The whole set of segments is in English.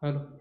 Hello.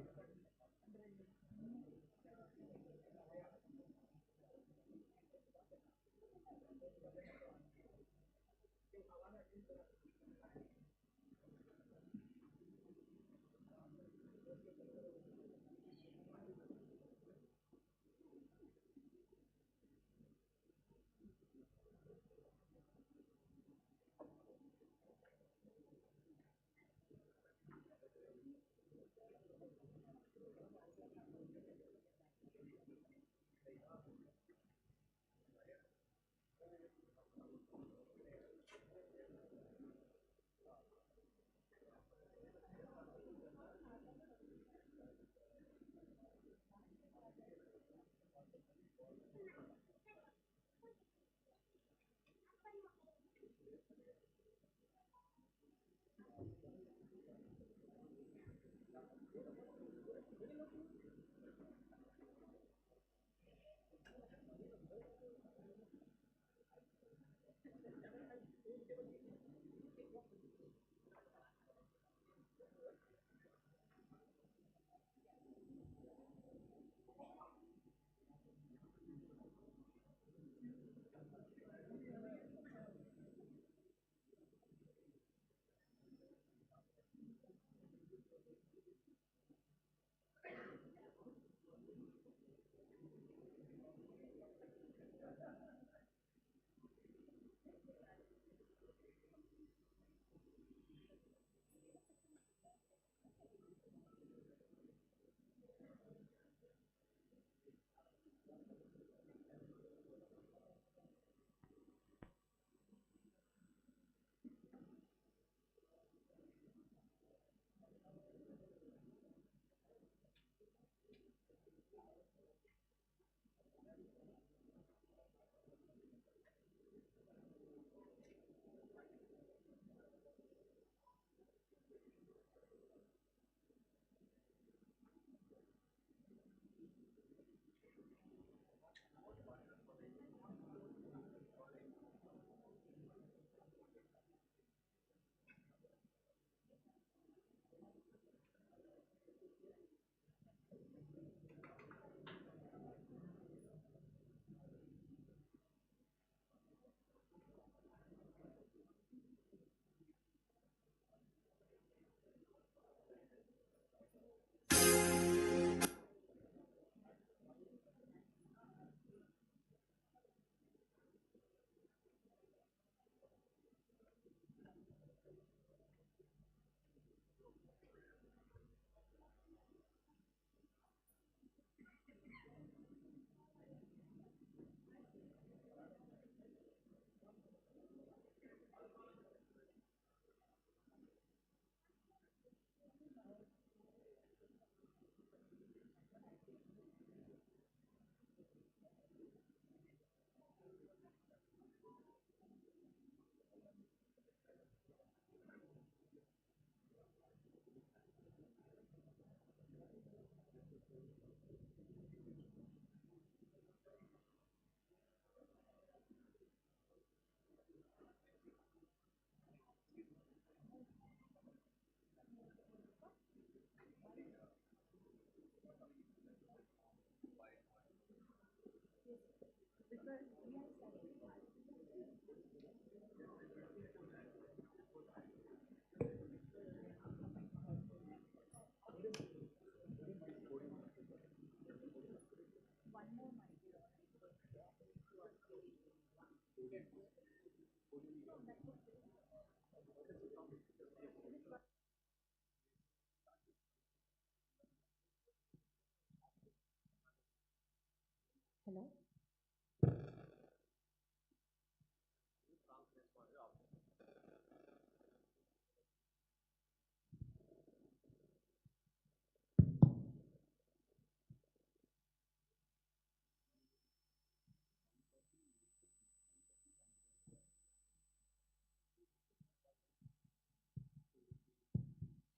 Hello.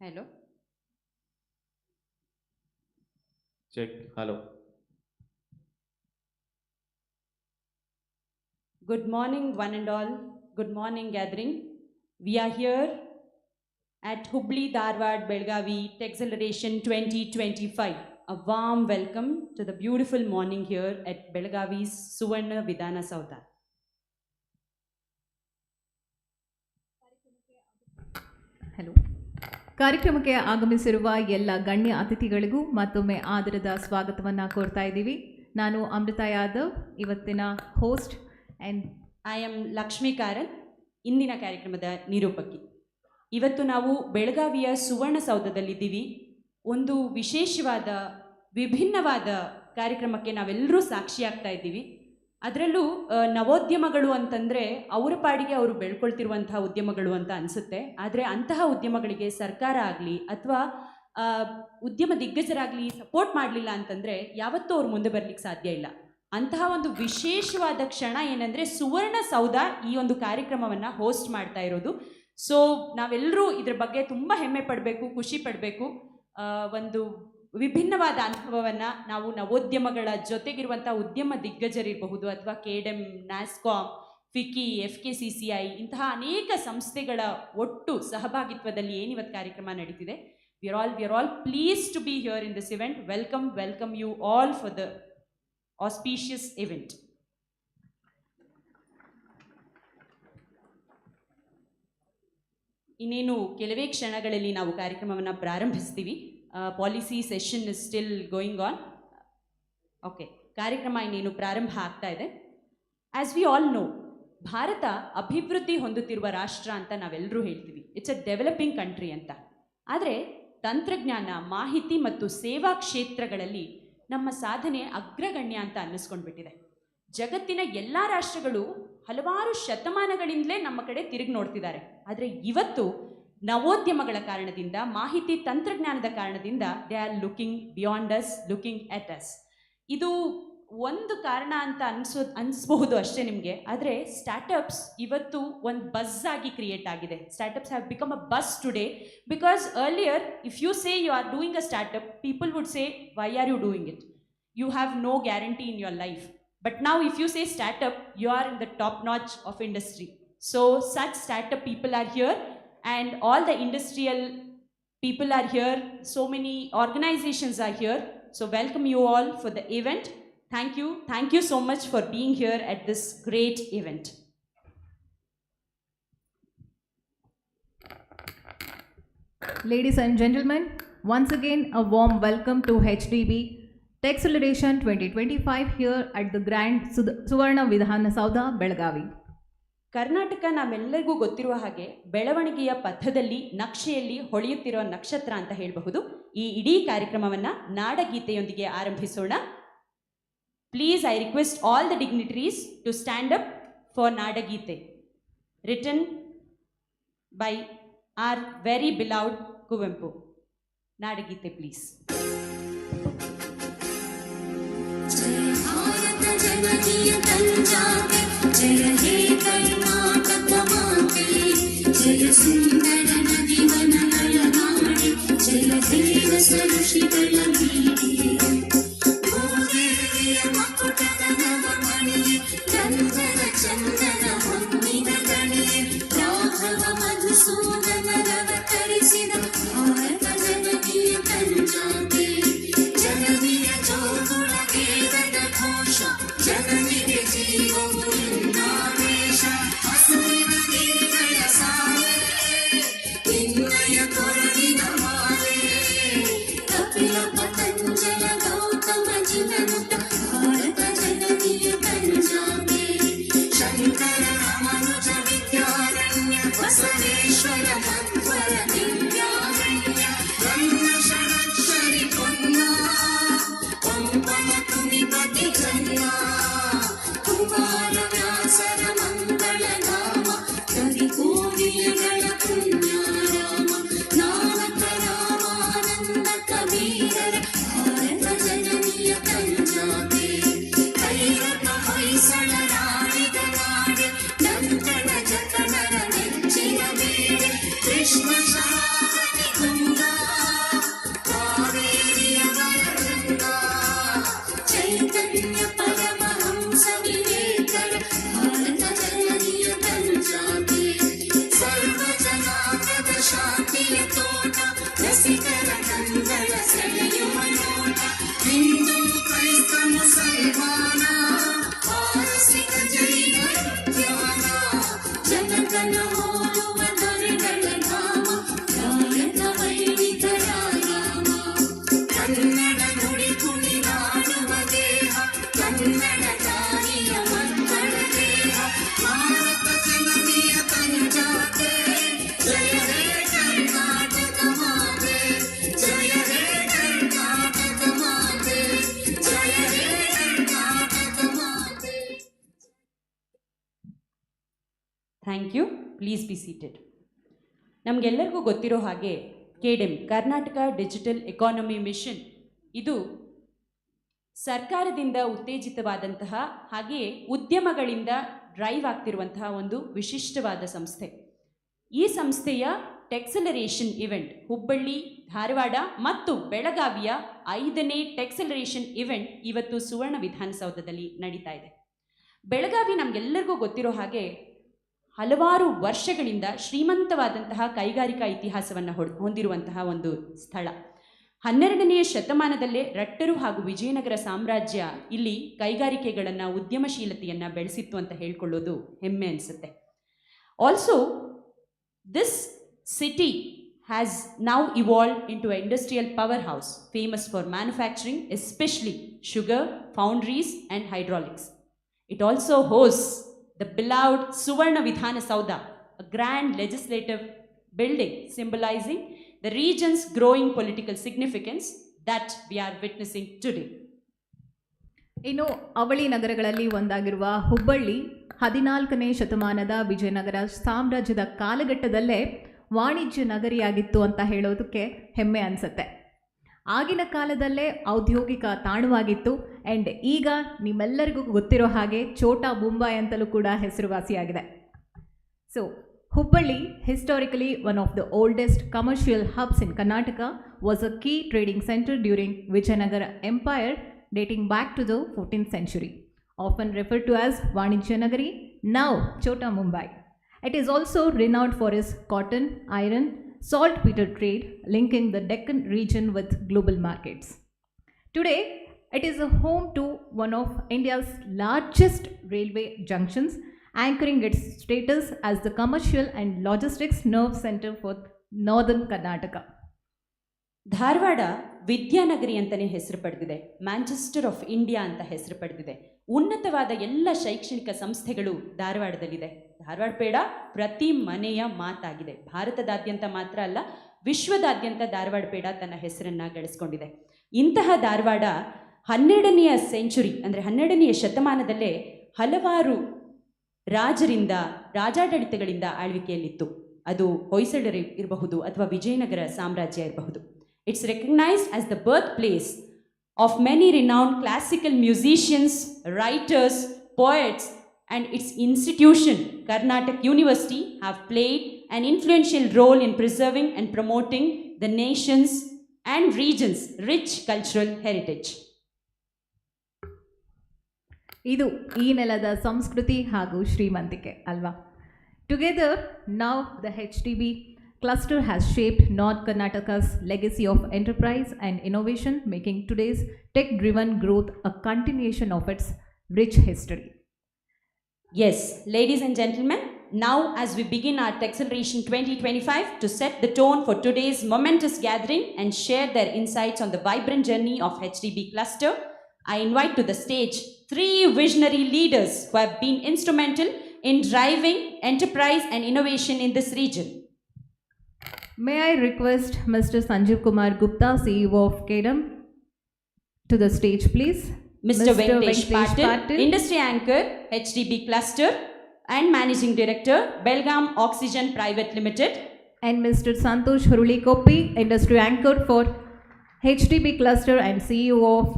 Hello. Check. Hello. Good morning, one and all. Good morning, gathering. We are here at Hubballi-Dharwad-Belagavi Techceleration 2025. A warm welcome to the beautiful morning here at Belgavi's Suvarna Vidhana Soudha. Hello. ಕಾರ್ಯಕ್ರಮಕ್ಕೆ ಆಗಮಿಸಿರುವ ಎಲ್ಲ ಗಣ್ಯ ಅತಿಥಿಗಳಿಗೂ ಮತ್ತೊಮ್ಮೆ ಆದರದ ಸ್ವಾಗತವನ್ನು ಕೋರ್ತಾ ಇದ್ದೀವಿ. ನಾನು ಅಮೃತ ಯಾದವ್, ಇವತ್ತಿನ host, and I am Lakshmi Karan, ಇಂದಿನ ಕಾರ್ಯಕ್ರಮದ ನಿರೂಪಕಿ. ಇವತ್ತು ನಾವು ಬೆಳಗಾವಿಯ ಸುವರ್ಣಸೌಧದಲ್ಲಿದ್ದೀವಿ. ಒಂದು ವಿಶೇಷವಾದ ವಿಭಿನ್ನವಾದ ಕಾರ್ಯಕ್ರಮಕ್ಕೆ ನಾವೆಲ್ಲರೂ ಸಾಕ್ಷಿಯಾಗ್ತಾ ಇದ್ದೀವಿ. ಅದರಲ್ಲೂ ನವೋದ್ಯಮಗಳು ಅಂತಂದರೆ ಅವರ ಪಾಡಿಗೆ ಅವರು ಬೆಳ್ಕೊಳ್ತಿರುವಂತಹ ಉದ್ಯಮಗಳು ಅಂತ ಅನಿಸುತ್ತೆ. ಆದರೆ ಅಂತಹ ಉದ್ಯಮಗಳಿಗೆ ಸರ್ಕಾರ ಆಗಲಿ ಅಥವಾ ಉದ್ಯಮ ದಿಗ್ಗಜರಾಗಲಿ ಸಪೋರ್ಟ್ ಮಾಡಲಿಲ್ಲ ಅಂತಂದರೆ ಯಾವತ್ತೂ ಅವ್ರು ಮುಂದೆ ಬರಲಿಕ್ಕೆ ಸಾಧ್ಯ ಇಲ್ಲ. ಅಂತಹ ಒಂದು ವಿಶೇಷವಾದ ಕ್ಷಣ ಏನಂದರೆ ಸುವರ್ಣಸೌಧ ಈ ಒಂದು ಕಾರ್ಯಕ್ರಮವನ್ನು ಹೋಸ್ಟ್ ಮಾಡ್ತಾ ಇರೋದು. ಸೊ ನಾವೆಲ್ಲರೂ ಇದ್ರ ಬಗ್ಗೆ ತುಂಬ ಹೆಮ್ಮೆ ಪಡಬೇಕು, ಖುಷಿ ಪಡಬೇಕು. ಒಂದು ವಿಭಿನ್ನವಾದ ಅನುಭವವನ್ನು ನಾವು ನವೋದ್ಯಮಗಳ ಜೊತೆಗಿರುವಂಥ ಉದ್ಯಮ ದಿಗ್ಗಜರಿರಬಹುದು ಅಥವಾ KDEM, NASSCOM, FICCI, FKCCI ಇಂತಹ ಅನೇಕ ಸಂಸ್ಥೆಗಳ ಒಟ್ಟು ಸಹಭಾಗಿತ್ವದಲ್ಲಿ ಏನಿವತ್ತು ಕಾರ್ಯಕ್ರಮ ನಡೀತಿದೆ. We are all pleased to be here in this event. Welcome you all for the auspicious event. ಇನ್ನೇನು ಕೆಲವೇ ಕ್ಷಣಗಳಲ್ಲಿ ನಾವು ಕಾರ್ಯಕ್ರಮವನ್ನು ಪ್ರಾರಂಭಿಸ್ತೀವಿ. Policy session is still going on. Okay, ಕಾರ್ಯಕ್ರಮ ಇನ್ನೇನು ಪ್ರಾರಂಭ ಆಗ್ತಾ ಇದೆ. As we all know, Bharat ಅಭಿವೃದ್ಧಿ ಹೊಂದುತ್ತಿರುವ ರಾಷ್ಟ್ರ ಅಂತ ನಾವೆಲ್ಲರೂ ಹೇಳ್ತೀವಿ. ಇಟ್ಸ್ ಅ ಡೆವಲಪಿಂಗ್ ಕಂಟ್ರಿ ಅಂತ. ಆದರೆ ತಂತ್ರಜ್ಞಾನ, ಮಾಹಿತಿ ಮತ್ತು ಸೇವಾ ಕ್ಷೇತ್ರಗಳಲ್ಲಿ ನಮ್ಮ ಸಾಧನೆ ಅಗ್ರಗಣ್ಯ ಅಂತ ಅನ್ನಿಸ್ಕೊಂಡ್ಬಿಟ್ಟಿದೆ. ಜಗತ್ತಿನ ಎಲ್ಲ ರಾಷ್ಟ್ರಗಳು ಹಲವಾರು ಶತಮಾನಗಳಿಂದಲೇ ನಮ್ಮ ಕಡೆ ತಿರುಗಿ ನೋಡ್ತಿದ್ದಾರೆ. ಆದರೆ ಇವತ್ತು ನವೋದ್ಯಮಗಳ ಕಾರಣದಿಂದ, ಮಾಹಿತಿ ತಂತ್ರಜ್ಞಾನದ ಕಾರಣದಿಂದ they are looking beyond us, looking at us. ಇದು ಒಂದು ಕಾರಣ ಅಂತ ಅನಿಸ್ಬಹುದು ಅಷ್ಟೇ ನಿಮಗೆ. ಆದರೆ ಸ್ಟಾರ್ಟಪ್ಸ್ ಇವತ್ತು ಒಂದು ಬಸ್ ಆಗಿ ಕ್ರಿಯೇಟ್ ಆಗಿದೆ. Startups have become a buzz today because earlier if you say you are doing a startup, people would say why are you doing it, you have no guarantee in your life. But now if you say startup, you are in the top notch of industry. So such startup people are here and all the industrial people are here. So many organizations are here. So welcome you all for the event. Thank you so much for being here at this great event. Ladies and gentlemen, once again a warm welcome to HDB Techceleration 2025 here at the Grand Suvarna Vidhana Soudha, Belgavi. Karnataka ನಮ್ಮೆಲ್ಲರಿಗೂ ಗೊತ್ತಿರುವ ಹಾಗೆ ಬೆಳವಣಿಗೆಯ ಪಥದಲ್ಲಿ, ನಕ್ಷೆಯಲ್ಲಿ ಹೊಳೆಯುತ್ತಿರುವ ನಕ್ಷತ್ರ ಅಂತ ಹೇಳಬಹುದು. ಈ ಇಡೀ ಕಾರ್ಯಕ್ರಮವನ್ನು ನಾಡಗೀತೆಯೊಂದಿಗೆ ಆರಂಭಿಸೋಣ. Please I request all the dignitaries to stand up for ನಾಡಗೀತೆ, written by our very beloved Kuvempu. ನಾಡಗೀತೆ ಪ್ಲೀಸ್. जननीय पंजाबे जय हे कर्नाटक माते, जय सुंदर नदी वन नयनाडे, जय हे रस ऋषिಗಳ ಬೀಡಿಗೆ, ಭೂದೇವಿಯ ಮಕುಟದ ನವಮಣಿಯೇ, ಗಂಧದ ಚಂದನ ಹೊನ್ನಿನ ಗಣಿಯೇ, ರಾಘವ ಮಧುಸೂದನ ರವ ತರಿಸಿದ ಭಾರತ ಜನನಿಯ ಪಂಜಾಬೆ, ಜನನಿಯ ಜೋಗುಳ ವೇದದ ಘೋಷ, ಜನನಿಗೆ ಜೀವವು ಇಂದಾವೇಶ, ಹಸುವಿನ ನೀಗಳ ಸಾಲೆ, ನಿನ್ನಯ ಕೊರಳಿನ ಮಾಲೆ, ಕಪಿ thank you. Please be seated. ನಮಗೆಲ್ಲರಿಗೂ ಗೊತ್ತಿರೋ ಹಾಗೆ KDEM Karnataka digital economy mission ಇದು ಸರ್ಕಾರದಿಂದ ಉತ್ತೇಜಿತವಾದಂತಹ ಹಾಗೆಯೇ ಉದ್ಯಮಗಳಿಂದ ಡ್ರೈವ್ ಆಗ್ತಿರುವಂತಹ ಒಂದು ವಿಶಿಷ್ಟವಾದ ಸಂಸ್ಥೆ. ಈ ಸಂಸ್ಥೆಯ ಟೆಕ್ಸಲರೇಷನ್ ಇವೆಂಟ್ ಹುಬ್ಬಳ್ಳಿ, ಧಾರವಾಡ ಮತ್ತು ಬೆಳಗಾವಿಯ 5ನೇ ಟೆಕ್ಸಲರೇಷನ್ ಇವೆಂಟ್ ಇವತ್ತು ಸುವರ್ಣ ವಿಧಾನಸೌಧದಲ್ಲಿ ನಡೀತಾ ಇದೆ. ಬೆಳಗಾವಿ ನಮಗೆಲ್ಲರಿಗೂ ಗೊತ್ತಿರೋ ಹಾಗೆ ಹಲವಾರು ವರ್ಷಗಳಿಂದ ಶ್ರೀಮಂತವಾದಂತಹ ಕೈಗಾರಿಕಾ ಇತಿಹಾಸವನ್ನು ಹೊಂದಿರುವಂತಹ ಒಂದು ಸ್ಥಳ. 12ನೇ ಶತಮಾನದಲ್ಲೇ ರಟ್ಟರು ಹಾಗೂ ವಿಜಯನಗರ ಸಾಮ್ರಾಜ್ಯ ಇಲ್ಲಿ ಕೈಗಾರಿಕೆಗಳನ್ನು, ಉದ್ಯಮಶೀಲತೆಯನ್ನು ಬೆಳೆಸಿತ್ತು ಅಂತ ಹೇಳ್ಕೊಳ್ಳೋದು ಹೆಮ್ಮೆ ಅನಿಸುತ್ತೆ. Also this city has now evolved into an industrial powerhouse famous for manufacturing, especially sugar, foundries and hydraulics. It also hosts the beloved Suvarna Vidhana Soudha, a grand legislative building symbolizing the region's growing political significance that we are witnessing today. ಇನ್ನು ಅವಳಿ ನಗರಗಳಲ್ಲಿ ಒಂದಾಗಿರುವ ಹುಬ್ಬಳ್ಳಿ 14ನೇ ಶತಮಾನದ ವಿಜಯನಗರ ಸಾಮ್ರಾಜ್ಯದ ಕಾಲಘಟ್ಟದಲ್ಲೇ ವಾಣಿಜ್ಯ ನಗರಿಯಾಗಿತ್ತು ಅಂತ ಹೇಳೋದಕ್ಕೆ ಹೆಮ್ಮೆ ಅನಿಸುತ್ತೆ. ಆಗಿನ ಕಾಲದಲ್ಲೇ ಔದ್ಯೋಗಿಕ ತಾಣವಾಗಿತ್ತು. ಆ್ಯಂಡ್ ಈಗ ನಿಮ್ಮೆಲ್ಲರಿಗೂ ಗೊತ್ತಿರೋ ಹಾಗೆ ಛೋಟಾ ಮುಂಬೈ ಅಂತಲೂ ಕೂಡ ಹೆಸರುವಾಸಿಯಾಗಿದೆ. So Hubballi, historically one of the oldest commercial hubs in Karnataka, was a key trading center during Vijayanagara Empire dating back to the 14th century. Often referred to as Vanijya Nagari, now Chota Mumbai. It is also renowned for its cotton, iron, saltpeter trade, linking the Deccan region with global markets. Today, it is a home to one of India's largest railway junctions, anchoring its status as the commercial and logistics nerve center for northern Karnataka. Dharwad ವಿದ್ಯಾನಗರಿ ಅಂತಲೇ ಹೆಸರು ಪಡೆದಿದೆ. Manchester of India ಅಂತ ಹೆಸರು ಪಡೆದಿದೆ. ಉನ್ನತವಾದ ಎಲ್ಲ ಶೈಕ್ಷಣಿಕ ಸಂಸ್ಥೆಗಳು ಧಾರವಾಡದಲ್ಲಿದೆ. ಧಾರವಾಡ ಪೇಡ ಪ್ರತಿ ಮನೆಯ ಮಾತಾಗಿದೆ. ಭಾರತದಾದ್ಯಂತ ಮಾತ್ರ ಅಲ್ಲ, ವಿಶ್ವದಾದ್ಯಂತ ಧಾರವಾಡ ಪೇಡ ತನ್ನ ಹೆಸರನ್ನು ಗಳಿಸ್ಕೊಂಡಿದೆ. ಇಂತಹ ಧಾರವಾಡ 12ನೇ ಸೆಂಚುರಿ ಅಂದರೆ 12ನೇ ಶತಮಾನದಲ್ಲೇ ಹಲವಾರು ರಾಜರಿಂದ, ರಾಜಾಡಳಿತಗಳಿಂದ ಆಳ್ವಿಕೆಯಲ್ಲಿತ್ತು. ಅದು ಹೊಯ್ಸಳರು ಇರಬಹುದು ಅಥವಾ ವಿಜಯನಗರ ಸಾಮ್ರಾಜ್ಯ ಇರಬಹುದು. It's recognized as the birthplace of many renowned classical musicians, writers, poets, and its institution, Karnataka University, have played an influential role in preserving and promoting the nation's and region's rich cultural heritage. ಇದು ಈ ನೆಲದ ಸಂಸ್ಕೃತಿ ಹಾಗೂ ಶ್ರೀಮಂತಿಕೆ ಅಲ್ವಾ? Together, now the HDB cluster has shaped North Karnataka's legacy of enterprise and innovation, making today's tech-driven growth a continuation of its rich history. Yes, ladies and gentlemen, now as we begin our Techceleration 2025 to set the tone for today's momentous gathering and share their insights on the vibrant journey of HDB cluster, I invite to the stage 3 visionary leaders who have been instrumental in driving enterprise and innovation in this region. May I request Mr. Sanjeev Kumar Gupta, CEO of KDEM, to the stage, please. Mr. Venkatesh Patil, Industry Anchor, HDB Cluster and Managing Director, Belgavi Oxygen Private Limited. And Mr. Santosh Huruli-Koppi, Industry Anchor for HDB Cluster and CEO of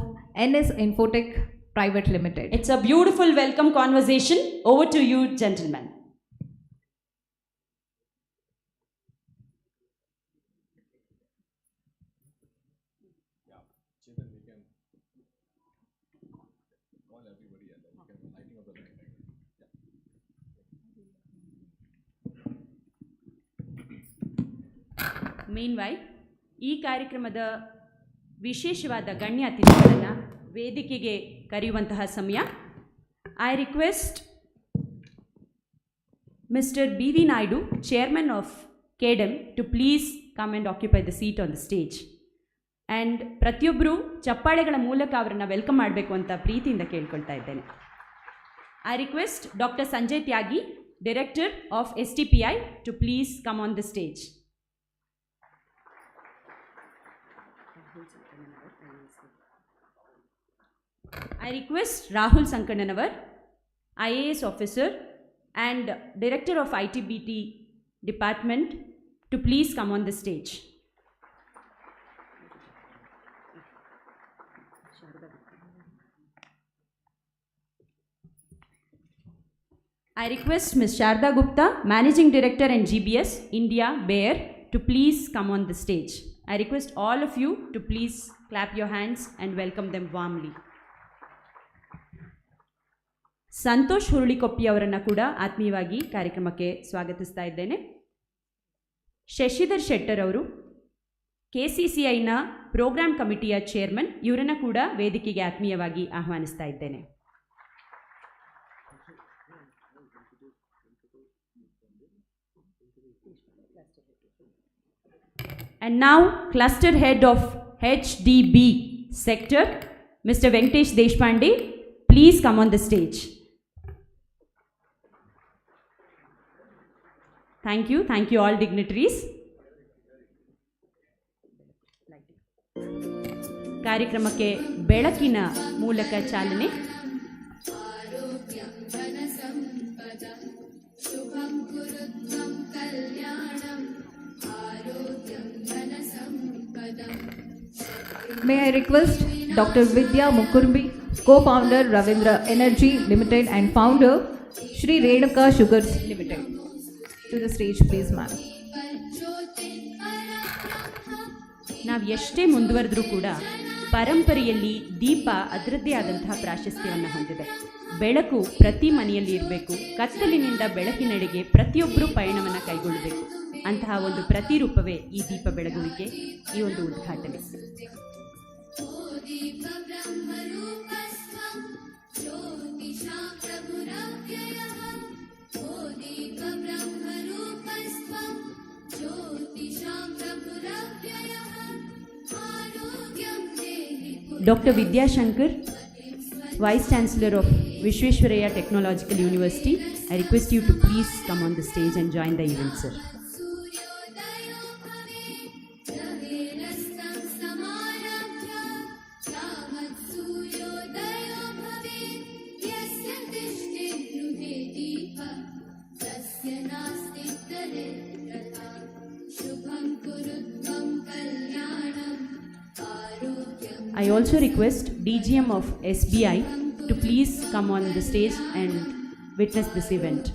NS Infotech Private Limited. It's a beautiful welcome conversation. Over to you, gentlemen. Meanwhile, ಈ ಕಾರ್ಯಕ್ರಮದ ವಿಶೇಷವಾದ ಗಣ್ಯ ಅತಿಥಿಗಳನ್ನು ವೇದಿಕೆಗೆ ಕರೆಯುವಂತಹ ಸಮಯ. I request mister BV Naidu, chairman of KDEM, to please come and occupy the seat on the stage. And ಪ್ರತಿಯೊಬ್ಬರು ಚಪ್ಪಾಳೆಗಳ ಮೂಲಕ ಅವರನ್ನು ವೆಲ್ಕಮ್ ಮಾಡಬೇಕು ಅಂತ ಪ್ರೀತಿಯಿಂದ ಕೇಳ್ಕೊಳ್ತಾ ಇದ್ದೇನೆ. I request doctor Sanjay Tyagi, director of STPI, to please come on the stage. I request Rahul Sankananavar, IAS officer, and Director of ITBT Department to please come on the stage. I request Ms. Sharda Gupta, Managing Director and GBS, India, Bayer, to please come on the stage. I request all of you to please clap your hands and welcome them warmly. Santosh Hurulikoppi ಅವರನ್ನು ಕೂಡ ಆತ್ಮೀಯವಾಗಿ ಕಾರ್ಯಕ್ರಮಕ್ಕೆ ಸ್ವಾಗತಿಸ್ತಾ ಇದ್ದೇನೆ. ಶಶಿಧರ್ ಶೆಟ್ಟರ್ ಅವರು KCCIನ program ಕಮಿಟಿಯ chairman, ಇವರನ್ನು ಕೂಡ ವೇದಿಕೆಗೆ ಆತ್ಮೀಯವಾಗಿ ಆಹ್ವಾನಿಸ್ತಾ ಇದ್ದೇನೆ. And now, Cluster Head of HDB Sector, Mr. Venkatesh Deshpande, please come on the stage. Thank you all dignitaries. ಕಾರ್ಯಕ್ರಮಕ್ಕೆ ಬೆಳಕಿನ ಮೂಲಕ ಚಾಲನೆ. May I request Dr. Vidya Mukurbi, co-founder Ravindra Energy Limited and founder Shri Renuka Sugars Limited, to the stage please ma'am. ನಾವು ಎಷ್ಟೇ ಮುಂದುವರೆದ್ರೂ ಕೂಡ ಪರಂಪರೆಯಲ್ಲಿ ದೀಪ ಅದರದ್ದೇ ಆದಂತಹ ಪ್ರಾಶಸ್ತ್ಯವನ್ನು ಹೊಂದಿದೆ. ಬೆಳಕು ಪ್ರತಿ ಮನೆಯಲ್ಲಿ ಇರಬೇಕು, ಕತ್ತಲಿನಿಂದ ಬೆಳಕಿನೆಡೆಗೆ ಪ್ರತಿಯೊಬ್ಬರೂ ಪಯಣವನ್ನು ಕೈಗೊಳ್ಳಬೇಕು. ಅಂತಹ ಒಂದು ಪ್ರತಿರೂಪವೇ ಈ ದೀಪ ಬೆಳಗುವಿಕೆ, ಈ ಒಂದು ಉದ್ಘಾಟನೆ. Dr. Vidya Shankar, Vice Chancellor of Vishweshwaraya Technological University, I request you to please come on the stage and join the event, sir. I also request DGM of SBI to please come on the stage and witness this event.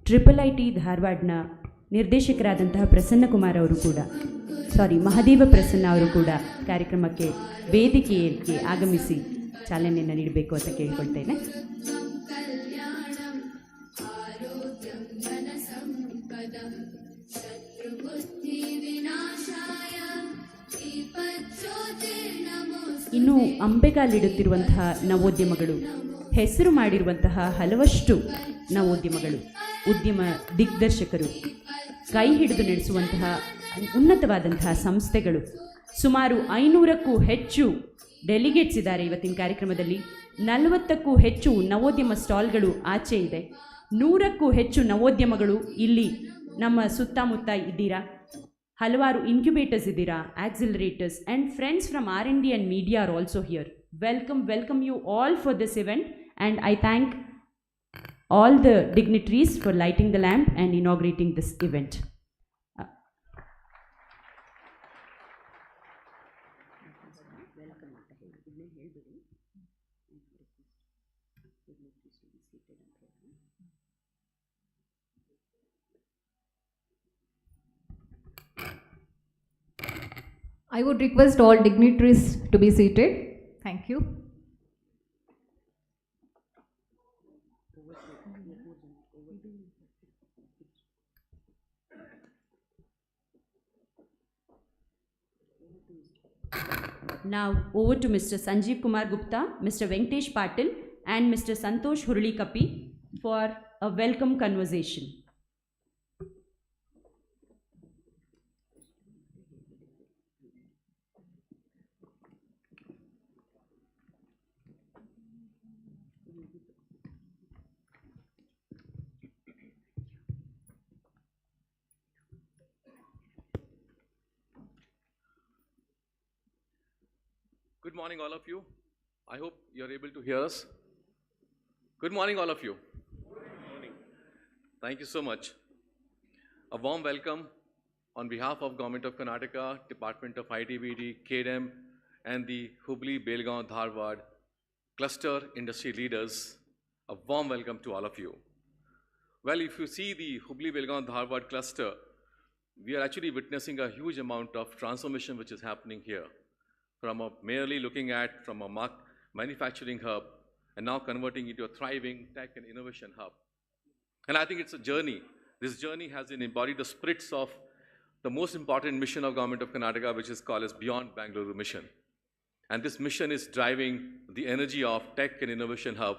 Triple IT ಧಾರವಾಡನ ನಿರ್ದೇಶಕರಾದಂತಹ ಪ್ರಸನ್ನ ಕುಮಾರ್ ಅವರು ಕೂಡ ಮಹದೇವ ಪ್ರಸನ್ನ ಅವರು ಕೂಡ ಕಾರ್ಯಕ್ರಮಕ್ಕೆ ವೇದಿಕೆಗೆ ಆಗಮಿಸಿ ಚಾಲನೆಯನ್ನು ನೀಡಬೇಕು ಅಂತ ಕೇಳಿಕೊಳ್ತೇನೆ. ಇನ್ನು ಅಂಬೆಗಾಲಿಡುತ್ತಿರುವಂತಹ ನವೋದ್ಯಮಗಳು, ಹೆಸರು ಮಾಡಿರುವಂತಹ ಹಲವಷ್ಟು ನವೋದ್ಯಮಗಳು, ಉದ್ಯಮ ದಿಗ್ದರ್ಶಕರು, ಕೈ ಹಿಡಿದು ನಡೆಸುವಂತಹ ಉನ್ನತವಾದಂತಹ ಸಂಸ್ಥೆಗಳು, ಸುಮಾರು 500ಕ್ಕೂ ಹೆಚ್ಚು ಡೆಲಿಗೇಟ್ಸ್ ಇದ್ದಾರೆ ಇವತ್ತಿನ ಕಾರ್ಯಕ್ರಮದಲ್ಲಿ. 40ಕ್ಕೂ ಹೆಚ್ಚು ನವೋದ್ಯಮ ಸ್ಟಾಲ್ಗಳು ಆಚೆ ಇದೆ. 100ಕ್ಕೂ ಹೆಚ್ಚು ನವೋದ್ಯಮಗಳು ಇಲ್ಲಿ ನಮ್ಮ ಸುತ್ತಮುತ್ತ ಇದ್ದೀರಾ. ಹಲವಾರು ಇನ್ಕ್ಯುಬೇಟರ್ಸ್ ಇದ್ದೀರಾ, accelerators, and friends from R&D and media are also here. Welcome you all for this event, and I thank all the dignitaries for lighting the lamp and inaugurating this event. I would request all dignitaries to be seated. Thank you. Now over to Mr. Sanjeev Kumar Gupta, Mr. Venkatesh Patil and Mr. Santosh Hurlikappi for a welcome conversation. Good morning, all of you. I hope you're able to hear us. Good morning, all of you. Good morning. Thank you so much. A warm welcome on behalf of Government of Karnataka, Department of ITBD, KDM, and the Hubballi-Dharwad-Belagavi cluster industry leaders. A warm welcome to all of you. Well, if you see the Hubballi-Belagavi-Dharwad cluster, we are actually witnessing a huge amount of transformation which is happening here. From merely looking at from a manufacturing hub and now converting into a thriving tech and innovation hub. And I think it's a journey. This journey has embodied the spirits of the most important mission of Government of Karnataka, which is called as Beyond Bengaluru mission. And this mission is driving the energy of tech and innovation hub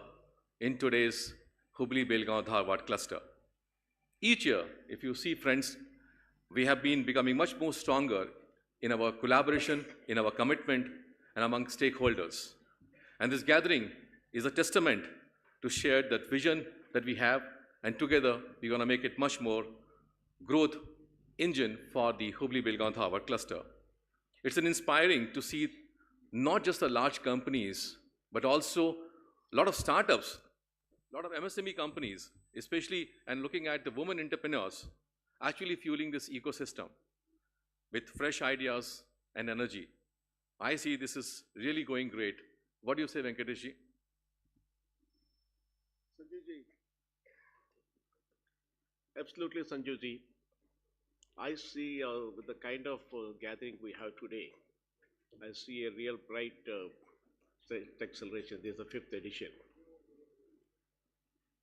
in today's Hubballi-Belagavi-Dharwad cluster. Each year, if you see friends, we have been becoming much more stronger in our collaboration, in our commitment, and among stakeholders. And this gathering is a testament to share that vision that we have, and together we're going to make it much more growth engine for the Hubballi-Belagavi-Dharwad cluster. It's an inspiring to see not just the large companies, but also a lot of startups, a lot of MSME companies, especially, and looking at the women entrepreneurs, actually fueling this ecosystem with fresh ideas and energy. I see this is really going great. What do you say, Venkateshji? Sanjuji, absolutely, Sanjuji. I see with the kind of gathering we have today, I see a real bright Techceleration. This is the 5th edition.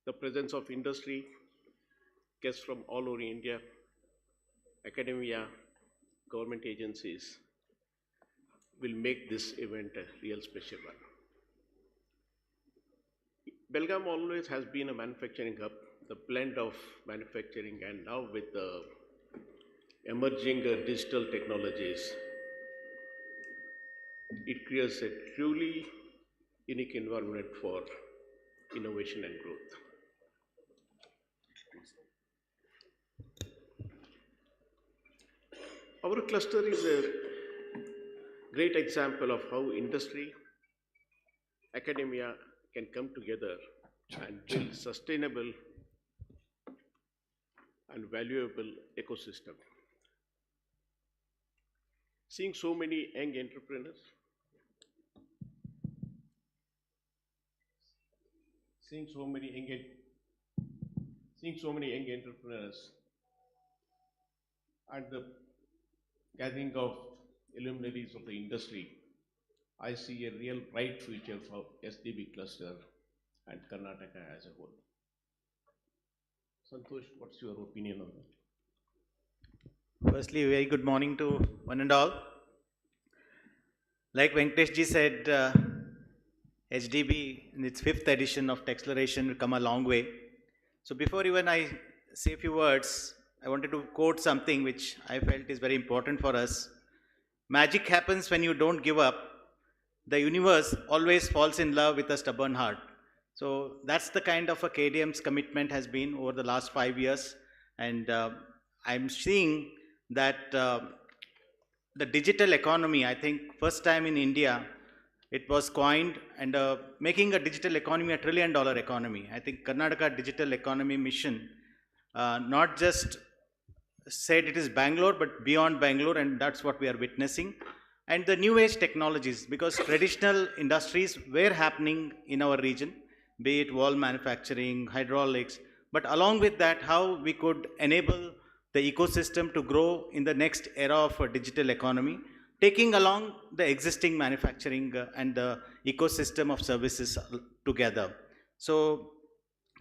The presence of industry, guests from all over India, academia, government agencies will make this event a real special one. Belgavi always has been a manufacturing hub, the blend of manufacturing, and now with the emerging digital technologies, it creates a truly unique environment for innovation and growth. Our cluster is a great example of how industry, academia can come together and build sustainable and valuable ecosystem. Seeing so many young entrepreneurs, seeing so many young entrepreneurs and the gathering of luminaries of the industry, I see a real bright future for HDB cluster and Karnataka as a whole. Santosh, what's your opinion on that? Firstly, very good morning to one and all. Like Venkateshji said, HDB in its 5th edition of Techceleration will come a long way. So before even I say a few words, I wanted to quote something which I felt is very important for us. Magic happens when you don't give up. The universe always falls in love with a stubborn heart. So that's the kind of a KDM's commitment has been over the last 5 years. And I'm seeing that the digital economy, I think first time in India, it was coined, and making a digital economy a $1 trillion economy. I think Karnataka Digital Economy Mission not just said it is Bangalore, but beyond Bangalore, and that's what we are witnessing. And the new age technologies, because traditional industries were happening in our region, be it wall manufacturing, hydraulics, but along with that, how we could enable the ecosystem to grow in the next era of a digital economy, taking along the existing manufacturing and the ecosystem of services together. So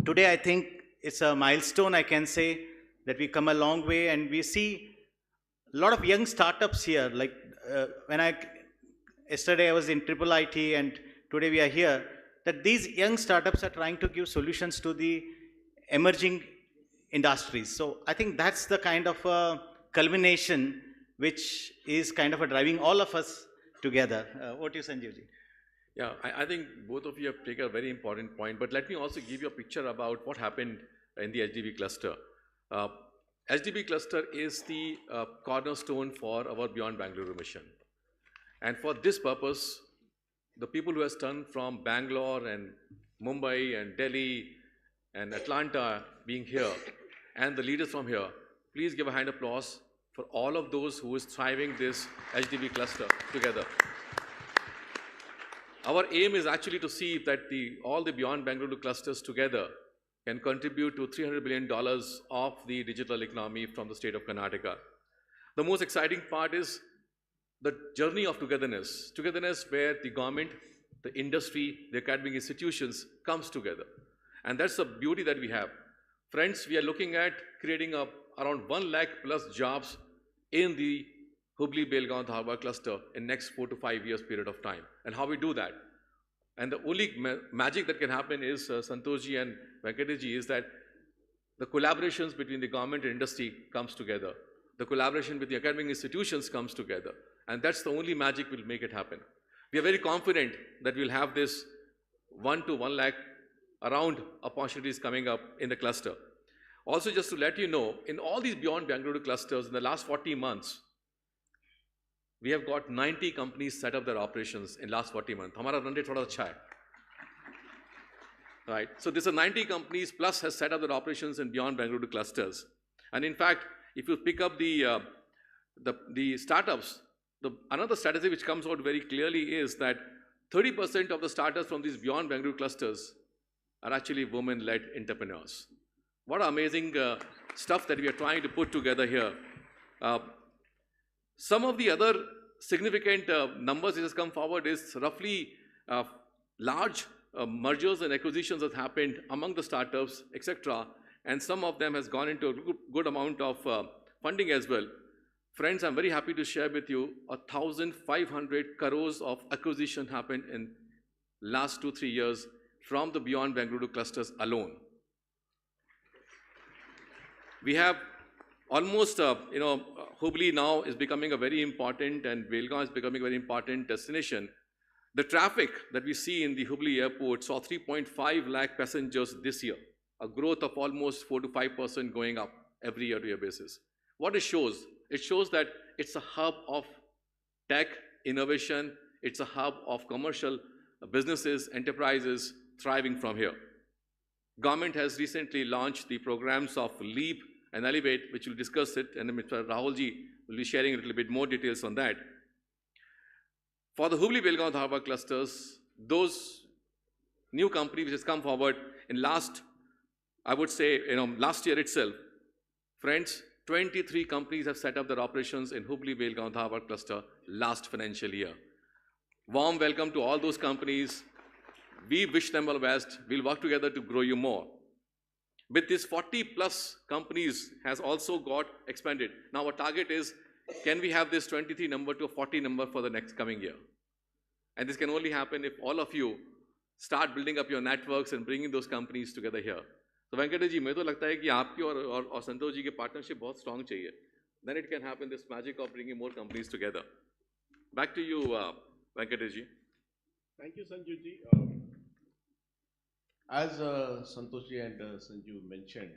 today I think it's a milestone, I can say, that we come a long way, and we see a lot of young startups here. Like yesterday I was in Triple IT, and today we are here, that these young startups are trying to give solutions to the emerging industries. So I think that's the kind of culmination which is kind of a driving all of us together. What do you, Sanjeevji? Yeah, I think both of you have taken a very important point, but let me also give you a picture about what happened in the HDB cluster. HDB cluster is the cornerstone for our Beyond Bengaluru mission. And for this purpose, the people who have turned from Bangalore and Mumbai and Delhi and Atlanta being here, and the leaders from here, please give a hand applause for all of those who is thriving this HDB cluster together. Our aim is actually to see that all the Beyond Bengaluru clusters together can contribute to $300 billion of the digital economy from the state of Karnataka. The most exciting part is the journey of togetherness where the government, the industry, the academic institutions comes together. And that's the beauty that we have. Friends, we are looking at creating around 1 lakh plus jobs in the Hubballi-Belagavi cluster in next 4 to 5 years period of time. And how we do that? And the only magic that can happen is, Santoshji and Venkateji, is that the collaborations between the government and industry comes together. The collaboration with the academic institutions comes together. And that's the only magic will make it happen. We are very confident that we'll have this 1 to 1 lakh around opportunities coming up in the cluster. Also, just to let you know, in all these Beyond Bengaluru clusters in the last 40 months, we have got 90 companies set up their operations in last 40 months. Hamara run rate thoda acha hai. Right? So this is 90 companies plus has set up their operations in Beyond Bengaluru clusters. And in fact, if you pick up the startups, another strategy which comes out very clearly is that 30% of the startups from these Beyond Bengaluru clusters are actually women-led entrepreneurs. What amazing stuff that we are trying to put together here. Some of the other significant numbers that has come forward is roughly large mergers and acquisitions that happened among the startups, etc. And some of them has gone into a good amount of funding as well. Friends, I'm very happy to share with you 1,500 crores of acquisition happened in last 2-3 years from the Beyond Bengaluru clusters alone. We have almost, Hubli now is becoming a very important, and Belgavi is becoming a very important destination. The traffic that we see in the Hubli airport saw 3.5 lakh passengers this year, a growth of almost 4 to 5% going up every year-to-year basis. What it shows? It shows that it's a hub of tech, innovation, it's a hub of commercial businesses, enterprises thriving from here. Government has recently launched the programs of LEAP and Elevate, which we'll discuss it, and Mr. Rahulji will be sharing a little bit more details on that. For the Hubballi-Belagavi clusters, those new companies which has come forward in last, I would say, last year itself, friends, 23 companies have set up their operations in Hubballi-Belagavi cluster last financial year. Warm welcome to all those companies. We wish them all the best. We'll work together to grow you more. With this 40 plus companies has also got expanded. Now our target is, can we have this 23 number to a 40 number for the next coming year? And this can only happen if all of you start building up your networks and bringing those companies together here. So Venkatesh ji, मुझे तो लगता है कि आपकी और संतोष जी के partnership बहुत strong चाहिए. Then it can happen, this magic of bringing more companies together. Back to you, Venkatesh ji. Thank you, Sanjeev ji. As Santosh ji and Sanjeev mentioned,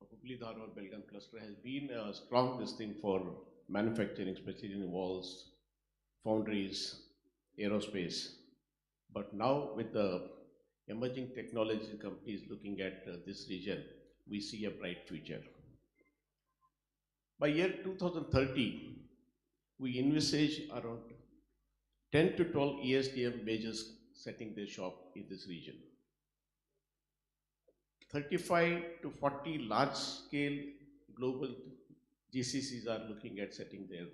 Hubballi-Dharwad-Belagavi cluster has been a strong thing for manufacturing, especially in walls, foundries, aerospace. But now with the emerging technology companies looking at this region, we see a bright future. By year 2030, we envisage around 10 to 12 ESDM majors setting their shop in this region. 35 to 40 large-scale global GCCs are looking at setting their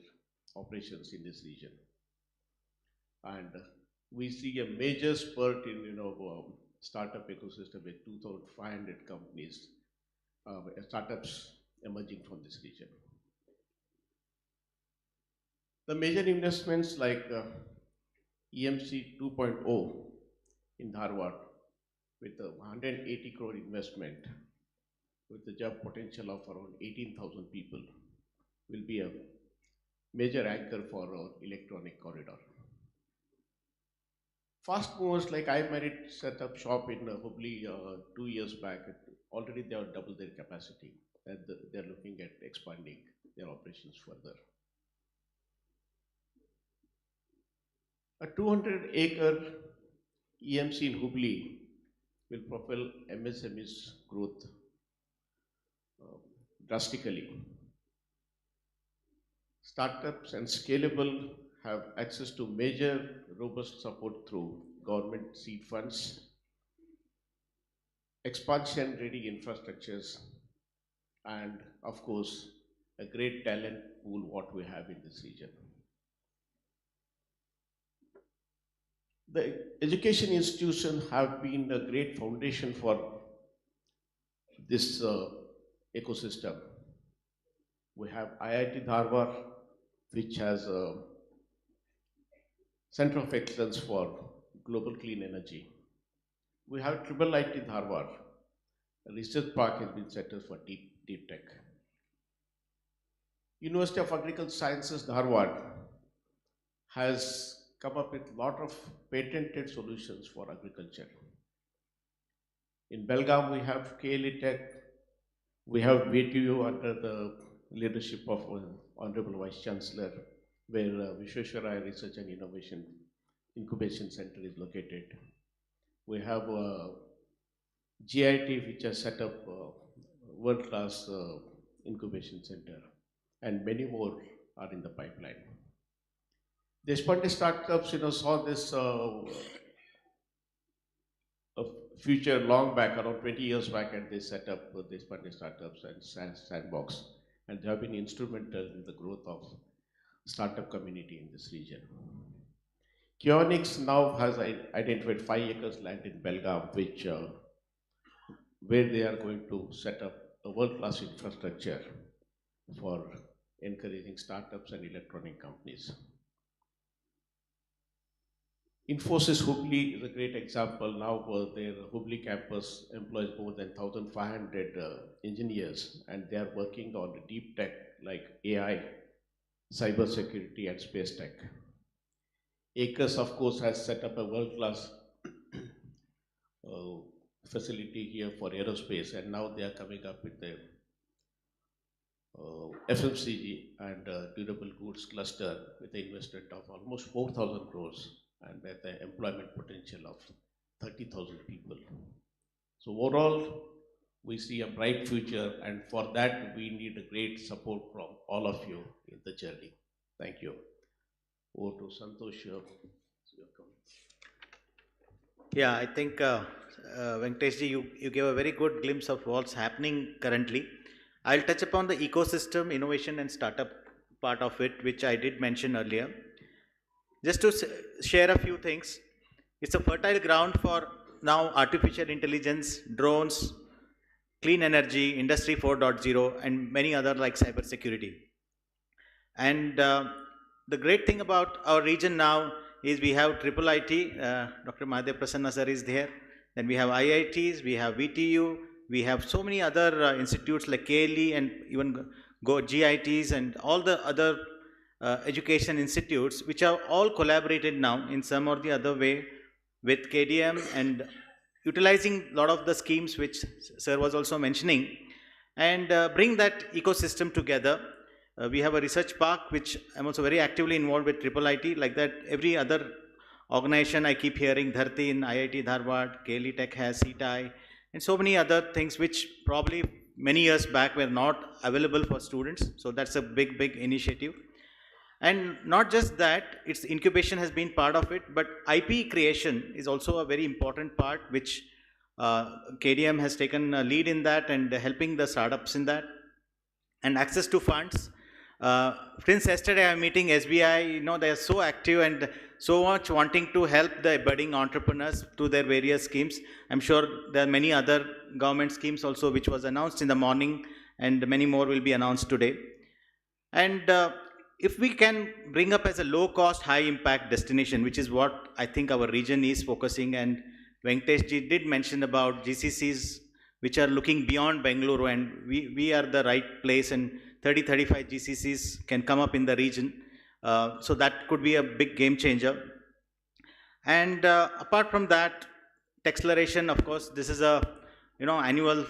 operations in this region. And we see a major spurt in startup ecosystem with 2,500 companies, startups emerging from this region. The major investments like EMC 2.0 in Dharwad with a 180 crore investment with the job potential of around 18,000 people, will be a major anchor for our electronic corridor. Fast movers like iMerit set up shop in Hubli 2 years back. Already they have doubled their capacity, and they're looking at expanding their operations further. A 200-acre EMC in Hubli will propel MSME's growth drastically. Startups and scalable have access to major robust support through government seed funds, expansion-ready infrastructures, and of course, a great talent pool what we have in this region. The education institutions have been a great foundation for this ecosystem. We have IIT Dharwad, which has a Center of Excellence for Global Clean Energy. We have IIIT Dharwad. A research park has been set up for deep tech. University of Agricultural Sciences Dharwad has come up with a lot of patented solutions for agriculture. In Belgavi, we have KLE Tech. We have VTU under the leadership of Honorable Vice Chancellor, where Vishweshwaraya Research and Innovation Incubation Center is located. We have GIT, which has set up world-class incubation center, and many more are in the pipeline. The Deshpande startups, saw this future long back, around 20 years back, and they set up the Deshpande startups and sandbox, and they have been instrumental in the growth of startup community in this region. Kionix now has identified 5 acres land in Belgavi, which where they are going to set up a world-class infrastructure for encouraging startups and electronic companies. Infosys Hubli is a great example. Now their Hubli campus employs more than 1,500 engineers, and they are working on deep tech like AI, cybersecurity, and space tech. ACRES, of course, has set up a world-class facility here for aerospace, and now they are coming up with the FMCG and durable goods cluster with an investment of almost 4,000 crores and with the employment potential of 30,000 people. So overall, we see a bright future, and for that we need a great support from all of you in the journey. Thank you. Over to Santosh. Yeah, I think Venkateshji, you gave a very good glimpse of what's happening currently. I'll touch upon the ecosystem, innovation and startup part of it, which I did mention earlier. Just to share a few things, it's a fertile ground for now artificial intelligence, drones, clean energy, Industry 4.0, and many other like cybersecurity. And the great thing about our region now is we have IIIT, Dr. Mahadev Prasanna sir is there, then we have IITs, we have VTU, we have so many other institutes like KLE and even GITs and all the other education institutes which have all collaborated now in some or the other way with KDM and utilizing a lot of the schemes which sir was also mentioning, and bring that ecosystem together. We have a research park which I'm also very actively involved with IIIT, like that every other organization I keep hearing, Dharti in IIT Dharwad, KLE Tech has CTI, and so many other things which probably many years back were not available for students. So that's a big initiative. And not just that, its incubation has been part of it, but IP creation is also a very important part which KDM has taken a lead in that and helping the startups in that. And access to funds. Since yesterday I'm meeting SBI, they are so active and so much wanting to help the budding entrepreneurs through their various schemes. I'm sure there are many other government schemes also which was announced in the morning, and many more will be announced today. And if we can bring up as a low cost, high impact destination, which is what I think our region is focusing, and Venkateshji did mention about GCCs which are looking beyond Bengaluru, and we are the right place, and 30-35 GCCs can come up in the region. So that could be a big game changer. And apart from that, Techceleration, of course, this is a annual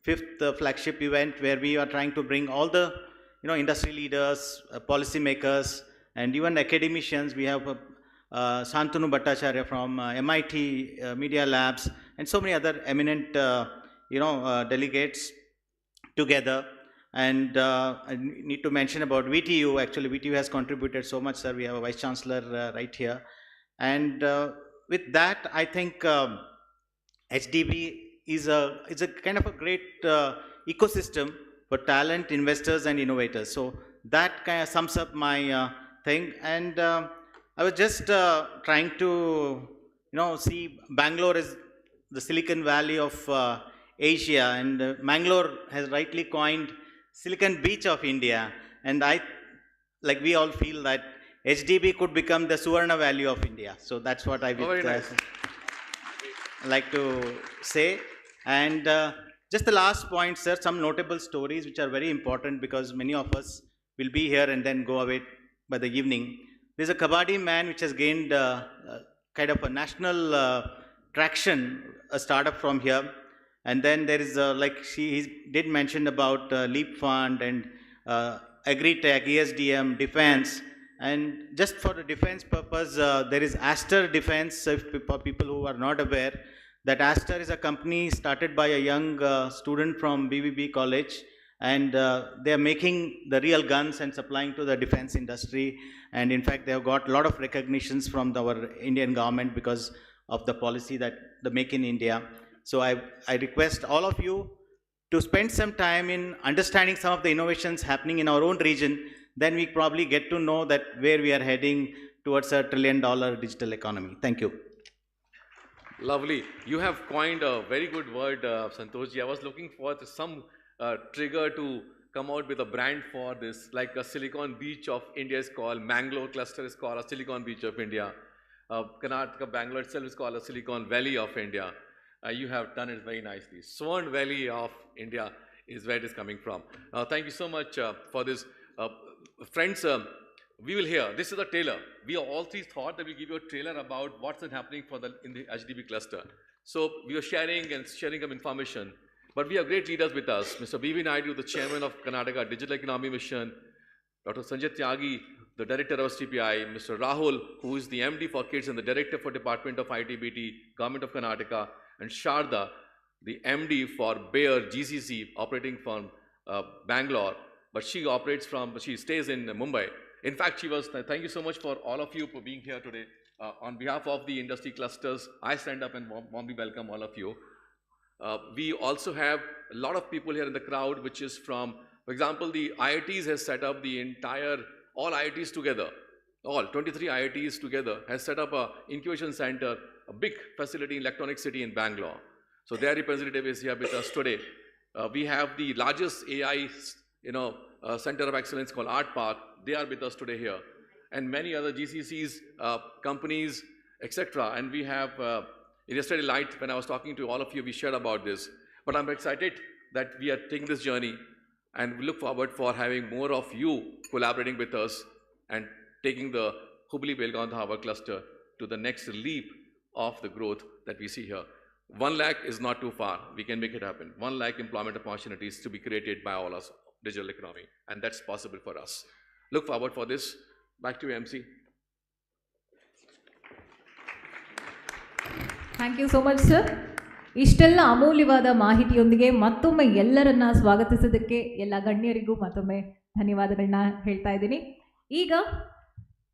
5th flagship event where we are trying to bring all the industry leaders, policymakers, and even academicians. We have Shantanu Bhattacharya from MIT Media Labs, and so many other eminent delegates together. And I need to mention about VTU. Actually, VTU has contributed so much, sir. We have a Vice Chancellor right here. And with that, I think HDB is a kind of a great ecosystem for talent, investors, and innovators. So that kind of sums up my thing. And I was just trying to see Bangalore is the Silicon Valley of Asia, and Bangalore has rightly coined Silicon Beach of India. And we all feel that HDB could become the Suvarna Valley of India. So that's what I would like to say. And just the last point, sir, some notable stories which are very important because many of us will be here and then go away by the evening. There's a Kabaddi man which has gained kind of a national traction, a startup from here. And then there is he did mention about Leap Fund and Agri Tech, ESDM, defense. And just for the defense purpose, there is Aster Defense. For people who are not aware, that Aster is a company started by a young student from BBB College, and they are making the real guns and supplying to the defense industry. And in fact, they have got a lot of recognitions from our Indian government because of the policy that the Make in India. So I request all of you to spend some time in understanding some of the innovations happening in our own region. Then we probably get to know that where we are heading towards a $1 trillion digital economy. Thank you. Lovely. You have coined a very good word, Santoshji. I was looking for some trigger to come out with a brand for this, like a Silicon Beach of India is called, Mangalore cluster is called a Silicon Beach of India. Karnataka, Bangalore itself is called a Silicon Valley of India. You have done it very nicely. Swan Valley of India is where it is coming from. Thank you so much for this. Friends, we will hear, this is a trailer. We all three thought that we give you a trailer about what's happening in the HDB cluster. So we are sharing some information. But we have great leaders with us. Mr. B.V. Naidu, the chairman of Karnataka Digital Economy Mission. Dr. Sanjay Tyagi, the director of STPI. Mr. Rahul, who is the MD for Kids and the director for Department of ITBT, Government of Karnataka. And Sharda, the MD for Bayer GCC, operating from Bangalore. But she stays in Mumbai. In fact, thank you so much for all of you for being here today. On behalf of the industry clusters, I stand up and warmly welcome all of you. We also have a lot of people here in the crowd, which is from, for example, the IITs has set up all IITs together, all 23 IITs together, has set up a incubation center, a big facility in Electronic City in Bangalore. So their representative is here with us today. We have the largest AI, Center of Excellence called Art Park. They are with us today here. And many other GCCs, companies, etc. And we have, yesterday night when I was talking to all of you, we shared about this. But I'm excited that we are taking this journey, and we look forward for having more of you collaborating with us and taking the Hubballi-Dharwad-Belagavi cluster to the next leap of the growth that we see here. 1 lakh is not too far. We can make it happen. 1 lakh employment opportunities to be created by all us, digital economy, and that's possible for us. Look forward for this. Back to you, MC. Thank you so much sir. ಇಷ್ಟೆಲ್ಲ ಅಮೂಲ್ಯವಾದ ಮಾಹಿತಿಯೊಂದಿಗೆ ಮತ್ತೊಮ್ಮೆ ಎಲ್ಲರನ್ನ ಸ್ವಾಗತಿಸೋದಕ್ಕೆ ಎಲ್ಲ ಗಣ್ಯರಿಗೂ ಮತ್ತೊಮ್ಮೆ ಧನ್ಯವಾದಗಳನ್ನ ಹೇಳ್ತಾ ಇದ್ದೀನಿ. ಈಗ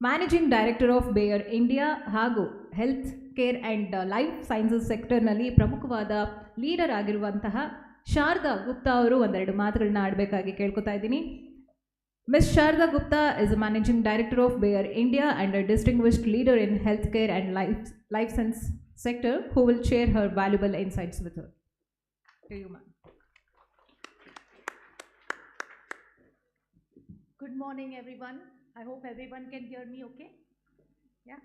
managing director of Bayer India ಹಾಗೂ health care and life sciences ಸೆಕ್ಟರ್ನಲ್ಲಿ ಪ್ರಮುಖವಾದ ಲೀಡರ್ ಆಗಿರುವಂತಹ ಶಾರದಾ ಗುಪ್ತಾ ಅವರು ಒಂದೆರಡು ಮಾತುಗಳನ್ನ ಆಡಬೇಕಾಗಿ ಕೇಳ್ಕೊತಾ ಇದ್ದೀನಿ. Ms. Sharda Gupta is a Managing Director of Bayer India and a distinguished leader in healthcare and life science sector who will share her valuable insights with her. To you, ma'am. Good morning, everyone. I hope everyone can hear me okay. Yeah?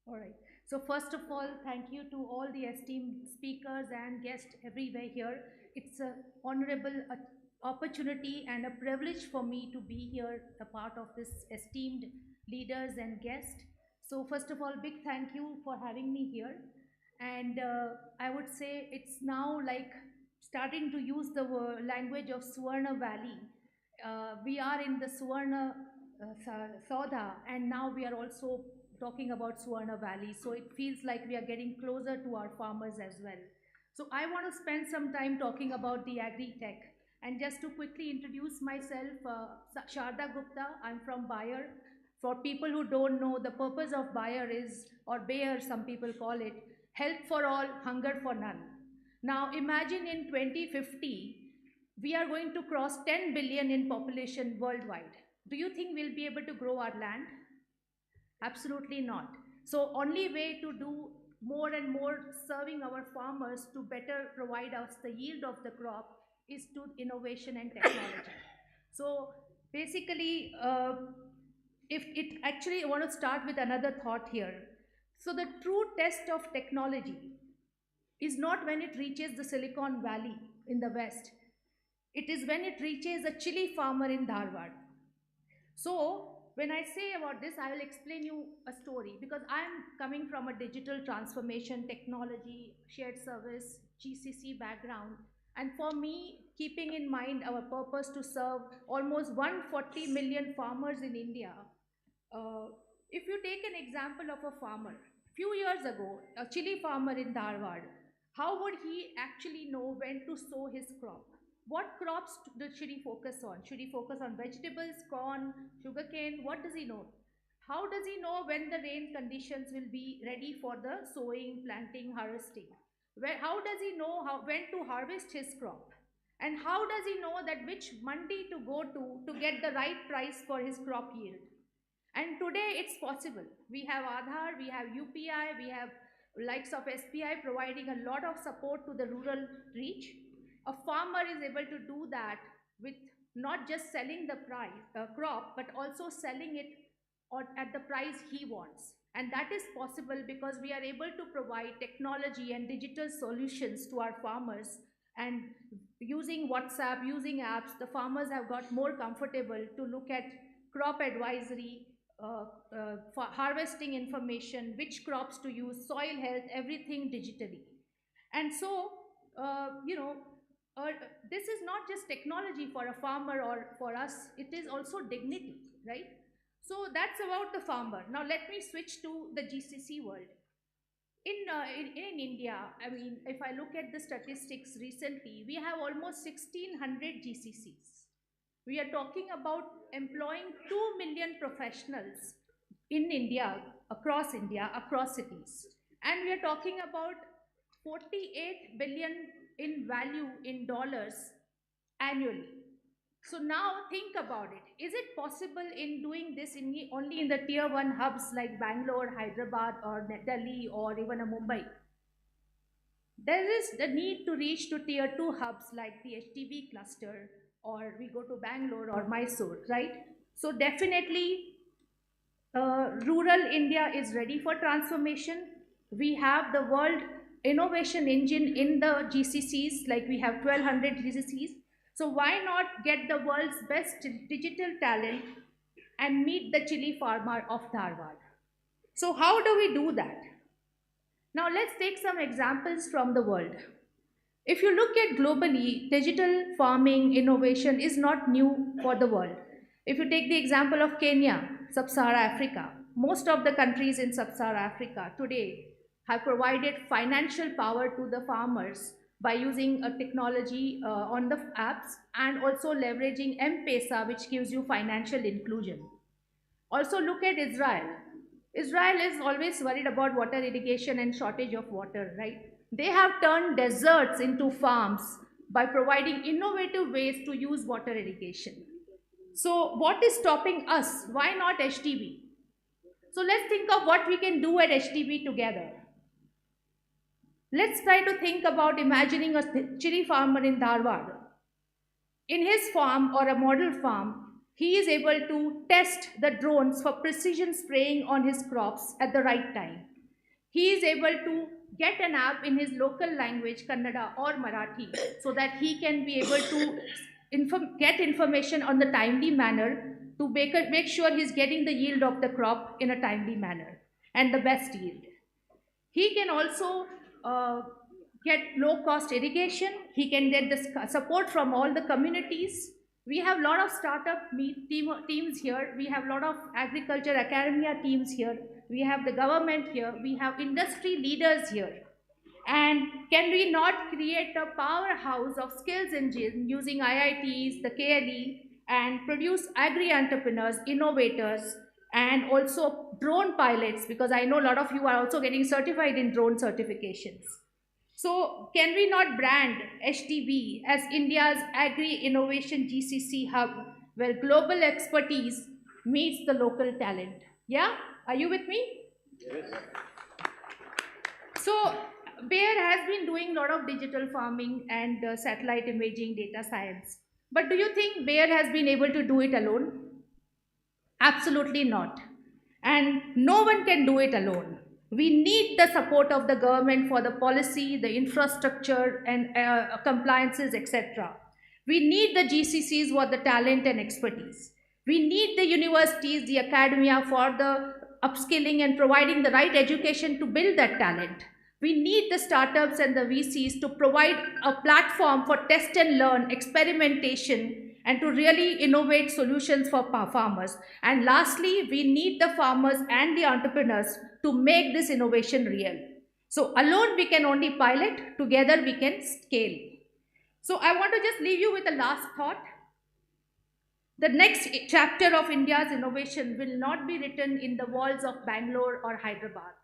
All right. So first of all, thank you to all the esteemed speakers and guests everywhere here. It's an honorable opportunity and a privilege for me to be here, a part of this esteemed leaders and guests. So first of all, big thank you for having me here. And I would say it's now like starting to use the language of Suvarna Valley. We are in the Suvarna Soudha, and now we are also talking about Suvarna Valley. So it feels like we are getting closer to our farmers as well. So I want to spend some time talking about the Agri Tech. And just to quickly introduce myself, Sharda Gupta, I'm from Bayer. For people who don't know, the purpose of Bayer is, or Bayer some people call it, health for all, hunger for none. Now imagine in 2050, we are going to cross 10 billion in population worldwide. Do you think we'll be able to grow our land? Absolutely not. So only way to do more and more serving our farmers to better provide us the yield of the crop is to innovation and technology. So basically, I want to start with another thought here. So the true test of technology is not when it reaches the Silicon Valley in the West. It is when it reaches a chili farmer in Dharwad. So when I say about this, I will explain you a story, because I am coming from a digital transformation, technology, shared service, GCC background. And for me, keeping in mind our purpose to serve almost 140 million farmers in India, if you take an example of a farmer, few years ago, a chili farmer in Dharwad, how would he actually know when to sow his crop? What crops should he focus on? Should he focus on vegetables, corn, sugarcane? What does he know? How does he know when the rain conditions will be ready for the sowing, planting, harvesting? How does he know when to harvest his crop? And how does he know that which mandi to go to get the right price for his crop yield? And today it's possible. We have Aadhaar, we have UPI, we have likes of SBI providing a lot of support to the rural reach. A farmer is able to do that with not just selling the crop, but also selling it at the price he wants. And that is possible because we are able to provide technology and digital solutions to our farmers. And using WhatsApp, using apps, the farmers have got more comfortable to look at crop advisory, harvesting information, which crops to use, soil health, everything digitally. And so, this is not just technology for a farmer or for us, it is also dignity, right? So that's about the farmer. Now let me switch to the GCC world. In India, I mean, if I look at the statistics recently, we have almost 1,600 GCCs. We are talking about employing 2 million professionals in India, across cities. And we are talking about 48 billion in value in dollars annually. So now think about it. Is it possible in doing this only in the tier 1 hubs like Bangalore, Hyderabad, or Delhi, or even a Mumbai? There is the need to reach to tier 2 hubs like the HDB cluster, or we go to Bangalore or Mysore, right? So definitely rural India is ready for transformation. We have the world innovation engine in the GCCs, like we have 1,200 GCCs. So why not get the world's best digital talent and meet the chili farmer of Dharwad? So how do we do that? Now let's take some examples from the world. If you look at globally, digital farming innovation is not new for the world. If you take the example of Kenya, Sub-Saharan Africa, most of the countries in Sub-Saharan Africa today have provided financial power to the farmers by using a technology on the apps, and also leveraging M-Pesa, which gives you financial inclusion. Also look at Israel. Israel is always worried about water irrigation and shortage of water, right? They have turned deserts into farms by providing innovative ways to use water irrigation. So what is stopping us? Why not HDB? So let's think of what we can do at HDB together. Let's try to think about imagining a chili farmer in Dharwad. In his farm or a model farm, he is able to test the drones for precision spraying on his crops at the right time. he is able to get an app in his local language, Kannada or Marathi, so that he can be able to get information on the timely manner to make sure he's getting the yield of the crop in a timely manner and the best yield. He can also get low-cost irrigation. He can get the support from all the communities. We have a lot of startup teams here. We have a lot of agriculture academia teams here. We have the government here. We have industry leaders here. And can we not create a powerhouse of skills engine using IITs, the KLE, and produce agri entrepreneurs, innovators, and also drone pilots, because I know a lot of you are also getting certified in drone certifications. So can we not brand HDB as India's Agri Innovation GCC hub, where global expertise meets the local talent? Yeah? Are you with me? Yes. So Bayer has been doing a lot of digital farming and satellite imaging, data science. But do you think Bayer has been able to do it alone? Absolutely not. And no one can do it alone. We need the support of the government for the policy, the infrastructure, and compliances, etc. We need the GCCs for the talent and expertise. We need the universities, the academia for the upskilling and providing the right education to build that talent. We need the startups and the VCs to provide a platform for test and learn, experimentation, and to really innovate solutions for farmers. And lastly, we need the farmers and the entrepreneurs to make this innovation real. So alone we can only pilot, together we can scale. So I want to just leave you with a last thought. The next chapter of India's innovation will not be written in the walls of Bangalore or Hyderabad.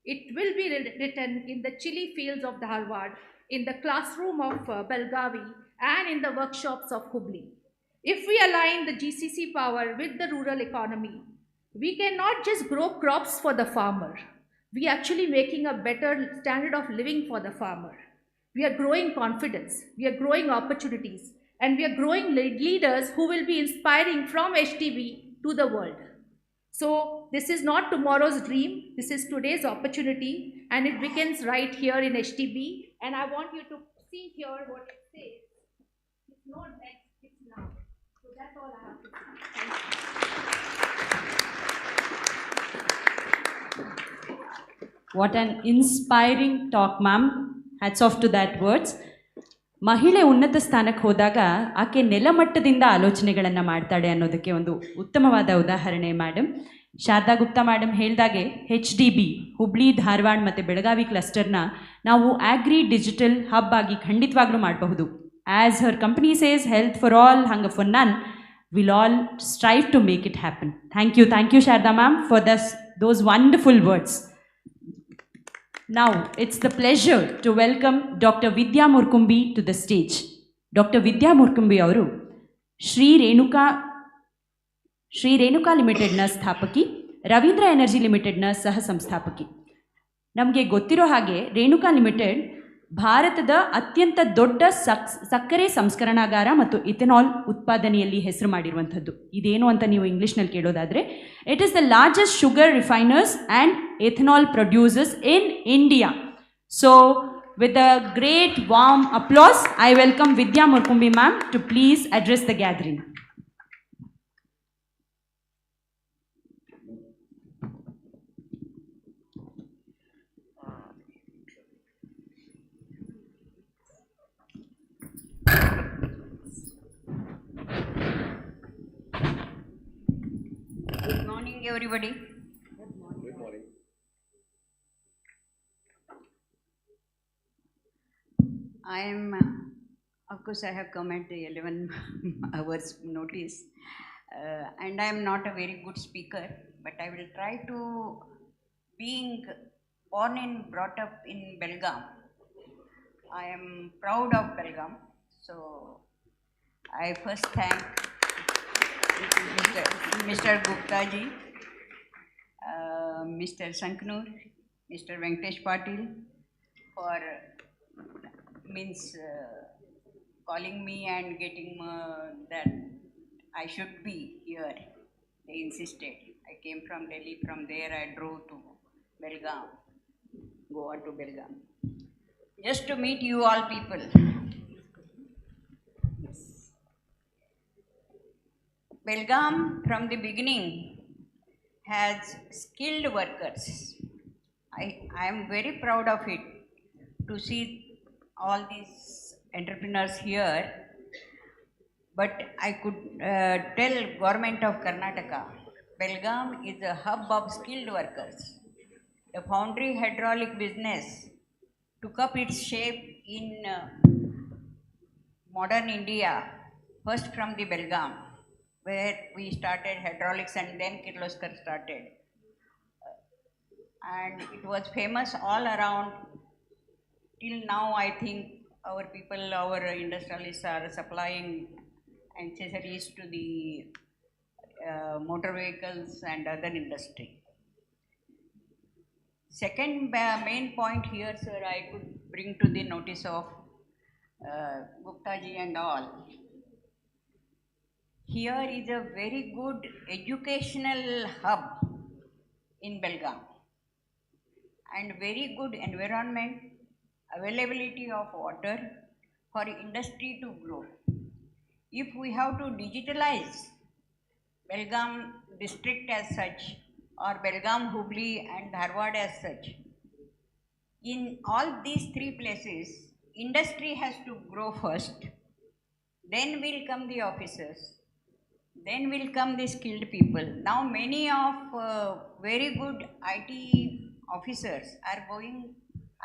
It will be written in the chilly fields of Dharwad, in the classroom of Belgavi, and in the workshops of Hubli. If we align the GCC power with the rural economy, we cannot just grow crops for the farmer. We are actually making a better standard of living for the farmer. We are growing confidence, we are growing opportunities, and we are growing leaders who will be inspiring from HDB to the world. So this is not tomorrow's dream, this is today's opportunity, and it begins right here in HDB. And I want you to see here what it says. It's not next, it's now. So that's all I have to say. Thank you. What an inspiring talk, ma'am. Hats off to that words. ಮಹಿಳೆ ಉನ್ನತ ಸ್ಥಾನಕ್ಕೆ ಹೋದಾಗ ಆಕೆ ನೆಲಮಟ್ಟದಿಂದ ಆಲೋಚನೆಗಳನ್ನು ಮಾಡ್ತಾಳೆ ಅನ್ನೋದಕ್ಕೆ ಒಂದು ಉತ್ತಮವಾದ ಉದಾಹರಣೆ ಮೇಡಮ್. ಶಾರದಾ ಗುಪ್ತಾ ಮೇಡಮ್ ಹೇಳಿದಾಗೆ HDB ಹುಬ್ಳಿ ಧಾರವಾಡ ಮತ್ತು ಬೆಳಗಾವಿ ಕ್ಲಸ್ಟರ್ನ ನಾವು ಆಗ್ರಿ ಡಿಜಿಟಲ್ ಹಬ್ ಆಗಿ ಖಂಡಿತವಾಗ್ಲೂ ಮಾಡಬಹುದು. As her company says health for all, ಹಂಗೆ for none, will all strive to make it happen. Thank you Sharada ma'am for those wonderful words. Now, it's the pleasure to welcome Dr. Vidya Murkumbi to the stage. Dr. Vidya Murkumbi ಅವರು ಶ್ರೀ ರೇಣುಕಾ ಲಿಮಿಟೆಡ್ನ ಸ್ಥಾಪಕಿ, Ravindra energy ಲಿಮಿಟೆಡ್ನ ಸಹ ಸಂಸ್ಥಾಪಕಿ. ನಮಗೆ ಗೊತ್ತಿರೋ ಹಾಗೆ Renuka limited ಭಾರತದ ಅತ್ಯಂತ ದೊಡ್ಡ ಸಕ್ಕರೆ ಸಂಸ್ಕರಣಾಗಾರ ಮತ್ತು ಇಥೆನಾಲ್ ಉತ್ಪಾದನೆಯಲ್ಲಿ ಹೆಸರು ಮಾಡಿರುವಂಥದ್ದು. ಇದೇನು ಅಂತ ನೀವು ಇಂಗ್ಲೀಷ್ನಲ್ಲಿ ಕೇಳೋದಾದರೆ, it is the largest sugar refiners and ethanol producers in India. So with a great warm applause, I welcome Vidya Murkumbi ma'am to please address the gathering. Good morning, everybody. Good morning. I am, of course, I have come at the 11 hours notice, and I am not a very good speaker, but I will try to, being born and brought up in Belgaum, I am proud of Belgaum, so I first thank Mr. Gupta ji, Mr. Sanknur, Mr. Venkatesh Patil for calling me and getting that I should be here. They insisted. I came from Delhi. From there I drove to Belgaum. Goa to Belgaum, just to meet you all people. Belgaum from the beginning has skilled workers. I am very proud of it to see all these entrepreneurs here. But I could tell government of Karnataka, Belgaum is a hub of skilled workers. The foundry hydraulic business took up its shape in modern India, first from the Belgaum, where we started hydraulics and then Kirloskar started. And it was famous all around. Till now, I think our people, our industrialists are supplying accessories to the motor vehicles and other industry. Second main point here, sir, I could bring to the notice of Gupta ji and all. Here is a very good educational hub in Belgaum and very good environment, availability of water for industry to grow. If we have to digitalize Belgaum district as such, or Belgaum, Hubli and Dharwad as such, in all these three places, industry has to grow first, then will come the officers, then will come the skilled people. Now many of very good IT officers are going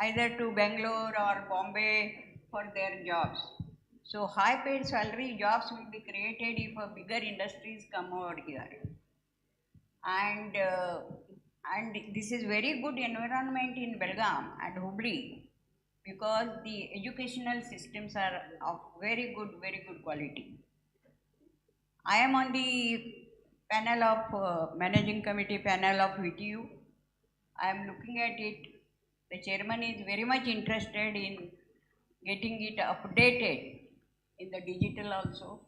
either to Bangalore or Bombay for their jobs. So high paid salary jobs will be created if a bigger industries come over here. And this is very good environment in Belgaum and Hubli because the educational systems are of very good quality. I am on the panel of managing committee panel of VTU. I am looking at it. The chairman is very much interested in getting it updated in the digital also.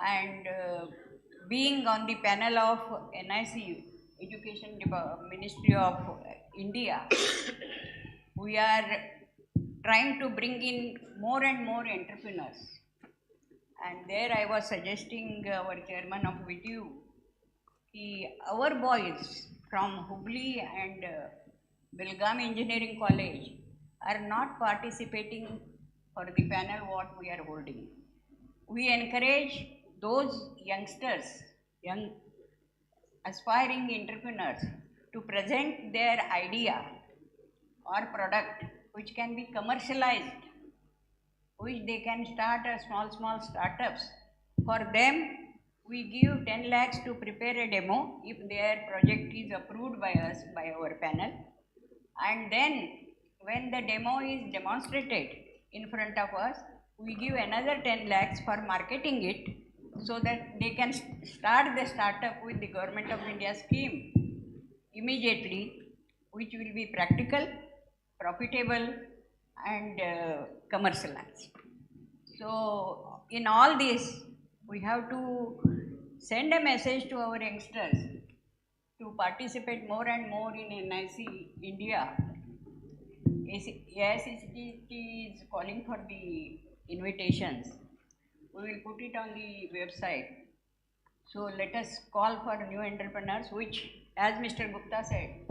And being on the panel of NIC, Education Ministry of India, we are trying to bring in more and more entrepreneurs. And there I was suggesting our chairman of VTU, our boys from Hubli and Belgaum Engineering College are not participating for the panel what we are holding. We encourage those youngsters, young aspiring entrepreneurs to present their idea or product which can be commercialized, which they can start a small startups. For them, we give 10 lakhs to prepare a demo if their project is approved by us, by our panel. And then when the demo is demonstrated in front of us, we give another 10 lakhs for marketing it so that they can start the startup with the Government of India scheme immediately, which will be practical, profitable and commercialized. So in all this, we have to send a message to our youngsters to participate more and more in NIC India. AICTE is calling for the invitations. We will put it on the website. So let us call for new entrepreneurs, which, as Mr. Gupta said,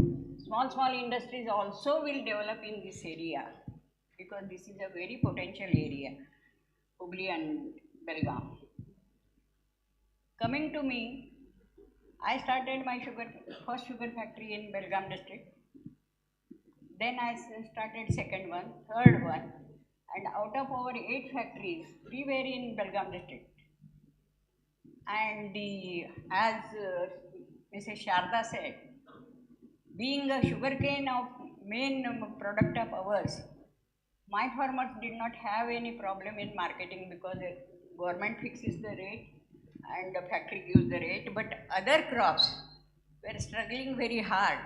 small industries also will develop in this area because this is a very potential area, Hubli and Belgaum. Coming to me, I started my first sugar factory in Belgaum district. Then I started second one, third one, and out of our 8 factories, 3 were in Belgaum district. And as Mrs. Sharda said, being a sugarcane of main product of ours, my farmers did not have any problem in marketing because the government fixes the rate and the factory gives the rate, but other crops were struggling very hard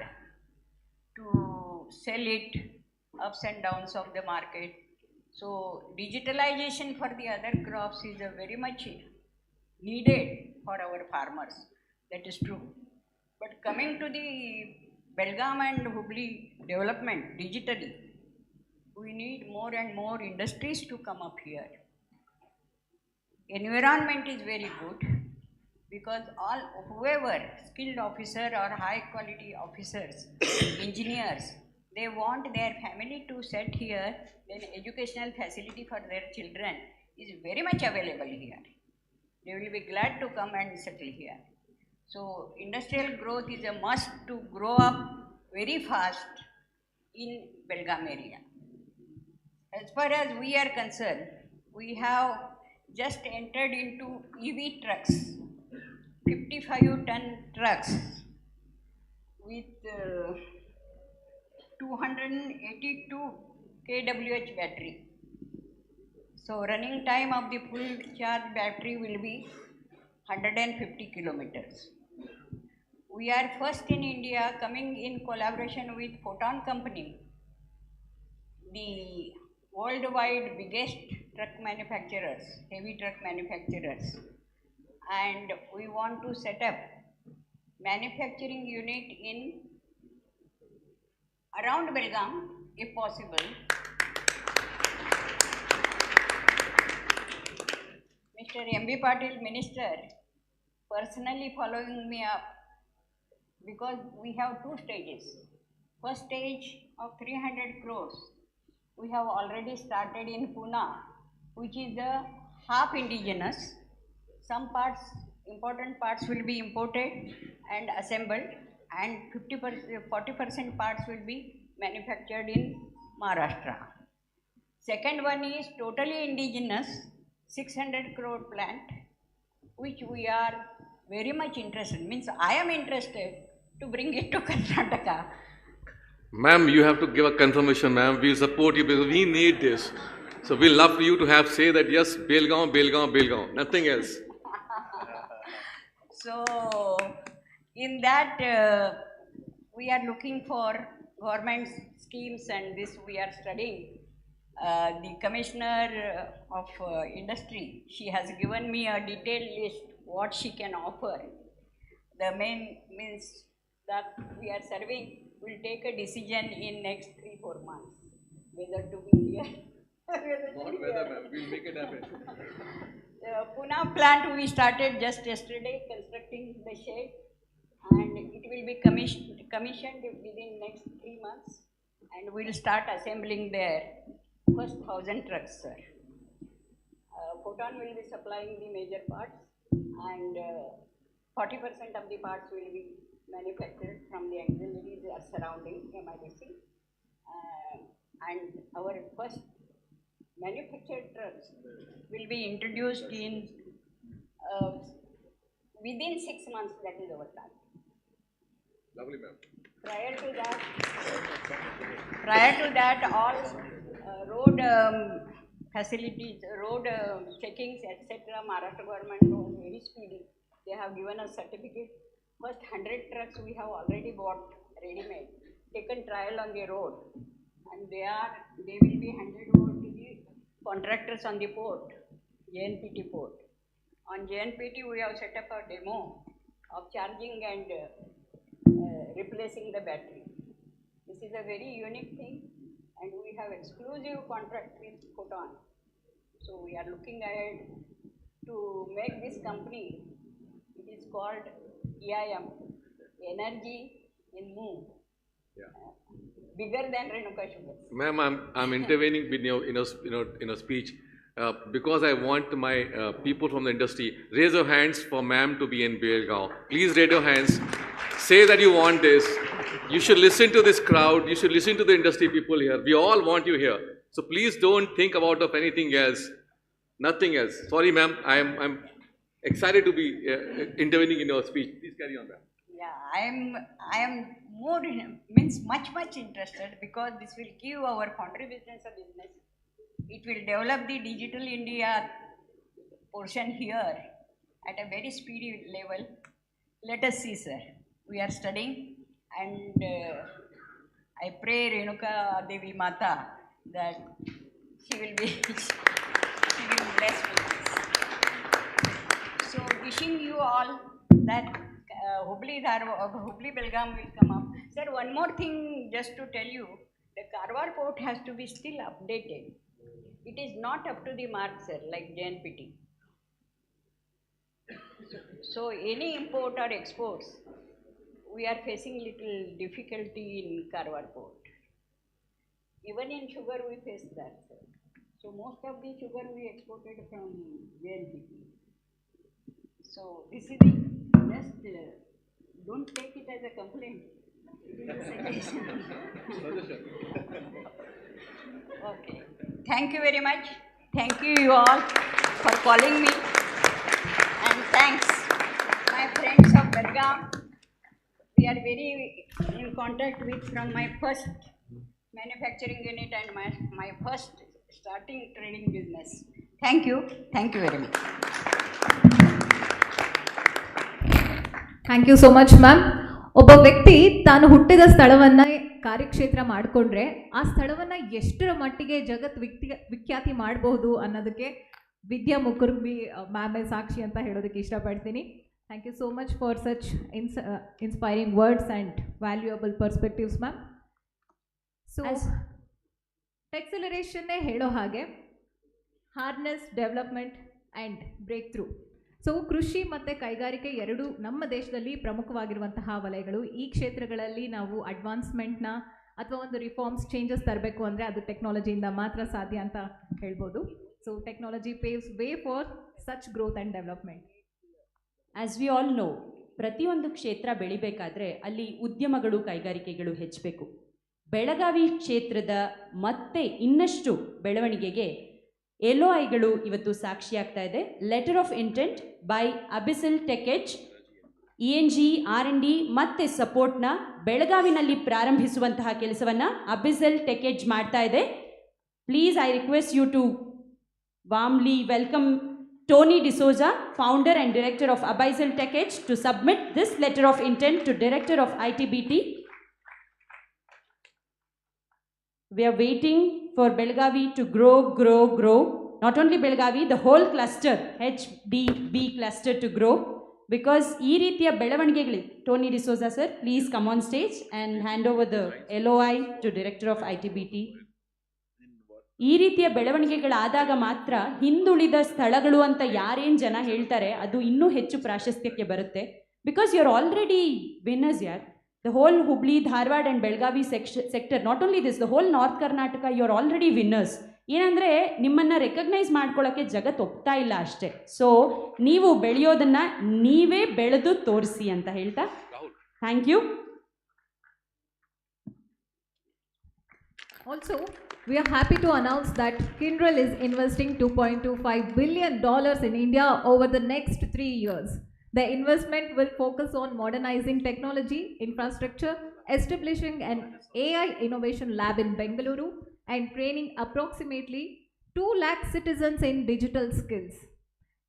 to sell it, ups and downs of the market. So digitalization for the other crops is very much needed for our farmers. That is true. But coming to the Belgaum and Hubli development digitally, we need more and more industries to come up here. Environment is very good because whoever skilled officer or high quality officers, engineers, they want their family to set here, then educational facility for their children is very much available here. They will be glad to come and settle here. So industrial growth is a must to grow up very fast in Belgaum area. As far as we are concerned, we have just entered into EV trucks, 55-ton trucks with 282 kWh battery. So running time of the full charge battery will be 150 kilometers. We are first in India coming in collaboration with Photon Company, the worldwide biggest truck manufacturers, heavy truck manufacturers, and we want to set up manufacturing unit in around Belgaum if possible. Mr. M.B. Patil, Minister, personally following me up because we have two stages. First stage of 300 crores, we have already started in Pune, which is a half indigenous. Some parts, important parts will be imported and assembled, and 40% parts will be manufactured in Maharashtra. Second one is totally indigenous, 600 crore plant, which we are very much interested, means I am interested to bring it to Karnataka. Ma'am, you have to give a confirmation, ma'am. We support you because we need this. So we love you to have say that yes, Belgaum, Belgaum, Belgaum, nothing else. So in that we are looking for government schemes, and this we are studying. The Commissioner of Industry, she has given me a detailed list what she can offer. The main means that we are serving will take a decision in next 3-4 months whether to be here. Not whether, ma'am, we'll make it happen. Pune plant we started just yesterday constructing the shed, and it will be commissioned within next 3 months, and we'll start assembling there first 1,000 trucks, sir. Photon will be supplying the major parts, and 40% of the parts will be manufactured from the auxiliaries surrounding MIDC. And our first manufactured trucks will be introduced in within 6 months. That is our target. Lovely, ma'am. Prior to that, all road facilities, road checkings, etc. Maharashtra government was very speedy. They have given us certificate. First 100 trucks we have already bought ready-made, taken trial on the road, and they will be handed over to the contractors on the port, JNPT port. On JNPT we have set up a demo of charging and replacing the battery. This is a very unique thing, and we have exclusive contract with Photon. So we are looking ahead to make this company. It is called EIM, Energy in Move. Yeah. Bigger than Renuka Sugar. Ma'am, I'm intervening with in a speech because I want my people from the industry raise your hands for ma'am to be in Belgaum. Please raise your hands. Say that you want this. You should listen to this crowd. You should listen to the industry people here. We all want you here. So please don't think about of anything else. Nothing else. Sorry, ma'am. I'm excited to be intervening in your speech. Please carry on, ma'am. Yeah, I am more much interested because this will give our foundry business a business. It will develop the digital India portion here at a very speedy level. Let us see, sir. We are studying, and I pray Renuka Devi Mata that she will bless me. So wishing you all that Hubballi-Belgavi will come up. Sir, one more thing just to tell you, the Karwar port has to be still updated. It is not up to the mark, sir, like JNPT. So any import or exports, we are facing little difficulty in Karwar port. Even in sugar we face that, sir. So most of the sugar we exported from JNPT. So this is the just don't take it as a complaint. It is a suggestion. Okay. Thank you very much. Thank you all for calling me. And thanks, my friends of Belgaum. We are very in contact with from my first manufacturing unit and my first starting trading business. Thank you. Thank you very much. Thank you so much ma'am. ಒಬ್ಬ ವ್ಯಕ್ತಿ ತಾನು ಹುಟ್ಟಿದ ಸ್ಥಳವನ್ನು ಕಾರ್ಯಕ್ಷೇತ್ರ ಮಾಡಿಕೊಂಡ್ರೆ ಆ ಸ್ಥಳವನ್ನು ಎಷ್ಟರ ಮಟ್ಟಿಗೆ ವಿಖ್ಯಾತಿ ಮಾಡಬಹುದು ಅನ್ನೋದಕ್ಕೆ ವಿದ್ಯಾ ಮುಕುರ್ಬಿ ಮ್ಯಾಮೇ ಸಾಕ್ಷಿ ಅಂತ ಹೇಳೋದಕ್ಕೆ ಇಷ್ಟಪಡ್ತೀನಿ. Thank you so much for such inspiring words and valuable perspectives ma'am. So ಟೆಕ್ಸಲರೇಷನ್ನೇ ಹೇಳೋ ಹಾಗೆ harness, development and breakthrough. So ಕೃಷಿ ಮತ್ತು ಕೈಗಾರಿಕೆ ಎರಡೂ ನಮ್ಮ ದೇಶದಲ್ಲಿ ಪ್ರಮುಖವಾಗಿರುವಂತಹ ವಲಯಗಳು. ಈ ಕ್ಷೇತ್ರಗಳಲ್ಲಿ ನಾವು ಅಡ್ವಾನ್ಸ್ಮೆಂಟ್ನ ಅಥವಾ ಒಂದು ರಿಫಾರ್ಮ್ಸ್, ಚೇಂಜಸ್ ತರಬೇಕು ಅಂದರೆ ಅದು ಟೆಕ್ನಾಲಜಿಯಿಂದ ಮಾತ್ರ ಸಾಧ್ಯ ಅಂತ ಹೇಳ್ಬೋದು. So technology paves way for such growth and development. As we all no, ಪ್ರತಿಯೊಂದು ಕ್ಷೇತ್ರ ಬೆಳಿಬೇಕಾದ್ರೆ ಅಲ್ಲಿ ಉದ್ಯಮಗಳು, ಕೈಗಾರಿಕೆಗಳು ಹೆಚ್ಚಬೇಕು. ಬೆಳಗಾವಿ ಕ್ಷೇತ್ರದ ಮತ್ತೆ ಇನ್ನಷ್ಟು ಬೆಳವಣಿಗೆಗೆ LOIಗಳು ಇವತ್ತು ಸಾಕ್ಷಿಯಾಗ್ತಾ ಇದೆ. Letter of intent by Abyssal ಟೆಕೆಚ್, ENG, R&D ಮತ್ತು ಸಪೋರ್ಟ್ನ ಬೆಳಗಾವಿನಲ್ಲಿ ಪ್ರಾರಂಭಿಸುವಂತಹ ಕೆಲಸವನ್ನು ಅಬಿಸಲ್ ಟೆಕೆಚ್ ಮಾಡ್ತಾ ಇದೆ. Please I request you to warmly welcome Tony D'Souza, founder and director of Abyssal Techage, to submit this letter of intent to director of ITBT. We are waiting for Belgavi to grow. Not only Belgavi, the whole cluster, HDB cluster to grow. Because ಈ ರೀತಿಯ ಬೆಳವಣಿಗೆಗಳು, Tony D'Souza sir, please come on stage and hand over the LOI to director of ITBT. ಈ ರೀತಿಯ ಬೆಳವಣಿಗೆಗಳಾದಾಗ ಮಾತ್ರ ಹಿಂದುಳಿದ ಸ್ಥಳಗಳು ಅಂತ ಯಾರೇನು ಜನ ಹೇಳ್ತಾರೆ ಅದು ಇನ್ನೂ ಹೆಚ್ಚು ಪ್ರಾಶಸ್ತ್ಯಕ್ಕೆ ಬರುತ್ತೆ. Because you are already winners ಯಾರ್. The whole Hubli, Dharwad and Belgavi sector, not only this, the whole North Karnataka, you are already winners. ಏನಂದರೆ ನಿಮ್ಮನ್ನು ರೆಕಗ್ನೈಸ್ ಮಾಡ್ಕೊಳ್ಳೋಕ್ಕೆ ಜಗತ್ತು ಒಪ್ತಾ ಇಲ್ಲ ಅಷ್ಟೇ. ಸೊ ನೀವು ಬೆಳೆಯೋದನ್ನು ನೀವೇ ಬೆಳೆದು ತೋರಿಸಿ ಅಂತ ಹೇಳ್ತಾ thank you. Also, we are happy to announce that Kyndryl is investing $2.25 billion in India over the next 3 years. The investment will focus on modernizing technology, infrastructure, establishing an AI innovation lab in Bengaluru, and training approximately 2 lakh citizens in digital skills.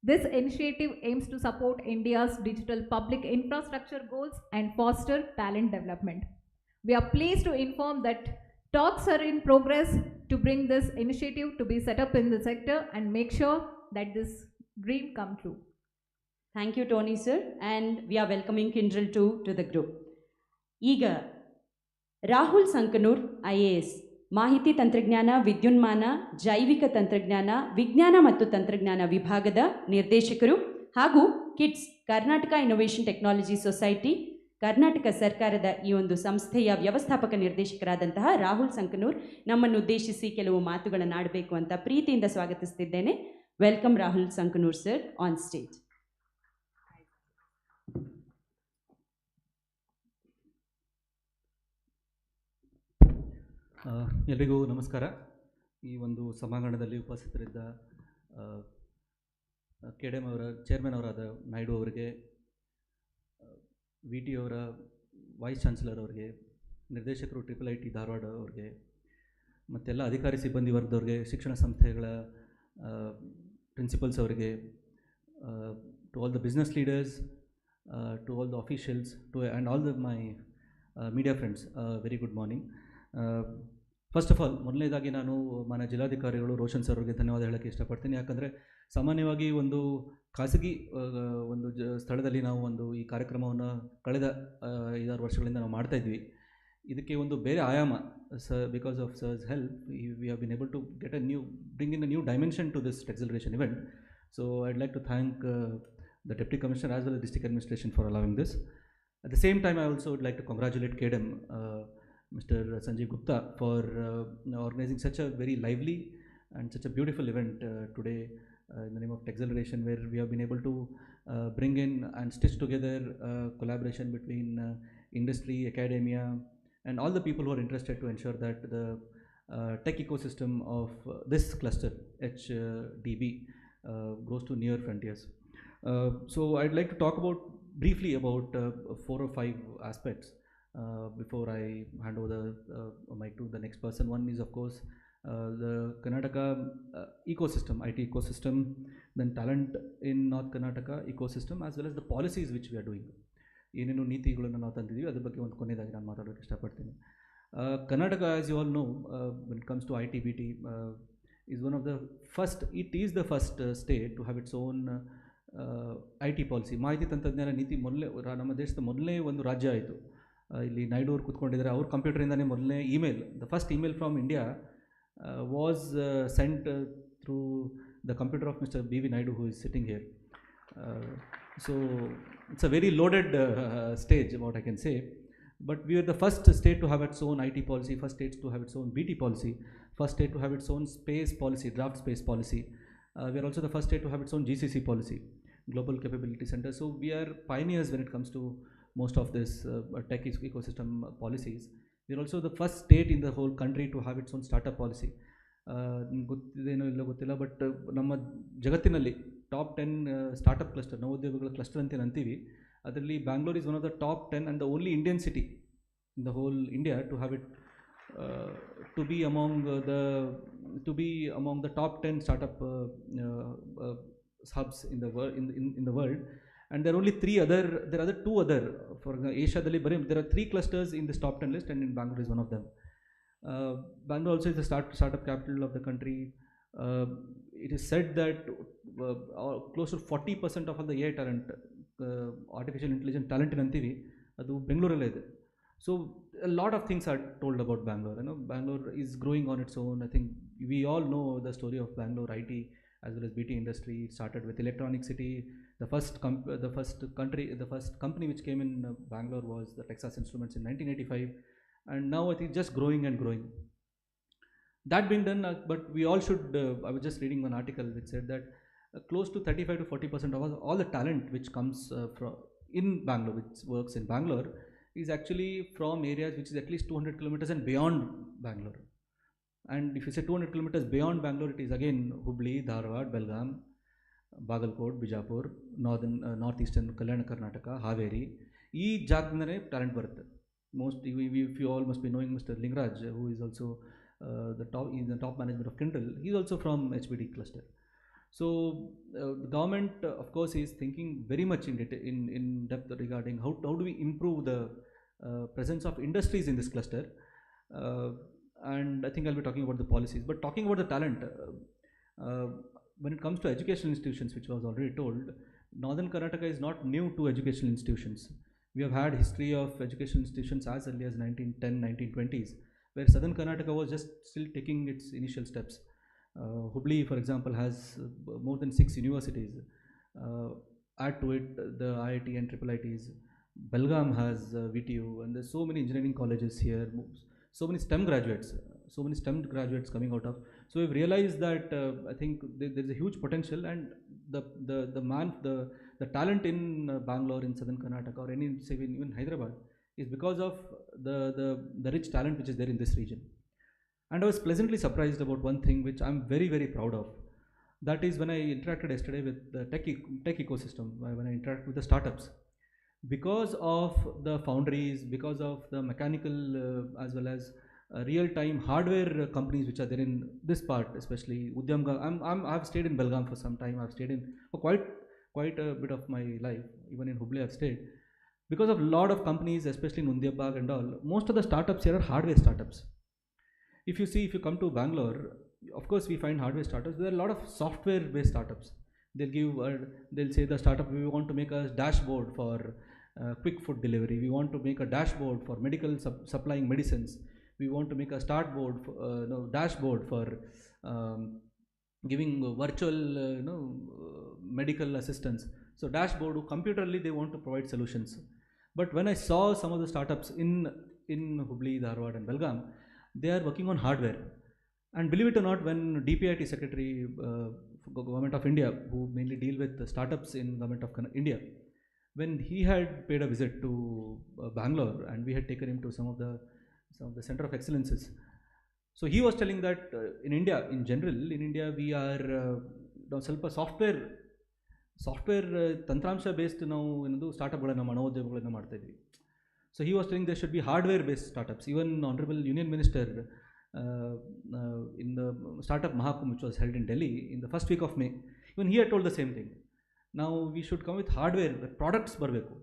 This initiative aims to support India's digital public infrastructure goals and foster talent development. We are pleased to inform that talks are in progress to bring this initiative to be set up in the sector and make sure that this dream come true. Thank you, Tony sir, and we are welcoming Kyndryl to the group. ಈಗ Rahul Sankanur IAS, ಮಾಹಿತಿ ತಂತ್ರಜ್ಞಾನ, ವಿದ್ಯುನ್ಮಾನ, ಜೈವಿಕ ತಂತ್ರಜ್ಞಾನ, ವಿಜ್ಞಾನ ಮತ್ತು ತಂತ್ರಜ್ಞಾನ ವಿಭಾಗದ ನಿರ್ದೇಶಕರು ಹಾಗೂ KITS Karnataka innovation technology society, Karnataka ಸರ್ಕಾರದ ಈ ಒಂದು ಸಂಸ್ಥೆಯ ವ್ಯವಸ್ಥಾಪಕ ನಿರ್ದೇಶಕರಾದಂತಹ ರಾಹುಲ್ ಸಂಕನೂರ್ ನಮ್ಮನ್ನು ಉದ್ದೇಶಿಸಿ ಕೆಲವು ಮಾತುಗಳನ್ನು ಆಡಬೇಕು ಅಂತ ಪ್ರೀತಿಯಿಂದ ಸ್ವಾಗತಿಸ್ತಿದ್ದೇನೆ. Welcome Rahul Sankanur sir on stage. ಎಲ್ರಿಗೂ ನಮಸ್ಕಾರ. ಈ ಒಂದು ಸಭಾಂಗಣದಲ್ಲಿ ಉಪಸ್ಥಿತರಿದ್ದ KDM ಅವರ ಚೇರ್ಮನ್ ಅವರಾದ ನಾಯ್ಡು ಅವರಿಗೆ, VT ಅವರ ವೈಸ್ ಚಾನ್ಸಲರ್ ಅವರಿಗೆ, ನಿರ್ದೇಶಕರು IIIT ಧಾರವಾಡ ಅವರಿಗೆ, ಮತ್ತೆಲ್ಲ ಅಧಿಕಾರಿ ಸಿಬ್ಬಂದಿ ವರ್ಗದವ್ರಿಗೆ, ಶಿಕ್ಷಣ ಸಂಸ್ಥೆಗಳ ಪ್ರಿನ್ಸಿಪಲ್ಸ್ ಅವರಿಗೆ, to all the business leaders, to all the officials, to and all the my media friends, very good morning. First of all ಮೊದಲನೇದಾಗಿ ನಾನು ಮಾನ್ಯ ಜಿಲ್ಲಾಧಿಕಾರಿಗಳು ರೋಷನ್ ಸರ್ ಅವರಿಗೆ ಧನ್ಯವಾದ ಹೇಳೋಕ್ಕೆ ಇಷ್ಟಪಡ್ತೀನಿ. ಯಾಕಂದರೆ ಸಾಮಾನ್ಯವಾಗಿ ಒಂದು ಖಾಸಗಿ ಒಂದು ಸ್ಥಳದಲ್ಲಿ ನಾವು ಒಂದು ಈ ಕಾರ್ಯಕ್ರಮವನ್ನು ಕಳೆದ 5-6 ವರ್ಷಗಳಿಂದ ನಾವು ಮಾಡ್ತಾಯಿದ್ವಿ. ಇದಕ್ಕೆ ಒಂದು ಬೇರೆ ಆಯಾಮ sir, because of sir's help we have been able to get bring in a new dimension to this Techceleration event. So I'd like to thank the Deputy Commissioner as well as District Administration for allowing this. At the same time, I also would like to congratulate KDM, Mr. Sanjeev Gupta, for organizing such a very lively and such a beautiful event today in the name of Techceleration, where we have been able to bring in and stitch together collaboration between industry, academia, and all the people who are interested to ensure that the tech ecosystem of this cluster, HDB, goes to near frontiers. So I'd like to talk briefly about 4 or 5 aspects before I hand over the mic to the next person. One is, of course, the Karnataka ecosystem, IT ecosystem, then talent in North Karnataka ecosystem, as well as the policies which we are doing. ಏನೇನು ನೀತಿಗಳನ್ನು ನಾವು ತಂದಿದ್ದೀವಿ ಅದ್ರ ಬಗ್ಗೆ ಒಂದು ಕೊನೆಯದಾಗಿ ನಾನು ಮಾತಾಡೋಕ್ಕೆ ಇಷ್ಟಪಡ್ತೀನಿ. Karnataka, as you all know, when it comes to IT-BT, is one of the first, it is the first state to have its own IT policy. ಮಾಹಿತಿ ತಂತ್ರಜ್ಞಾನ ನೀತಿ ನಮ್ಮ ದೇಶದ ಮೊದಲನೇ ಒಂದು ರಾಜ್ಯ ಆಯಿತು. ಇಲ್ಲಿ ನಾಯ್ಡು ಅವರು ಕೂತ್ಕೊಂಡಿದ್ದಾರೆ, ಅವ್ರ ಕಂಪ್ಯೂಟರಿಂದನೇ ಮೊದಲನೇ email, the first email from India was scent through the computer of mister B.V. Naidu, who is sitting here. So it's a very loaded stage, what I can say. But we are the first state to have its own IT policy, first state to have its own BT policy, first state to have its own space policy, draft space policy. We are also the first state to have its own GCC policy, Global Capability Center. So we are pioneers when it comes to most of this tech ecosystem policies. We are also the first state in the whole country to have its own startup policy. ಗೊತ್ತಿದೇನೋ ಇಲ್ಲ ಗೊತ್ತಿಲ್ಲ, but ನಮ್ಮ ಜಗತ್ತಿನಲ್ಲಿ top 10 startup cluster, ನವೋದ್ಯೋಗಗಳ cluster ಅಂತ ಅಂತೀವಿ, ಅದರಲ್ಲಿ Bangalore is one of the top 10 and the only Indian city in the whole India to have it to be among the top 10 startup hubs in the world. In the world, and there are only 2 other. For example, Asia dalli there are 3 clusters in this top 10 list, and in Bangalore is one of them. Bangalore also is the startup capital of the country. It is said that close to 40% of all the AI talent, artificial intelligence talent in antivi, adu Bengaluru ಇದೆ. So a lot of things are told about Bangalore. You know, Bangalore is growing on its own. I think we all know the story of Bangalore IT as well as BT industry. It started with Electronic City. The first company which came in Bangalore was the Texas Instruments in 1985, and now I think just growing and growing. That being done, but we all should, I was just reading one article which said that close to 35 to 40% of all the talent which comes from in Bangalore, which works in Bangalore, is actually from areas which is at least 200 kilometers and beyond Bangalore. And if you say 200 kilometers beyond Bangalore, it is again Hubballi-Dharwad-Belagavi, Bagalkot, Bijapur, northeastern Kalyana Karnataka, Haveri. ಈ ಜಾಗದಿಂದನೇ talent ಬರುತ್ತೆ. If you all must be knowing Mr. Lingraj, who is also the top management of Kindle. He is also from HBD cluster. So the government, of course, is thinking very much in depth regarding how do we improve the presence of industries in this cluster. And I think I'll be talking about the policies. But talking about the talent, when it comes to educational institutions, which was already told, Northern Karnataka is not new to educational institutions. We have had history of educational institutions as early as 1910, 1920s, where Southern Karnataka was just still taking its initial steps. Hubli, for example, has more than 6 universities. Add to it the IIT and IIITs. Belgavi has VTU, and there's so many engineering colleges here, so many STEM graduates coming out of. So we've realized that I think there's a huge potential, and the talent in Bangalore, in Southern Karnataka, or even Hyderabad, is because of the rich talent which is there in this region. And I was pleasantly surprised about one thing which I'm very, very proud of. That is when I interacted yesterday with the tech ecosystem, when I interacted with the startups. Because of the foundries, because of the mechanical as well as real-time hardware companies which are there in this part, especially Udyamga. I've stayed in Belgavi for some time. I've stayed in for quite a bit of my life. Even in Hubli I've stayed. Because of a lot of companies, especially in Undyabag and all, most of the startups here are hardware startups. if you come to Bangalore, of course we find hardware startups. There are a lot of software-based startups. They'll say the startup, we want to make a dashboard for quick food delivery. We want to make a dashboard for medical supplying medicines. We want to make a dashboard for giving virtual medical assistance. So dashboard, computerly they want to provide solutions. But when I saw some of the startups in Hubballi-Dharwad and Belgavi, they are working on hardware. And believe it or not, when DPIT Secretary, Government of India, who mainly deal with the startups in Government of India, when he had paid a visit to Bangalore and we had taken him to some of the Center of Excellences, so he was telling that in India, in general, in India we are ಸ್ವಲ್ಪ software ತಂತ್ರಾಂಶ based ನಾವು ಏನದು ಸ್ಟಾರ್ಟಪ್ಗಳನ್ನು ನವೋದ್ಯಮಗಳನ್ನು ಮಾಡ್ತಾ ಇದ್ವಿ. So he was telling there should be hardware based startups. Even honourable union minister in the startup Mahakumbh which was held in Delhi in the first week of May, even he had told the same thing. Now we should come with hardware, products barbeku,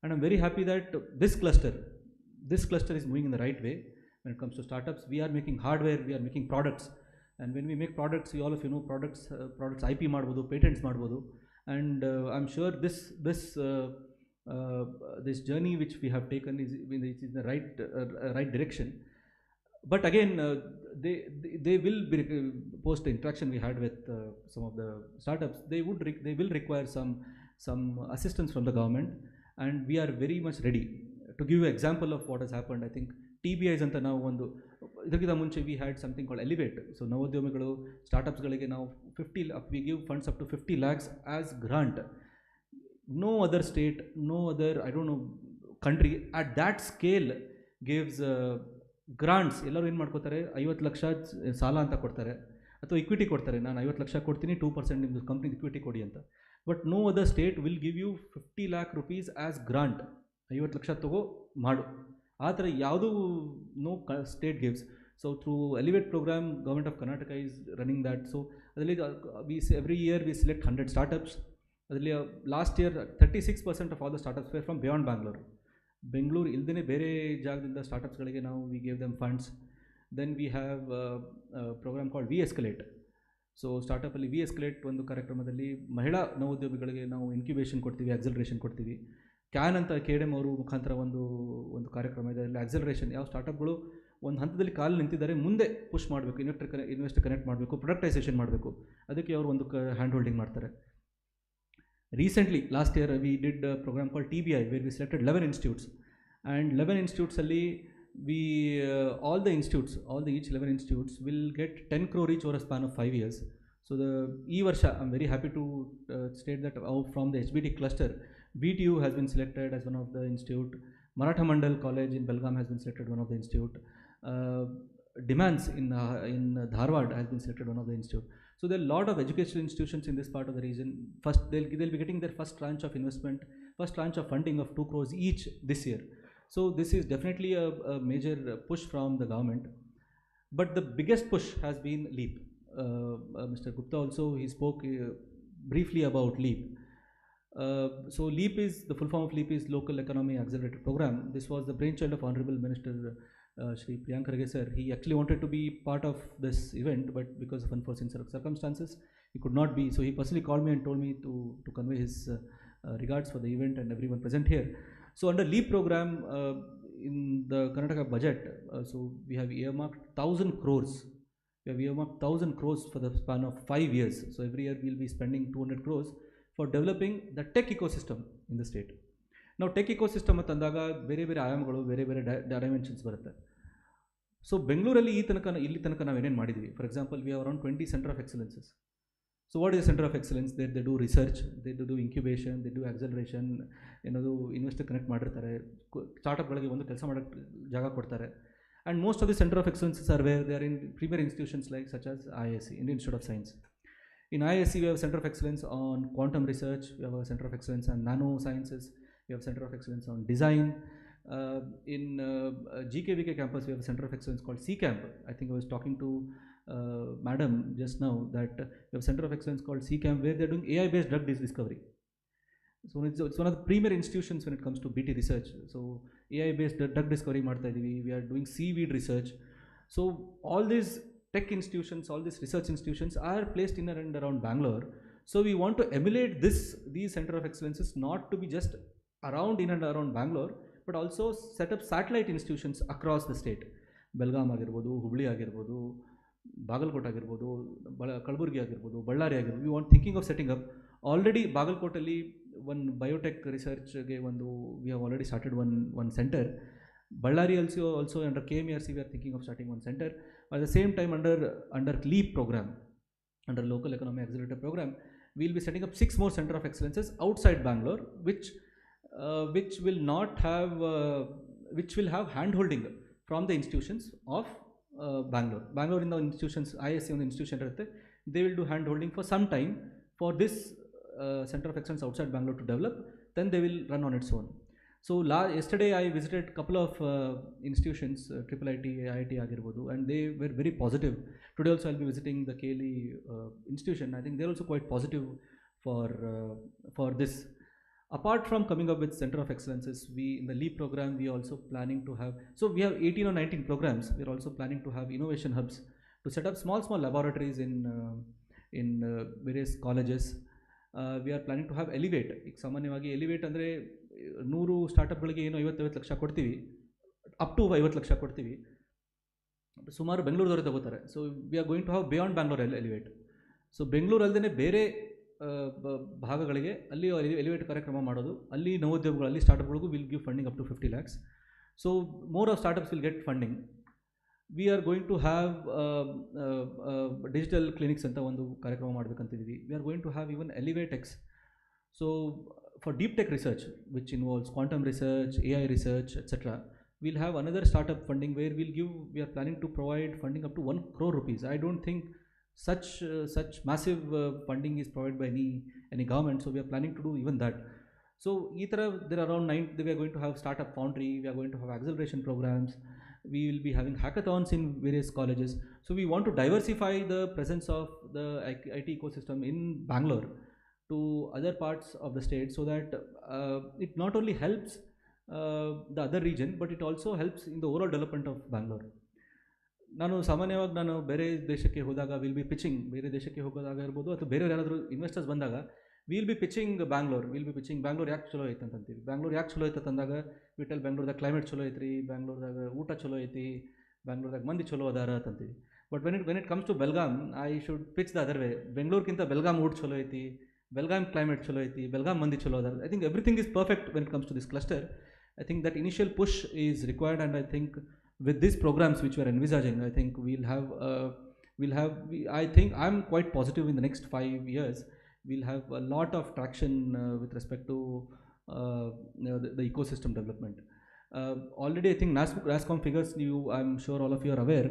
and I'm very happy that this cluster is moving in the right way when it comes to startups. We are making hardware, we are making products, and when we make products, all of you know products IP ಮಾಡ್ಬೋದು, patents ಮಾಡ್ಬೋದು, and I'm sure this journey which we have taken is in the right direction. But again, they will be, post the interaction we had with some of the startups, they will require some assistance from the government, and we are very much ready. To give you an example of what has happened, I think TBIs anta ನಾವು ಒಂದು ಇದಕ್ಕಿಂತ ಮುಂಚೆ we had something called Elevate. So ನವೋದ್ಯಮಿಗಳು ಸ್ಟಾರ್ಟಪ್ಸ್ಗಳಿಗೆ ನಾವು we give funds up to 50 lakhs as grant. No other state, no other, I don't know, country at that scale gives grants. ಎಲ್ಲರೂ ಏನು ಮಾಡ್ಕೋತಾರೆ, 50 ಲಕ್ಷ ಸಾಲ ಅಂತ ಕೊಡ್ತಾರೆ ಅಥವಾ ಇಕ್ವಿಟಿ ಕೊಡ್ತಾರೆ. ನಾನು 50 ಲಕ್ಷ ಕೊಡ್ತೀನಿ, 2% ನಿಮ್ಮದು ಕಂಪ್ನಿಗೆ ಇಕ್ವಿಟಿ ಕೊಡಿ ಅಂತ. But no other state will give you 50 lakh rupees as grant. 50 lakh ತಗೋ ಮಾಡು, ಆ ಥರ ಯಾವುದೂ no state gives. So through elevate program, government of Karnataka is running that. So ಅದರಲ್ಲಿ every year we select 100 startups. ಅದರಲ್ಲಿ last year 36% of all the startups were from beyond Bangalore. Bengaluru ಇಲ್ಲದೇ ಬೇರೆ ಜಾಗದಿಂದ ಸ್ಟಾರ್ಟಪ್ಸ್ಗಳಿಗೆ ನಾವು we gave them funds. Then we have program called we escalate. So ಸ್ಟಾರ್ಟಪ್ಪಲ್ಲಿ we escalate ಒಂದು ಕಾರ್ಯಕ್ರಮದಲ್ಲಿ ಮಹಿಳಾ ನವೋದ್ಯಮಿಗಳಿಗೆ ನಾವು ಇನ್ಕ್ಯುಬೇಷನ್ ಕೊಡ್ತೀವಿ, ಆಕ್ಸಲರೇಷನ್ ಕೊಡ್ತೀವಿ. ಕ್ಯಾನ್ ಅಂತ KDM ಅವರು ಮುಖಾಂತರ ಒಂದು ಕಾರ್ಯಕ್ರಮ ಇದೆ. ಅಲ್ಲಿ ಆಕ್ಸಲರೇಷನ್, ಯಾವ ಸ್ಟಾರ್ಟಪ್ಗಳು ಒಂದು ಹಂತದಲ್ಲಿ ಕಾಲು ನಿಂತಿದ್ದಾರೆ, ಮುಂದೆ ಪುಷ್ ಮಾಡಬೇಕು, ಇನ್ವೆಸ್ಟರ್ ಕನೆಕ್ಟ್ ಮಾಡಬೇಕು, ಪ್ರೊಡಕ್ಟೈಸೇಷನ್ ಮಾಡಬೇಕು, ಅದಕ್ಕೆ ಅವರು ಒಂದು ಹ್ಯಾಂಡ್ ಹೋಲ್ಡಿಂಗ್ ಮಾಡ್ತಾರೆ. Recently, last year, we did a program called TBI, where we selected 11 institutes. And 11 institutes, each 11 institutes will get 10 crore each over a span of 5 years. So I'm very happy to state that from the HBD cluster, VTU has been selected as one of the institute. Maratha Mandal College in Belgavi has been selected one of the institute. Demands in Dharwad has been selected one of the institute. So there are a lot of educational institutions in this part of the region. First, they'll be getting their first tranche of investment, first tranche of funding of 2 crores each this year. So this is definitely a major push from the government. But the biggest push has been LEAP. Mr. Gupta also, he spoke briefly about LEAP. So LEAP is, the full form of LEAP is Local Economy Accelerator Program. This was the brainchild of Honorable Minister Shri Priyank Kharge sir. He actually wanted to be part of this event, but because of unforeseen circumstances, he could not be. So he personally called me and told me to convey his regards for the event and everyone present here. So under LEAP program, in the Karnataka budget, so we have earmarked 1,000 crores. We have earmarked 1,000 crores for the span of 5 years. So every year we will be spending 200 crores for developing the tech ecosystem in the state. ನಾವು tech ecosystem ಅಂತಂದಾಗ ಬೇರೆ ಬೇರೆ ಆಯಾಮಗಳು, ಬೇರೆ ಬೇರೆ dimensions ಬರುತ್ತೆ. So ಬೆಂಗಳೂರಲ್ಲಿ ಇಲ್ಲಿ ತನಕ ನಾವು ಏನೇನು ಮಾಡಿದ್ವಿ, for example we have around 20 centre of excellences. So what is centre of excellence? They do research, they do incubation, they do acceleration, ಏನದು ಇನ್ವೆಸ್ಟರ್ ಕನೆಕ್ಟ್ ಮಾಡಿರ್ತಾರೆ, ಸ್ಟಾರ್ಟಪ್ಗಳಿಗೆ ಒಂದು ಕೆಲಸ ಮಾಡೋಕ್ಕೆ ಜಾಗ ಕೊಡ್ತಾರೆ. And most of the centre of excellences are where they are in premier institutions like such as IISc, Indian Institute of Science. In IISc we have a center of excellence on quantum research, we have a center of excellence on nano sciences, we have Center of Excellence on Design. In GKVK campus, we have a Center of Excellence called C-Camp. I think I was talking to Madam just now that we have a Center of Excellence called C-Camp where they are doing AI-based drug discovery. So it's one of the premier institutions when it comes to BT research. So AI-based drug discovery, we are doing seaweed research. So all these tech institutions, all these research institutions are placed in and around Bangalore. So we want to emulate these center of excellences not to be just around in and around Bangalore, but also set up satellite institutions across the state. Belgavi ಆಗಿರ್ಬೋದು, ಹುಬ್ಳಿ ಆಗಿರ್ಬೋದು, ಬಾಗಲಕೋಟೆ ಆಗಿರ್ಬೋದು, ಕಲಬುರಗಿ ಆಗಿರ್ಬೋದು, ಬಳ್ಳಾರಿ ಆಗಿರ್ಬೋದು. We want thinking of setting up. Already ಬಾಗಲಕೋಟೆಯಲ್ಲಿ one biotech research ಗೆ we have already started one center. Ballari also under KMRC we are thinking of starting one center. At the same time under LEAP program, under Local Economy Accelerator program, we will be setting up 6 more center of excellences outside Bangalore, which will not have which will have hand holding from the institutions of Bangalore in the institutions, ISC on the institution, they will do hand holding for some time for this center of excellence outside Bangalore to develop, then they will run on its own. So yesterday I visited a couple of institutions, IIT, IIT ಆಗಿರ್ಬೋದು, and they were very positive. Today also I'll be visiting the KLE institution. I think they're also quite positive for this. Apart from coming up with center of excellences, we in the LEAP program we also planning to have, so we have 18 or 19 programs. We are also planning to have innovation hubs to set up small laboratories in various colleges. We are planning to have Elevate. ಈಗ ಸಾಮಾನ್ಯವಾಗಿ elevate ಅಂದರೆ 100 ಸ್ಟಾರ್ಟಪ್ಗಳಿಗೆ ಏನೋ 50 ಲಕ್ಷ ಕೊಡ್ತೀವಿ, up to 50 lakh ಕೊಡ್ತೀವಿ, ಸುಮಾರು ಬೆಂಗಳೂರದವರು ತಗೋತಾರೆ. So we are going to have beyond Bangalore elevate. So Bengaluru ಅಲ್ಲದೆ ಬೇರೆ ಭಾಗಗಳಿಗೆ ಅಲ್ಲಿ ಎಲಿವೇಟ್ ಕಾರ್ಯಕ್ರಮ ಮಾಡೋದು, ಅಲ್ಲಿ ನವೋದ್ಯೋಗಗಳು, ಅಲ್ಲಿ ಸ್ಟಾರ್ಟಪ್ಗಳಿಗೂ will give funding up to 50 lakhs. So more of startups will get funding. We are going to have digital clinics ಅಂತ ಒಂದು ಕಾರ್ಯಕ್ರಮ ಮಾಡಬೇಕಂತಿದ್ದೀವಿ. We are going to have even Elevatex. So for deep tech research which involves quantum research, AI research, etc., we'll have another startup funding where we are planning to provide funding up to 1 crore rupees. I don't think such massive funding is provided by any government, so we are planning to do even that. So there are around 9, we are going to have startup foundry, we are going to have acceleration programs, we will be having hackathons in various colleges. So we want to diversify the presence of the IT ecosystem in Bangalore to other parts of the state, so that it not only helps the other region, but it also helps in the overall development of Bangalore. ನಾನು ಸಾಮಾನ್ಯವಾಗಿ ನಾನು ಬೇರೆ ದೇಶಕ್ಕೆ ಹೋದಾಗ will be pitching, ಬೇರೆ ದೇಶಕ್ಕೆ ಹೋಗೋದಾಗ ಇರ್ಬೋದು ಅಥವಾ ಬೇರೆಯವ್ರು ಯಾರಾದರೂ ಇನ್ವೆಸ್ಟರ್ಸ್ ಬಂದಾಗ ವಿಲ್ ಬಿ ಪಿಚಿಂಗ್ ಬ್ಯಾಂಗ್ಳೂರ್ ಯಾಕೆ ಚಲೋ ಐತೆ ಅಂತೀವಿ. ಬ್ಯಾಂಗ್ಳೂರ್ ಯಾಕೆ ಚಲೋ ಐತೆ ಅಂದಾಗ ವಿಟಲ್ ಬ್ಯಾಂಗ್ಳೂರ್ದಾಗ ಕ್ಲೈಮೇಟ್ ಚಲೋ ಐತ್ರಿ, ಬ್ಯಾಂಗ್ಳೂರ್ದಾಗ ಊಟ ಚಲೋ ಐತಿ, ಬ್ಯಾಂಗ್ಳೂರ್ದಾಗ ಮಂದಿ ಚಲೋ ಅದಾರ ಅಂತೀವಿ. But when it comes to Belgaum, I should pitch the other way. ಬೆಂಗಳೂರಿಗಿಂತ ಬೆಲ್ಗಾಮ್ ಊಟ ಚಲೋ ಐತಿ, ಬೆಲ್ಗಾಮ್ ಕ್ಲೈಮೇಟ್ ಚಲೋ ಐತಿ, ಬೆಲ್ಗಾಮ್ ಮಂದಿ ಚಲೋ ಅದಾರ. I think everything is perfect when it comes to this cluster. I think that initial push is required, and I think with these programs which we are envisaging, I think I think I'm quite positive in the next 5 years we'll have a lot of traction with respect to the ecosystem development. Already I think NASCOM figures, I'm sure all of you are aware,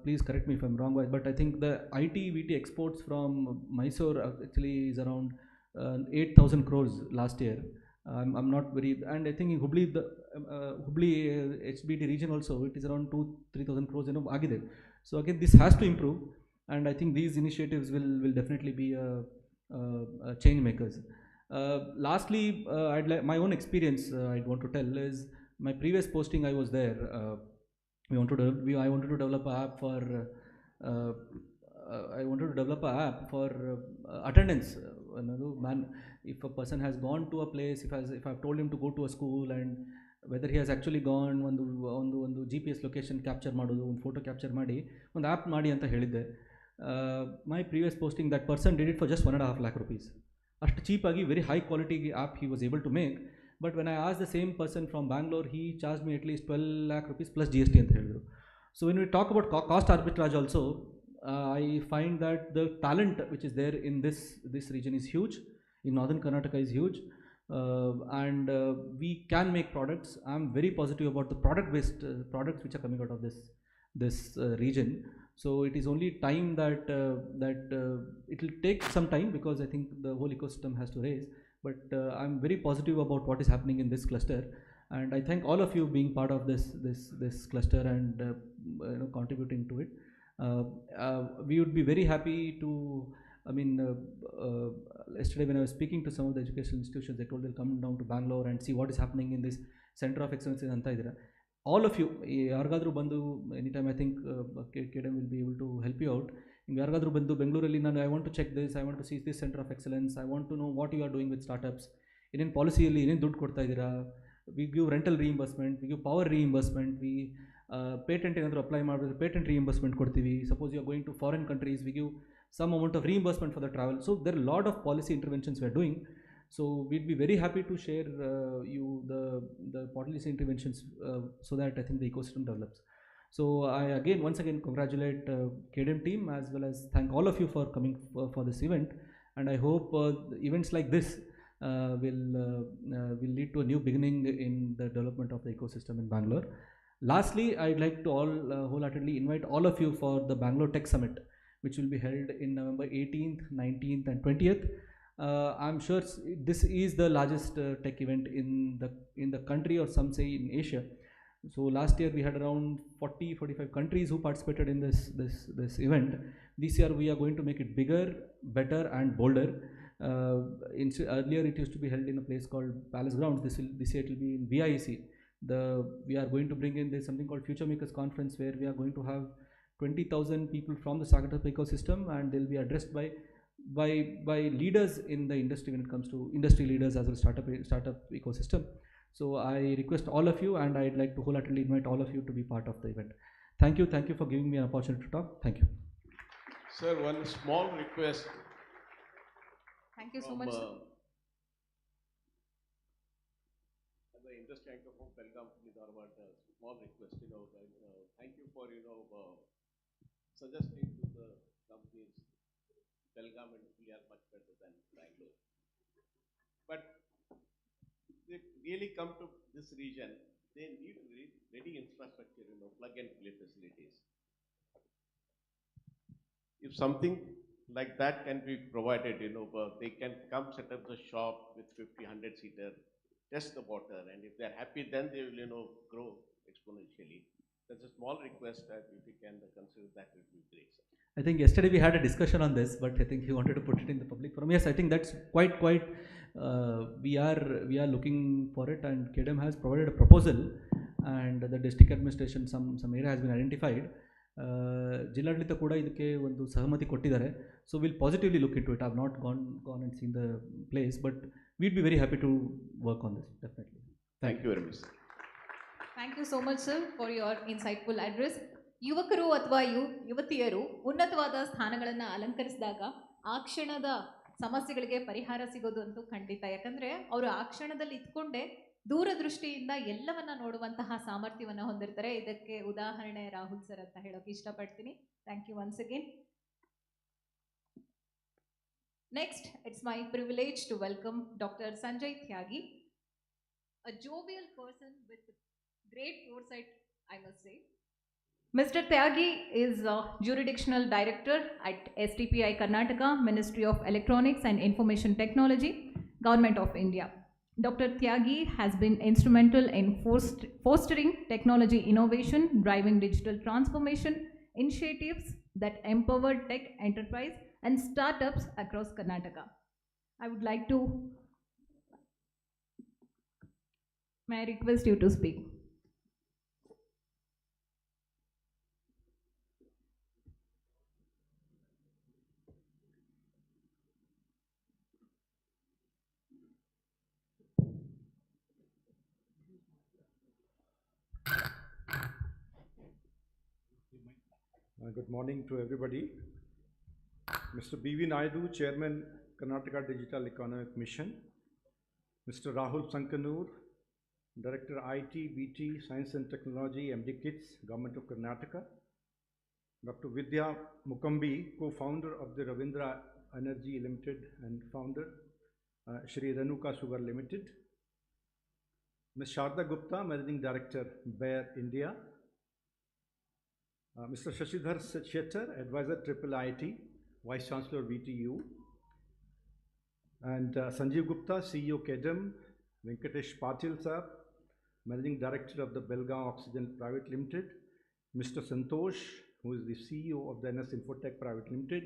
please correct me if I'm wrong, but I think the IT/VT exports from Mysore actually is around 8,000 crores last year. I'm not very, and I think in Hubli HBD region also it is around 2,000-3,000 crores agide. So again this has to improve, and I think these initiatives will definitely be change makers. Lastly, my own experience I'd want to tell is my previous posting I was there. I wanted to develop an app for attendance. If a person has gone to a place, if I've told him to go to a school and whether he has actually gone, ಒಂದು GPS location capture ಮಾಡೋದು, ಒಂದು photo capture ಮಾಡಿ ಒಂದು app ಮಾಡಿ ಅಂತ ಹೇಳಿದ್ದೆ. My previous posting that person did it for just 1.5 lakh rupees. ಅಷ್ಟು ಚೀಪಾಗಿ very high quality app he was able to make. But when I ask the same person from Bangalore, he charge me at least 12 lakh rupees plus GST ಅಂತ ಹೇಳಿದರು. So when we talk about cost arbitrage also, I find that the talent which is there in this region is huge. In northern Karnataka is huge, and we can make products. I'm very positive about the product-based products which are coming out of this region. So it is only time that it will take some time, because I think the whole ecosystem has to raise. But I'm very positive about what is happening in this cluster, and I thank all of you being part of this cluster and contributing to it. We would be very happy to, yesterday when I was speaking to some of the educational institutions, they told they'll come down to Bangalore and see what is happening in this center of excellence anta idira. all of you, ಯಾರಿಗಾದ್ರೂ ಬಂದು anytime I think KDM will be able to help you out. ಯಾರಿಗಾದ್ರೂ ಬಂದು ಬೆಂಗಳೂರಲ್ಲಿ ನಾನು I want to check this, I want to see this center of excellence, I want to know what you are doing with startups, ಏನೇನು ಪಾಲಿಸಿಯಲ್ಲಿ ಏನೇನು ದುಡ್ಡು ಕೊಡ್ತಾ ಇದ್ದೀರಾ, we give rental reimbursement, we give power reimbursement, we patent ಏನಾದರೂ apply ಮಾಡಿದ್ರೆ patent reimbursement ಕೊಡ್ತೀವಿ. Suppose you are going to foreign countries, we give some amount of reimbursement for the travel. So there are a lot of policy interventions we are doing. So we'd be very happy to share you the policy interventions so that I think the ecosystem develops. So I once again congratulate KDM team as well as thank all of you for coming for this event, and I hope events like this will lead to a new beginning in the development of the ecosystem in Bangalore. Lastly, I'd like to wholeheartedly invite all of you for the Bangalore Tech Summit, which will be held in November 18th, 19th and 20th. I'm sure this is the largest tech event in the country, or some say in Asia. So last year we had around 40-45 countries who participated in this event. This year we are going to make it bigger, better and bolder. Earlier it used to be held in a place called Palace Grounds. This year it will be in VIC. We are going to bring in something called Future Makers Conference, where we are going to have 20,000 people from the startup ecosystem, and they'll be addressed by leaders in the industry when it comes to industry leaders as well as startup ecosystem. So I request all of you, and I'd like to wholeheartedly invite all of you to be part of the event. Thank you for giving me an opportunity to talk. Thank you. Sir, one small request. Thank you so much, sir. As the industry anchor from Belgavi, small request, thank you for, suggesting to the companies Belgavi and we are much better than Bangalore. But they really come to this region, they need ready infrastructure, plug and play facilities. If something like that can be provided, they can come set up the shop with 50-100 seater, test the water, and if they're happy, then they will, grow exponentially. That's a small request that if you can consider that, it would be great, sir. I think yesterday we had a discussion on this, but I think he wanted to put it in the public forum. Yes, I think that's quite. We are looking for it, and KDM has provided a proposal, and the district administration some area has been identified. ಜಿಲ್ಲಾಡಳಿತ ಕೂಡ ಇದಕ್ಕೆ ಒಂದು ಸಹಮತಿ ಕೊಟ್ಟಿದ್ದಾರೆ. So we'll positively look into it. I've not gone and seen the place, but we'd be very happy to work on this, definitely. Thank you very much, sir. Thank you so much, sir, for your insightful address. ಯುವಕರು ಅಥವಾ ಯುವತಿಯರು ಉನ್ನತವಾದ ಸ್ಥಾನಗಳನ್ನು ಅಲಂಕರಿಸಿದಾಗ ಆ ಕ್ಷಣದ ಸಮಸ್ಯೆಗಳಿಗೆ ಪರಿಹಾರ ಸಿಗೋದು ಅಂತೂ ಖಂಡಿತ. ಯಾಕಂದರೆ ಅವರು ಆ ಕ್ಷಣದಲ್ಲಿ ಇದ್ಕೊಂಡೇ ದೂರದೃಷ್ಟಿಯಿಂದ ಎಲ್ಲವನ್ನ ನೋಡುವಂತಹ ಸಾಮರ್ಥ್ಯವನ್ನು ಹೊಂದಿರ್ತಾರೆ. ಇದಕ್ಕೆ ಉದಾಹರಣೆ ರಾಹುಲ್ ಸರ್ ಅಂತ ಹೇಳೋಕೆ ಇಷ್ಟಪಡ್ತೀನಿ. Thank you once again. Next, it's my privilege to welcome Dr. Sanjay Tyagi, a jovial person with great foresight, I must say. Mr. Tyagi is a jurisdictional director at STPI Karnataka, Ministry of Electronics and Information Technology, Government of India. Dr. Tyagi has been instrumental in fostering technology innovation, driving digital transformation initiatives that empower tech enterprise and startups across Karnataka. I would like to, may I request you to speak? Good morning to everybody. Mr. B.V. Naidu, Chairman, Karnataka Digital Economic Mission. Mr. Rahul Sankanur, Director IT, BT, Science and Technology, MD Kits, Government of Karnataka. Dr. Vidya Mukambi, co-founder of the Ravindra Energy Limited and founder, Shri Renuka Sugar Limited. Ms. Sharda Gupta, Managing Director, Bayer India. Mr. Shashidhar Shettar, Advisor Triple IT, Vice Chancellor VTU, and Sanjeev Gupta, CEO KDM, Venkatesh Patil sir, Managing Director of the Belgavi Oxygen Private Limited, Mr. Santosh, who is the CEO of the NS Infotech Private Limited,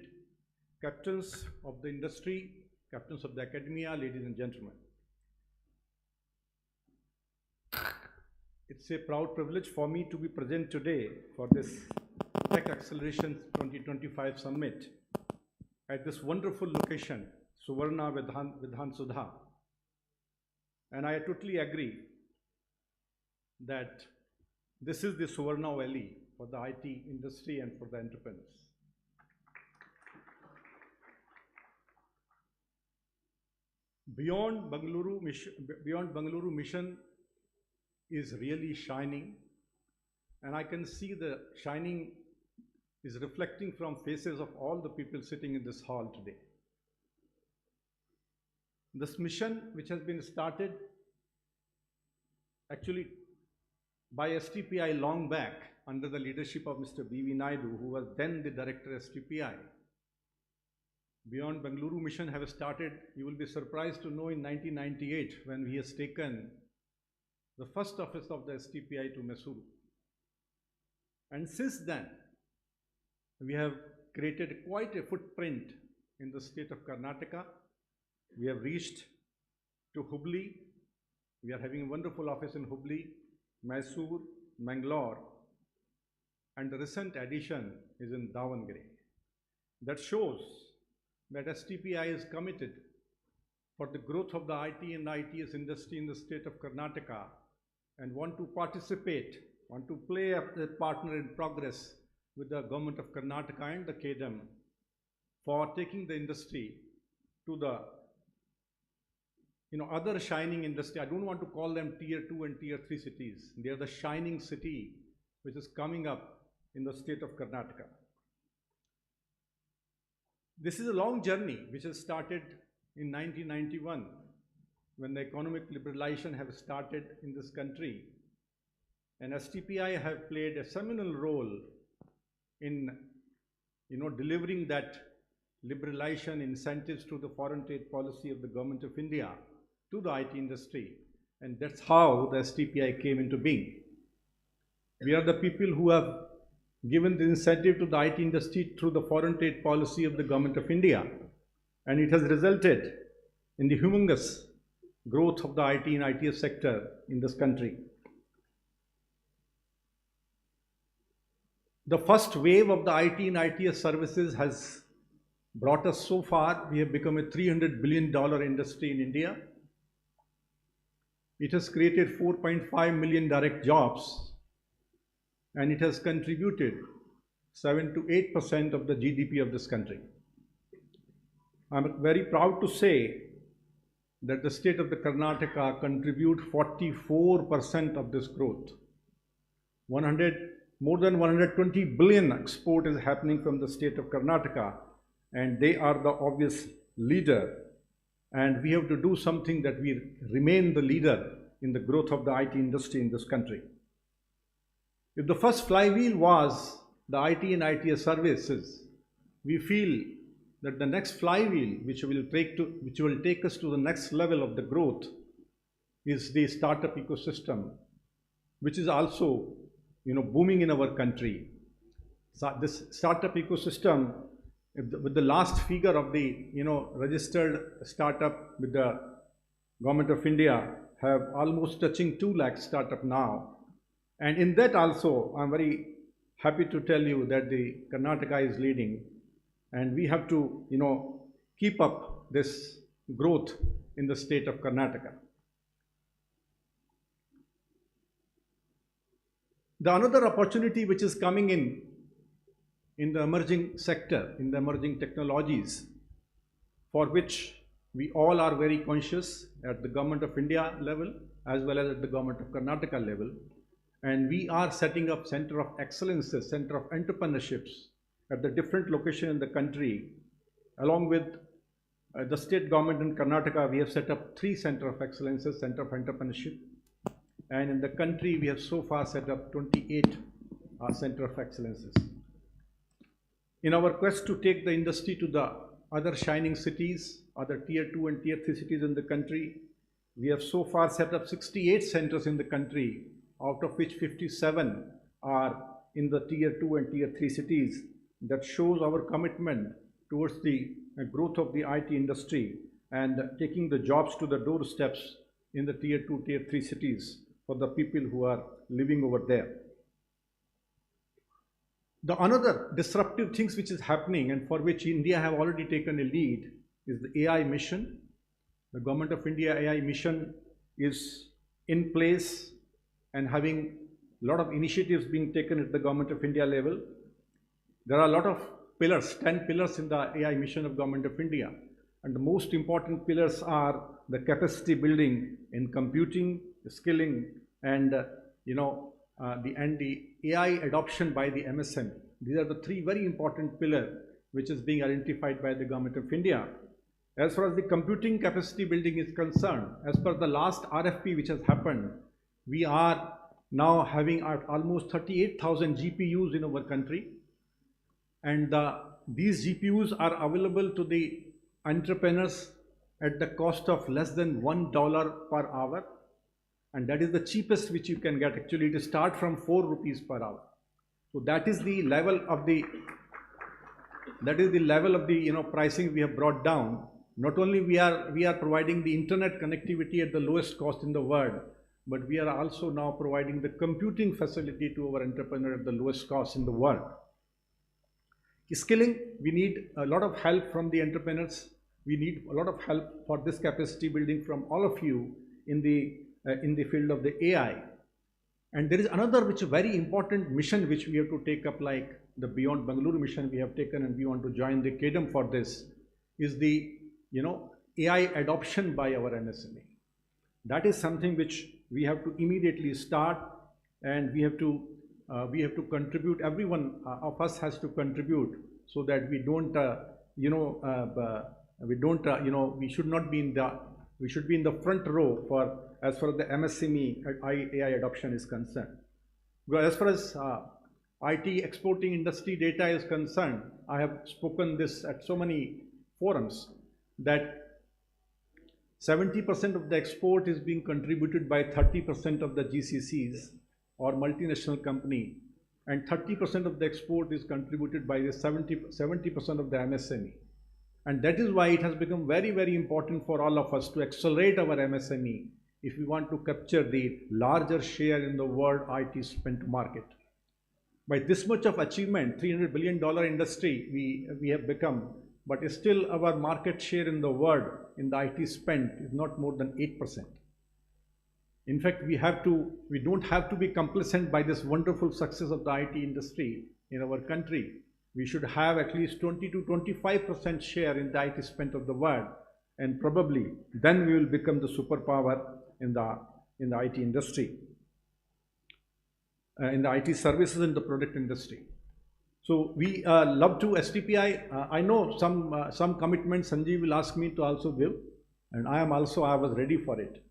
captains of the industry, captains of the academia, ladies and gentlemen. It's a proud privilege for me to be present today for this Tech Acceleration 2025 Summit at this wonderful location, Suvarna Vidhana Soudha. And I totally agree that this is the Suvarna Valley for the IT industry and for the entrepreneurs. Beyond Bengaluru mission is really shining, and I can see the shining is reflecting from faces of all the people sitting in this hall today. This mission, which has been started actually by STPI long back under the leadership of Mr. B.V. Naidu, who was then the director STPI. Beyond Bengaluru mission have started, you will be surprised to know, in 1998 when we has taken the first office of the STPI to Mysuru. And since then, we have created quite a footprint in the state of Karnataka. We have reached to Hubli. We are having a wonderful office in Hubli, Mysuru, Mangalore, and the recent addition is in Davangere. That shows that STPI is committed for the growth of the IT and ITS industry in the state of Karnataka and want to participate, want to play a partner in progress with the government of Karnataka and the KDM for taking the industry to the other shining industry. I don't want to call them tier 2 and tier 3 cities. They are the shining city which is coming up in the state of Karnataka. This is a long journey which has started in 1991 when the economic liberalization have started in this country, and STPI have played a seminal role in delivering that liberalization incentives to the foreign trade policy of the government of India to the IT industry, and that's how the STPI came into being. We are the people who have given the incentive to the IT industry through the foreign trade policy of the government of India, and it has resulted in the humongous growth of the IT and ITS sector in this country. The first wave of the IT and ITS services has brought us so far. We have become a $300 billion industry in India. It has created 4.5 million direct jobs, and it has contributed 7 to 8% of the GDP of this country. I'm very proud to say that the state of the Karnataka contribute 44% of this growth. More than 120 billion export is happening from the state of Karnataka, and they are the obvious leader. And we have to do something that we remain the leader in the growth of the IT industry in this country. If the first flywheel was the IT and ITS services, we feel that the next flywheel, which will take us to the next level of the growth, is the startup ecosystem, which is also booming in our country. So this startup ecosystem, with the last figure of the registered startup with the government of India, have almost touching 2 lakh startup now. And in that also, I'm very happy to tell you that the Karnataka is leading, and we have to keep up this growth in the state of Karnataka. The another opportunity which is coming in the emerging sector, in the emerging technologies, for which we all are very conscious at the government of India level as well as at the government of Karnataka level. And we are setting up center of excellences, center of entrepreneurships at the different locations in the country. Along with the state government in Karnataka, we have set up 3 center of excellences, center of entrepreneurship. And in the country, we have so far set up 28 center of excellences. In our quest to take the industry to the other shining cities, other tier 2 and tier 3 cities in the country, we have so far set up 68 centers in the country, out of which 57 are in the tier 2 and tier 3 cities. That shows our commitment towards the growth of the IT industry and taking the jobs to the doorsteps in the tier 2, tier 3 cities for the people who are living over there. The another disruptive things which is happening and for which India have already taken a lead is the AI mission. The Government of India AI mission is in place and having a lot of initiatives being taken at the Government of India level. There are a lot of pillars, 10 pillars in the AI mission of Government of India. And the most important pillars are the capacity building in computing, skilling, and the AI adoption by the MSME. These are the three very important pillars which is being identified by the Government of India. As far as the computing capacity building is concerned, as per the last RFP which has happened, we are now having almost 38,000 GPUs in our country, and these GPUs are available to the entrepreneurs at the cost of less than $1 per hour, and that is the cheapest which you can get. Actually, to start from 4 rupees per hour. So that is the level of the pricing we have brought down. Not only we are providing the internet connectivity at the lowest cost in the world, but we are also now providing the computing facility to our entrepreneur at the lowest cost in the world. Skilling, we need a lot of help from the entrepreneurs. We need a lot of help for this capacity building from all of you in the field of the AI. And there is another which is very important mission which we have to take up, like the Beyond Bengaluru mission we have taken, and we want to join the KEDM for this, is the AI adoption by our MSME. That is something which we have to immediately start, and we have to contribute. Everyone of us has to contribute so that we don't we should not be in the, we should be in the front row for as far as the MSME AI adoption is concerned. Well, as far as IT exporting industry data is concerned, I have spoken this at so many forums that 70% of the export is being contributed by 30% of the GCCs or multinational company, and 30% of the export is contributed by the 70% of the MSME. And that is why it has become very, very important for all of us to accelerate our MSME if we want to capture the larger share in the world IT spent market. By this much of achievement, $300 billion industry we have become, but still our market share in the world in the IT spent is not more than 8%. In fact, we don't have to be complacent by this wonderful success of the IT industry in our country. We should have at least 20 to 25% share in the IT spent of the world, and probably then we will become the superpower in the IT industry, in the IT services and the product industry. So we love to STPI. I know some commitments Sanjeev will ask me to also give, and I was ready for it.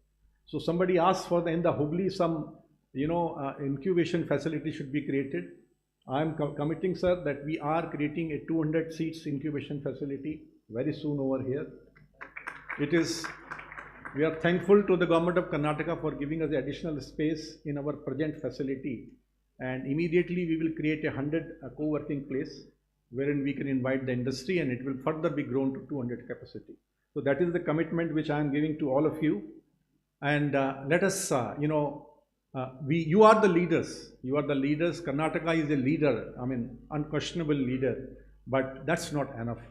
So somebody asked for in the Hubli some incubation facility should be created. I am committing, sir, that we are creating a 200 seats incubation facility very soon over here. We are thankful to the government of Karnataka for giving us the additional space in our present facility, and immediately we will create 100 co-working place wherein we can invite the industry, and it will further be grown to 200 capacity. So that is the commitment which I am giving to all of you. And let us, you are the leaders. You are the leaders. Karnataka is a leader, unquestionable leader, but that's not enough.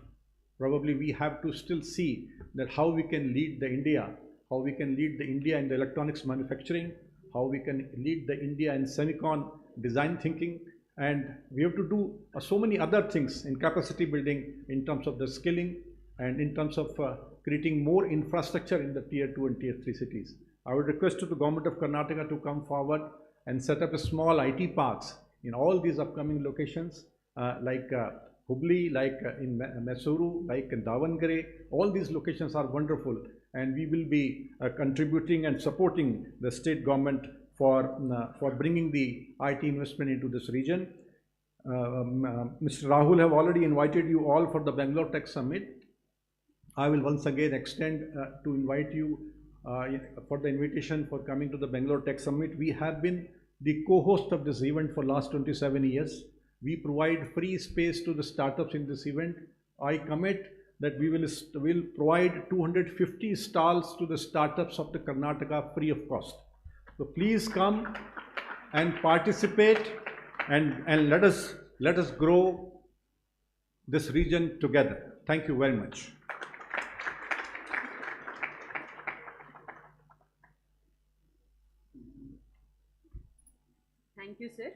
Probably we have to still see that how we can lead the India, how we can lead the India in the electronics manufacturing, how we can lead the India in semicon design thinking, and we have to do so many other things in capacity building in terms of the skilling and in terms of creating more infrastructure in the tier 2 and tier 3 cities. I would request to the government of Karnataka to come forward and set up a small IT parks in all these upcoming locations, like Hubli, like in Mysuru, like in Davangere. All these locations are wonderful, and we will be contributing and supporting the state government for bringing the IT investment into this region. Mr. Rahul have already invited you all for the Bangalore Tech Summit. I will once again extend to invite you for the invitation for coming to the Bangalore Tech Summit. We have been the co-host of this event for last 27 years. We provide free space to the startups in this event. I commit that we will provide 250 stalls to the startups of the Karnataka free of cost. So please come and participate and let us grow this region together. Thank you very much. Thank you, sir.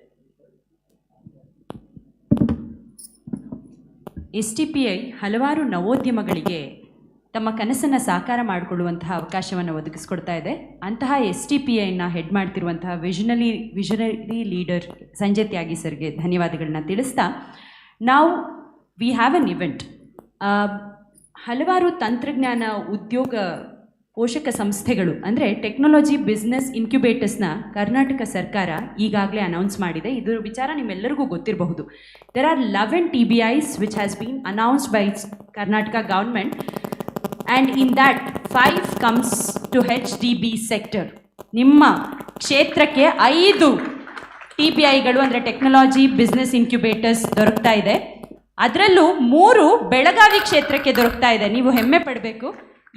STPI ಹಲವಾರು ನವೋದ್ಯಮಗಳಿಗೆ ತಮ್ಮ ಕನಸನ್ನು ಸಾಕಾರ ಮಾಡಿಕೊಳ್ಳುವಂತಹ ಅವಕಾಶವನ್ನು ಒದಗಿಸ್ಕೊಡ್ತಾ ಇದೆ. ಅಂತಹ STPIನ head ಮಾಡ್ತಿರುವಂತಹ visionary leader Sanjay ತ್ಯಾಗಿ ಸರ್ಗೆ ಧನ್ಯವಾದಗಳನ್ನ ತಿಳಿಸ್ತಾ, ನಾವು ವಿ ಹ್ಯಾವ್ ಎನ್ ಇವೆಂಟ್. ಹಲವಾರು ತಂತ್ರಜ್ಞಾನ ಉದ್ಯೋಗ ಪೋಷಕ ಸಂಸ್ಥೆಗಳು ಅಂದರೆ ಟೆಕ್ನಾಲಜಿ ಬಿಸ್ನೆಸ್ ಇನ್ಕ್ಯುಬೇಟರ್ಸ್ನ ಕರ್ನಾಟಕ ಸರ್ಕಾರ ಈಗಾಗಲೇ ಅನೌನ್ಸ್ ಮಾಡಿದೆ. ಇದರ ವಿಚಾರ ನಿಮ್ಮೆಲ್ಲರಿಗೂ ಗೊತ್ತಿರಬಹುದು. There are 11 TBIs which has been announced by Karnataka government, and in that 5 comes to HDB sector. ನಿಮ್ಮ ಕ್ಷೇತ್ರಕ್ಕೆ 5 TBIಗಳು ಅಂದರೆ ಟೆಕ್ನಾಲಜಿ ಬಿಸ್ನೆಸ್ ಇನ್ಕ್ಯುಬೇಟರ್ಸ್ ದೊರಕ್ತಾ ಇದೆ. ಅದರಲ್ಲೂ 3 ಬೆಳಗಾವಿ ಕ್ಷೇತ್ರಕ್ಕೆ ದೊರಕ್ತಾ ಇದೆ. ನೀವು ಹೆಮ್ಮೆ ಪಡಬೇಕು.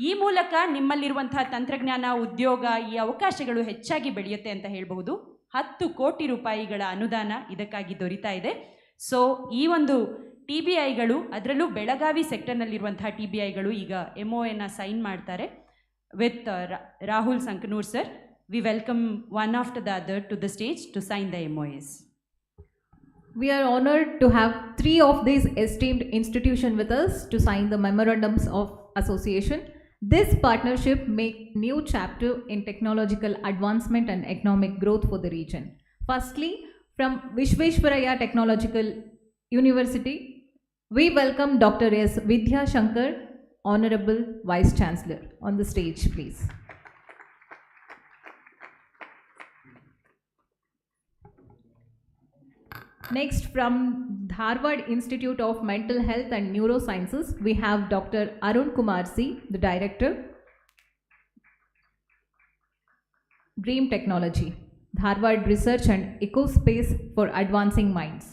ಈ ಮೂಲಕ ನಿಮ್ಮಲ್ಲಿರುವಂತಹ ತಂತ್ರಜ್ಞಾನ ಉದ್ಯೋಗ ಈ ಅವಕಾಶಗಳು ಹೆಚ್ಚಾಗಿ ಬೆಳೆಯುತ್ತೆ ಅಂತ ಹೇಳಬಹುದು. 10 ಕೋಟಿ ರೂಪಾಯಿಗಳ ಅನುದಾನ ಇದಕ್ಕಾಗಿ ದೊರೀತಾ ಇದೆ. ಸೊ ಈ ಒಂದು TBIಗಳು, ಅದರಲ್ಲೂ ಬೆಳಗಾವಿ ಸೆಕ್ಟರ್ನಲ್ಲಿರುವಂತಹ TBIಗಳು ಈಗ MOAನ ಸೈನ್ ಮಾಡ್ತಾರೆ with Rahul Sankanur sir. We welcome one after the other to the stage to sign the MOAs. We are honored to have 3 of these esteemed institutions with us to sign the memorandums of association. This partnership makes new chapter in technological advancement and economic growth for the region. Firstly, from Vishveshwaraya Technological University, we welcome Dr. S. Vidya Shankar, Honorable Vice Chancellor, on the stage, please. Next, from Dharwad Institute of Mental Health and Neurosciences, we have Dr. Arun Kumar C, the Director, Dream Technology, Dharwad Research and Ecospace for Advancing Minds.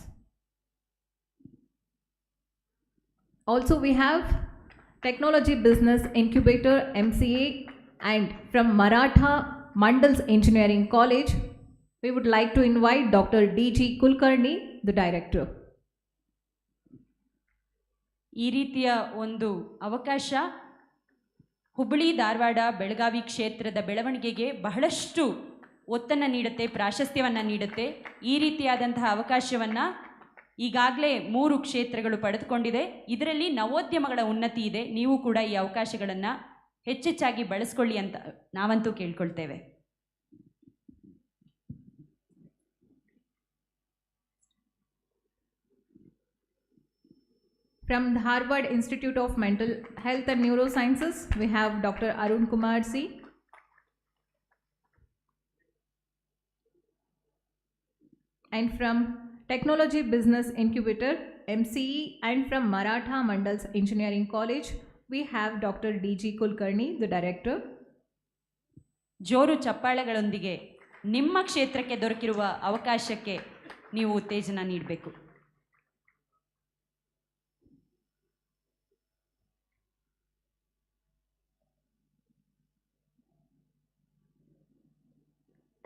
Also, we have Technology Business Incubator MCA, and from Maratha Mandals Engineering College, we would like to invite Dr. D.G. Kulkarni, the Director. ಈ ರೀತಿಯ ಒಂದು ಅವಕಾಶ ಹುಬ್ಬಳ್ಳಿ ಧಾರವಾಡ ಬೆಳಗಾವಿ ಕ್ಷೇತ್ರದ ಬೆಳವಣಿಗೆಗೆ ಬಹಳಷ್ಟು ಒತ್ತನ್ನು ನೀಡುತ್ತೆ, ಪ್ರಾಶಸ್ತ್ಯವನ್ನು ನೀಡುತ್ತೆ. ಈ ರೀತಿಯಾದಂತಹ ಅವಕಾಶವನ್ನು ಈಗಾಗಲೇ 3 ಕ್ಷೇತ್ರಗಳು ಪಡೆದುಕೊಂಡಿದೆ. ಇದರಲ್ಲಿ ನವೋದ್ಯಮಗಳ ಉನ್ನತಿ ಇದೆ. ನೀವು ಕೂಡ ಈ ಅವಕಾಶಗಳನ್ನು ಹೆಚ್ಚೆಚ್ಚಾಗಿ ಬಳಸ್ಕೊಳ್ಳಿ ಅಂತ ನಾವಂತೂ ಕೇಳ್ಕೊಳ್ತೇವೆ. From Dharwad Institute of Mental Health and Neurosciences, we have Dr. Arun Kumar C. And from Technology Business Incubator MCE, and from Maratha Mandals Engineering College, we have Dr. D.G. Kulkarni, the Director. ಜೋರು ಚಪ್ಪಾಳೆಗಳೊಂದಿಗೆ ನಿಮ್ಮ ಕ್ಷೇತ್ರಕ್ಕೆ ದೊರಕಿರುವ ಅವಕಾಶಕ್ಕೆ ನೀವು ಉತ್ತೇಜನ ನೀಡಬೇಕು.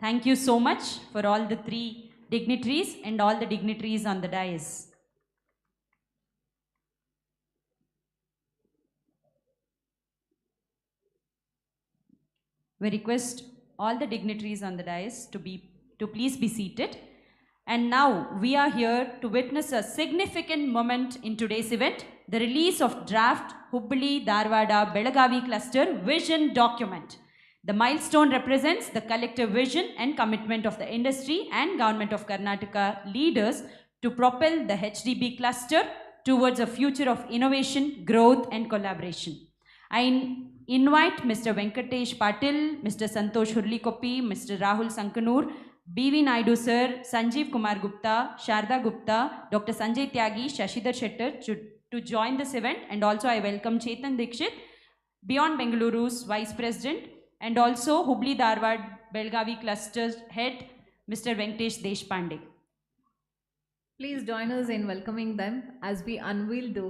Thank you so much for all the 3 dignitaries and all the dignitaries on the dais. We request all the dignitaries on the dais to please be seated. And now we are here to witness a significant moment in today's event, the release of draft Hubballi-Dharwad-Belagavi cluster vision document. The milestone represents the collective vision and commitment of the industry and government of Karnataka leaders to propel the HDB cluster towards a future of innovation, growth and collaboration. I invite Mr. Venkatesh Patil, Mr. Santosh Hurlikoppi, Mr. Rahul Sankanur, B.V. Naidu sir, Sanjeev Kumar Gupta, Sharda Gupta, Dr. Sanjay Tyagi, Shashidhar Shettar to join this event. And also I welcome Chetan Dikshit, Beyond Bengaluru's Vice President, and also Hubballi-Dharwad-Belagavi Cluster's Head, Mr. Venkatesh Deshpande. Please join us in welcoming them as we unveil the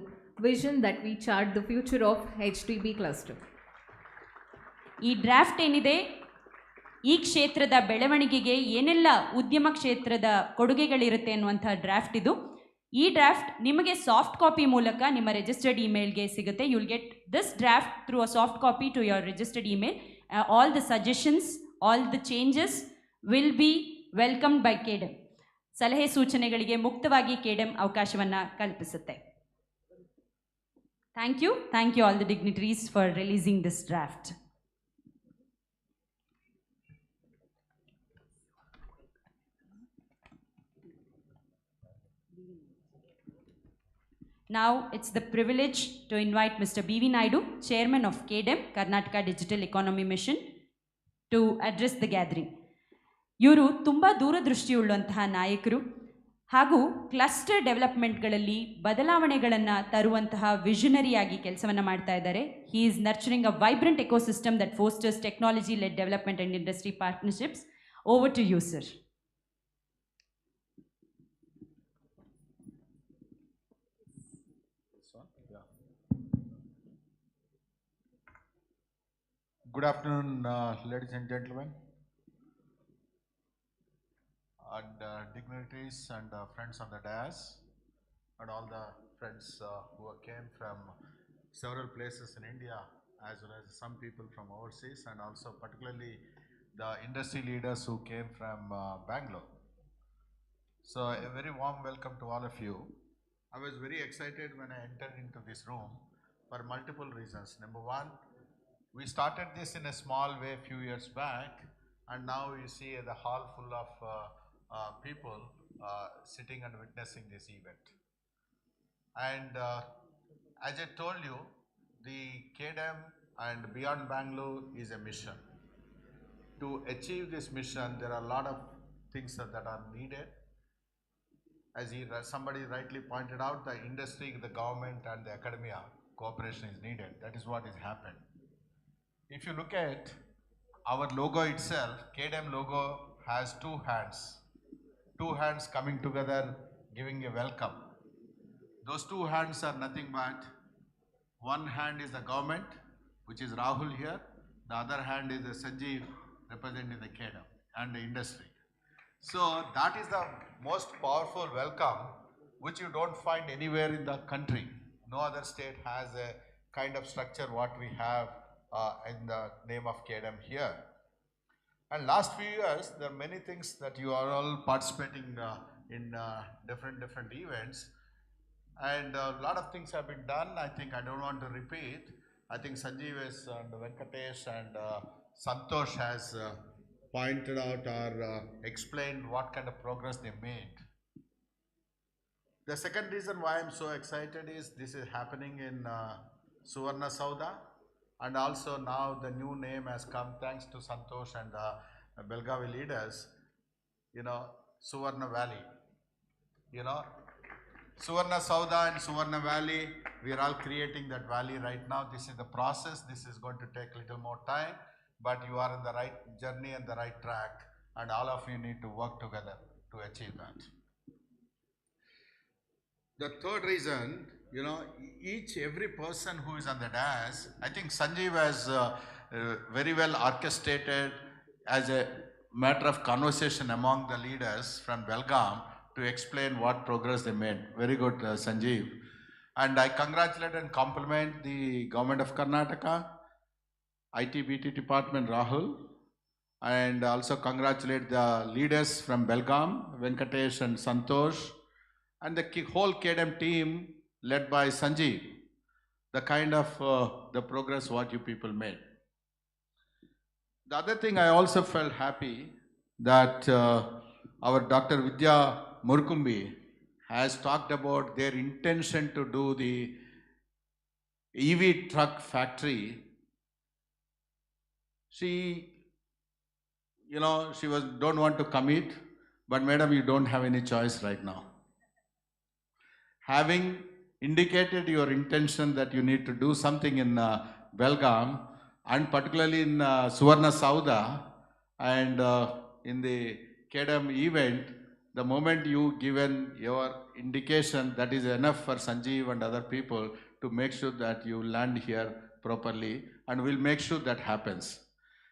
vision that we chart the future of HDB cluster. ಈ draft ಏನಿದೆ ಈ ಕ್ಷೇತ್ರದ ಬೆಳವಣಿಗೆಗೆ ಏನೆಲ್ಲ ಉದ್ಯಮ ಕ್ಷೇತ್ರದ ಕೊಡುಗೆಗಳಿರುತ್ತೆ ಅನ್ನುವಂಥ draft ಇದು. ಈ ಡ್ರಾಫ್ಟ್ ನಿಮಗೆ ಸಾಫ್ಟ್ ಕಾಪಿ ಮೂಲಕ ನಿಮ್ಮ ರಿಜಿಸ್ಟರ್ಡ್ ಇಮೇಲ್ಗೆ ಸಿಗುತ್ತೆ. You will get this draft through a soft copy to your registered email. All the suggestions, all the changes will be welcomed by KDEM. ಸಲಹೆ ಸೂಚನೆಗಳಿಗೆ ಮುಕ್ತವಾಗಿ KDEM ಅವಕಾಶವನ್ನು ಕಲ್ಪಿಸುತ್ತೆ. Thank you all the dignitaries for releasing this draft. Now it's the privilege to invite Mr. B.V. Naidu, Chairman of KDEM, Karnataka Digital Economy Mission, to address the gathering. ಇವರು ತುಂಬ ದೂರದೃಷ್ಟಿಯುಳ್ಳಂತಹ ನಾಯಕರು ಹಾಗೂ cluster ಡೆವಲಪ್ಮೆಂಟ್ಗಳಲ್ಲಿ ಬದಲಾವಣೆಗಳನ್ನು ತರುವಂತಹ ವಿಷನರಿಯಾಗಿ ಕೆಲಸವನ್ನು ಮಾಡ್ತಾ ಇದ್ದಾರೆ. He is nurturing a vibrant ecosystem that fosters technology led development and industry partnerships. Over to you, sir. Good afternoon, ladies and gentlemen, and dignitaries and friends on the dais, and all the friends who came from several places in India, as well as some people from overseas, and also particularly the industry leaders who came from Bangalore. So a very warm welcome to all of you. I was very excited when I entered into this room for multiple reasons. Number one, we started this in a small way a few years back, and now you see the hall full of people sitting and witnessing this event. And as I told you, the KDEM and Beyond Bangalore is a mission. To achieve this mission, there are a lot of things that are needed. As somebody rightly pointed out, the industry, the government and the academia cooperation is needed. That is what has happened. If you look at our logo itself, KDEM logo has two hands coming together, giving a welcome. Those two hands are nothing but, one hand is the government, which is Rahul here, the other hand is the Sanjeev representing the KDEM and the industry. So that is the most powerful welcome which you don't find anywhere in the country. No other state has a kind of structure what we have in the name of KDEM here. And last few years, there are many things that you are all participating in different events, and a lot of things have been done. I think I don't want to repeat. I think Sanjeev and Venkatesh and Santosh has pointed out or explained what kind of progress they made. The second reason why I'm so excited is this is happening in Suvarna Soudha. And also now the new name has come, thanks to Santosh and the Belgavi leaders, Suvarna Valley. Suvarna Soudha and Suvarna Valley, we are all creating that valley right now. This is the process. This is going to take a little more time, but you are in the right journey and the right track, and all of you need to work together to achieve that. The third reason, every person who is on the dais, I think Sanjeev has very well orchestrated as a matter of conversation among the leaders from Belgaum to explain what progress they made. Very good, Sanjeev. And I congratulate and compliment the government of Karnataka, IT/BT department, Rahul, and also congratulate the leaders from Belgaum, Venkatesh and Santosh, and the whole KDEM team led by Sanjeev, the kind of the progress what you people made. The other thing I also felt happy that our Dr. Vidya Murkumbi has talked about their intention to do the EV truck factory. She don't want to commit, but madam, you don't have any choice right now. Having indicated your intention that you need to do something in Belgaum, and particularly in Suvarna Soudha, and in the KDEM event, the moment you given your indication, that is enough for Sanjeev and other people to make sure that you land here properly, and we'll make sure that happens.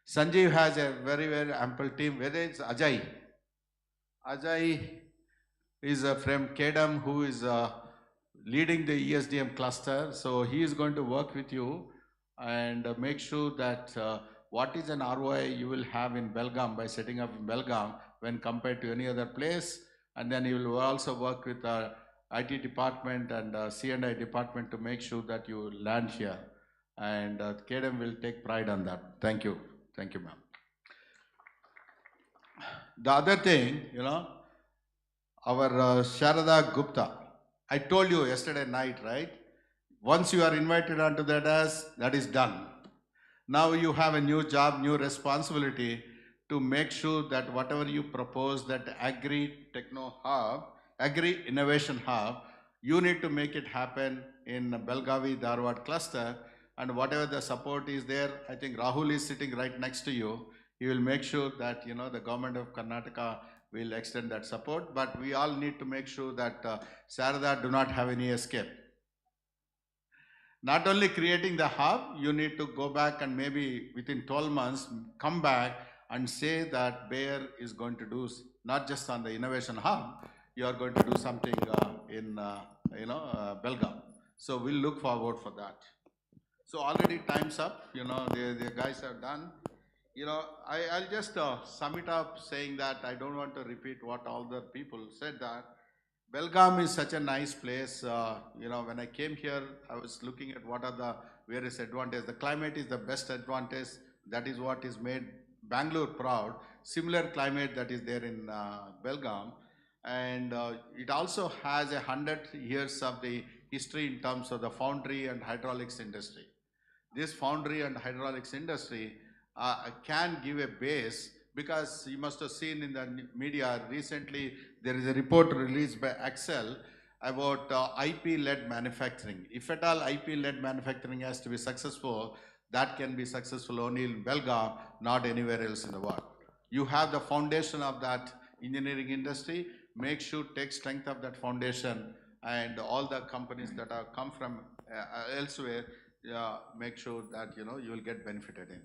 Sanjeev has a very, very ample team. Whether it's Ajay. Ajay is from KEDAM who is leading the ESDM cluster. So he is going to work with you and make sure that what is an ROI you will have in Belgaum by setting up in Belgaum when compared to any other place. And then you will also work with our IT department and C&I department to make sure that you land here. And KEDAM will take pride on that. Thank you. Thank you, ma'am. The other thing, you know, our Sharada Gupta, I told you yesterday night, right? Once you are invited onto the dais, that is done. Now you have a new job, new responsibility to make sure that whatever you propose, that Agri Techno Hub, Agri Innovation Hub, you need to make it happen in Belgavi, Dharwad cluster, and whatever the support is there, I think Rahul is sitting right next to you. He will make sure that, you know, the government of Karnataka will extend that support, but we all need to make sure that Sarada do not have any escape. Not only creating the hub, you need to go back and maybe within 12 months, come back and say that Bayer is going to do, not just on the innovation hub, you are going to do something in, Belgaum. So we'll look forward for that. So already time's up, you know, the guys have done. You know, I'll just sum it up saying that I don't want to repeat what all the people said that Belgaum is such a nice place. You know, when I came here, I was looking at what are the various advantages. The climate is the best advantage. That is what is made Bangalore proud. Similar climate that is there in Belgaum. And it also has 100 years of the history in terms of the foundry and hydraulics industry. This foundry and hydraulics industry can give a base, because you must have seen in the media recently, there is a report released by Excel about IP-led manufacturing. If at all IP-led manufacturing has to be successful, that can be successful only in Belgaum, not anywhere else in the world. You have the foundation of that engineering industry. Make sure take strength of that foundation, and all the companies that have come from elsewhere, make sure that, you know, you will get benefited in.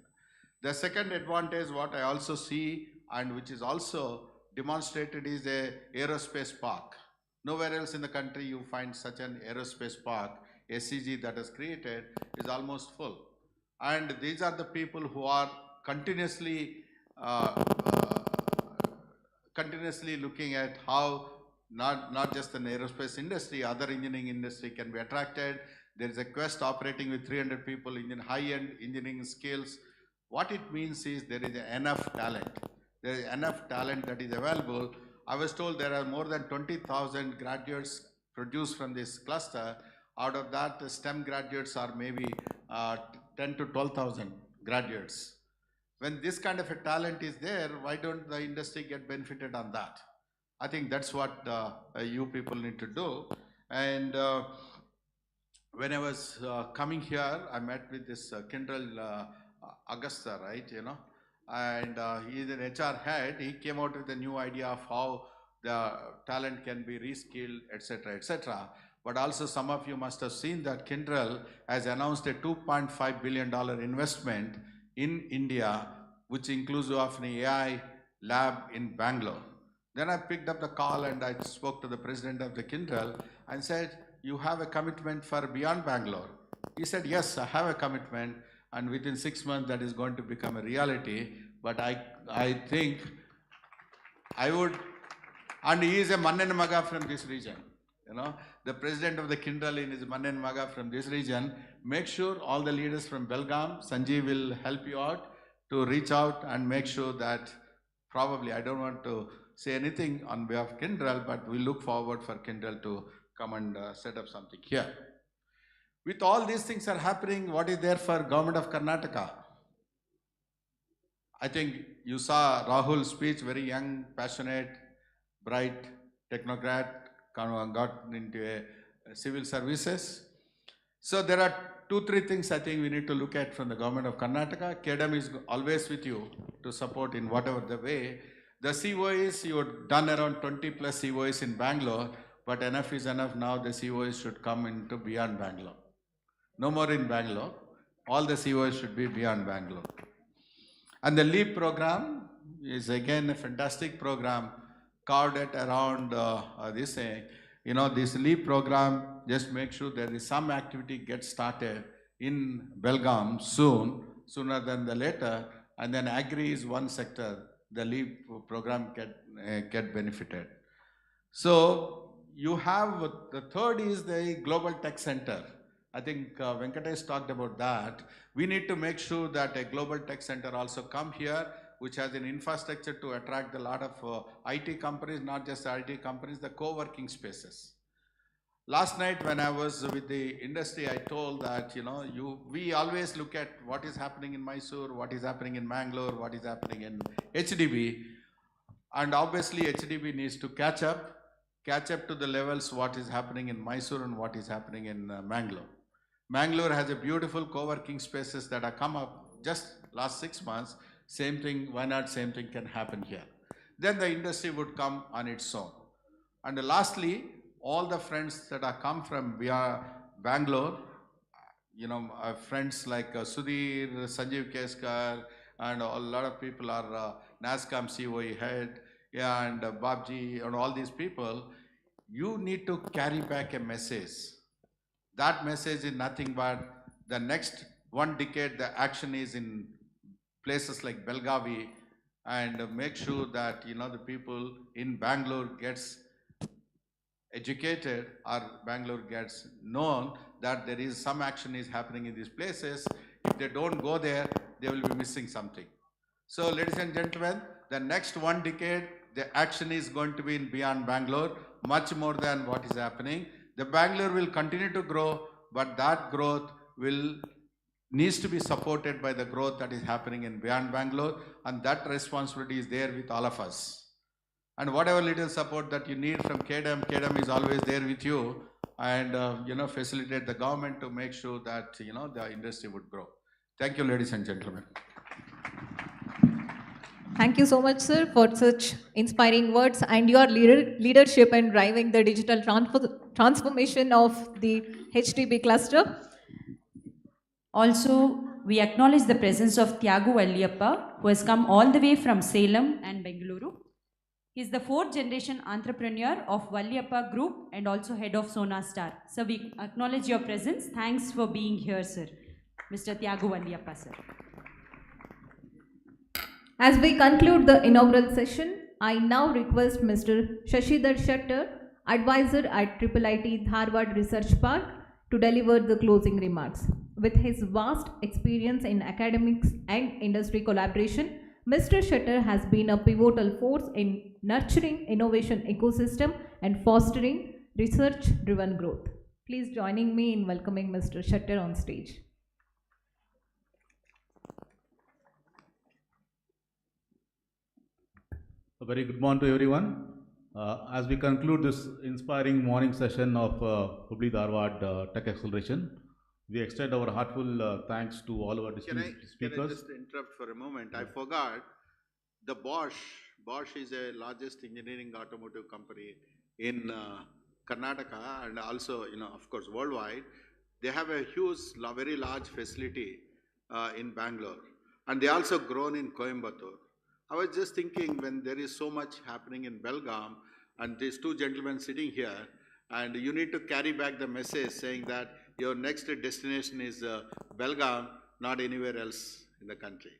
The second advantage, what I also see, and which is also demonstrated, is a aerospace park. Nowhere else in the country you find such an aerospace park. SCG that is created is almost full. And these are the people who are continuously looking at how not just an aerospace industry, other engineering industry can be attracted. There is a quest operating with 300 people in high-end engineering skills. What it means is there is enough talent. There is enough talent that is available. I was told there are more than 20,000 graduates produced from this cluster. Out of that, the STEM graduates are maybe 10 to 12,000 graduates. When this kind of a talent is there, why don't the industry get benefited on that? I think that's what you people need to do. And when I was coming here, I met with this Kindrel Augusta, right, you know, and he is an HR head. He came out with a new idea of how the talent can be reskilled, etc., etc. But also some of you must have seen that Kindrel has announced a $2.5 billion investment in India, which includes of an AI lab in Bangalore. Then I picked up the call and I spoke to the president of the Kindrel and said, you have a commitment for beyond Bangalore? He said, yes, I have a commitment, and within 6 months that is going to become a reality. But I think I would, and he is a Mannen Maga from this region, you know, the president of the Kindrel is Mannen Maga from this region. Make sure all the leaders from Belgaum, Sanjeev will help you out to reach out and make sure that probably, I don't want to say anything on behalf of Kindrel, but we look forward for Kindrel to come and set up something here. With all these things are happening, what is there for government of Karnataka? I think you saw Rahul's speech, very young, passionate, bright technocrat, got into civil services. So there are 2-3 things I think we need to look at from the government of Karnataka. KEDAM is always with you to support in whatever the way. The COEs, you have done around 20 plus COEs in Bangalore, but enough is enough now. The COEs should come into beyond Bangalore. No more in Bangalore. All the COEs should be beyond Bangalore. And the LEAP program is again a fantastic program, carved it around this thing. You know, this LEAP program, just make sure there is some activity gets started in Belgaum soon, sooner than the later, and then Agri is one sector, the LEAP program get benefited. So you have, the third is the Global Tech Center. I think Venkatesh talked about that. We need to make sure that a Global Tech Center also come here, which has an infrastructure to attract a lot of IT companies, not just IT companies, the co-working spaces. Last night when I was with the industry, I told that, you know, we always look at what is happening in Mysore, what is happening in Bangalore, what is happening in HDB. And obviously HDB needs to catch up to the levels what is happening in Mysore and what is happening in Bangalore. Bangalore has a beautiful co-working spaces that have come up just last 6 months. Same thing, why not same thing can happen here? Then the industry would come on its own. And lastly, all the friends that are come from Bangalore, you know, friends like Sudhir, Sanjeev Keskar, and a lot of people are NASCOM COE head, and Babji, and all these people, you need to carry back a message. That message is nothing but the next 1 decade, the action is in places like Belgavi, and make sure that, you know, the people in Bangalore gets educated, or Bangalore gets known that there is some action is happening in these places. If they don't go there, they will be missing something. So ladies and gentlemen, the next 1 decade, the action is going to be in beyond Bangalore, much more than what is happening. The Bangalore will continue to grow, but that growth needs to be supported by the growth that is happening in beyond Bangalore, and that responsibility is there with all of us. And whatever little support that you need from KDM is always there with you, and you know, facilitate the government to make sure that, you know, the industry would grow. Thank you, ladies and gentlemen. Thank you so much, sir, for such inspiring words and your leadership in driving the digital transformation of the HDB cluster. Also, we acknowledge the presence of Tyagu Valliyappa, who has come all the way from Salem and Bengaluru. He is the 4th generation entrepreneur of Valliyappa Group and also head of Sona Star. So we acknowledge your presence. Thanks for being here, sir. Mr. Tyagu Valliyappa, sir. As we conclude the inaugural session, I now request Mr. Shashidhar Shettar, advisor at IIT Dharwad Research Park, to deliver the closing remarks. With his vast experience in academics and industry collaboration, Mr. Shettar has been a pivotal force in nurturing innovation ecosystem and fostering research-driven growth. Please joining me in welcoming Mr. Shettar on stage. A very good morning to everyone. As we conclude this inspiring morning session of Hubballi-Dharwad Tech Acceleration, we extend our heartfelt thanks to all our distinguished speakers. Can I just interrupt for a moment? Yeah. I forgot, the Bosch is the largest engineering automotive company in Karnataka, and also, you know, of course, worldwide. They have a huge, very large facility in Bangalore, and they also grown in Coimbatore. I was just thinking, when there is so much happening in Belgaum, and these 2 gentlemen sitting here, and you need to carry back the message saying that your next destination is Belgaum, not anywhere else in the country.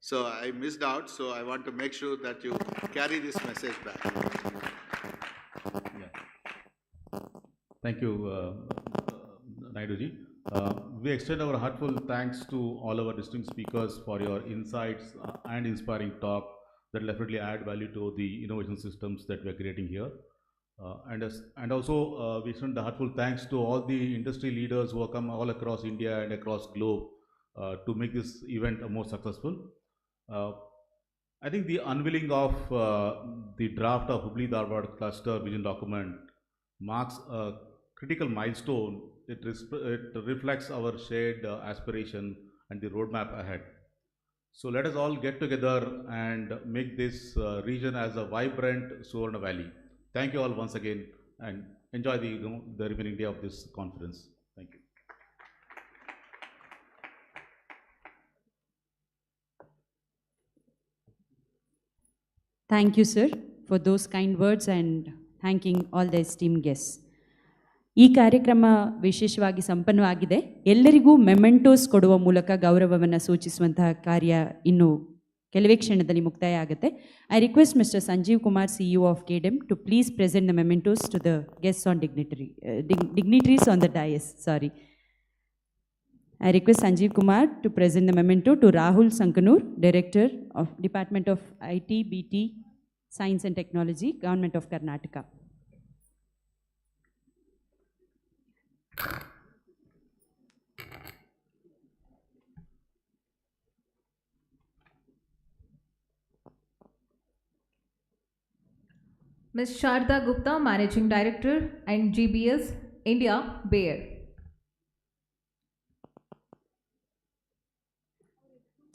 So I missed out, so I want to make sure that you carry this message back. Yeah. Thank you, Naiduji. We extend our heartfelt thanks to all our distinguished speakers for your insights and inspiring talk that will definitely add value to the innovation systems that we are creating here. And also we extend the heartfelt thanks to all the industry leaders who have come all across India and across globe to make this event more successful. I think the unveiling of the draft of Hubballi-Dharwad cluster vision document marks a critical milestone. It reflects our shared aspiration and the roadmap ahead. So let us all get together and make this region as a vibrant Suvarna Valley. Thank you all once again, and enjoy the remaining day of this conference. Thank you. Thank you, sir, for those kind words and thanking all the esteemed guests. ಈ ಕಾರ್ಯಕ್ರಮ ವಿಶೇಷವಾಗಿ ಸಂಪನ್ನವಾಗಿದೆ. ಎಲ್ಲರಿಗೂ mementos ಕೊಡುವ ಮೂಲಕ ಗೌರವವನ್ನು ಸೂಚಿಸುವಂತಹ ಕಾರ್ಯ ಇನ್ನು ಕೆಲವೇ ಕ್ಷಣದಲ್ಲಿ ಮುಕ್ತಾಯ ಆಗುತ್ತೆ. I request mister Sanjeev Kumar, CEO of KDM, to please present the mementos to the guests on dignitaries on the dais. Sorry. I request Sanjeev Kumar to present the memento to Rahul Sankanur, Director of Department of IT, BT, Science and Technology, Government of Karnataka. Ms. Sharda Gupta, Managing Director and GBS India, Bayer.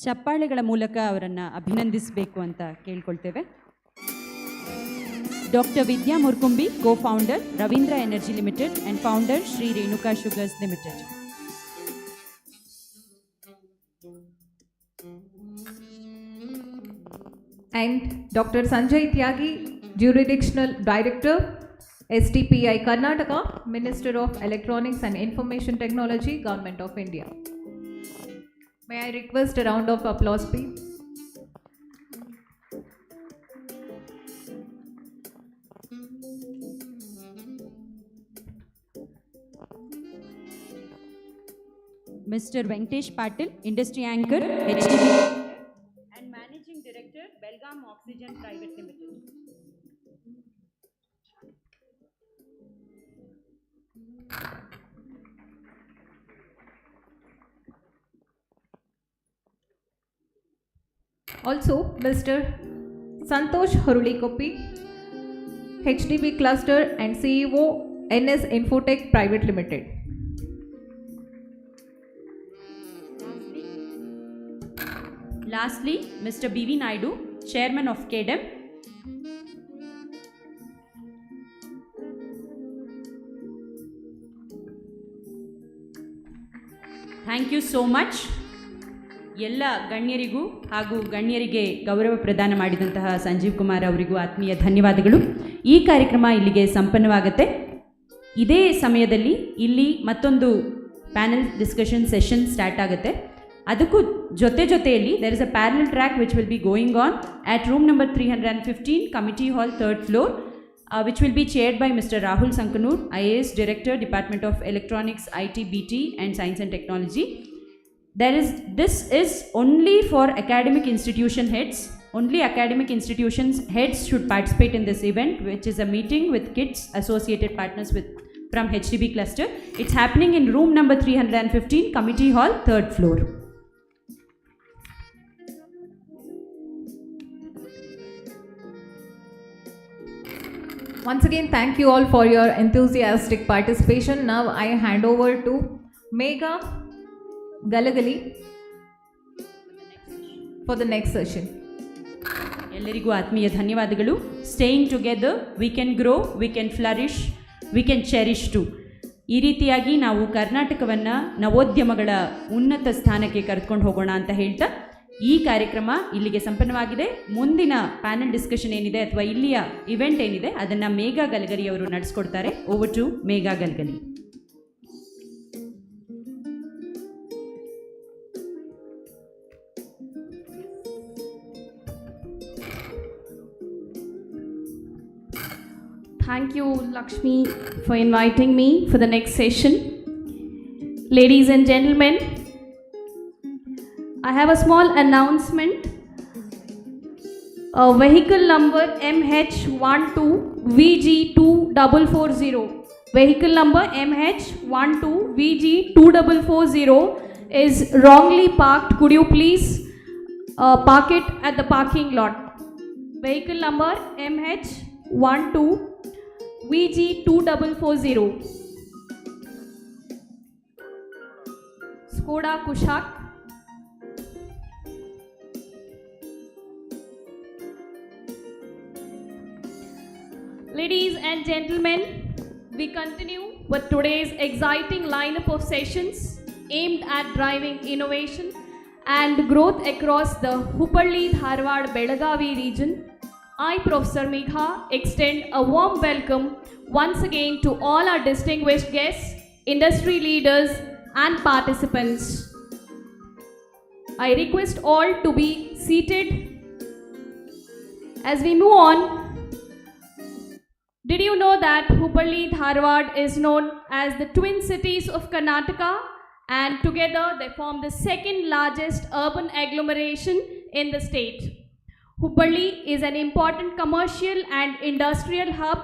ಚಪ್ಪಾಳೆಗಳ ಮೂಲಕ ಅವರನ್ನು ಅಭಿನಂದಿಸಬೇಕು ಅಂತ ಕೇಳ್ಕೊಳ್ತೇವೆ. Doctor Vidya Murkumbi, co-founder Ravindra energy limited and founder Shri Renuka sugars limited. And Dr. Sanjay Tyagi, Jurisdictional Director, STPI Karnataka, Minister of Electronics and Information Technology, Government of India. May I request a round of applause, please? Mr. Venkatesh Patil, Industry Anchor, HDB and Managing Director, Belgavi Oxygen Private Limited. Also, Mr. Santosh Harulikoppi, HDB Cluster and CEO, NS Infotech Private Limited. Lastly, Mr. B.V. Naidu, Chairman of KDM. Thank you so much. ಎಲ್ಲ ಗಣ್ಯರಿಗೂ ಹಾಗೂ ಗಣ್ಯರಿಗೆ ಗೌರವ ಪ್ರದಾನ ಮಾಡಿದಂತಹ ಸಂಜೀವ್ ಕುಮಾರ್ ಅವರಿಗೂ ಆತ್ಮೀಯ ಧನ್ಯವಾದಗಳು. ಈ ಕಾರ್ಯಕ್ರಮ ಇಲ್ಲಿಗೆ ಸಂಪನ್ನವಾಗುತ್ತೆ. ಇದೇ ಸಮಯದಲ್ಲಿ ಇಲ್ಲಿ ಮತ್ತೊಂದು ಪ್ಯಾನೆಲ್ ಡಿಸ್ಕಷನ್ ಸೆಷನ್ ಸ್ಟಾರ್ಟ್ ಆಗುತ್ತೆ. ಅದಕ್ಕೂ ಜೊತೆಯಲ್ಲಿ there is a parallel track which will be going on at room number 315, Committee Hall, 3rd floor, which will be chaired by Mr. Rahul Sankanur, IAS Director, Department of Electronics, IT, BT and Science and Technology. This is only for academic institution heads. Only academic institutions heads should participate in this event, which is a meeting with kids associated partners from HDB cluster. It's happening in room number 315, Committee Hall, 3rd floor. Once again, thank you all for your enthusiastic participation. Now I hand over to Megha Belgavi for the next session. ಎಲ್ಲರಿಗೂ ಆತ್ಮೀಯ ಧನ್ಯವಾದಗಳು. Staying together we can grow, we can flourish, we can cherish too. ಈ ರೀತಿಯಾಗಿ ನಾವು ಕರ್ನಾಟಕವನ್ನು ನವೋದ್ಯಮಗಳ ಉನ್ನತ ಸ್ಥಾನಕ್ಕೆ ಕರೆದುಕೊಂಡು ಹೋಗೋಣ ಅಂತ ಹೇಳ್ತಾ ಈ ಕಾರ್ಯಕ್ರಮ ಇಲ್ಲಿಗೆ ಸಂಪನ್ನವಾಗಿದೆ. ಮುಂದಿನ ಪ್ಯಾನೆಲ್ ಡಿಸ್ಕಷನ್ ಏನಿದೆ ಅಥವಾ ಇಲ್ಲಿಯ ಇವೆಂಟ್ ಏನಿದೆ ಅದನ್ನು ಮೇಘಾ ಗಲ್ಗಲಿ ಅವರು ನಡೆಸ್ಕೊಡ್ತಾರೆ. Over to Megha Galgali. Thank you, Lakshmi, for inviting me for the next session. Ladies and gentlemen, I have a small announcement. Vehicle number MH12VG2440. Vehicle number MH12VG2440 is wrongly parked. Could you please park it at the parking lot? Vehicle number MH12VG2440. Skoda Kushaq. Ladies and gentlemen, we continue with today's exciting lineup of sessions aimed at driving innovation and growth across the Hubballi-Dharwad-Belagavi region I, Professor Megha, extend a warm welcome once again to all our distinguished guests, industry leaders, and participants. I request all to be seated. As we move on, did you know that Hubballi-Dharwad is known as the twin cities of Karnataka, and together they form the second largest urban agglomeration in the state. Hubballi is an important commercial and industrial hub,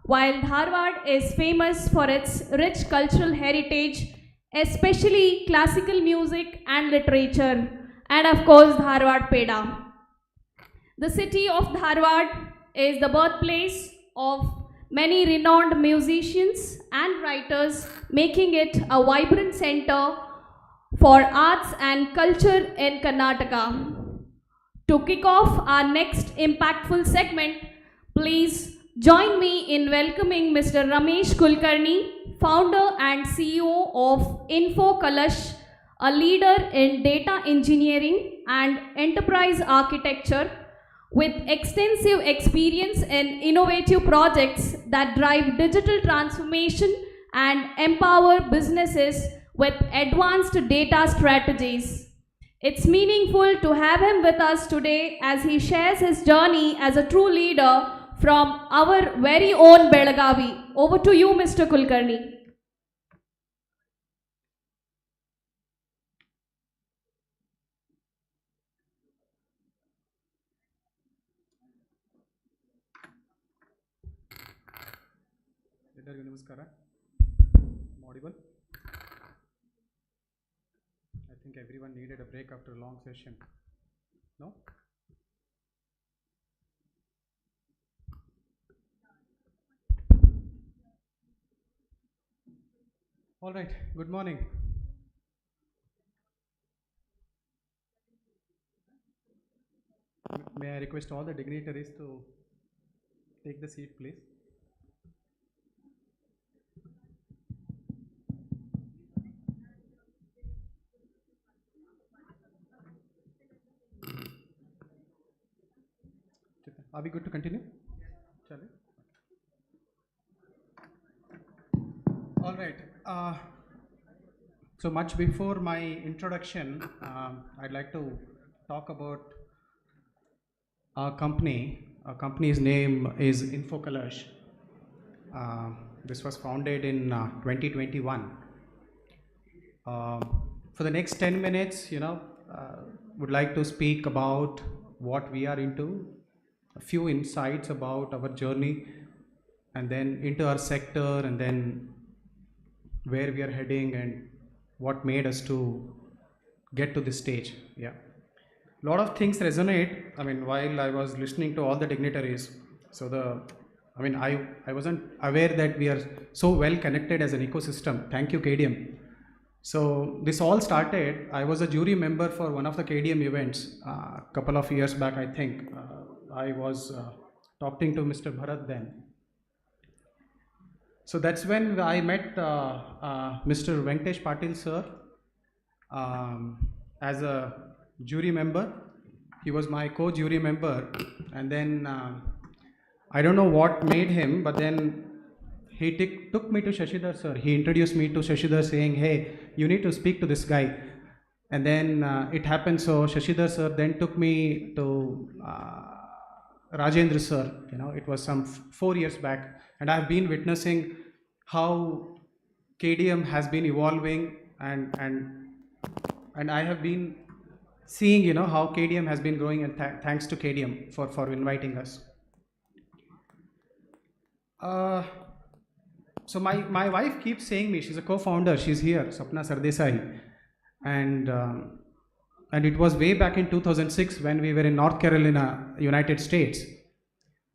while Dharwad is famous for its rich cultural heritage, especially classical music and literature, and of course Dharwad Peda. The city of Dharwad is the birthplace of many renowned musicians and writers, making it a vibrant center for arts and culture in Karnataka. To kick off our next impactful segment, please join me in welcoming Mr. Ramesh Kulkarni, founder and CEO of Info Kalash, a leader in data engineering and enterprise architecture with extensive experience in innovative projects that drive digital transformation and empower businesses with advanced data strategies. It's meaningful to have him with us today as he shares his journey as a true leader from our very own Belgavi. Over to you, Mr. Kulkarni. ಎಲ್ಲರಿಗೂ ನಮಸ್ಕಾರ. Audible? I think everyone needed a break after a long session. No? All right, good morning. May I request all the dignitaries to take the seat, please? Are we good to continue? Shall we? All right. So much before my introduction, I'd like to talk about our company. Our company's name is Info Kalash. This was founded in 2021. For the next 10 minutes, would like to speak about what we are into, a few insights about our journey, and then into our sector, and then where we are heading and what made us to get to this stage. Yeah, a lot of things resonate. While I was listening to all the dignitaries, I wasn't aware that we are so well connected as an ecosystem. Thank you, KDM. So this all started, I was a jury member for one of the KDM events a couple of years back, I think. I was talking to Mr. Bharat then. So that's when I met Mr. Venkatesh Patil sir as a jury member. He was my co-jury member, and then I don't know what made him, but then he took me to Shashidhar sir. He introduced me to Shashidhar saying, hey, you need to speak to this guy. And then it happened, so Shashidhar sir then took me to Rajendra sir. It was some 4 years back, and I've been witnessing how KDM has been evolving, and I have been seeing how KDM has been growing, and thanks to KDM for inviting us. So my wife keeps saying me, she's a co-founder, she's here, Sapna Sardesai, and it was way back in 2006 when we were in North Carolina, United States.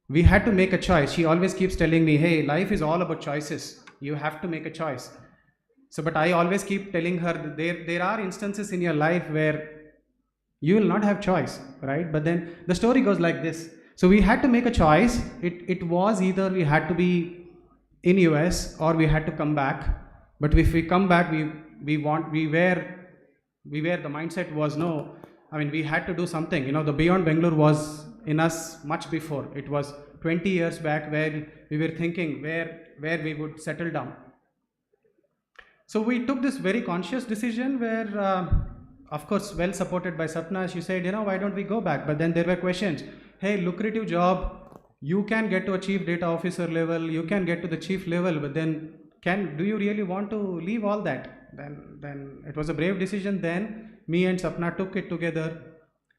We had to make a choice. She always keeps telling me, hey, life is all about choices. You have to make a choice. So, but I always keep telling her that there are instances in your life where you will not have choice, right? But then the story goes like this. So we had to make a choice. It was either we had to be in US or we had to come back. But if we come back, the mindset was no. We had to do something. The Beyond Bengaluru was in us much before. It was 20 years back where we were thinking where we would settle down. So we took this very conscious decision where, of course, well supported by Sapna, she said, why don't we go back? But then there were questions. Hey, lucrative job, you can get to a chief data officer level, you can get to the chief level, but then do you really want to leave all that? Then it was a brave decision. Then me and Sapna took it together.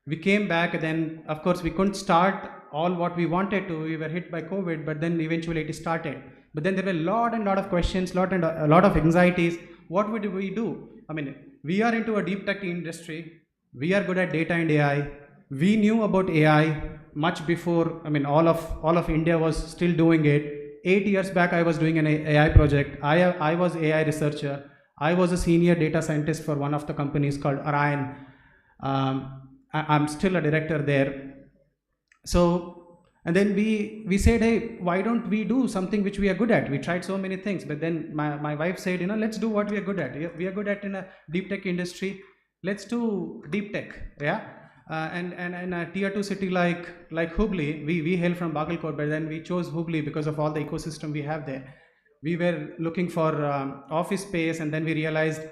We came back, then of course we couldn't start all what we wanted to. We were hit by COVID, but then eventually it started. But then there were a lot of questions, a lot of anxieties. What would we do? I mean, we are into a deep tech industry. We are good at data and AI. We knew about AI much before. I mean, all of India was still doing it. 8 years back, I was doing an AI project. I was AI researcher. I was a senior data scientist for one of the companies called Orion. I'm still a director there. So, and then we said, hey, why don't we do something which we are good at? We tried so many things, but then my wife said, let's do what we are good at. We are good at in a deep tech industry. Let's do deep tech, yeah. And in a tier 2 city like Hubli, we hail from Bagalkot, but then we chose Hubli because of all the ecosystem we have there. We were looking for office space, and then we realized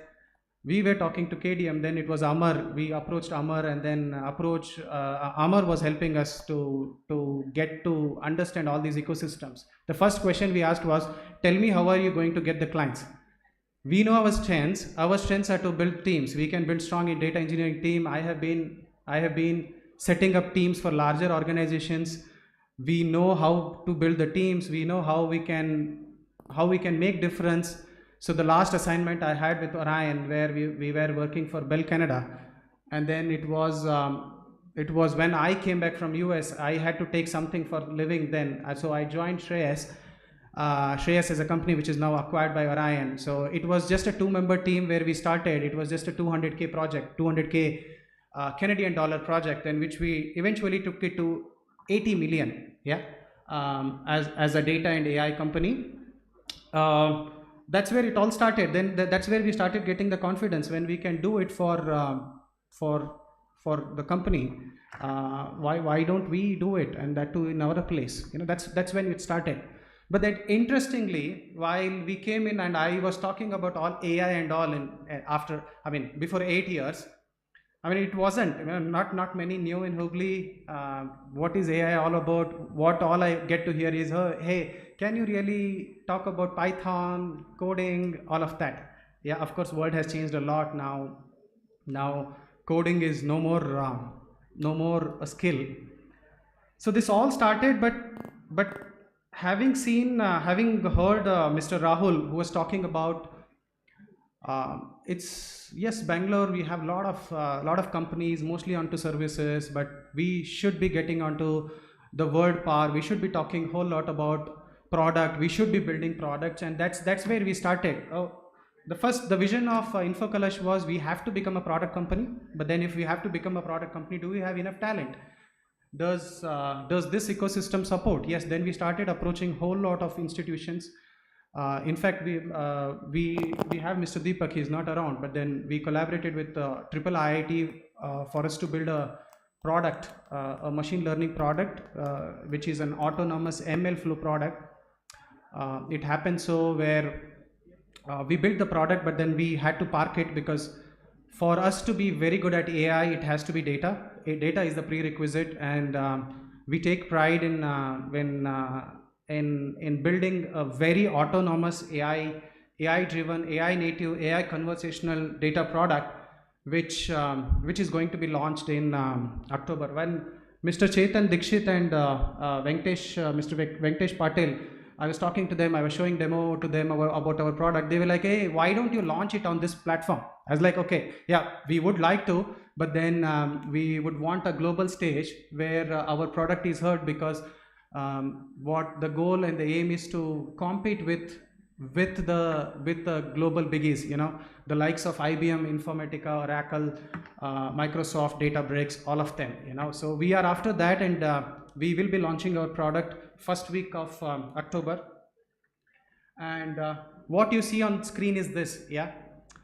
we were talking to KDM, then it was Amar. We approached Amar, and then Amar was helping us to get to understand all these ecosystems. The first question we asked was, tell me, how are you going to get the clients? We know our strengths. Our strengths are to build teams. We can build strong in data engineering team. I have been setting up teams for larger organizations. We know how to build the teams. We know how we can make difference. So the last assignment I had with Orion, where we were working for Bell Canada, and then it was when I came back from US, I had to take something for living then. So I joined Shreyas. Shreyas is a company which is now acquired by Orion. So it was just a 2-member team where we started. It was just a 200K project, 200K Canadian dollar project, and which we eventually took it to 80 million, yeah, as a data and AI company. That's where it all started. Then that's where we started getting the confidence when we can do it for the company. Why don't we do it, and that too in our place? That's when it started. But that interestingly, while we came in and I was talking about all AI and all before 8 years, it wasn't, not many knew in Hubli what is AI all about. What all I get to hear is, hey, can you really talk about Python, coding, all of that? Yeah, of course, world has changed a lot now. Now coding is no more a skill. So this all started, but having heard Mr. Rahul, who was talking about, yes, Bangalore, we have lot of companies, mostly onto services, but we should be getting onto the world power. We should be talking a whole lot about product. We should be building products, and that's where we started. The vision of InfoKalash was we have to become a product company. But then if we have to become a product company, do we have enough talent? Does this ecosystem support? Yes. Then we started approaching whole lot of institutions. In fact, we have Mr. Deepak. He's not around, but then we collaborated with Triple IIT for us to build a product, a machine learning product, which is an autonomous ML flow product. It happened so where we built the product, but then we had to park it because for us to be very good at AI, it has to be data. Data is the prerequisite, and we take pride in building a very autonomous AI-driven, AI-native, AI conversational data product, which is going to be launched in October. When Mr. Chetan Dikshit and Mr. Venkatesh Patel, I was talking to them, I was showing demo to them about our product. They were like, hey, why don't you launch it on this platform? I was like, okay, yeah, we would like to, but then we would want a global stage where our product is heard, because what the goal and the aim is to compete with the global biggies, the likes of IBM, Informatica, Oracle, Microsoft, Databricks, all of them, So we are after that, and we will be launching our product first week of October. And what you see on screen is this,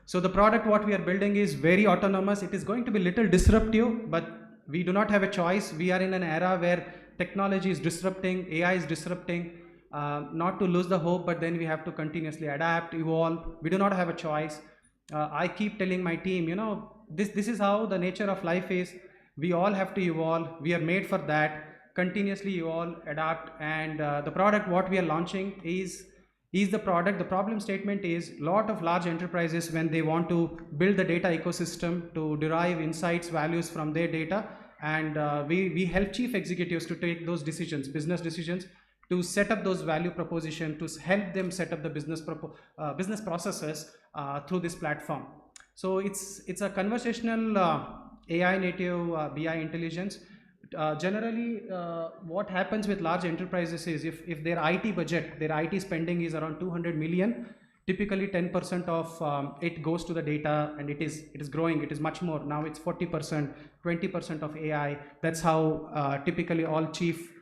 So the product what we are building is very autonomous. It is going to be little disruptive, but We do not have a choice. We are in an era where technology is disrupting, AI is disrupting. Not to lose the hope, but then we have to continuously adapt, evolve. We do not have a choice. I keep telling my team, this is how the nature of life is. We all have to evolve. We are made for that. Continuously evolve, adapt, and the product what we are launching is the product. The problem statement is lot of large enterprises, when they want to build the data ecosystem to derive insights, values from their data, and we help chief executives to take those decisions, business decisions, to set up those value proposition, to help them set up the business processes through this platform. So it's a conversational AI native BI intelligence. Generally, what happens with large enterprises is if their IT budget, their IT spending is around 200 million, typically 10% of it goes to the data, and it is growing. It is much more. Now it's 40%, 20% of AI. That's how typically all chief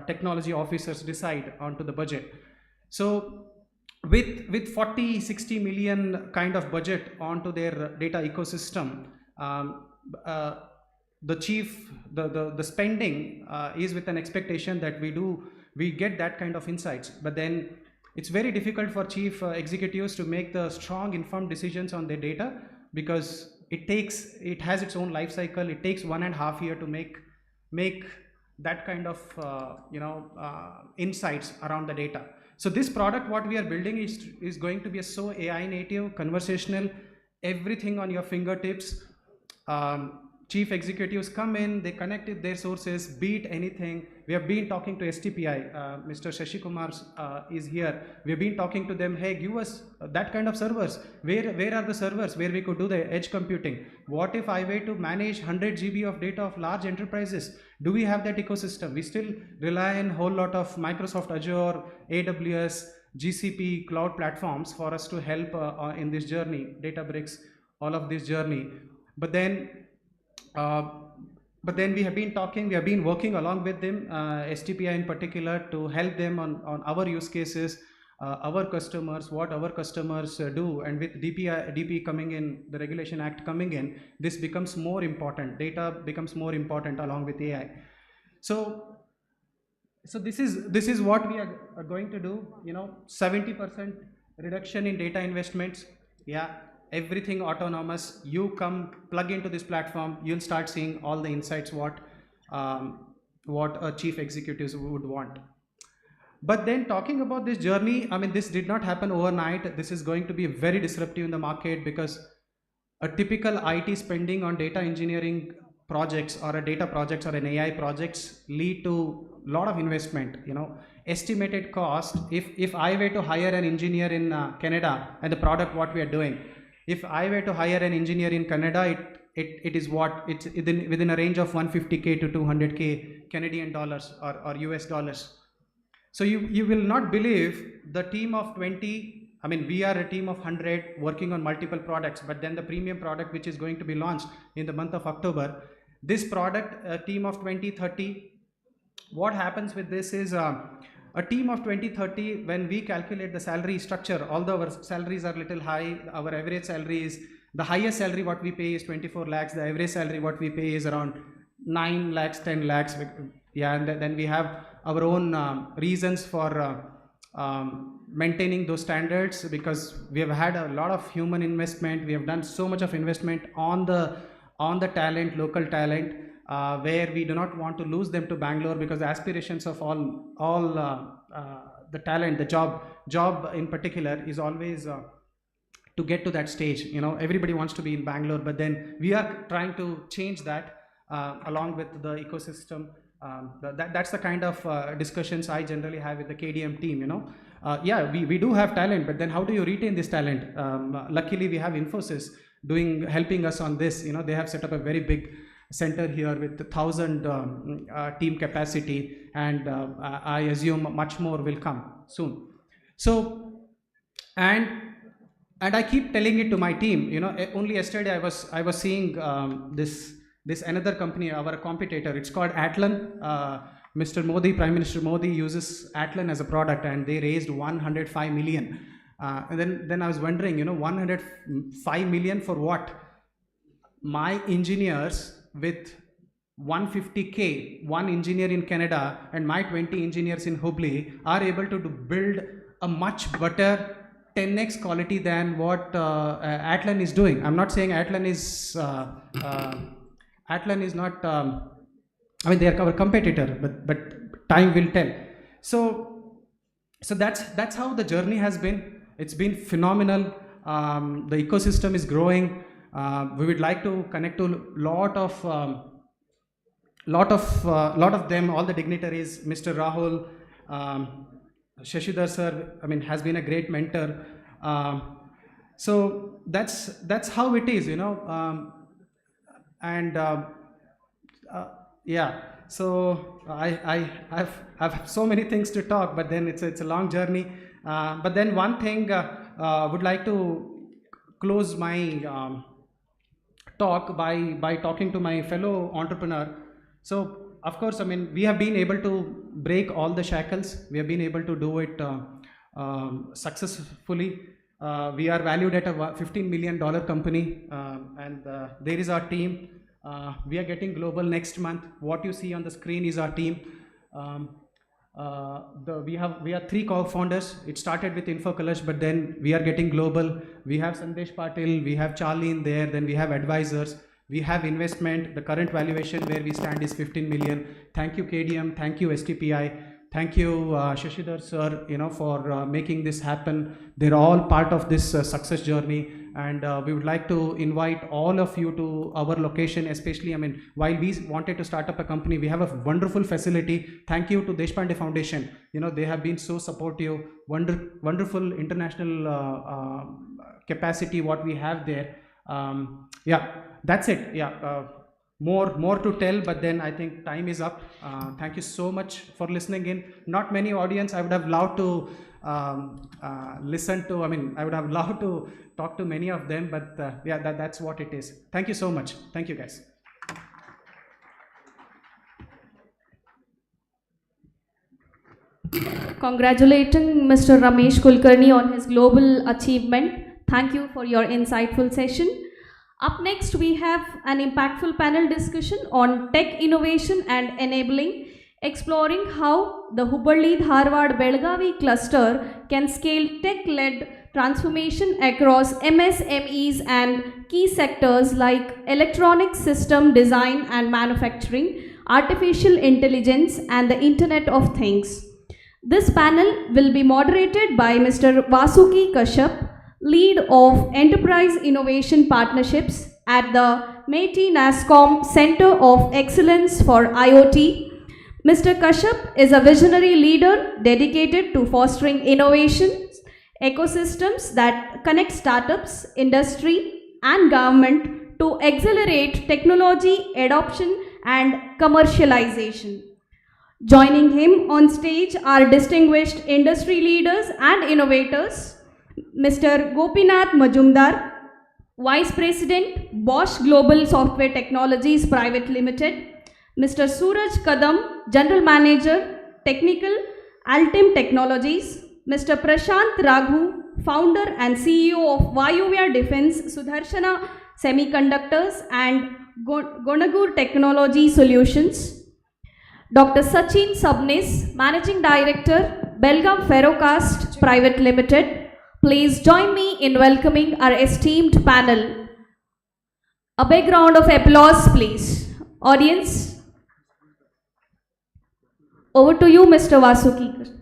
technology officers decide onto the budget. So with 40-60 million kind of budget onto their data ecosystem, the spending is with an expectation that we get that kind of insights. But then it's very difficult for chief executives to make the strong informed decisions on their data, because it has its own life cycle. It takes 1.5 years to make that kind of insights around the data. So this product what we are building is going to be so AI native, conversational, everything on your fingertips. Chief executives come in, they connect with their sources, beat anything. We have been talking to STPI, Mr. Shashi Kumar is here. We have been talking to them, hey, give us that kind of servers. Where are the servers where we could do the edge computing? What if I were to manage 100 GB of data of large enterprises? Do we have that ecosystem? We still rely on a whole lot of Microsoft Azure, AWS, GCP, cloud platforms for us to help in this journey, Databricks, all of this journey. But then we have been working along with them, STPI in particular, to help them on our use cases, our customers, what our customers do. And with DP coming in, the Regulation Act coming in, this becomes more important. Data becomes more important along with AI. So this is what we are going to do. 70% reduction in data investments. Yeah. Everything autonomous. You come plug into this platform, you'll start seeing all the insights what a chief executives would want. But then talking about this journey, I mean, this did not happen overnight. This is going to be very disruptive in the market, because a typical IT spending on data engineering projects or a data projects or an AI projects lead to a lot of investment. Estimated cost, if I were to hire an engineer in Canada, and the product what we are doing, if I were to hire an engineer in Canada, it is what? It's within a range of 150K to 200K Canadian dollars or US dollars. So you will not believe the team of 20, I mean, we are a team of 100 working on multiple products, but then the premium product which is going to be launched in the month of October, this product, a team of 20, 30, what happens with this is a team of 20, 30, when we calculate the salary structure, although our salaries are little high, our average salary is, the highest salary what we pay is 24 lakhs, the average salary what we pay is around 9 lakhs, 10 lakhs. Yeah, and then we have our own reasons for maintaining those standards, because we have had a lot of human investment. We have done so much of investment on the talent, local talent, where we do not want to lose them to Bangalore, because the aspirations of all the talent, the job in particular, is always to get to that stage. Everybody wants to be in Bangalore, but then we are trying to change that along with the ecosystem. That's the kind of discussions I generally have with the KDM team. Yeah, we do have talent, but then how do you retain this talent? Luckily, we have Infosys helping us on this. They have set up a very big center here with 1,000 team capacity, and I assume much more will come soon. So, and I keep telling it to my team. Only yesterday I was seeing this another company, our competitor. It's called Atlan. Mr. Modi, Prime Minister Modi uses Atlan as a product, and they raised 105 million. And then I was wondering, 105 million for what? My engineers with 150K, one engineer in Canada and my 20 engineers in Hubli are able to build a much better 10x quality than what Atlan is doing. I'm not saying Atlan is not, I mean, they are our competitor, but time will tell. So that's how the journey has been. It's been phenomenal. The ecosystem is growing. We would like to connect to lot of them, all the dignitaries. Mr. Rahul, Shashidhar sir, I mean, has been a great mentor. So that's how it is, you know. Yeah. So I have so many things to talk, but then it's a long journey. But then one thing would like to close my talk by talking to my fellow entrepreneur. So of course, I mean, we have been able to break all the shackles. We have been able to do it successfully. We are valued at a $15 million company, and there is our team. We are getting global next month. What you see on the screen is our team. We are 3 co-founders. It started with InfoColors, but then we are getting global. We have Sandesh Patil, we have Charlie in there, then we have advisors, we have investment. The current valuation where we stand is 15 million. Thank you KDM, thank you STPI, thank you Shashidhar sir, you know, for making this happen. They're all part of this success journey, and we would like to invite all of you to our location, especially, I mean, while we wanted to start up a company, we have a wonderful facility. Thank you to Deshpande Foundation. You know, they have been so supportive, wonderful international capacity what we have there. Yeah, that's it. Yeah, more to tell, but then I think time is up. Thank you so much for listening in. Not many audience. I would have loved to listen to, I mean, I would have loved to talk to many of them, but yeah, that's what it is. Thank you so much. Thank you guys. Congratulating Mr. Ramesh Kulkarni on his global achievement. Thank you for your insightful session. Up next, we have an impactful panel discussion on tech innovation and enabling, exploring how the Hubballi-Dharwad-Belagavi cluster can scale tech-led transformation across MSMEs and key sectors like electronic system design and manufacturing, artificial intelligence, and the Internet of Things. This panel will be moderated by Mr. Vasuki Kashyap, Lead of Enterprise Innovation Partnerships at the MeitY NASSCOM Center of Excellence for IoT. Mr. Kashyap is a visionary leader dedicated to fostering innovations, ecosystems that connect startups, industry, and government to accelerate technology adoption and commercialization. Joining him on stage are distinguished industry leaders and innovators, Mr. Gopinath Majumdar, Vice President, Bosch Global Software Technologies Private Limited, Mr. Suraj Kadam, General Manager, Technical, Altim Technologies, Mr. Prashant Raghu, Founder and CEO of Vayuvya Defense Sudarshana Semiconductors and Gonagur Technology Solutions, Dr. Sachin Sabnis, Managing Director, Belgavi Ferrocast Private Limited. Please join me in welcoming our esteemed panel. A big round of applause, please. Audience, over to you, Mr. Vasuki.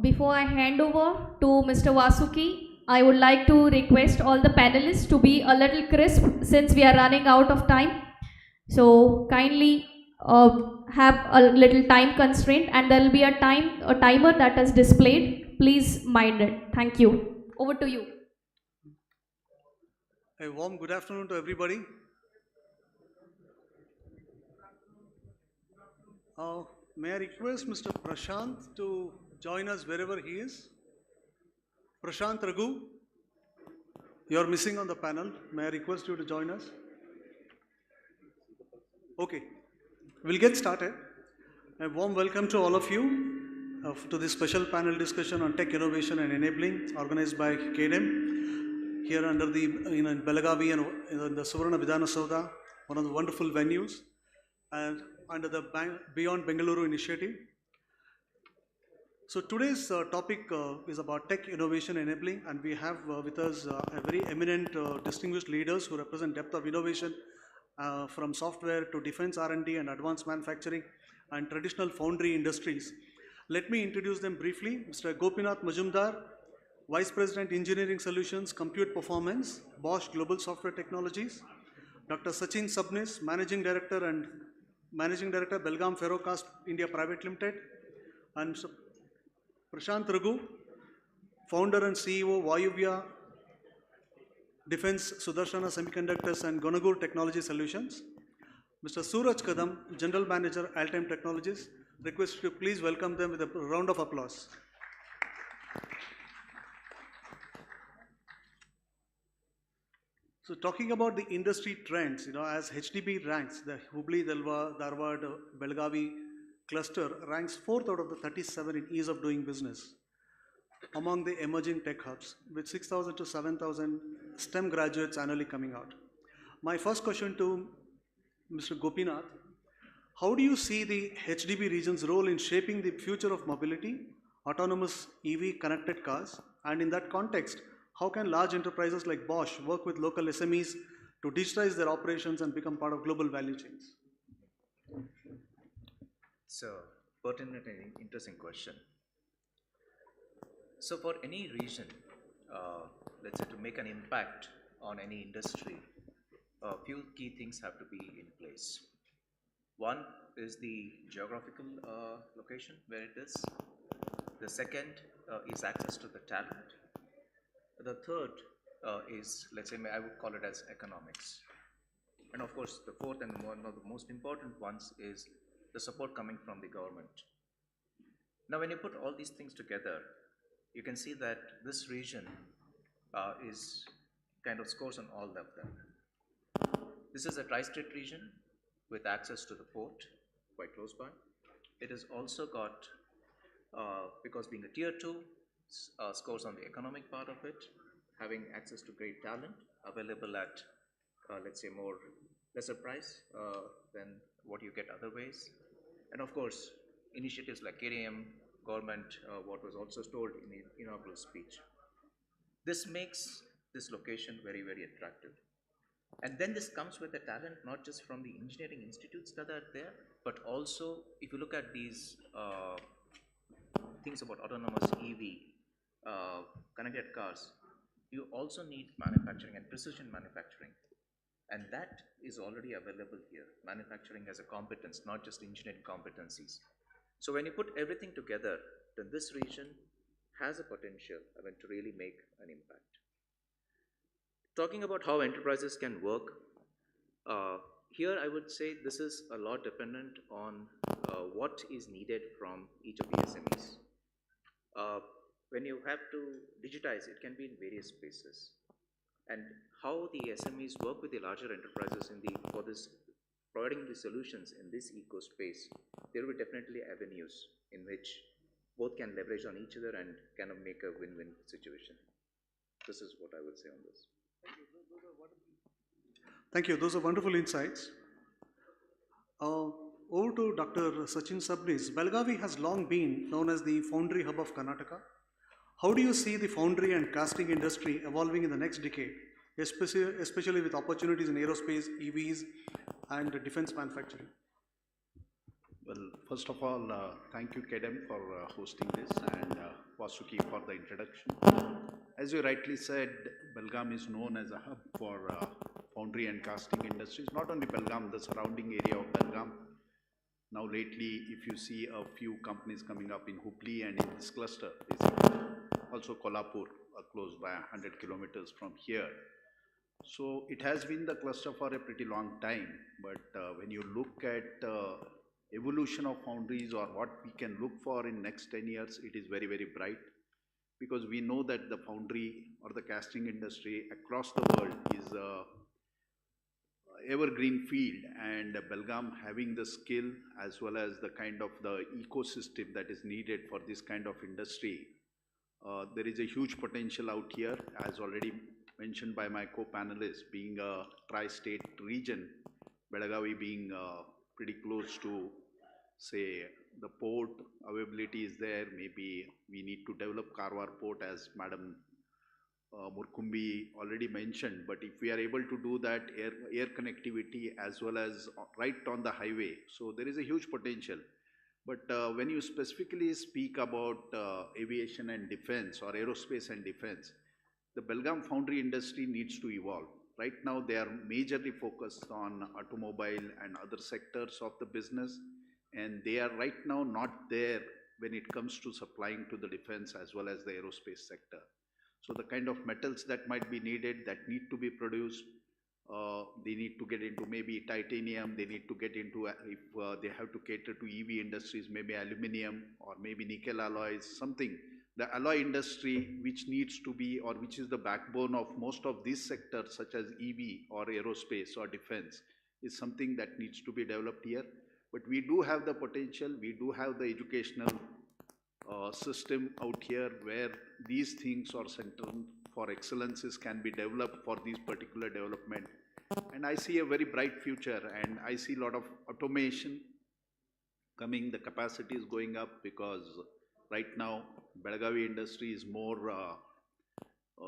Before I hand over to Mr. Vasuki, I would like to request all the panelists to be a little crisp since we are running out of time. So kindly have a little time constraint, and there will be a timer that is displayed. Please mind it. Thank you. Over to you. A warm good afternoon to everybody. May I request Mr. Prashant to join us wherever he is? Prashant Raghu, you are missing on the panel. May I request you to join us? Okay, we'll get started. A warm welcome to all of you to this special panel discussion on tech innovation and enabling, organized by KDM here under the in Belgavi and in the Suvarna Vidhana Soudha, one of the wonderful venues, and under the Beyond Bengaluru initiative. So today's topic is about tech innovation enabling, and we have with us a very eminent distinguished leaders who represent depth of innovation from software to defense R&D and advanced manufacturing and traditional foundry industries. Let me introduce them briefly. Mr. Gopinath Majumdar, Vice President Engineering Solutions, Compute Performance, Bosch Global Software Technologies. Dr. Sachin Sabnis, Managing Director, Belgaum Ferrocast India Private Limited. And Mr. Prashant Raghu, Founder and CEO, Vayuvya Defense Sudarshana Semiconductors and Gonagur Technology Solutions. Mr. Suraj Kadam, General Manager, Altime Technologies. Request you to please welcome them with a round of applause. So talking about the industry trends, as HDB ranks, the Hubballi-Dharwad-Belagavi cluster ranks 4th out of the 37 in ease of doing business among the emerging tech hubs, with 6,000 to 7,000 STEM graduates annually coming out. My first question to Mr. Gopinath, how do you see the HDB region's role in shaping the future of mobility, autonomous EV connected cars, and in that context, how can large enterprises like Bosch work with local SMEs to digitize their operations and become part of global value chains? So, pertinent and interesting question. So for any region, let's say to make an impact on any industry, a few key things have to be in place. One is the geographical location where it is. The second is access to the talent. The third is, let's say, I would call it as economics. And of course, the fourth and one of the most important ones is the support coming from the government. Now, when you put all these things together, you can see that this region is kind of scores on all of them. This is a tri-state region with access to the port quite close by. It has also got, because being a tier 2, scores on the economic part of it, having access to great talent available at, let's say, lesser price than what you get other ways. And of course, initiatives like KDM, government, what was also told in the inaugural speech. This makes this location very, very attractive. And then this comes with the talent, not just from the engineering institutes that are there, but also if you look at these things about autonomous EV, connected cars, you also need manufacturing and precision manufacturing. And that is already available here, manufacturing as a competence, not just engineering competencies. So when you put everything together, then this region has a potential to really make an impact. Talking about how enterprises can work, here I would say this is a lot dependent on what is needed from each of the SMEs. When you have to digitize, it can be in various spaces. And how the SMEs work with the larger enterprises for this providing the solutions in this eco space, there will be definitely avenues in which both can leverage on each other and kind of make a win-win situation. This is what I would say on this. Thank you. Those are wonderful insights. Over to Dr. Sachin Sabnis. Belgavi has long been known as the foundry hub of Karnataka. How do you see the foundry and casting industry evolving in the next decade, especially with opportunities in aerospace, EVs, and defense manufacturing? Well, first of all, thank you, KDM, for hosting this, and Vasuki for the introduction. As you rightly said, Belgaum is known as a hub for foundry and casting industries, not only Belgaum, the surrounding area of Belgaum. Now lately, if you see a few companies coming up in Hubli and in this cluster, basically, also Kolhapur, close by 100 kilometers from here. So it has been the cluster for a pretty long time, but when you look at evolution of foundries or what we can look for in next 10 years, it is very, very bright, because we know that the foundry or the casting industry across the world is a evergreen field, and Belgaum having the skill as well as the kind of the ecosystem that is needed for this kind of industry. There is a huge potential out here, as already mentioned by my co-panelists, being a tri-state region, Belgavi being pretty close to, say, the port availability is there. Maybe we need to develop Karwar port, as Madam Murkumbi already mentioned, but if we are able to do that, air connectivity as well as right on the highway, so there is a huge potential. But when you specifically speak about aviation and defense or aerospace and defense, the Belgaum foundry industry needs to evolve. Right now, they are majorly focused on automobile and other sectors of the business, and they are right now not there when it comes to supplying to the defense as well as the aerospace sector. So the kind of metals that might be needed, that need to be produced, they need to get into maybe titanium, they need to get into, if they have to cater to EV industries, maybe aluminum or maybe nickel alloys, something. The alloy industry, which needs to be, or which is the backbone of most of these sectors such as EV or aerospace or defense, is something that needs to be developed here. But we do have the potential, we do have the educational system out here where these things or center for excellences can be developed for these particular development. And I see a very bright future, and I see a lot of automation coming, the capacity is going up, because right now Belgavi industry is more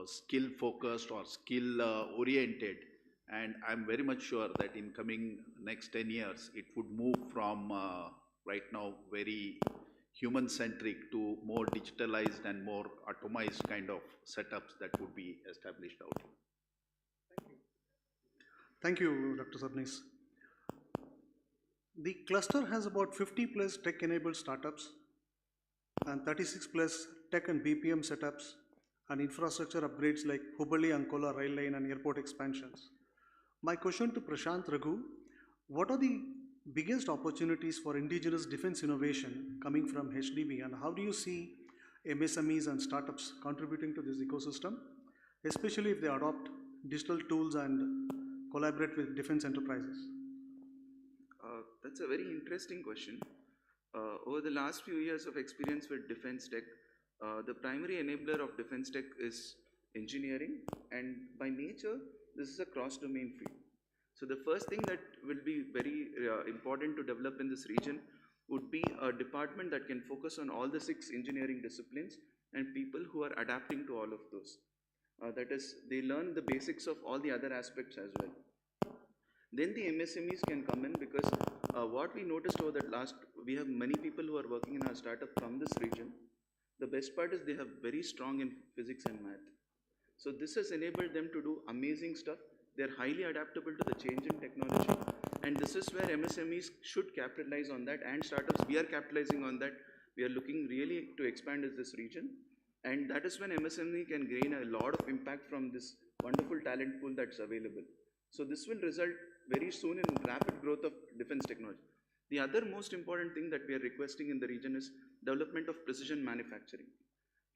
skill focused or skill oriented, and I'm very much sure that in coming next 10 years it would move from right now very human centric to more digitalized and more atomized kind of setups that would be established out here. Thank you, Dr. Sabnis. The cluster has about 50 plus tech-enabled startups and 36 plus tech and BPM setups and infrastructure upgrades like Hubballi-Ankola rail line and airport expansions. My question to Prashant Raghu, what are the biggest opportunities for indigenous defense innovation coming from HDB, and how do you see MSMEs and startups contributing to this ecosystem, especially if they adopt digital tools and collaborate with defense enterprises? That's a very interesting question. Over the last few years of experience with defense tech, the primary enabler of defense tech is engineering, and by nature, this is a cross-domain field. So the first thing that will be very important to develop in this region would be a department that can focus on all the 6 engineering disciplines and people who are adapting to all of those. That is, they learn the basics of all the other aspects as well. Then the MSMEs can come in, because what we noticed over that we have many people who are working in our startup from this region. The best part is they have very strong in physics and math. So this has enabled them to do amazing stuff. They're highly adaptable to the change in technology, and this is where MSMEs should capitalize on that, and startups, we are capitalizing on that. We are looking really to expand in this region, and that is when MSME can gain a lot of impact from this wonderful talent pool that's available. So this will result very soon in rapid growth of defense technology. The other most important thing that we are requesting in the region is development of precision manufacturing.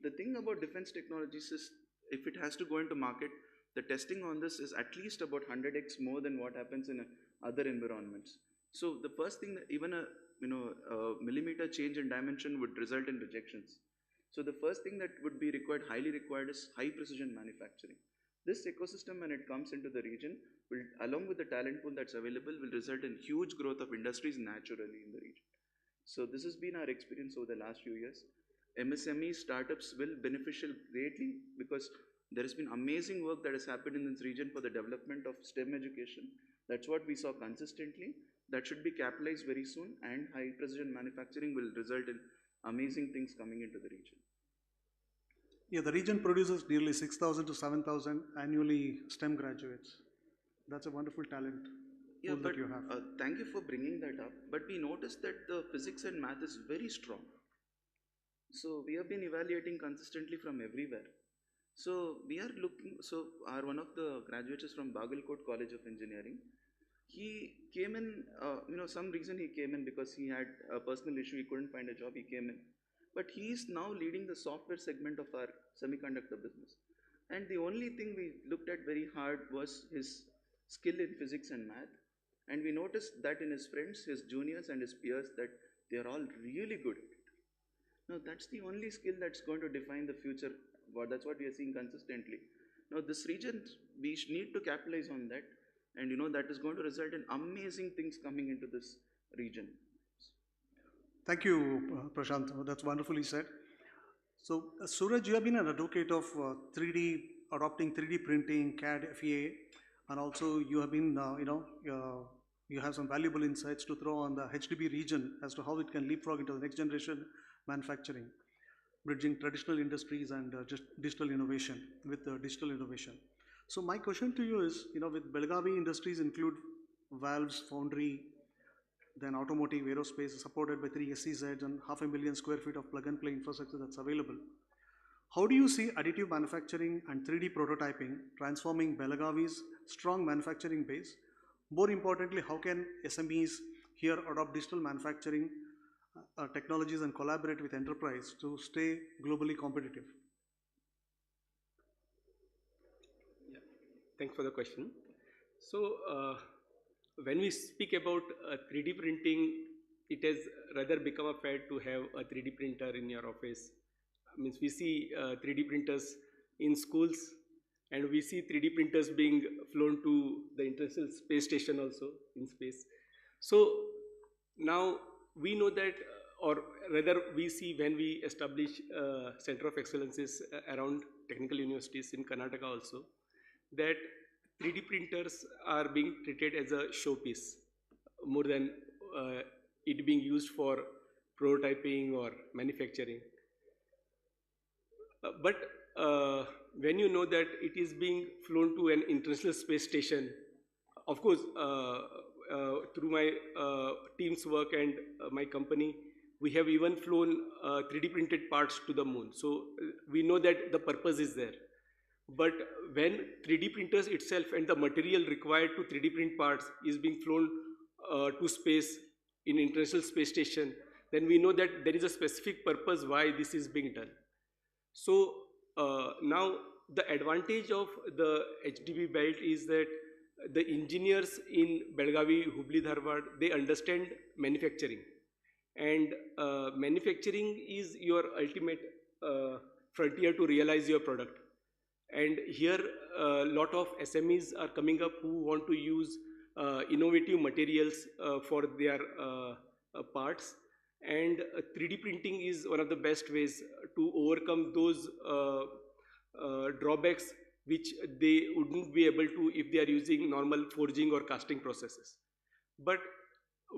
The thing about defense technologies is, if it has to go into market, the testing on this is at least about 100x more than what happens in other environments. So the first thing, that even a millimeter change in dimension would result in rejections. So the first thing that would be required, highly required, is high precision manufacturing. This ecosystem, when it comes into the region, will, along with the talent pool that's available, will result in huge growth of industries naturally in the region. So this has been our experience over the last few years. MSME startups will beneficial greatly, because there has been amazing work that has happened in this region for the development of STEM education. That's what we saw consistently. That should be capitalized very soon, and high precision manufacturing will result in amazing things coming into the region. Yeah, the region produces nearly 6,000 to 7,000 annually STEM graduates. That's a wonderful talent pool that you have. Thank you for bringing that up. But we noticed that the physics and math is very strong. So we have been evaluating consistently from everywhere. So we are looking, so one of the graduates is from Bagalkot College of Engineering. He came in, some reason he came in because he had a personal issue, he couldn't find a job, he came in. But he is now leading the software segment of our semiconductor business. And the only thing we looked at very hard was his skill in physics and math. And we noticed that in his friends, his juniors and his peers, that they are all really good at it. Now that's the only skill that's going to define the future. That's what we are seeing consistently. Now this region, we need to capitalize on that. And that is going to result in amazing things coming into this region. Thank you, Prashant. That's wonderfully said. So, Suraj, you have been an advocate of adopting 3D printing, CAD, FEA, and also you have been, you have some valuable insights to throw on the HDB region as to how it can leapfrog into the next generation manufacturing, bridging traditional industries and just digital innovation with digital innovation. So my question to you is, with Belgavi industries include valves, foundry, then automotive, aerospace, supported by 3 SEZs and 500,000 square feet of plug-and-play infrastructure that's available. How do you see additive manufacturing and 3D prototyping transforming Belagavi's strong manufacturing base? More importantly, how can SMEs here adopt digital manufacturing technologies and collaborate with enterprise to stay globally competitive? Thanks for the question. So, when we speak about 3D printing, it has rather become a fad to have a 3D printer in your office. Means we see 3D printers in schools, and we see 3D printers being flown to the International Space Station also in space. So now we know that, or rather we see when we establish Center of Excellences around technical universities in Karnataka also, that 3D printers are being treated as a showpiece more than it being used for prototyping or manufacturing. But when you know that it is being flown to an international space station, of course, through my team's work and my company, we have even flown 3D printed parts to the moon. So we know that the purpose is there. But when 3D printers itself and the material required to 3D print parts is being flown to space in International Space Station, then we know that there is a specific purpose why this is being done. So now the advantage of the HDB belt is that the engineers in Belgavi, Hubballi-Dharwad, they understand manufacturing. And manufacturing is your ultimate frontier to realize your product. And here a lot of SMEs are coming up who want to use innovative materials for their parts, and 3D printing is one of the best ways to overcome those drawbacks which they wouldn't be able to if they are using normal forging or casting processes. But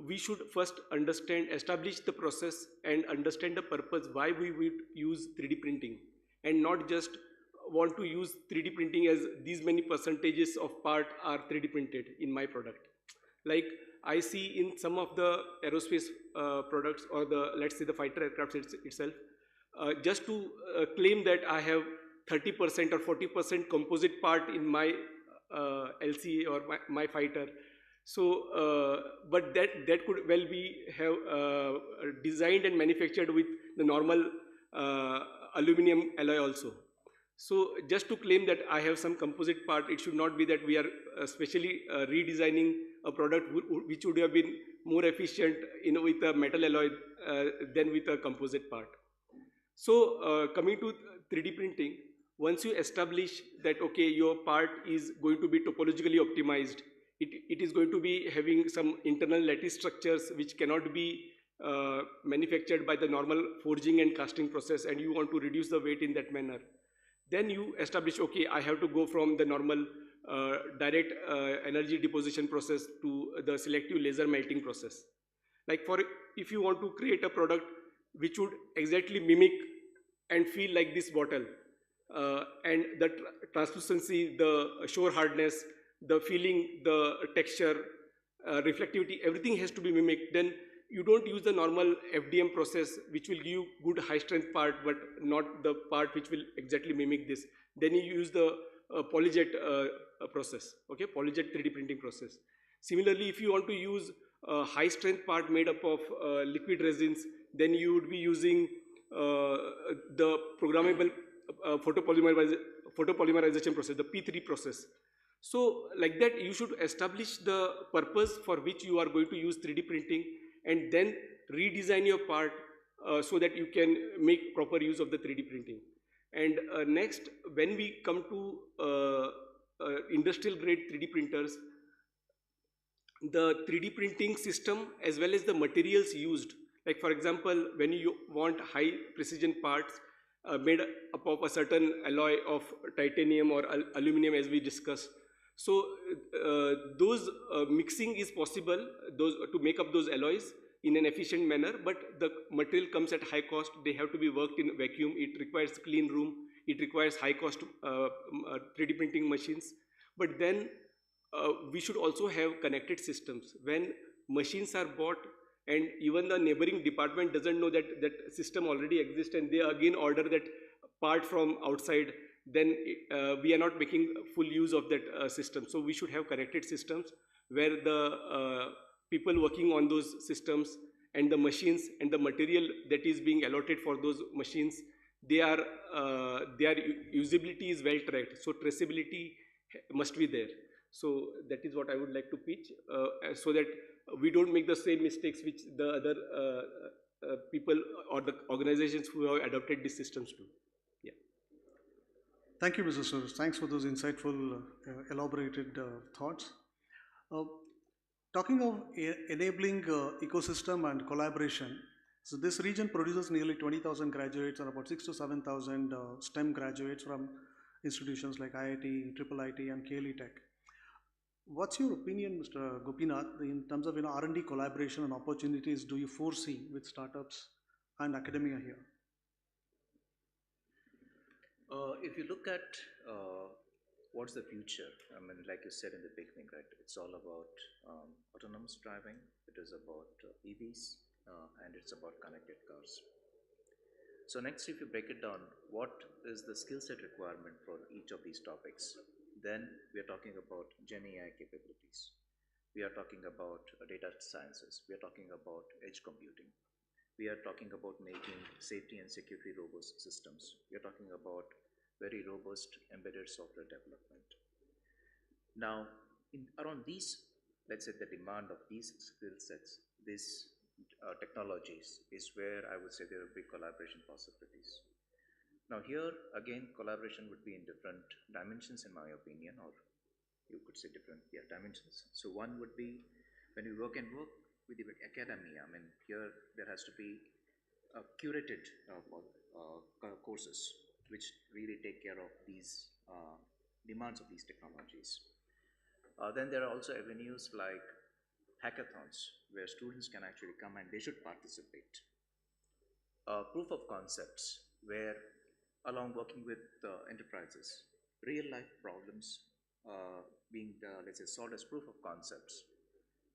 we should first establish the process and understand the purpose why we would use 3D printing, and not just want to use 3D printing as these many percentages of part are 3D printed in my product. Like I see in some of the aerospace products, or let's say the fighter aircraft itself, just to claim that I have 30% or 40% composite part in my LCA or my fighter. So, but that could well be designed and manufactured with the normal aluminum alloy also. So just to claim that I have some composite part, it should not be that we are specially redesigning a product which would have been more efficient with a metal alloy than with a composite part. So coming to 3D printing, once you establish that okay, your part is going to be topologically optimized, it is going to be having some internal lattice structures which cannot be manufactured by the normal forging and casting process, and you want to reduce the weight in that manner. Then you establish, okay, I have to go from the normal direct energy deposition process to the selective laser melting process. Like if you want to create a product which would exactly mimic and feel like this bottle, and the translucency, the shore hardness, the feeling, the texture, reflectivity, everything has to be mimicked, then you don't use the normal FDM process which will give you good high strength part but not the part which will exactly mimic this. then you use the polyjet process, okay, polyjet 3D printing process. Similarly, if you want to use a high strength part made up of liquid resins, then you would be using the programmable photopolymerization process, the P3 process. So like that, you should establish the purpose for which you are going to use 3D printing, and then redesign your part so that you can make proper use of the 3D printing. And next, when we come to industrial grade 3D printers, the 3D printing system as well as the materials used, like for example, when you want high precision parts made up of a certain alloy of titanium or aluminum, as we discussed. So those mixing is possible, to make up those alloys in an efficient manner, but the material comes at high cost. They have to be worked in vacuum. It requires clean room. It requires high cost 3D printing machines. But then we should also have connected systems. When machines are bought and even the neighboring department doesn't know that that system already exists, and they again order that part from outside, then we are not making full use of that system. So we should have connected systems where the people working on those systems and the machines and the material that is being allotted for those machines, their usability is well tracked. So traceability must be there. So that is what I would like to pitch, so that we don't make the same mistakes which the other people or the organizations who have adopted these systems do. Yeah. Thank you, Mr. Suresh. Thanks for those insightful, elaborated thoughts. Talking of enabling ecosystem and collaboration, so this region produces nearly 20,000 graduates and about 6,000 to 7,000 STEM graduates from institutions like IIT, IIIT, and KLE Tech. What's your opinion, Mr. Gopinath, in terms of R&D collaboration and opportunities do you foresee with startups and academia here? If you look at what's the future, I mean, like you said in the beginning, right, it's all about autonomous driving, it is about EVs, and it's about connected cars. So next, if you break it down, what is the skill set requirement for each of these topics? Then we are talking about Gen AI capabilities. We are talking about data sciences. We are talking about edge computing. We are talking about making safety and security robust systems. We are talking about very robust embedded software development. Now, around these, let's say the demand of these skill sets, these technologies is where I would say there will be collaboration possibilities. Now here, again, collaboration would be in different dimensions in my opinion, or you could say different dimensions. So one would be when we work with the academia. I mean, here there has to be curated courses which really take care of these demands of these technologies. Then there are also avenues like hackathons where students can actually come and they should participate. Proof of concepts where along working with enterprises, real life problems being, let's say, solved as proof of concepts.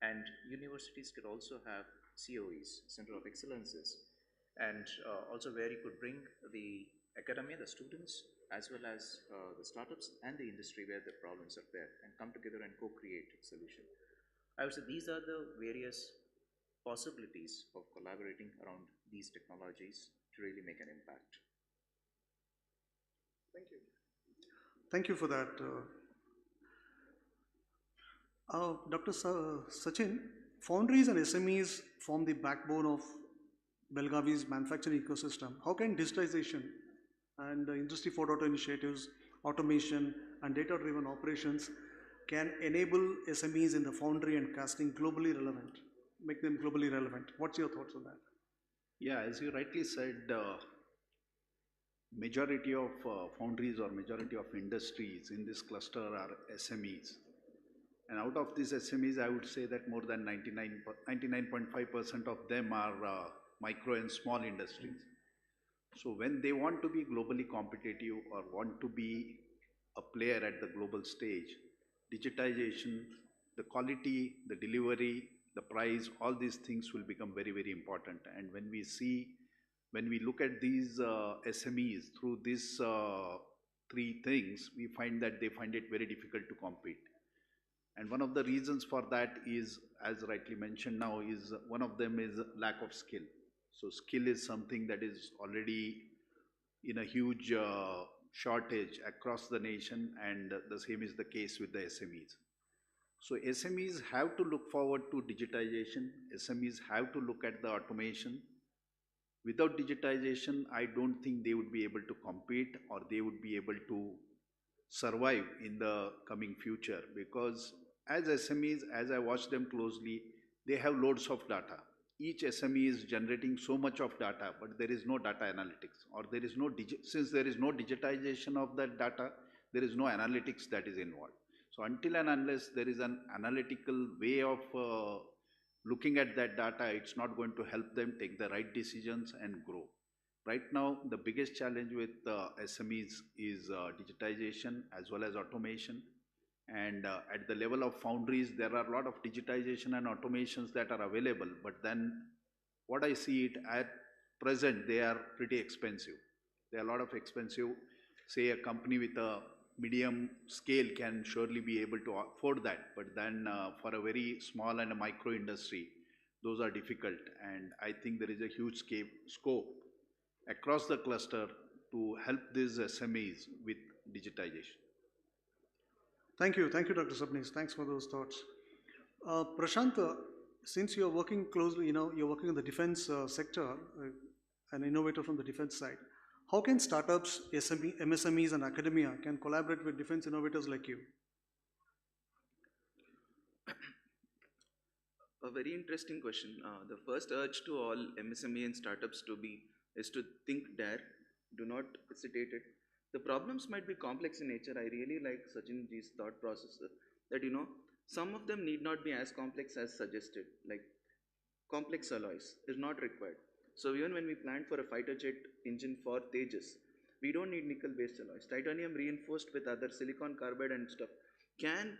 And universities could also have COEs, Center of Excellences, and also where you could bring the academia, the students, as well as the startups and the industry where the problems are there, and come together and co-create a solution. I would say these are the various possibilities of collaborating around these technologies to really make an impact. Thank you. Thank you for that. Dr. Sachin, foundries and SMEs form the backbone of Belgavi's manufacturing ecosystem. How can digitization and Industry 4.0 initiatives, automation and data-driven operations can enable SMEs in the foundry and casting globally relevant, make them globally relevant? What's your thoughts on that? Yeah, as you rightly said, majority of foundries or majority of industries in this cluster are SMEs. And out of these SMEs, I would say that more than 99.5% of them are micro and small industries. So when they want to be globally competitive or want to be a player at the global stage, digitization, the quality, the delivery, the price, all these things will become very, very important. And when we look at these SMEs through this three things, we find that they find it very difficult to compete. And one of the reasons for that is, as rightly mentioned now, is one of them is lack of skill. So skill is something that is already in a huge shortage across the nation, and the same is the case with the SMEs. So SMEs have to look forward to digitization. SMEs have to look at the automation. Without digitization, I don't think they would be able to compete or they would be able to survive in the coming future, because as SMEs, as I watch them closely, they have loads of data. Each SME is generating so much of data, but there is no data analytics, or there is no since there is no digitization of that data, there is no analytics that is involved. So until and unless there is an analytical way of looking at that data, it's not going to help them take the right decisions and grow. Right now, the biggest challenge with SMEs is digitization as well as automation. And at the level of foundries, there are a lot of digitization and automations that are available, but then what I see it at present, they are pretty expensive. There are a lot of expensive, say a company with a medium scale can surely be able to afford that, but then for a very small and a micro industry, those are difficult. And I think there is a huge scope across the cluster to help these SMEs with digitization. Thank you, Dr. Subnis. Thanks for those thoughts. Prashant, since you're working closely, you're working in the defense sector, an innovator from the defense side. How can startups, MSMEs and academia can collaborate with defense innovators like you? A very interesting question. The first urge to all MSME and startups is to think dare, do not hesitate it. The problems might be complex in nature. I really like Sachinji's thought process that, some of them need not be as complex as suggested, like complex alloys is not required. So even when we planned for a fighter jet engine for Tejas, we don't need nickel-based alloys. Titanium reinforced with other silicon carbide and stuff can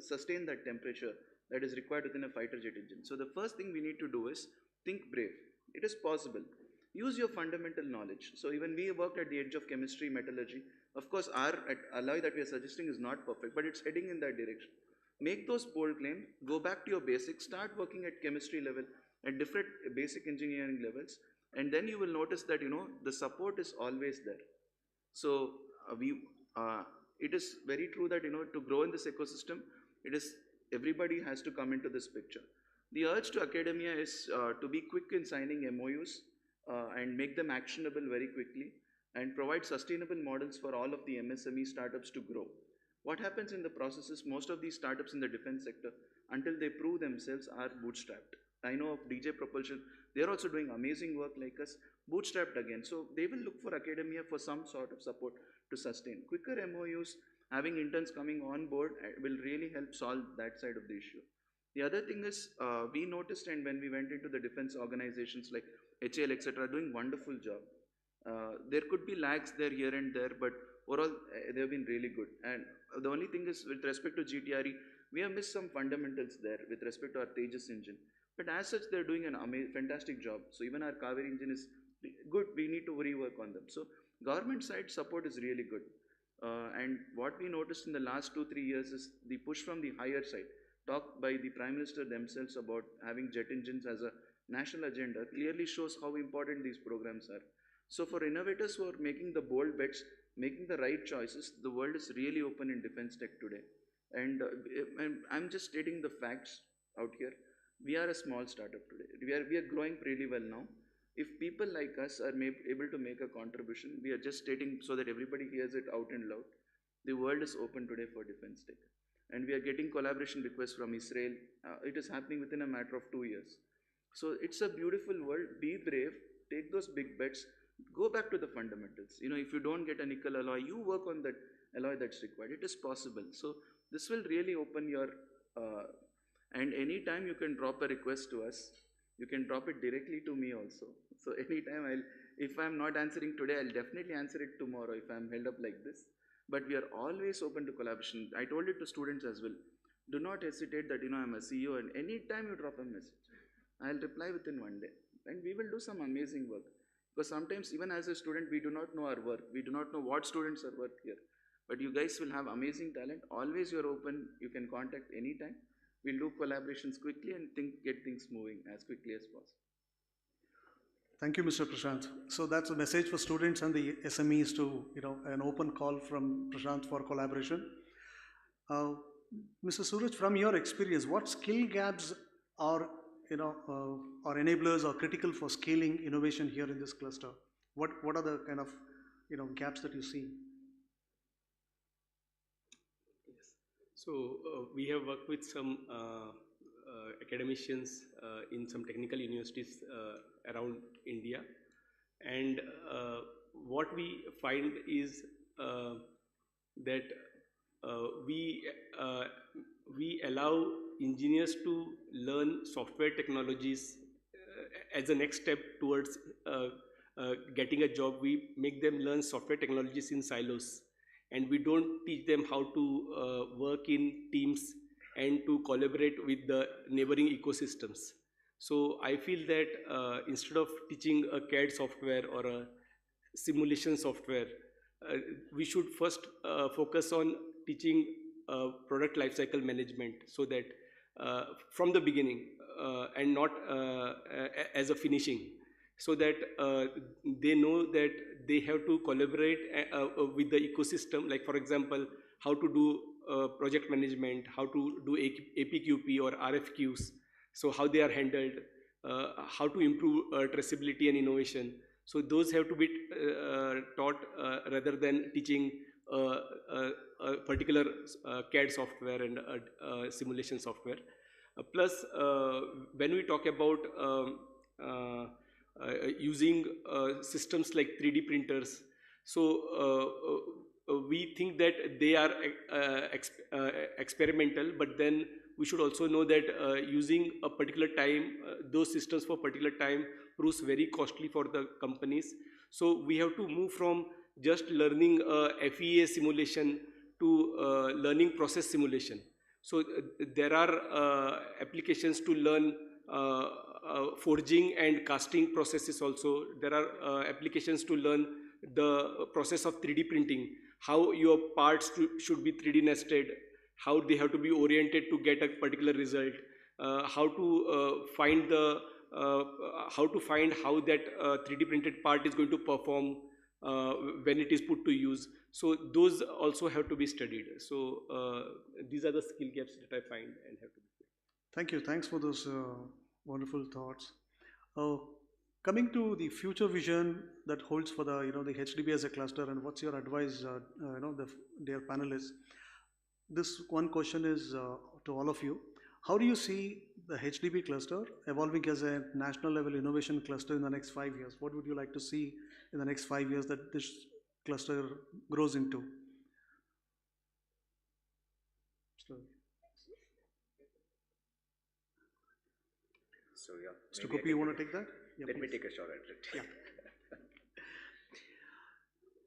sustain that temperature that is required within a fighter jet engine. So the first thing we need to do is think brave. It is possible. Use your fundamental knowledge. So even we worked at the edge of chemistry, metallurgy. Of course, our alloy that we are suggesting is not perfect, but it's heading in that direction. Make those bold claims, go back to your basics, start working at chemistry level, at different basic engineering levels, and then you will notice that, the support is always there. So it is very true that, to grow in this ecosystem, everybody has to come into this picture. The urge to academia is to be quick in signing MOUs, and make them actionable very quickly, and provide sustainable models for all of the MSME startups to grow. What happens in the process is most of these startups in the defense sector, until they prove themselves, are bootstrapped. I know of DJ Propulsion, they're also doing amazing work like us, bootstrapped again. So they will look for academia for some sort of support to sustain. Quicker MOUs, having interns coming on board will really help solve that side of the issue. The other thing is, we noticed, and when we went into the defense organizations like HAL, etc., doing wonderful job. There could be lags there here and there, but overall they've been really good. And the only thing is, with respect to GTRE, we have missed some fundamentals there with respect to our Tejas engine. But as such, they're doing an fantastic job. So even our Kaveri engine is good. We need to rework on them. So government side support is really good. And what we noticed in the last 2-3 years is the push from the higher side, talked by the Prime Minister themselves about having jet engines as a national agenda, clearly shows how important these programs are. So for innovators who are making the bold bets, making the right choices, the world is really open in defense tech today. And I'm just stating the facts out here. We are a small startup today. We are growing pretty well now. If people like us are able to make a contribution, we are just stating so that everybody hears it out and loud. The world is open today for defense tech. And we are getting collaboration requests from Israel. It is happening within a matter of 2 years. So it's a beautiful world. Be brave. Take those big bets. Go back to the fundamentals. If you don't get a nickel alloy, you work on that alloy that's required. It is possible. So this will really open your... and anytime you can drop a request to us, you can drop it directly to me also. So anytime if I'm not answering today, I'll definitely answer it tomorrow if I'm held up like this. But we are always open to collaboration. I told it to students as well. Do not hesitate that, I'm a CEO, and anytime you drop a message, I'll reply within 1 day. And we will do some amazing work. Because sometimes even as a student, we do not know our work. We do not know what students are work here. But you guys will have amazing talent. Always you're open. You can contact anytime. We'll do collaborations quickly and get things moving as quickly as possible. Thank you, Mr. Prashant. So that's a message for students and the SMEs to, an open call from Prashant for collaboration. Mr. Suraj, from your experience, what skill gaps are, or enablers are critical for scaling innovation here in this cluster? What are the kind of, gaps that you see? Yes. So we have worked with some academicians in some technical universities around India, and what we find is that we allow engineers to learn software technologies as a next step towards getting a job. We make them learn software technologies in silos, and we don't teach them how to work in teams and to collaborate with the neighboring ecosystems. So I feel that instead of teaching a CAD software or a simulation software, we should first focus on teaching product lifecycle management, so that from the beginning and not as a finishing, so that they know that they have to collaborate with the ecosystem, like for example, how to do project management, how to do APQP or RFQs, so how they are handled, how to improve traceability and innovation. So those have to be taught rather than teaching a particular CAD software and simulation software. Plus, when we talk about using systems like 3D printers, so we think that they are experimental, but then we should also know that using a particular time, those systems for particular time proves very costly for the companies. So we have to move from just learning FEA simulation to learning process simulation. So there are applications to learn forging and casting processes also. There are applications to learn the process of 3D printing, how your parts should be 3D nested, how they have to be oriented to get a particular result, how to find how that 3D printed part is going to perform when it is put to use. So those also have to be studied. So these are the skill gaps that I find and have to be filled. Thank you. Thanks for those wonderful thoughts. Coming to the future vision that holds for the the HDB as a cluster, and what's your advice, the dear panelists? This one question is to all of you. How do you see the HDB cluster evolving as a national level innovation cluster in the next 5 years? What would you like to see in the next 5 years that this cluster grows into? So yeah. Mr. Gopi, you want to take that? Yeah, let me please. take a shot at it. Yeah.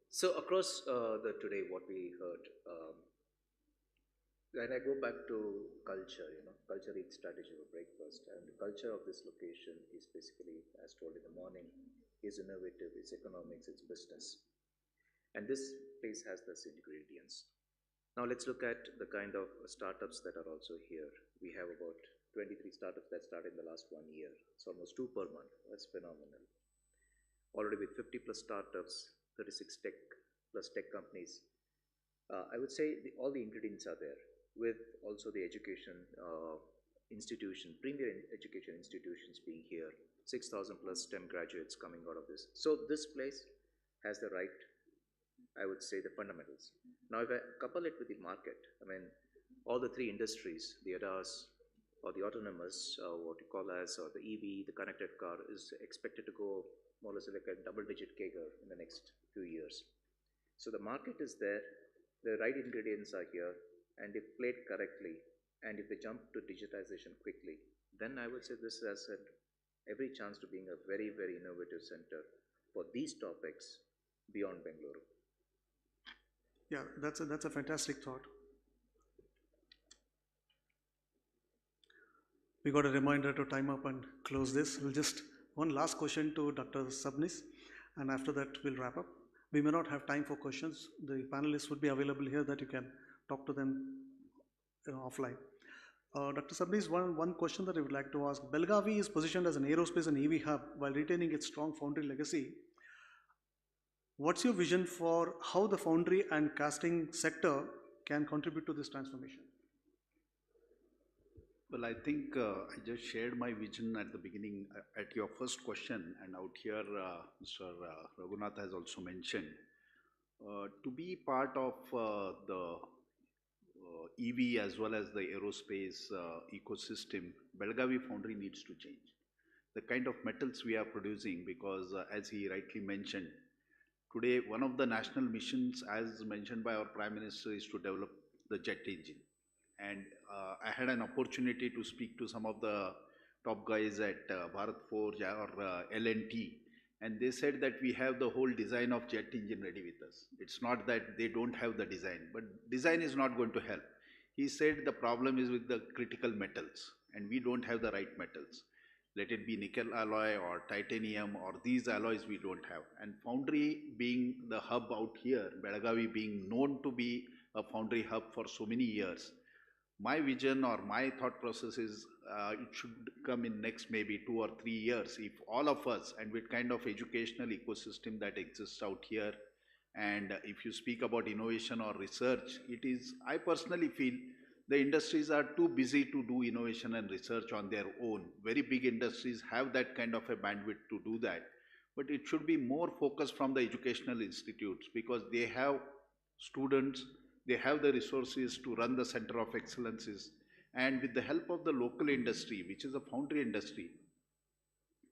So across today, what we heard, when I go back to culture, culture eats strategy for breakfast, and the culture of this location is basically, as told in the morning, is innovative, it's economics, it's business. And this place has those ingredients. Now let's look at the kind of startups that are also here. We have about 23 startups that started in the last 1 year. It's almost 2 per month. That's phenomenal. Already with 50 plus startups, 36 tech plus tech companies. I would say all the ingredients are there, with also the education institution, premier education institutions being here, 6,000 plus STEM graduates coming out of this. So this place has the right, I would say, the fundamentals. Now if I couple it with the market, I mean, all the 3 industries, the ADAS or the autonomous, what you call as the EV, the connected car, is expected to go more or less like a double-digit CAGR in the next few years. So the market is there, the right ingredients are here, and if played correctly, and if they jump to digitization quickly, then I would say this has every chance to being a very, very innovative center for these topics beyond Bengaluru. Yeah, that's a fantastic thought. We got a reminder to time up and close this. We'll just, one last question to Dr. Sabnis. and after that we'll wrap up. We may not have time for questions. The panelists would be available here that you can talk to them offline. Dr. Sabnis, one question that I would like to ask. Belgavi is positioned as an aerospace and EV hub while retaining its strong foundry legacy. What's your vision for how the foundry and casting sector can contribute to this transformation? Well, I think I just shared my vision at the beginning at your first question, and out here Mr. Raghunath has also mentioned. To be part of the EV as well as the aerospace ecosystem, Belgavi foundry needs to change. The kind of metals we are producing, because as he rightly mentioned, today one of the national missions, as mentioned by our Prime Minister, is to develop the jet engine. And I had an opportunity to speak to some of the top guys at Bharat Forge or L&T, and they said that we have the whole design of jet engine ready with us. It's not that they don't have the design, but design is not going to help. He said the problem is with the critical metals, and we don't have the right metals. Let it be nickel alloy or titanium or these alloys we don't have. And foundry being the hub out here, Belgavi being known to be a foundry hub for so many years, my vision or my thought process is it should come in next maybe 2 or 3 years if all of us, and with kind of educational ecosystem that exists out here, and if you speak about innovation or research, it is, I personally feel the industries are too busy to do innovation and research on their own. Very big industries have that kind of a bandwidth to do that, but it should be more focused from the educational institutes, because they have students, they have the resources to run the center of excellences, and with the help of the local industry, which is a foundry industry,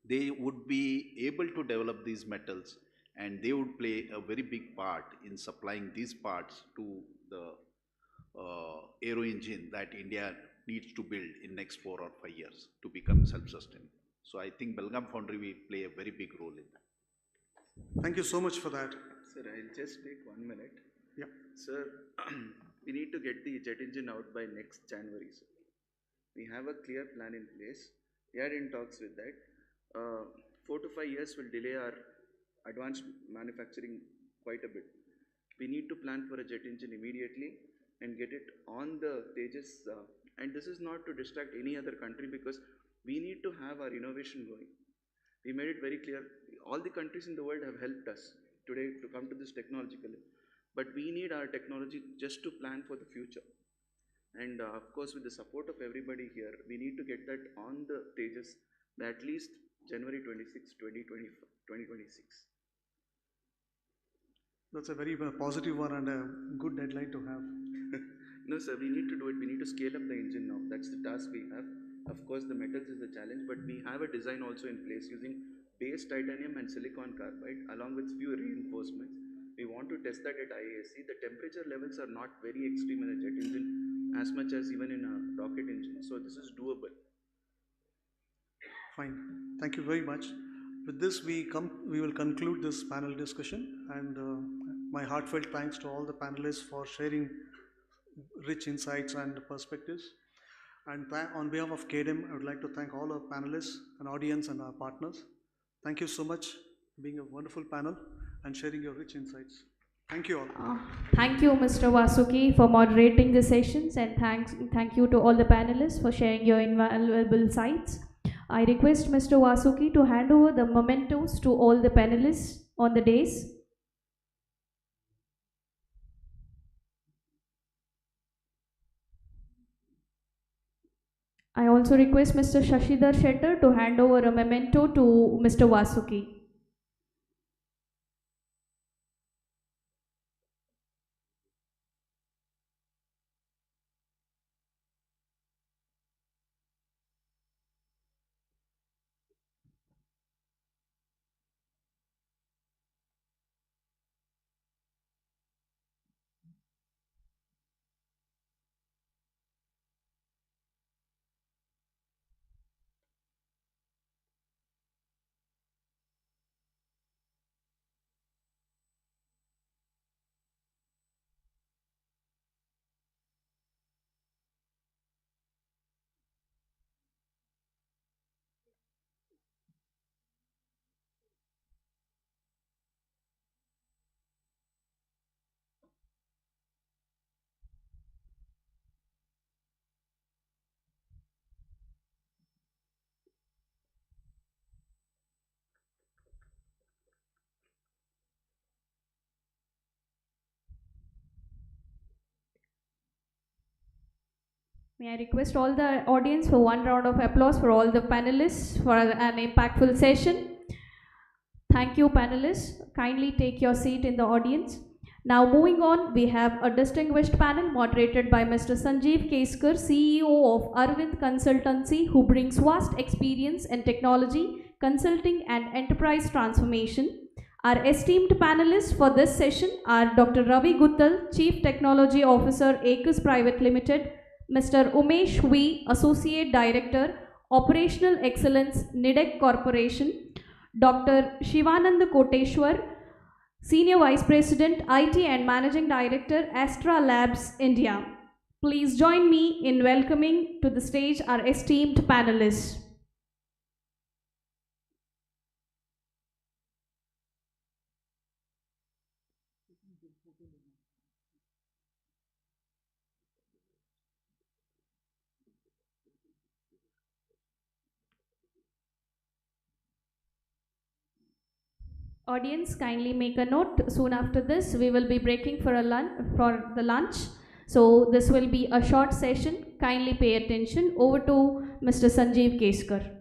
they would be able to develop these metals, and they would play a very big part in supplying these parts to the aero engine that India needs to build in next 4 or 5 years to become self-sustained. So I think Belgaum Foundry will play a very big role in that. Thank you so much for that. Sir, I'll just take 1 minute. Yeah. Sir, we need to get the jet engine out by next January, sir. We have a clear plan in place. We are in talks with that. 4 to 5 years will delay our advanced manufacturing quite a bit. We need to plan for a jet engine immediately and get it on the Tejas. And this is not to distract any other country, because we need to have our innovation going. We made it very clear. All the countries in the world have helped us today to come to this technologically. But we need our technology just to plan for the future. And of course, with the support of everybody here, we need to get that on the Tejas by at least January 26, 2026. That's a very positive one and a good deadline to have. No, sir, we need to do it. We need to scale up the engine now. That's the task we have. Of course, the metals is the challenge, but we have a design also in place using base titanium and silicon carbide along with few reinforcements. We want to test that at IASC. The temperature levels are not very extreme in a jet engine as much as even in a rocket engine. So this is doable. Fine. Thank you very much. With this, we will conclude this panel discussion, and my heartfelt thanks to all the panelists for sharing rich insights and perspectives. And on behalf of KDM, I would like to thank all our panelists and audience and our partners. Thank you so much for being a wonderful panel and sharing your rich insights. Thank you all. Thank you, Mr. Vasuki, for moderating the sessions, and thank you to all the panelists for sharing your invaluable insights. I request Mr. Vasuki to hand over the mementos to all the panelists on the dais. I also request Mr. Shashidhar Shettar to hand over a memento to Mr. Vasuki. May I request all the audience for one round of applause for all the panelists for an impactful session. Thank you, panelists. Kindly take your seat in the audience. Now moving on, we have a distinguished panel moderated by Mr. Sanjeev Keskar, CEO of Arvind Consultancy, who brings vast experience in technology, consulting and enterprise transformation. Our esteemed panelists for this session are Dr. Ravi Guttal, Chief Technology Officer, Acres Private Limited, Mr. Umesh V, Associate Director, Operational Excellence, NIDEC Corporation, Dr. Shivananda Koteshwar, Senior Vice President, IT and Managing Director, Astra Labs, India. Please join me in welcoming to the stage our esteemed panelists. Audience, kindly make a note. Soon after this, we will be breaking for the lunch. So this will be a short session. Kindly pay attention. Over to Mr. Sanjeev Keskar.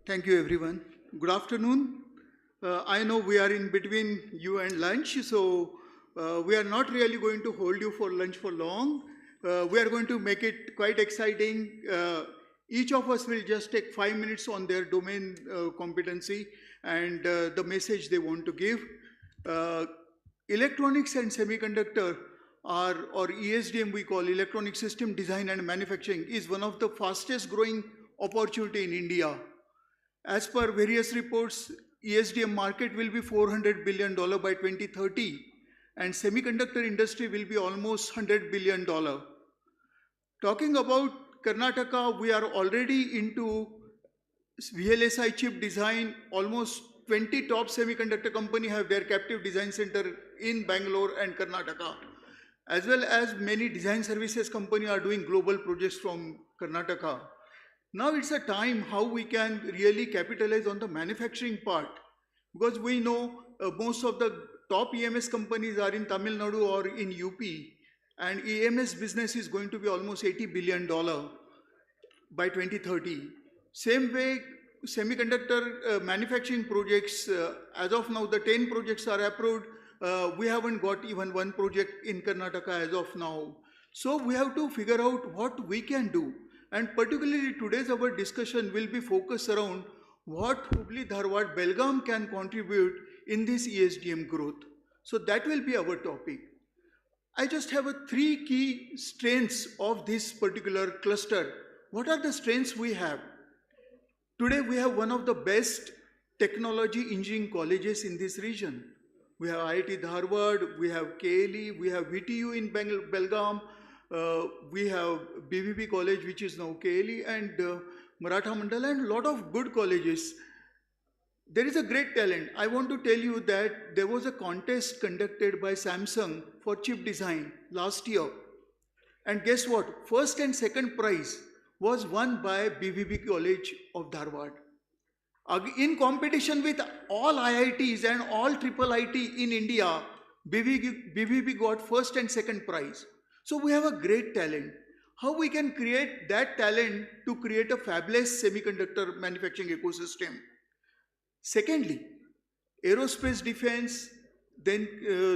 Thank you, everyone. Good afternoon. I know we are in between you and lunch, so we are not really going to hold you for lunch for long. We are going to make it quite exciting. Each of us will just take 5 minutes on their domain competency and the message they want to give. Electronics and semiconductor or ESDM we call, Electronic System Design and Manufacturing, is one of the fastest growing opportunity in India. As per various reports, ESDM market will be $400 billion by 2030 and semiconductor industry will be almost $100 billion. Talking about Karnataka, we are already into VLSI chip design. Almost 20 top semiconductor companies have their captive design center in Bangalore and Karnataka. As well as many design services companies are doing global projects from Karnataka. Now it's a time how we can really capitalize on the manufacturing part. Because we know most of the top EMS companies are in Tamil Nadu or in UP. And EMS business is going to be almost $80 billion by 2030. Same way, semiconductor manufacturing projects, as of now, the 10 projects are approved. We haven't got even one project in Karnataka as of now. So we have to figure out what we can do. And particularly today's our discussion will be focused around what Hubballi-Dharwad-Belagavi can contribute in this ESDM growth. So that will be our topic. I just have 3 key strengths of this particular cluster. What are the strengths we have? Today we have one of the best technology engineering colleges in this region. We have IIT Dharwad, we have KLE, we have VTU in Belgavi, we have BVB College, which is now KLE, and Maratha Mandala, and a lot of good colleges. There is a great talent. I want to tell you that there was a contest conducted by Samsung for chip design last year. And guess what? First and second prize was won by BVB College of Dharwad. In competition with all IITs and all triple IT in India, BVB got first and second prize. So we have a great talent. How we can create that talent to create a fabulous semiconductor manufacturing ecosystem? Secondly, aerospace defense, then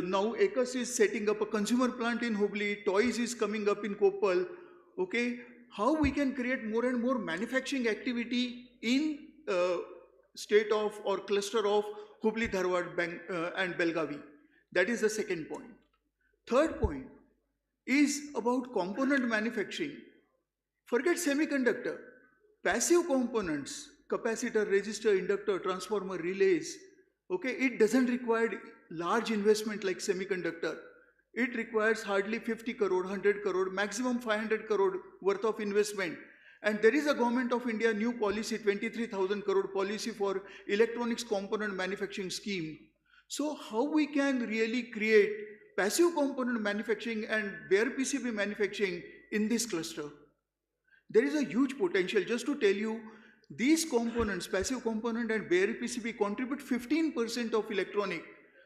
now Acres is setting up a consumer plant in Hubli, Toys is coming up in Koppal, okay? How we can create more and more manufacturing activity in state of or cluster of Hubballi-Dharwad and Belgavi. That is the second point. Third point is about component manufacturing. Forget semiconductor, passive components, capacitor, resistor, inductor, transformer, relays, okay, it doesn't require large investment like semiconductor. It requires hardly 50 crore, 100 crore, maximum 500 crore worth of investment. And there is a Government of India new policy, 23,000 crore policy for electronics component manufacturing scheme. So how we can really create passive component manufacturing and bare PCB manufacturing in this cluster? There is a huge potential. Just to tell you, these components, passive component and bare PCB, contribute 15% of electronic.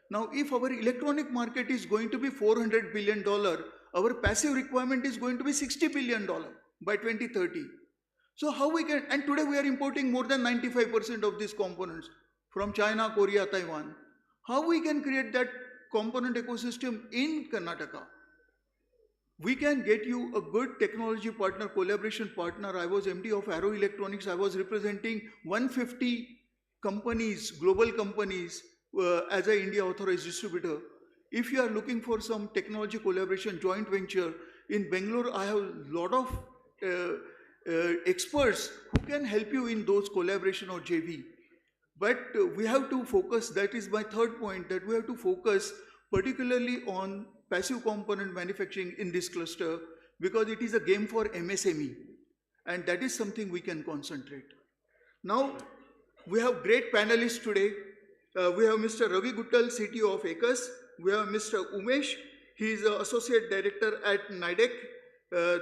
Now, if our electronic market is going to be $400 billion, our passive requirement is going to be $60 billion by 2030. So how we can, and today we are importing more than 95% of these components from China, Korea, Taiwan. How we can create that component ecosystem in Karnataka? We can get you a good technology partner, collaboration partner. I was MD of Arrow Electronics. I was representing 150 companies, global companies, as an India authorized distributor. If you are looking for some technology collaboration, joint venture, in Bengaluru, I have a lot of experts who can help you in those collaboration or JV. But we have to focus, that is my third point, that we have to focus particularly on passive component manufacturing in this cluster, because it is a game for MSME, and that is something we can concentrate. Now, we have great panelists today. We have Mr. Ravi Guttal, CTO of ACUS. We have Mr. Umesh. He is Associate Director at NIDEC.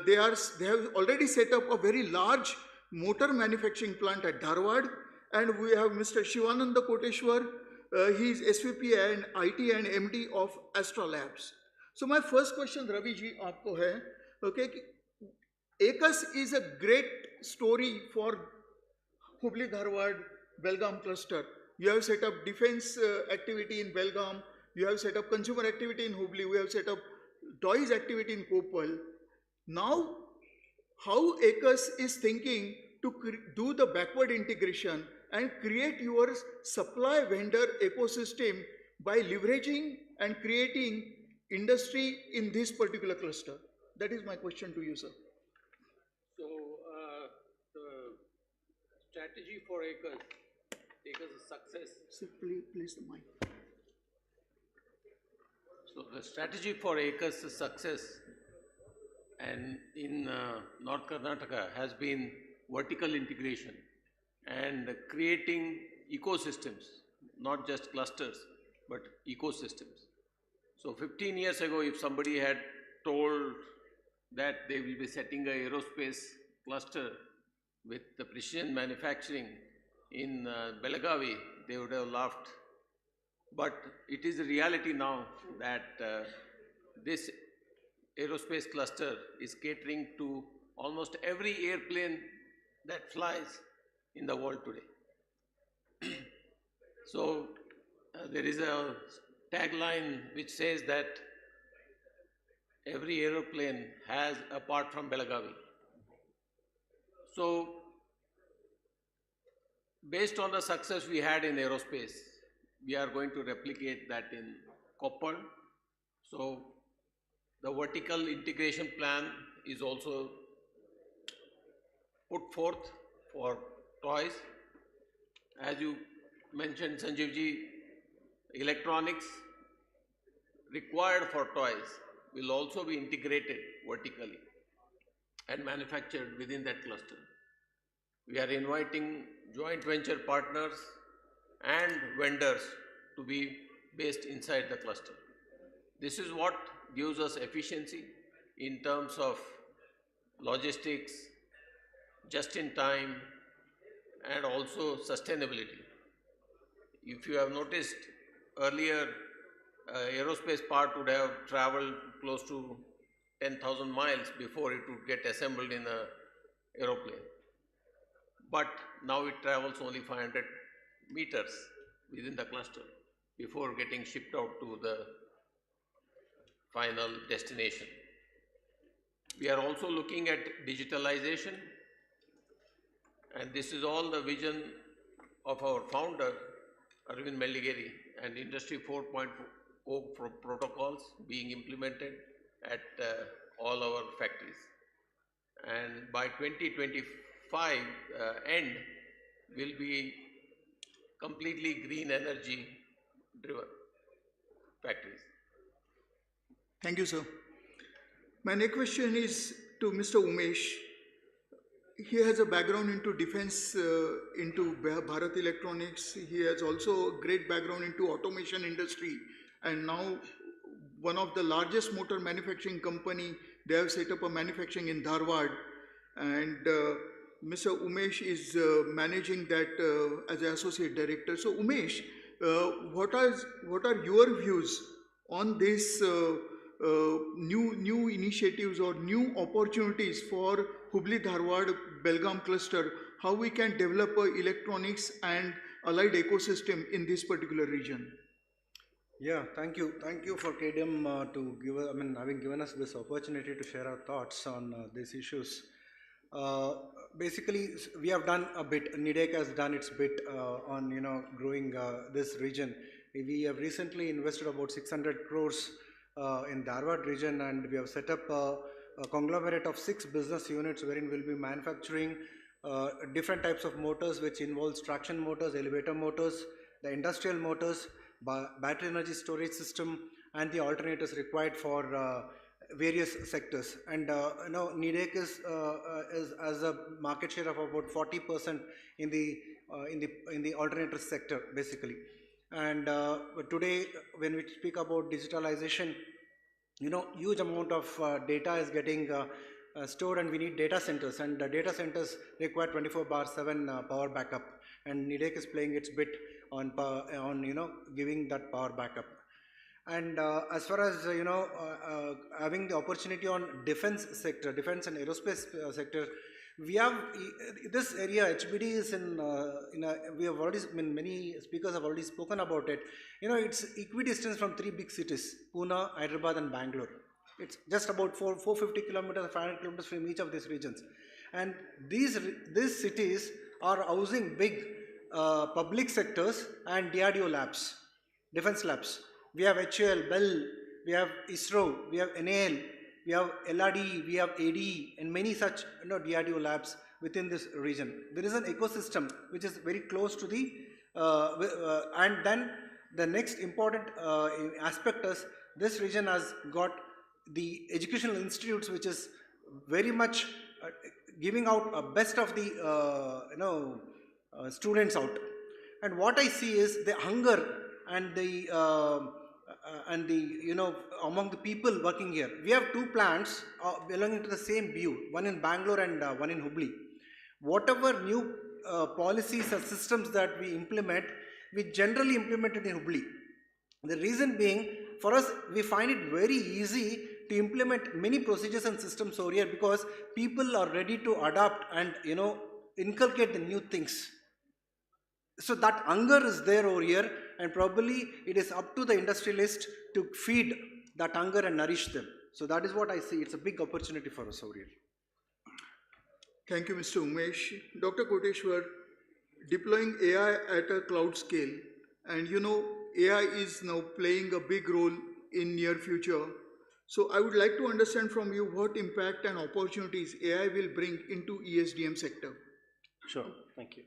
They have already set up a very large motor manufacturing plant at Dharwad. And we have Mr. Shivananda Koteshwar. He is SVP and IT and MD of Astra Labs. So my first question, Ravi ji, aapko hai, okay, ACUS is a great story for Hubballi-Dharwad-Belgavi cluster. You have set up defense activity in Belgaum. You have set up consumer activity in Hubli. We have set up toys activity in Koppal. Now, how ACUS is thinking to do the backward integration and create your supply vendor ecosystem by leveraging and creating industry in this particular cluster? That is my question to you, sir. So, the strategy for ACUS' success. Sir, please the mic. So, the strategy for ACUS' success and in North Karnataka has been vertical integration and creating ecosystems, not just clusters, but ecosystems. So 15 years ago, if somebody had told that they will be setting an aerospace cluster with the precision manufacturing in Belgavi, they would have laughed. But it is a reality now that this aerospace cluster is catering to almost every airplane that flies in the world today. So there is a tagline which says that every aeroplane has a part from Belgavi. So based on the success we had in aerospace, we are going to replicate that in Koppal. So the vertical integration plan is also put forth for toys. As you mentioned, Sanjeevji, electronics required for toys will also be integrated vertically and manufactured within that cluster. We are inviting joint venture partners and vendors to be based inside the cluster. This is what gives us efficiency in terms of logistics, just in time, and also sustainability. If you have noticed, earlier aerospace part would have traveled close to 10,000 miles before it would get assembled in an aeroplane. But now it travels only 500 meters within the cluster before getting shipped out to the final destination. We are also looking at digitalization, and this is all the vision of our founder, Arvind Melligeri, and Industry 4.0 protocols being implemented at all our factories. And by 2025 end, will be completely green energy driven factories. Thank you, sir. My next question is to Mr. Umesh. He has a background into defense, into Bharat Electronics. He has also a great background into automation industry, and now one of the largest motor manufacturing company, they have set up a manufacturing in Dharwad, and Mr. Umesh is managing that as an associate director. So Umesh, what are your views on this new initiatives or new opportunities for Hubballi-Dharwad-Belgavi cluster, how we can develop a electronics and allied ecosystem in this particular region. Yeah, thank you for KDM to give, having given us this opportunity to share our thoughts on these issues. Basically, we have done a bit. NIDEC has done its bit on growing this region. We have recently invested about 600 crores in Dharwad region, and we have set up a conglomerate of 6 business units wherein we'll be manufacturing different types of motors, which involves traction motors, elevator motors, the industrial motors, battery energy storage system, and the alternators required for various sectors. And NIDEC is as a market share of about 40% in the alternator sector, basically. And today, when we speak about digitalization, huge amount of data is getting stored, and we need data centers, and data centers require 24/7 power backup, and NIDEC is playing its bit on giving that power backup. And as far as having the opportunity on defense sector, defense and aerospace sector, we have this area. HBD is we have already, many speakers have already spoken about it. It's equidistant from 3 big cities: Pune, Hyderabad, and Bangalore. It's just about 450 kilometers, 500 kilometers from each of these regions. And these cities are housing big public sectors and DRDO labs, defense labs. We have HAL, BEL, we have ISRO, we have NAL, we have LRD, we have ADE, and many such DRDO labs within this region. There is an ecosystem which is very close to the, and then the next important aspect is this region has got the educational institutes, which is very much giving out best of the students out. And what I see is the hunger and the among the people working here. We have 2 plants belonging to the same BU, one in Bangalore and one in Hubli. Whatever new policies or systems that we implement, we generally implement it in Hubli. The reason being, for us, we find it very easy to implement many procedures and systems over here because people are ready to adapt and inculcate the new things. So that hunger is there over here, and probably it is up to the industrialist to feed that hunger and nourish them. So that is what I see. It's a big opportunity for us over here. Thank you, Mr. Umesh. Dr. Koteshwar, deploying AI at a cloud scale, and AI is now playing a big role in near future. So I would like to understand from you what impact and opportunities AI will bring into ESDM sector. Sure, thank you.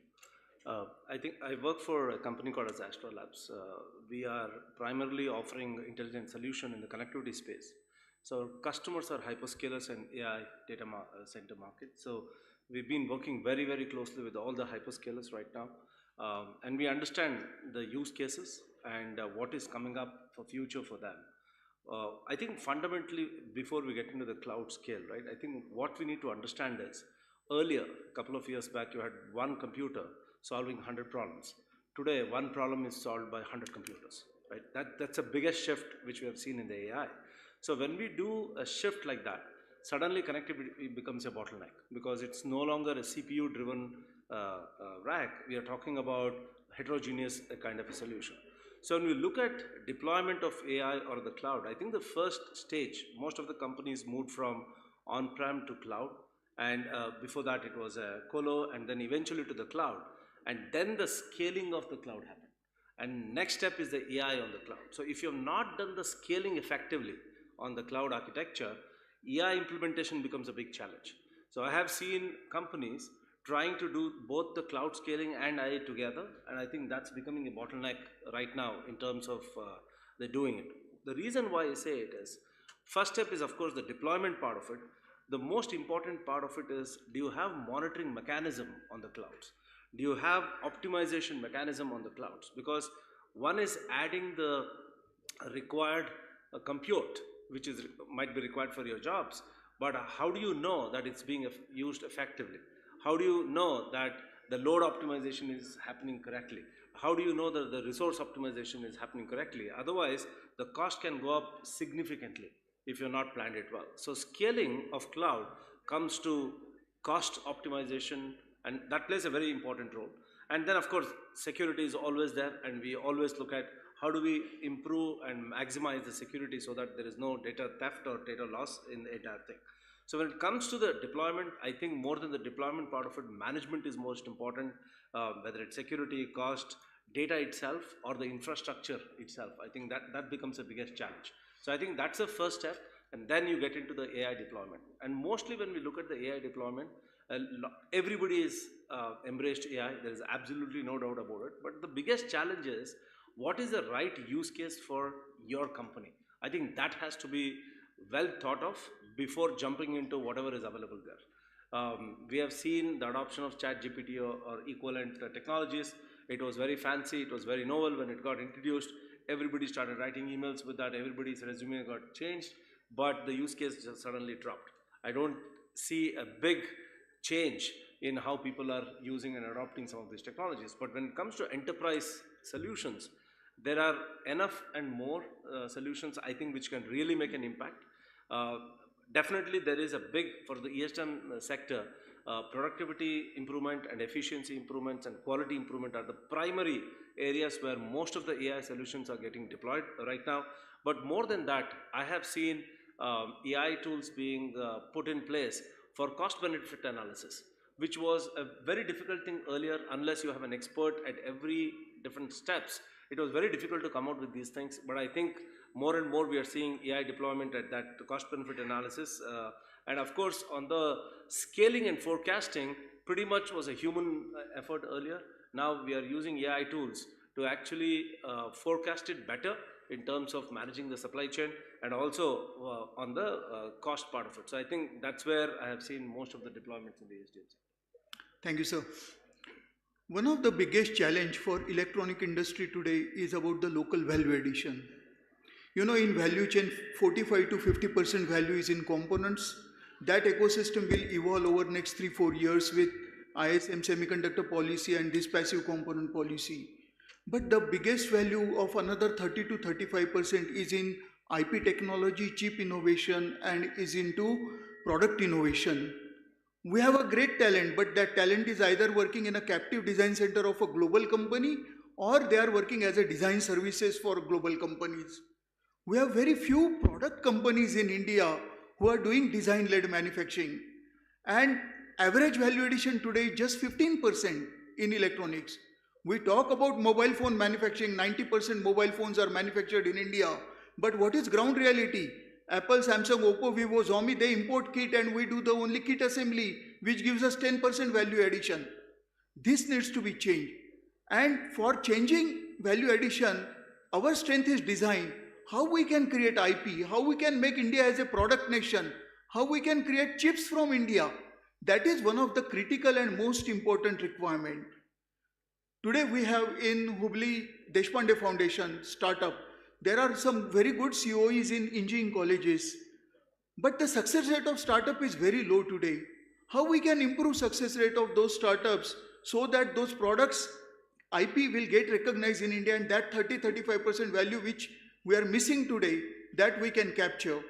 I think I work for a company called as Astro Labs. We are primarily offering intelligent solution in the connectivity space. So customers are hyperscalers and AI data center market. So we've been working very, very closely with all the hyperscalers right now. And we understand the use cases and what is coming up for future for them. I think fundamentally, before we get into the cloud scale, right, I think what we need to understand is, earlier, a couple of years back, you had one computer solving 100 problems. Today, one problem is solved by 100 computers, right? That's the biggest shift which we have seen in the AI. So when we do a shift like that, suddenly connectivity becomes a bottleneck because it's no longer a CPU-driven rack. We are talking about heterogeneous kind of a solution. So when we look at deployment of AI or the cloud, I think the first stage, most of the companies moved from on-prem to cloud, and before that it was a colo, and then eventually to the cloud, and then the scaling of the cloud happened. And next step is the AI on the cloud. So if you have not done the scaling effectively on the cloud architecture, AI implementation becomes a big challenge. So I have seen companies trying to do both the cloud scaling and AI together, and I think that's becoming a bottleneck right now in terms of they're doing it. The reason why I say it is, first step is of course the deployment part of it. The most important part of it is, do you have monitoring mechanism on the clouds? Do you have optimization mechanism on the clouds? Because one is adding the required compute, which is might be required for your jobs, but how do you know that it's being used effectively? How do you know that the load optimization is happening correctly? How do you know that the resource optimization is happening correctly? Otherwise, the cost can go up significantly if you've not planned it well. So scaling of cloud comes to cost optimization, and that plays a very important role. And then of course, security is always there, and we always look at how do we improve and maximize the security so that there is no data theft or data loss in the entire thing. So when it comes to the deployment, I think more than the deployment part of it, management is most important, whether it's security, cost, data itself, or the infrastructure itself. I think that becomes the biggest challenge. So I think that's the first step, and then you get into the AI deployment. And mostly when we look at the AI deployment, everybody is embraced AI, there is absolutely no doubt about it, but the biggest challenge is, what is the right use case for your company? I think that has to be well thought of before jumping into whatever is available there. We have seen the adoption of ChatGPT or equivalent technologies. It was very fancy, it was very novel when it got introduced. Everybody started writing emails with that, everybody's resume got changed, but the use case just suddenly dropped. I don't see a big change in how people are using and adopting some of these technologies. But when it comes to enterprise solutions, there are enough and more solutions, I think, which can really make an impact. Definitely there is a big, for the ESDM sector, productivity improvement and efficiency improvements and quality improvement are the primary areas where most of the AI solutions are getting deployed right now. But more than that, I have seen AI tools being put in place for cost benefit analysis, which was a very difficult thing earlier. Unless you have an expert at every different steps, it was very difficult to come out with these things. But I think more and more we are seeing AI deployment at that cost benefit analysis. And of course, on the scaling and forecasting, pretty much was a human effort earlier. Now we are using AI tools to actually forecast it better in terms of managing the supply chain, and also on the cost part of it. So I think that's where I have seen most of the deployments in the ESDM. Thank you, sir. One of the biggest challenge for electronic industry today is about the local value addition. You know, in value chain, 45 to 50% value is in components. That ecosystem will evolve over next 3-4 years with ISM semiconductor policy and this passive component policy. But the biggest value of another 30 to 35% is in IP technology, chip innovation, and is into product innovation. We have a great talent, but that talent is either working in a captive design center of a global company, or they are working as a design services for global companies. We have very few product companies in India who are doing design-led manufacturing. And average value addition today is just 15% in electronics. We talk about mobile phone manufacturing, 90% mobile phones are manufactured in India. But what is ground reality? Apple, Samsung, Oppo, Vivo, Xiaomi, they import kit and we do the only kit assembly, which gives us 10% value addition. This needs to be changed. And for changing value addition, our strength is design. How we can create IP, how we can make India as a product nation, how we can create chips from India. That is one of the critical and most important requirement. Today we have in Hubballi-Dharwad-Belagavi Foundation startup, there are some very good COEs in engineering colleges, but the success rate of startup is very low today. How we can improve success rate of those startups so that those products IP will get recognized in India, and that 30-35% value which we are missing today, that we can capture.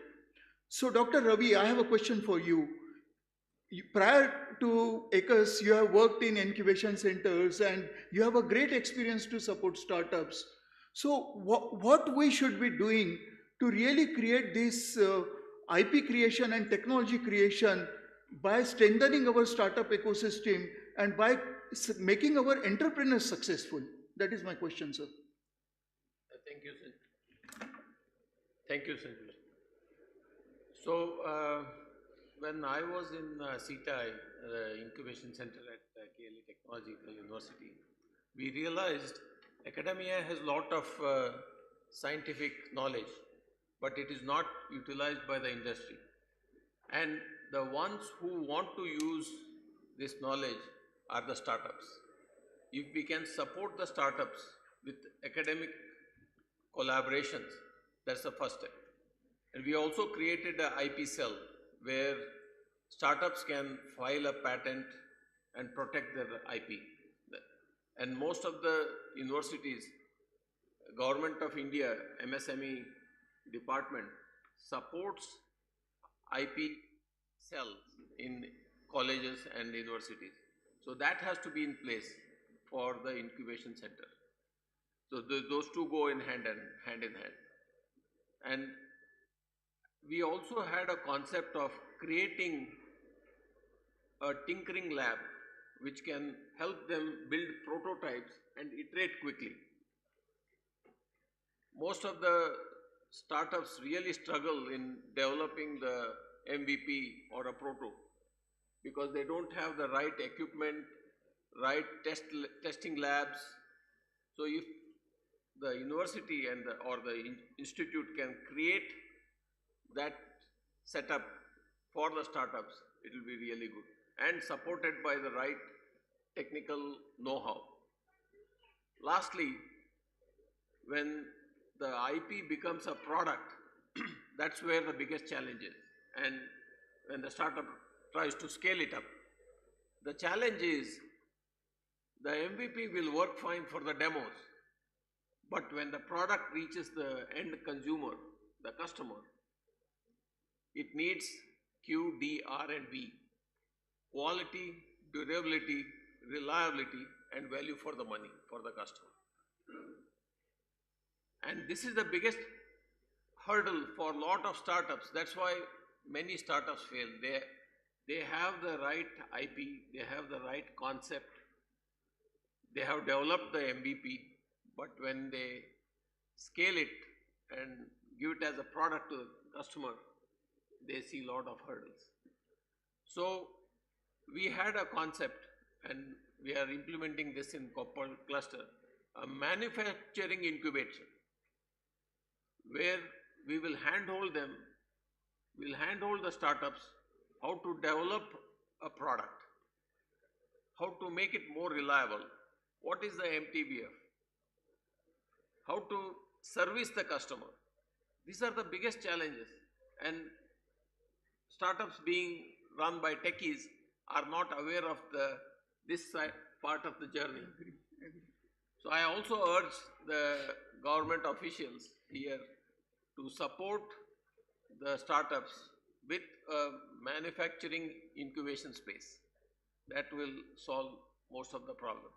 So Dr. Ravi, I have a question for you. Prior to ACUS, you have worked in incubation centers and you have a great experience to support startups. So what we should be doing to really create this IP creation and technology creation by strengthening our startup ecosystem and by making our entrepreneurs successful? That is my question, sir. Thank you, sir. Thank you, sir. So, when I was in CETI, Incubation Center at KLE Technological University, we realized academia has a lot of scientific knowledge, but it is not utilized by the industry. And the ones who want to use this knowledge are the startups. If we can support the startups with academic collaborations, that's the first step. And we also created an IP cell where startups can file a patent and protect their IP. And most of the universities, Government of India, MSME department supports IP cells in colleges and universities. So that has to be in place for the incubation center. So those two go in hand in hand. And we also had a concept of creating a tinkering lab which can help them build prototypes and iterate quickly. Most of the startups really struggle in developing the MVP or a proto because they don't have the right equipment, right testing labs. So if the university and or the institute can create that setup for the startups, it will be really good and supported by the right technical know-how. Lastly, when the IP becomes a product, that's where the biggest challenge is. And when the startup tries to scale it up, the challenge is the MVP will work fine for the demos, but when the product reaches the end consumer, the customer, it needs Q, D, R and V. Quality, durability, reliability and value for the money for the customer. And this is the biggest hurdle for a lot of startups. That's why many startups fail. They have the right IP, they have the right concept, they have developed the MVP, but when they scale it and give it as a product to the customer, they see a lot of hurdles. So we had a concept and we are implementing this in Koppal cluster, a manufacturing incubation, where we will handhold them, we'll handhold the startups how to develop a product, how to make it more reliable, what is the MTBF, how to service the customer. These are the biggest challenges, and startups being run by techies are not aware of this side, part of the journey. So I also urge the government officials here to support the startups with a manufacturing incubation space. That will solve most of the problems.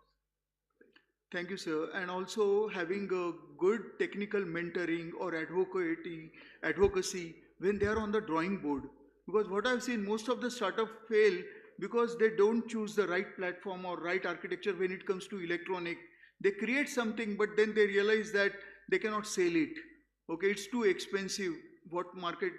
Thank you, sir. And also having a good technical mentoring or advocacy when they are on the drawing board. Because what I've seen, most of the startups fail because they don't choose the right platform or right architecture when it comes to electronic. They create something, but then they realize that they cannot sell it. Okay, it's too expensive, what market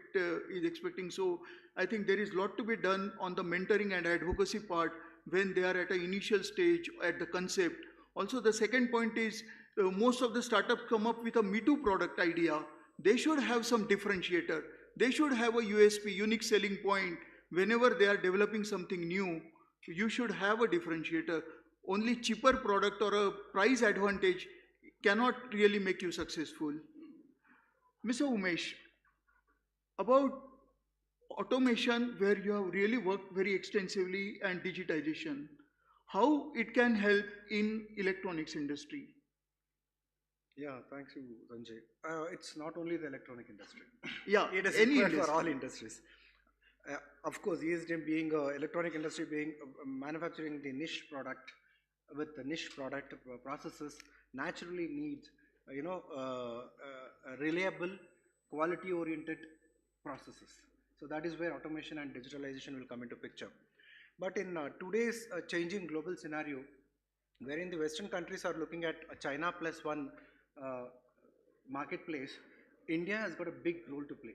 is expecting. So I think there is a lot to be done on the mentoring and advocacy part when they are at an initial stage at the concept. Also, the second point is most of the startups come up with a Me Too product idea. They should have some differentiator. They should have a USP, unique selling point. Whenever they are developing something new, you should have a differentiator. Only cheaper product or a price advantage cannot really make you successful. Mr. Umesh, about automation, where you have really worked very extensively, and digitization, how it can help in electronics industry? Yeah, thank you, Sanjay. It's not only the electronic industry. Yeah, it is any required industry. for all industries. Of course, ESDM being electronic industry being manufacturing the niche product with the niche product processes naturally needs reliable, quality-oriented processes. So that is where automation and digitalization will come into picture. But in today's changing global scenario, wherein the Western countries are looking at a China plus one marketplace, India has got a big role to play.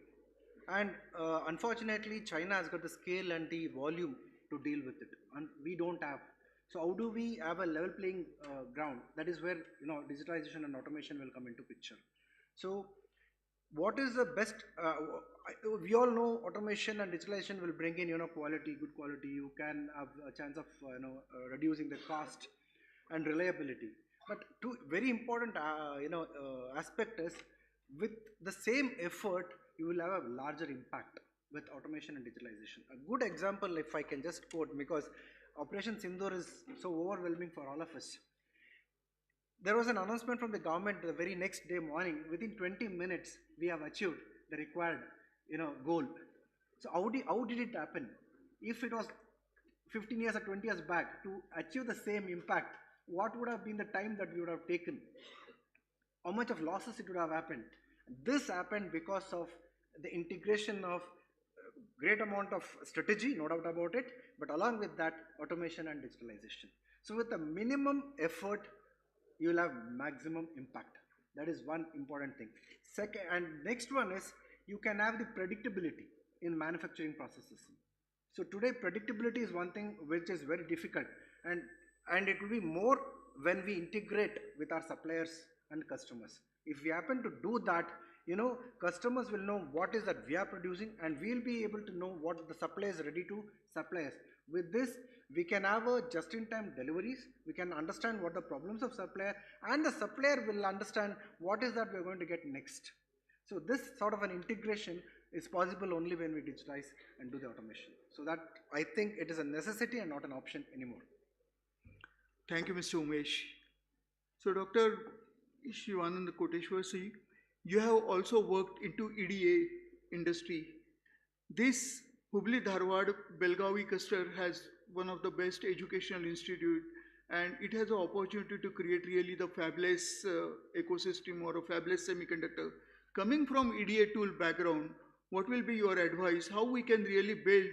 And unfortunately, China has got the scale and the volume to deal with it, and we don't have. So how do we have a level playing ground? That is where digitalization and automation will come into picture. So what is the best? We all know automation and digitalization will bring in quality, good quality. You can have a chance of reducing the cost and reliability. But two very important aspect is, with the same effort, you will have a larger impact with automation and digitalization. A good example, if I can just quote, because Operation Sindoor is so overwhelming for all of us. There was an announcement from the government the very next day morning. Within 20 minutes, we have achieved the required goal. So how did it happen? If it was 15 years or 20 years back, to achieve the same impact, what would have been the time that we would have taken? How much of losses it would have happened? This happened because of the integration of great amount of strategy, no doubt about it, but along with that, automation and digitalization. So with the minimum effort, you will have maximum impact. That is one important thing. Second, and next one is, you can have the predictability in manufacturing processes. So today, predictability is one thing which is very difficult, and it will be more when we integrate with our suppliers and customers. If we happen to do that, customers will know what is that we are producing, and we'll be able to know what the supplier is ready to supply us. With this, we can have a just-in-time deliveries, we can understand what the problems of supplier, and the supplier will understand what is that we're going to get next. So this sort of an integration is possible only when we digitize and do the automation. So that, I think it is a necessity and not an option anymore. Thank you, Mr. Umesh. So Dr. Shivanand Koteshwar, you have also worked into EDA industry. This Hubballi-Dharwad-Belagavi cluster has one of the best educational institute, and it has an opportunity to create really the fabless ecosystem or a fabless semiconductor. Coming from EDA tool background, what will be your advice? How we can really build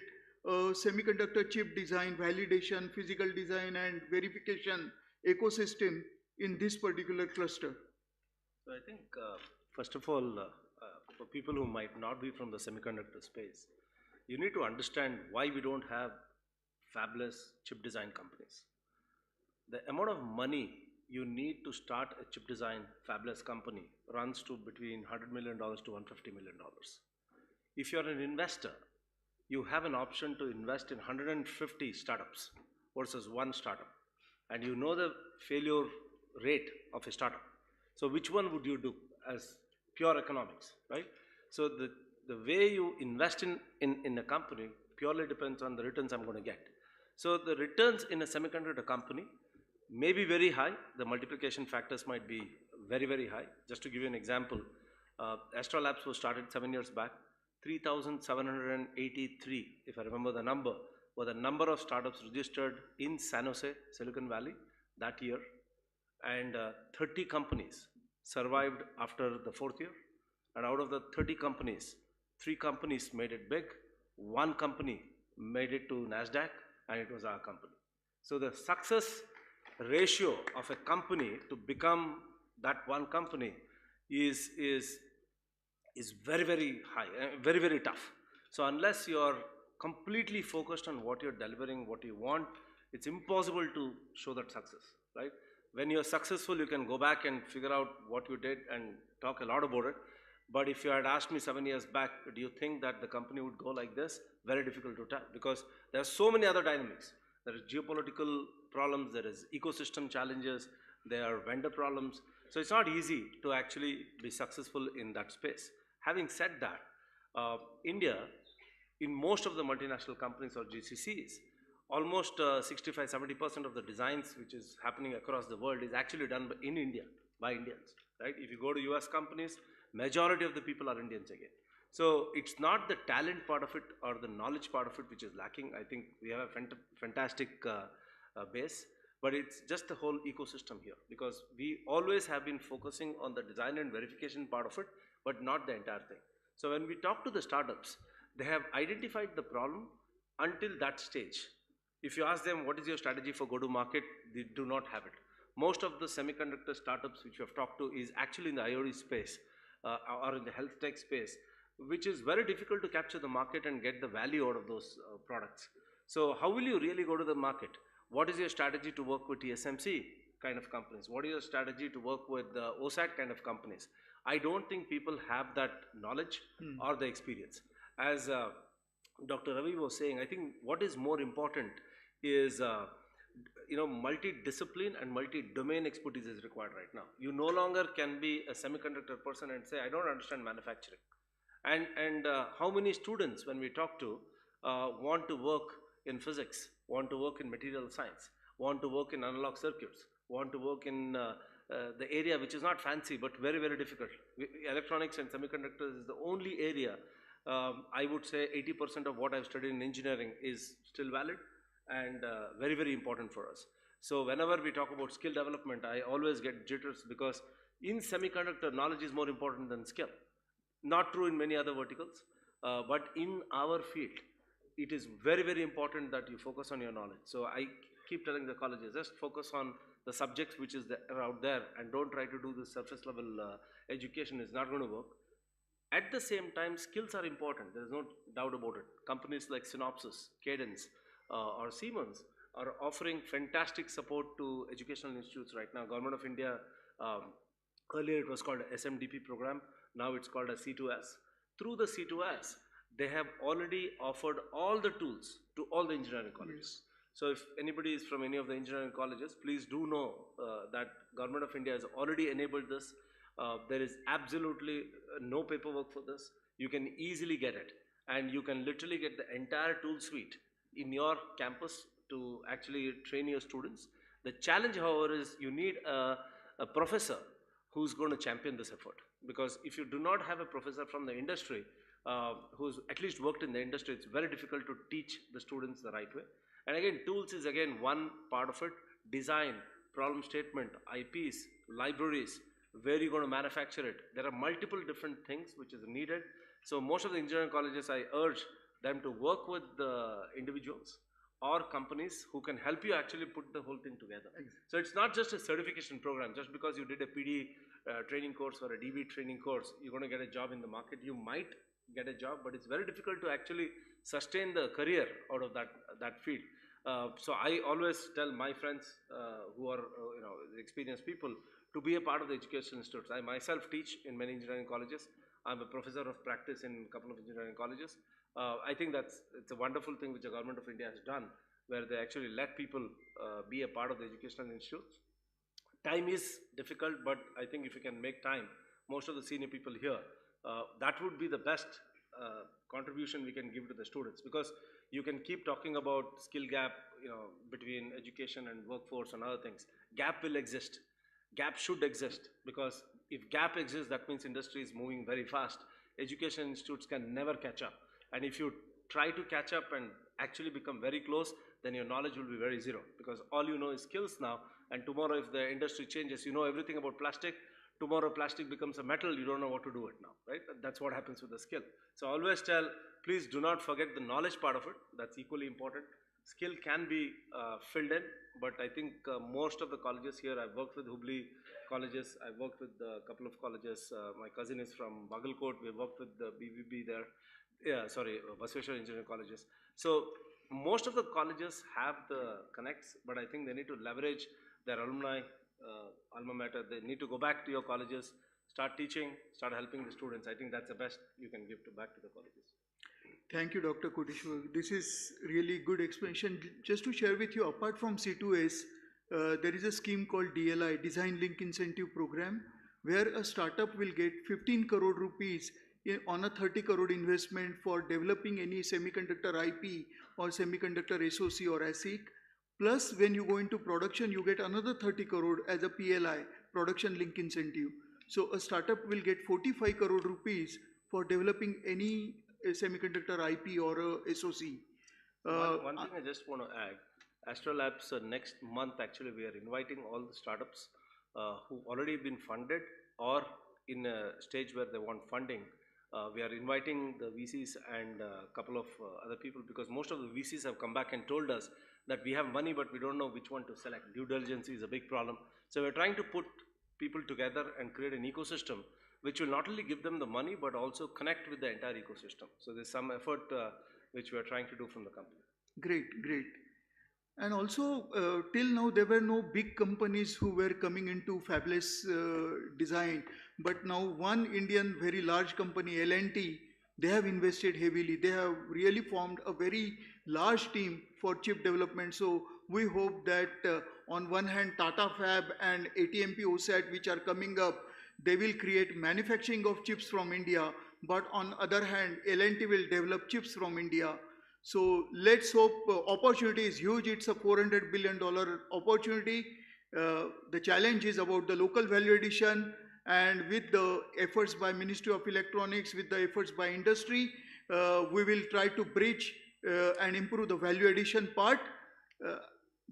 a semiconductor chip design, validation, physical design and verification ecosystem in this particular cluster? So I think, first of all, for people who might not be from the semiconductor space, you need to understand why we don't have fabless chip design companies. The amount of money you need to start a chip design fabless company runs to between $100 million to $150 million. If you're an investor, you have an option to invest in 150 startups versus one startup, and you know the failure rate of a startup. So which one would you do as pure economics, right? So the way you invest in a company purely depends on the returns I'm going to get. So the returns in a semiconductor company may be very high. The multiplication factors might be very, very high. Just to give you an example, Astro Labs was started 7 years back. 3,783, if I remember the number, were the number of startups registered in San Jose, Silicon Valley that year. And 30 companies survived after the 4th year. And out of the 30 companies, 3 companies made it big, 1 company made it to NASDAQ, and it was our company. So the success ratio of a company to become that one company is very, very high, very, very tough. So unless you're completely focused on what you're delivering, what you want, it's impossible to show that success, right? When you're successful, you can go back and figure out what you did and talk a lot about it. But if you had asked me 7 years back, do you think that the company would go like this? Very difficult to tell, because there are so many other dynamics. There is geopolitical problems, there is ecosystem challenges, there are vendor problems. So it's not easy to actually be successful in that space. Having said that, India, in most of the multinational companies or GCCs, almost 65–70% of the designs which is happening across the world is actually done in India, by Indians, right? If you go to US companies, majority of the people are Indians again. So it's not the talent part of it or the knowledge part of it which is lacking. I think we have a fantastic base, but it's just the whole ecosystem here, because we always have been focusing on the design and verification part of it, but not the entire thing. So when we talk to the startups, they have identified the problem until that stage. If you ask them, what is your strategy for go-to-market, they do not have it. Most of the semiconductor startups which you have talked to is actually in the IoT space or in the health tech space, which is very difficult to capture the market and get the value out of those products. So how will you really go to the market? What is your strategy to work with TSMC kind of companies? What is your strategy to work with OSAT kind of companies? I don't think people have that knowledge or the experience. As Dr. Ravi was saying, I think what is more important is multi-discipline and multi-domain expertise is required right now. You no longer can be a semiconductor person and say, I don't understand manufacturing. And how many students, when we talk to, want to work in physics, want to work in material science, want to work in analog circuits, want to work in the area which is not fancy but very, very difficult. Electronics and semiconductors is the only area I would say 80% of what I've studied in engineering is still valid and very, very important for us. So whenever we talk about skill development, I always get jitters because in semiconductor, knowledge is more important than skill. Not true in many other verticals, but in our field, it is very, very important that you focus on your knowledge. So I keep telling the colleges, just focus on the subjects which are out there and don't try to do the surface level education. Is not going to work. At the same time, skills are important. There is no doubt about it. Companies like Synopsys, Cadence, or Siemens are offering fantastic support to educational institutes right now. Government of India, earlier it was called SMDP program, now it's called a C2S. Through the C2S, they have already offered all the tools to all the engineering colleges. So if anybody is from any of the engineering colleges, please do know that Government of India has already enabled this. There is absolutely no paperwork for this. You can easily get it, and you can literally get the entire tool suite in your campus to actually train your students. The challenge, however, is you need a professor who's going to champion this effort. Because if you do not have a professor from the industry who's at least worked in the industry, it's very difficult to teach the students the right way. And again, tools is again one part of it. Design, problem statement, IPs, libraries, where you're going to manufacture it. There are multiple different things which is needed. So most of the engineering colleges, I urge them to work with the individuals or companies who can help you actually put the whole thing together. So it's not just a certification program. Just because you did a PD training course or a DB training course, you're going to get a job in the market. You might get a job, but it's very difficult to actually sustain the career out of that field. So I always tell my friends who are experienced people to be a part of the education institutes. I myself teach in many engineering colleges. I'm a professor of practice in a couple of engineering colleges. I think it's a wonderful thing which the Government of India has done, where they actually let people be a part of the educational institutes. Time is difficult, but I think if you can make time, most of the senior people here, that would be the best contribution we can give to the students, because you can keep talking about skill gap, between education and workforce and other things. Gap will exist. Gap should exist, because if gap exists, that means industry is moving very fast. Education institutes can never catch up. And if you try to catch up and actually become very close, then your knowledge will be very zero, because all you know is skills now, and tomorrow if the industry changes, you know everything about plastic. Tomorrow plastic becomes a metal, you don't know what to do it now, right? That's what happens with the skill. So I always tell, please do not forget the knowledge part of it. That's equally important. Skill can be filled in, but I think most of the colleges here, I've worked with Hubli colleges, I've worked with a couple of colleges. My cousin is from Bagalkot, we worked with the BVB there. Basveshwar Engineering Colleges. So most of the colleges have the connects, but I think they need to leverage their alumni, alma mater. They need to go back to your colleges, start teaching, start helping the students. I think that's the best you can give back to the colleges. Thank you, Dr. Koteshwar. This is really good explanation. Just to share with you, apart from C2S, there is a scheme called DLI, Design Link Incentive Program, where a startup will get 15 crore rupees on a 30 crore investment for developing any semiconductor IP or semiconductor SoC or ASIC. Plus, when you go into production, you get another 30 crore as a PLI, Production Link Incentive. So a startup will get 45 crore rupees for developing any semiconductor IP or a SoC. One thing I just want to add, Astrolabs next month actually we are inviting all the startups who already been funded or in a stage where they want funding. We are inviting the VCs and a couple of other people, because most of the VCs have come back and told us that we have money but we don't know which one to select. Due diligence is a big problem. So we're trying to put people together and create an ecosystem which will not only give them the money but also connect with the entire ecosystem. So there's some effort which we are trying to do from the company. Great, great. And also, till now, there were no big companies who were coming into fabless design. But now one Indian very large company, L&T, they have invested heavily. They have really formed a very large team for chip development. So we hope that on one hand, Tata Fab and ATMP OSAT, which are coming up, they will create manufacturing of chips from India. But on other hand, L&T will develop chips from India. So let's hope opportunity is huge. It's a $400 billion opportunity. The challenge is about the local value addition, and with the efforts by Ministry of Electronics, with the efforts by industry, we will try to bridge and improve the value addition part.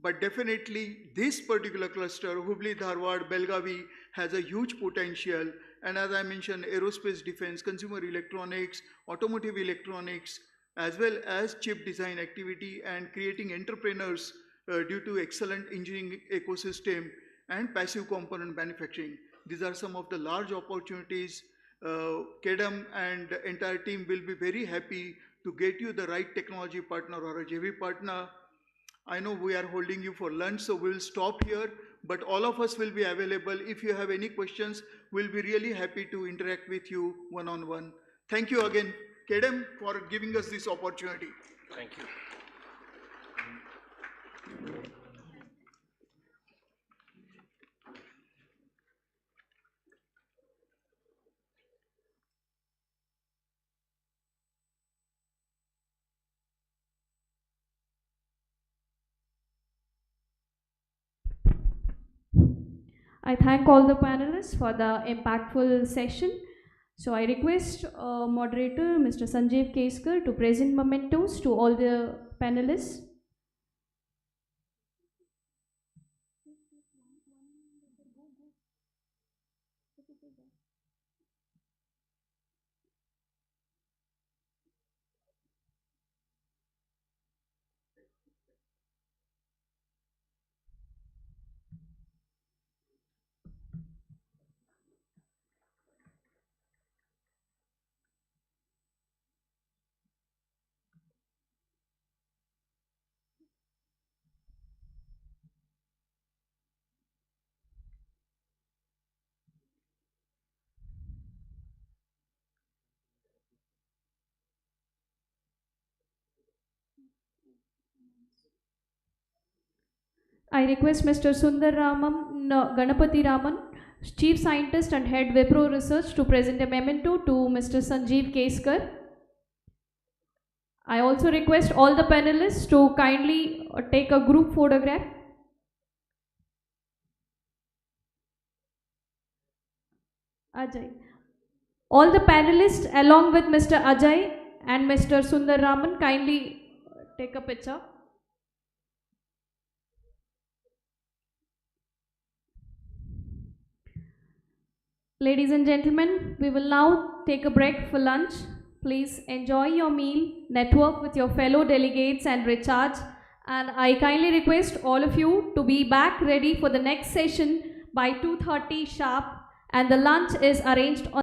But definitely this particular cluster, Hubballi-Dharwad-Belagavi, has a huge potential. And as I mentioned, aerospace defense, consumer electronics, automotive electronics, as well as chip design activity and creating entrepreneurs due to excellent engineering ecosystem and passive component manufacturing. These are some of the large opportunities. KEDAM and the entire team will be very happy to get you the right technology partner or a JV partner. I know we are holding you for lunch, so we'll stop here, but all of us will be available. If you have any questions, we'll be really happy to interact with you one-on-one. Thank you again, KEDAM, for giving us this opportunity. Thank you. I thank all the panelists for the impactful session. So I request moderator Mr. Sanjeev Keskar to present mementos to all the panelists. I request Mr. Sundar Ramam Ganapati Raman, Chief Scientist and Head Wipro Research, to present a memento to Mr. Sanjeev Keskar. I also request all the panelists to kindly take a group photograph. Ajay. All the panelists along with Mr. Ajay and Mr. Sundar Raman kindly take a picture. Ladies and gentlemen, we will now take a break for lunch. Please enjoy your meal, network with your fellow delegates and recharge. And I kindly request all of you to be back ready for the next session by 2:30 sharp, and the lunch is arranged on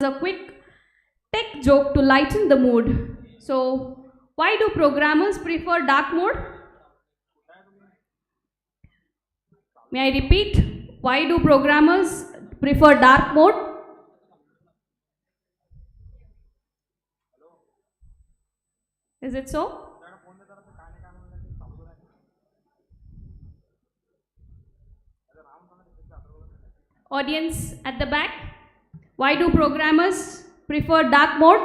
a quick tech joke to lighten the mood. So, why do programmers prefer dark mode? May I repeat? Why do programmers prefer dark mode? Is it so? Audience at the back, why do programmers prefer dark mode?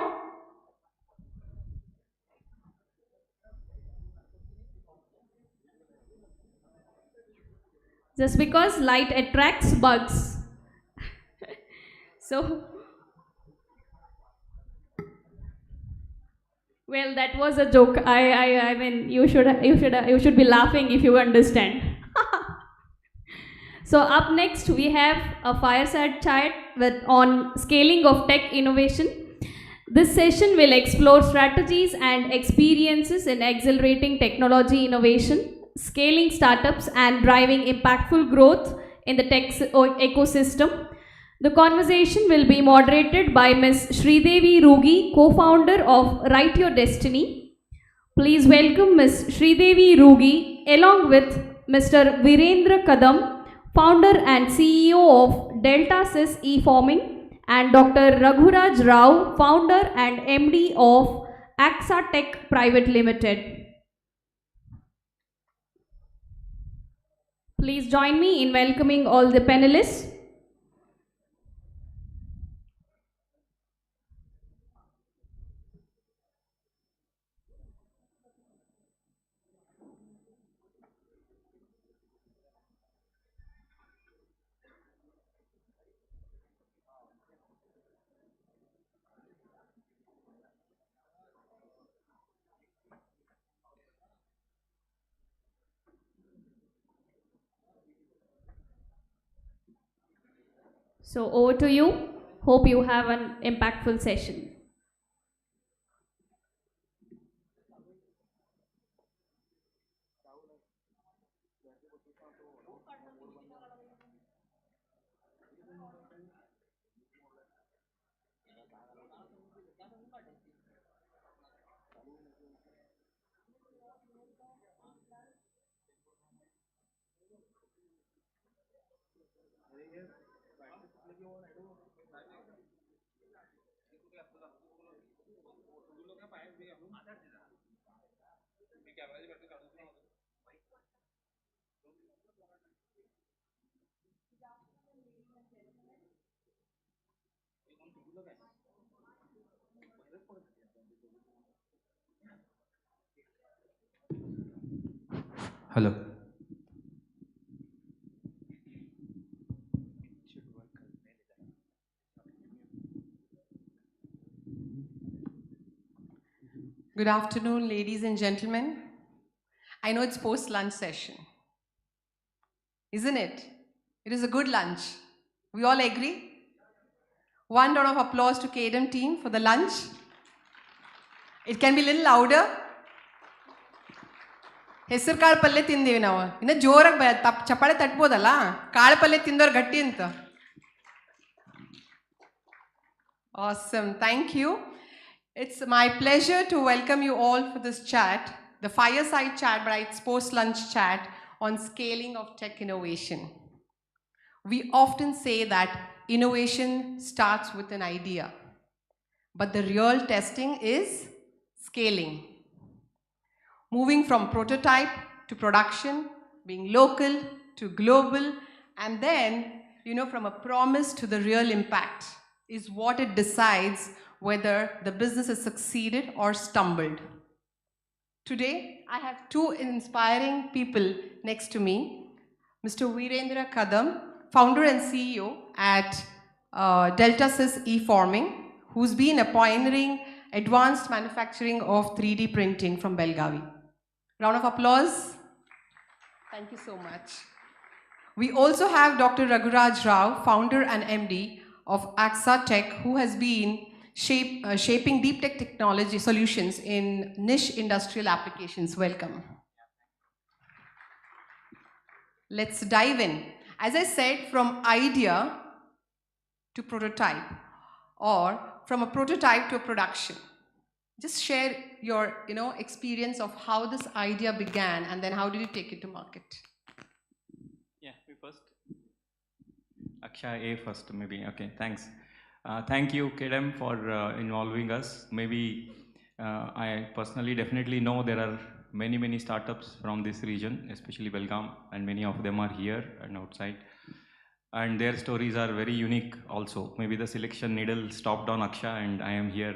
Just because light attracts bugs. So, well, that was a joke. I mean, you should be laughing if you understand. So up next we have a fireside chat on scaling of tech innovation. This session will explore strategies and experiences in accelerating technology innovation, scaling startups and driving impactful growth in the tech ecosystem. The conversation will be moderated by Ms. Sridevi Rugi, co-founder of Write Your Destiny. Please welcome Ms. Sridevi Rugi along with Mr. Virendra Kadam, founder and CEO of Delta Sys E-Forming, and Dr. Raghuraj Rao, founder and MD of AXA Tech Private Limited. Please join me in welcoming all the panelists. So over to you. Hope you have an impactful session. Hello. Good afternoon, ladies and gentlemen. I know it's post-lunch session, isn't it? It is a good lunch. We all agree? One round of applause to KDM team for the lunch. It can be a little louder. ಹೆಸರು ಕಾಳು ಪಲ್ಯ ತಿಂದೀವಿ ನಾವು. ಇನ್ನು ಜೋರಾಗಿ ಚಪ್ಪಾಳೆ ತಟ್ಬೋದಲ್ಲ, ಕಾಳು ಪಲ್ಯ ತಿಂದವ್ರು ಗಟ್ಟಿ ಅಂತ. Awesome, thank you. It's my pleasure to welcome you all for this chat, the fireside chat, but it's post-lunch chat on scaling of tech innovation. We often say that innovation starts with an idea, but the real testing is scaling. Moving from prototype to production, being local to global, and then, from a promise to the real impact is what it decides whether the business has succeeded or stumbled. Today, I have two inspiring people next to me. Mr. Virendra Kadam, founder and CEO at Delta Sys E-Forming, who's been a pioneering advanced manufacturing of 3D printing from Belgavi. Round of applause. Thank you so much. We also have Dr. Raghuraj Rao, founder and MD of AXA Tech, who has been shaping deep tech technology solutions in niche industrial applications. Welcome. Let's dive in. As I said, from idea to prototype, or from a prototype to a production? Just share your experience of how this idea began and then how did you take it to market? Yeah, me first. Akshay, A first maybe. Okay, thanks. Thank you, KDM, for involving us. Maybe I personally definitely know there are many startups from this region, especially Belgaum, and many of them are here and outside. And their stories are very unique also. Maybe the selection needle stopped on Akshay and I am here,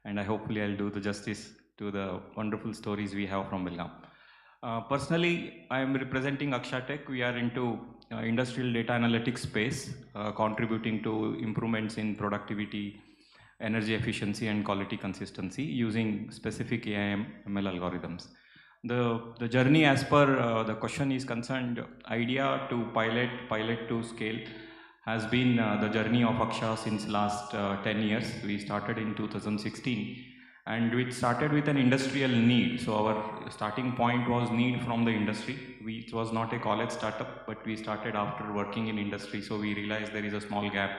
and hopefully I'll do the justice to the wonderful stories we have from Belgaum. Personally, I am representing Akshay Tech. We are into industrial data analytics space, contributing to improvements in productivity, energy efficiency and quality consistency using specific AI ML algorithms. The journey as per the question is concerned, idea to pilot to scale has been the journey of Akshay since last 10 years. We started in 2016 and we started with an industrial need. So our starting point was need from the industry. It was not a college startup, but we started after working in industry. So we realized there is a small gap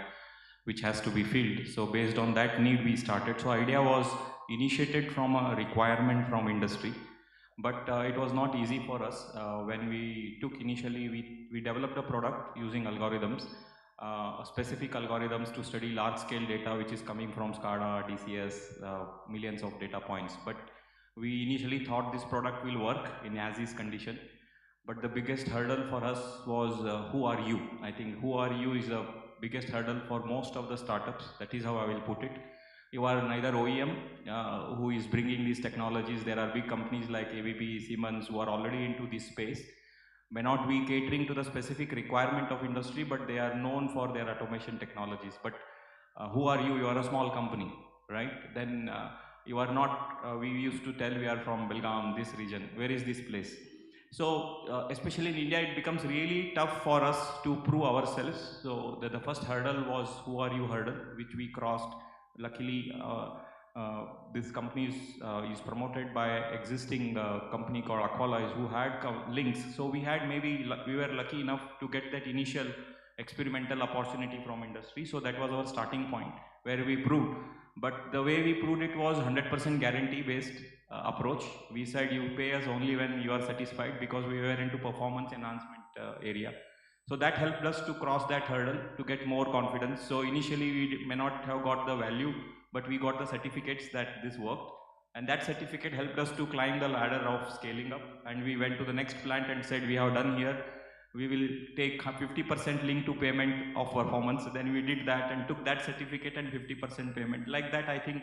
which has to be filled. So based on that need we started. So idea was initiated from a requirement from industry. But it was not easy for us. When we took initially, we developed a product using algorithms, specific algorithms to study large scale data which is coming from SCADA, DCS, millions of data points. But we initially thought this product will work in as-is condition. But the biggest hurdle for us was who are you? I think who are you is the biggest hurdle for most of the startups. That is how I will put it. You are neither OEM who is bringing these technologies. There are big companies like ABB, Siemens who are already into this space. May not be catering to the specific requirement of industry, but they are known for their automation technologies. But who are you? You are a small company, right? Then you are not, we used to tell we are from Belgaum, this region. Where is this place? So especially in India, it becomes really tough for us to prove ourselves. So the first hurdle was who are you hurdle, which we crossed. Luckily, this company is promoted by existing company called Aqualize who had links. So we were lucky enough to get that initial experimental opportunity from industry. So that was our starting point where we proved. But the way we proved it was 100% guarantee based approach. We said you pay us only when you are satisfied because we were into performance enhancement area. So that helped us to cross that hurdle to get more confidence. So initially we may not have got the value, but we got the certificates that this worked. And that certificate helped us to climb the ladder of scaling up. And we went to the next plant and said, we have done here. We will take 50% link to payment of performance. Then we did that and took that certificate and 50% payment. Like that, I think.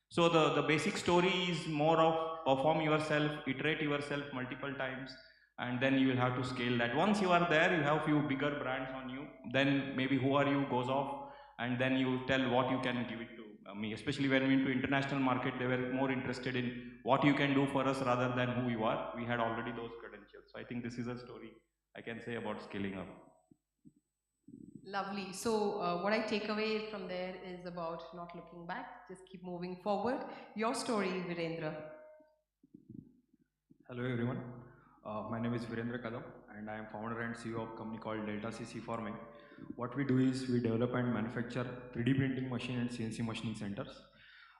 So the basic story is more of perform yourself, iterate yourself multiple times. And then you will have to scale that. Once you are there, you have few bigger brands on you, then maybe who are you goes off, and then you tell what you can give it to me. Especially when we went to international market, they were more interested in what you can do for us rather than who you are. We had already those credentials. So I think this is a story I can say about scaling up. Lovely. So what I take away from there is about not looking back, just keep moving forward. Your story, Virendra. Hello everyone. My name is Virendra Kadam and I am founder and CEO of a company called Delta CC Forming. What we do is we develop and manufacture 3D printing machine and CNC machining centers.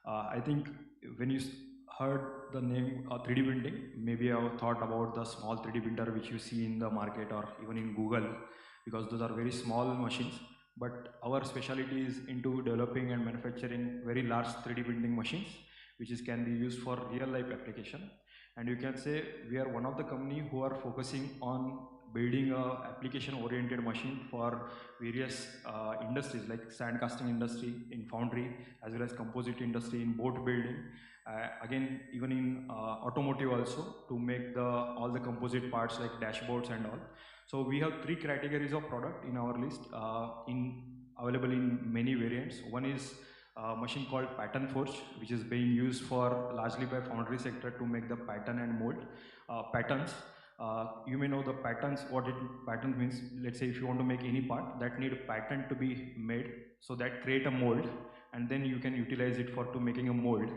I think when you heard the name 3D printing, maybe you have thought about the small 3D printer which you see in the market or even in Google, because those are very small machines. But our specialty is into developing and manufacturing very large 3D printing machines which can be used for real life application. And you can say we are one of the company who are focusing on building a application oriented machine for various industries like sand casting industry, in foundry, as well as composite industry, in boat building, again even in automotive also, to make all the composite parts like dashboards and all. So we have 3 categories of product in our list, available in many variants. One is a machine called pattern forge, which is being used for largely by foundry sector to make the pattern and mold patterns. You may know the patterns, pattern means. Let's say if you want to make any part that need a pattern to be made, so that create a mold and then you can utilize it to making a mold.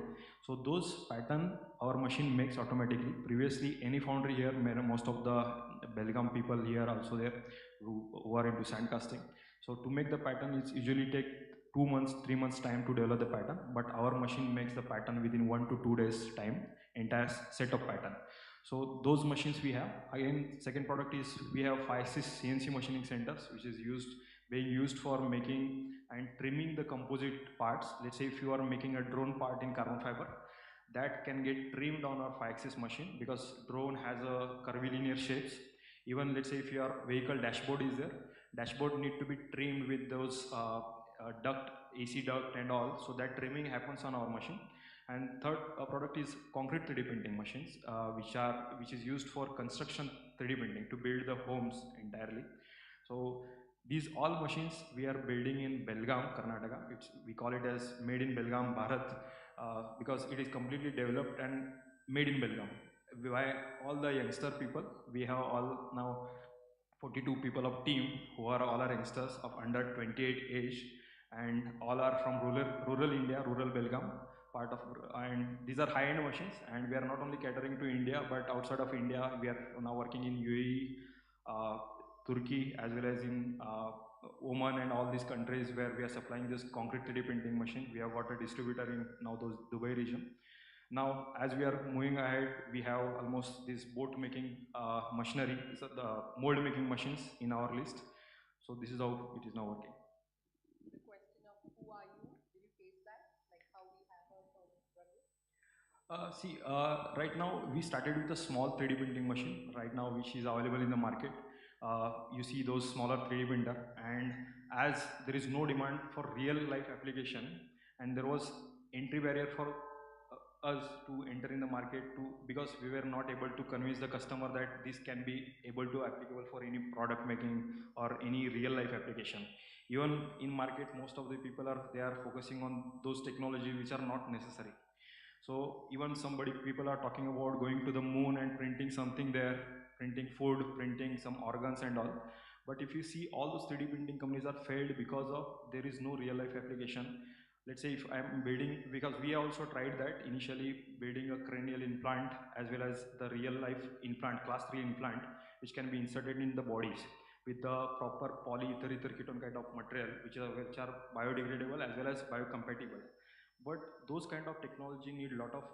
So those pattern our machine makes automatically. Previously any foundry here, most of the Belgaum people here also there who are into sand casting. So to make the pattern, it usually take 2 months, 3 months time to develop the pattern, but our machine makes the pattern within 1 to 2 days time, entire set of pattern. So those machines we have. Again, second product is we have 5-6 CNC machining centers, which is being used for making and trimming the composite parts. Let's say if you are making a drone part in carbon fiber, that can get trimmed on our 5-axis machine because drone has a curvilinear shapes. Even let's say if your vehicle dashboard is there, dashboard need to be trimmed with those duct, AC duct and all, so that trimming happens on our machine. And third product is concrete 3D printing machines, which is used for construction 3D printing to build the homes entirely. So these all machines we are building in Belgavi, Karnataka. We call it as made in Belgavi, Bharat, because it is completely developed and made in Belgavi. By all the youngster people, we have all now 42 people of team who are all our youngsters of under 28 age, and all are from rural India, rural Belgavi. And these are high-end machines, and we are not only catering to India, but outside of India, we are now working in UAE, Turkey, as well as in Oman and all these countries where we are supplying this concrete 3D printing machine. We have got a distributor in now those Dubai region. Now, as we are moving ahead, we have almost this boat making machinery, so the mold making machines in our list. So this is how it is now working. Right now we started with a small 3D printing machine right now, which is available in the market. You see those smaller 3D printer, and as there is no demand for real life application, and there was entry barrier for us to enter in the market because we were not able to convince the customer that this can be able to applicable for any product making or any real life application. Even in market, most of the people they are focusing on those technologies which are not necessary. So even people are talking about going to the moon and printing something there, printing food, printing some organs and all. But if you see, all those 3D printing companies are failed because of there is no real life application. Let's say if I'm building, because we also tried that initially, building a cranial implant as well as the real life implant, class 3 implant, which can be inserted in the bodies with the proper polyether ketone kind of material, which are biodegradable as well as biocompatible. But those kind of technology need a lot of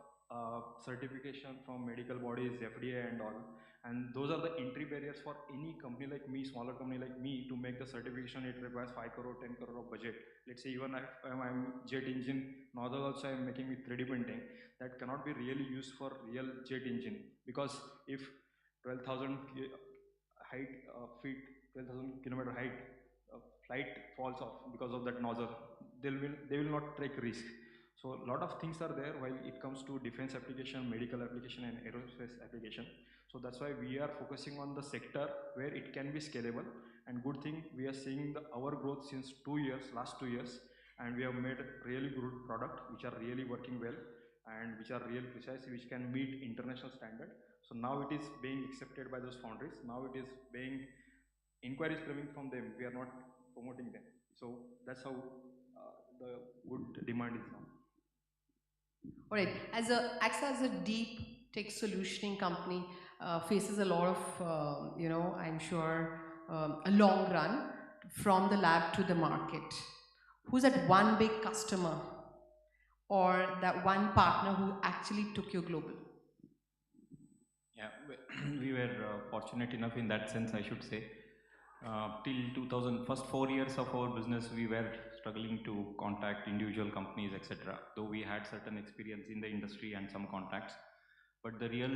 certification from medical bodies, FDA and all. And those are the entry barriers for any company like me, smaller company like me, to make the certification. It requires 5 crore, 10 crore of budget. Let's say even if I'm jet engine, nozzle also I'm making with 3D printing, that cannot be really used for real jet engine. Because if 12,000 feet, 12,000 kilometer height, flight falls off because of that nozzle, they will not take risk. So a lot of things are there while it comes to defense application, medical application and aerospace application. So that's why we are focusing on the sector where it can be scalable. And good thing, we are seeing our growth since last 2 years, and we have made a really good product which are really working well and which are real precise, which can meet international standard. So now it is being accepted by those foundries. Now it is being inquiries coming from them. We are not promoting them. So that's how the good demand is now. All right, acts as a deep tech solutioning company, faces a lot of, I'm sure, a long run from the lab to the market. Who's that one big customer or that one partner who actually took you global? Yeah, we were fortunate enough in that sense, I should say. Till first 4 years of our business, we were struggling to contact individual companies, etc. Though we had certain experience in the industry and some contacts. But the real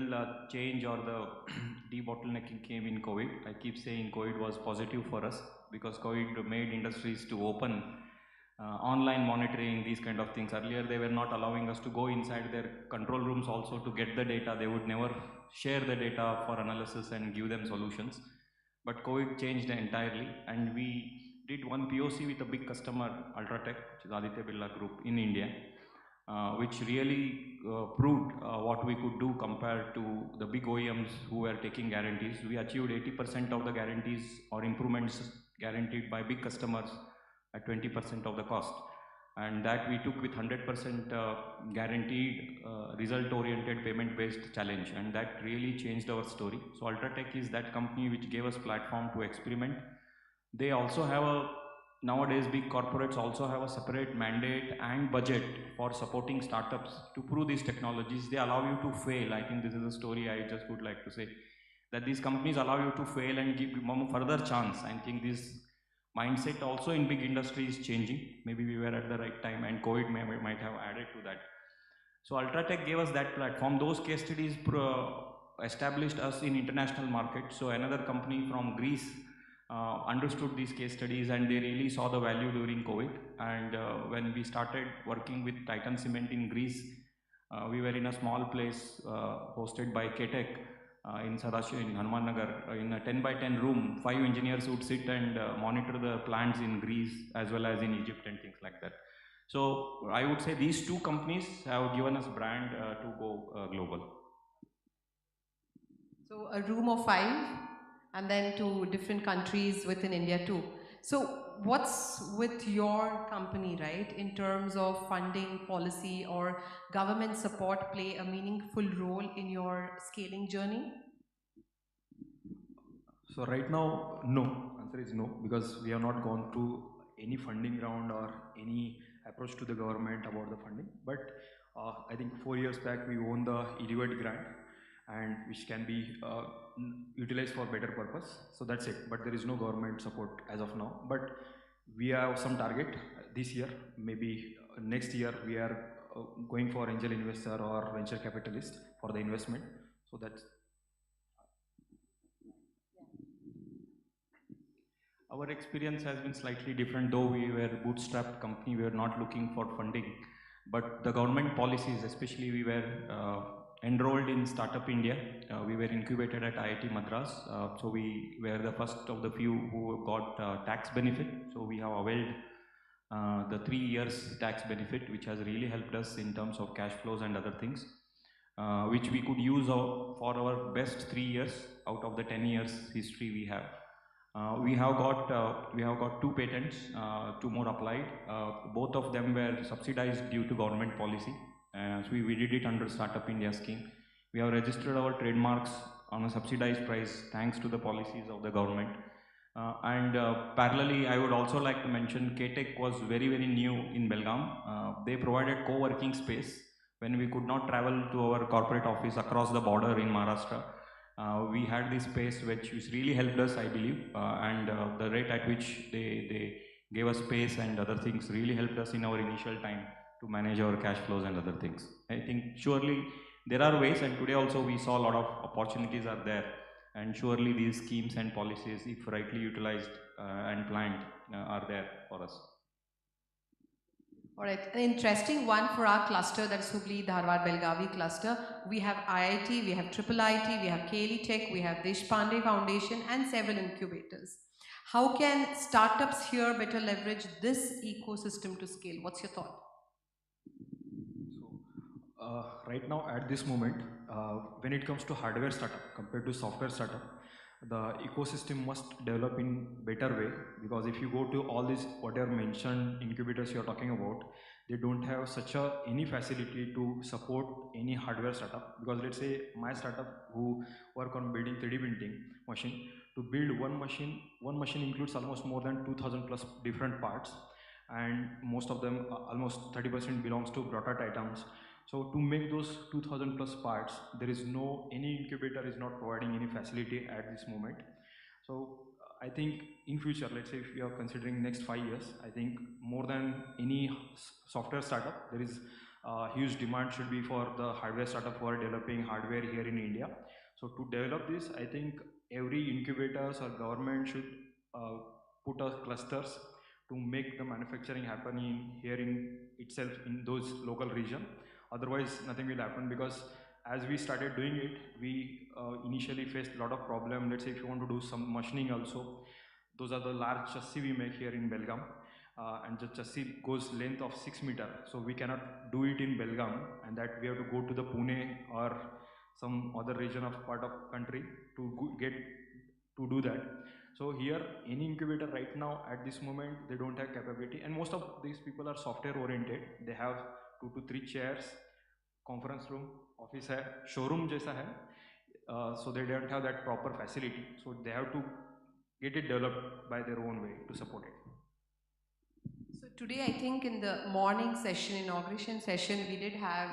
change or the debottlenecking came in COVID. I keep saying COVID was positive for us because COVID made industries to open online monitoring, these kind of things. Earlier, they were not allowing us to go inside their control rooms also to get the data. They would never share the data for analysis and give them solutions. But COVID changed entirely, and we did one POC with a big customer, Ultratech, which is Aditya Birla Group in India, which really proved what we could do compared to the big OEMs who were taking guarantees. We achieved 80% of the guarantees or improvements guaranteed by big customers at 20% of the cost. And that we took with 100% guaranteed result-oriented payment-based challenge, and that really changed our story. So Ultratech is that company which gave us platform to experiment. They also have a nowadays big corporates also have a separate mandate and budget for supporting startups to prove these technologies. They allow you to fail. I think this is a story I just would like to say, that these companies allow you to fail and give further chance. I think this mindset also in big industry is changing. Maybe we were at the right time, and COVID might have added to that. So Ultratech gave us that platform. Those case studies established us in international market. So another company from Greece understood these case studies, and they really saw the value during COVID. And when we started working with Titan Cement in Greece, we were in a small place hosted by KTech in Sadashiv in Hanuman Nagar. In a 10 by 10 room, 5 engineers would sit and monitor the plants in Greece as well as in Egypt and things like that. So I would say these two companies have given us brand to go global. So a room of 5 and then to different countries within India too. So what's with your company, right, in terms of funding, policy or government support play a meaningful role in your scaling journey? So right now, no. Answer is no, because we have not gone through any funding round or any approach to the government about the funding. But I think 4 years back we won the EDWED grant, and which can be utilized for better purpose. So that's it. But there is no government support as of now. But we have some target this year. Maybe next year we are going for angel investor or venture capitalist for the investment. So that's our experience has been slightly different. Though we were a bootstrapped company, we were not looking for funding. But the government policies, especially we were enrolled in Startup India. We were incubated at IIT Madras. So we were the first of the few who got tax benefit. So we have availed the 3 years tax benefit, which has really helped us in terms of cash flows and other things, which we could use for our best 3 years out of the 10 years history we have. We have got 2 patents, 2 more applied. Both of them were subsidized due to government policy. So we did it under Startup India scheme. We have registered our trademarks on a subsidized price thanks to the policies of the government. Parallelly, I would also like to mention KTech was very, very new in Belgaum. They provided co-working space when we could not travel to our corporate office across the border in Maharashtra. We had this space which really helped us, I believe, and the rate at which they gave us space and other things really helped us in our initial time to manage our cash flows and other things. I think surely there are ways, and today also we saw a lot of opportunities are there, and surely these schemes and policies, if rightly utilized and planned, are there for us. All right, an interesting one for our cluster, that's Hubballi-Dharwad-Belagavi cluster. We have IIT, we have IIIT, we have KLE Tech, we have Deshpande Foundation and several incubators. How can startups here better leverage this ecosystem to scale? What's your thought? Right now at this moment, when it comes to hardware startup compared to software startup, the ecosystem must develop in better way, because if you go to all these whatever mentioned incubators you are talking about, they don't have such any facility to support any hardware startup. Because let's say my startup who work on building 3D printing machine, to build one machine includes almost more than 2000 plus different parts, and most of them almost 30% belongs to brought items. So to make those 2000 plus parts, there is any incubator is not providing any facility at this moment. So I think in future, let's say if you are considering next 5 years, I think more than any software startup, there is huge demand should be for the hardware startup who are developing hardware here in India. So to develop this, I think every incubators or government should put up clusters to make the manufacturing happen here in itself in those local region. Otherwise, nothing will happen, because as we started doing it, we initially faced a lot of problem. Let's say if you want to do some machining also, those are the large chassis we make here in Belgaum, and the chassis goes length of 6 meters. So we cannot do it in Belgaum, and that we have to go to the Pune or some other region of part of country to get to do that. So here, any incubator right now at this moment, they don't have capability, and most of these people are software oriented. They have 2 to 3 chairs, conference room, office hai, showroom jaisa hai. So they don't have that proper facility. So they have to get it developed by their own way to support it. today, I think in the morning session, inauguration session, we did have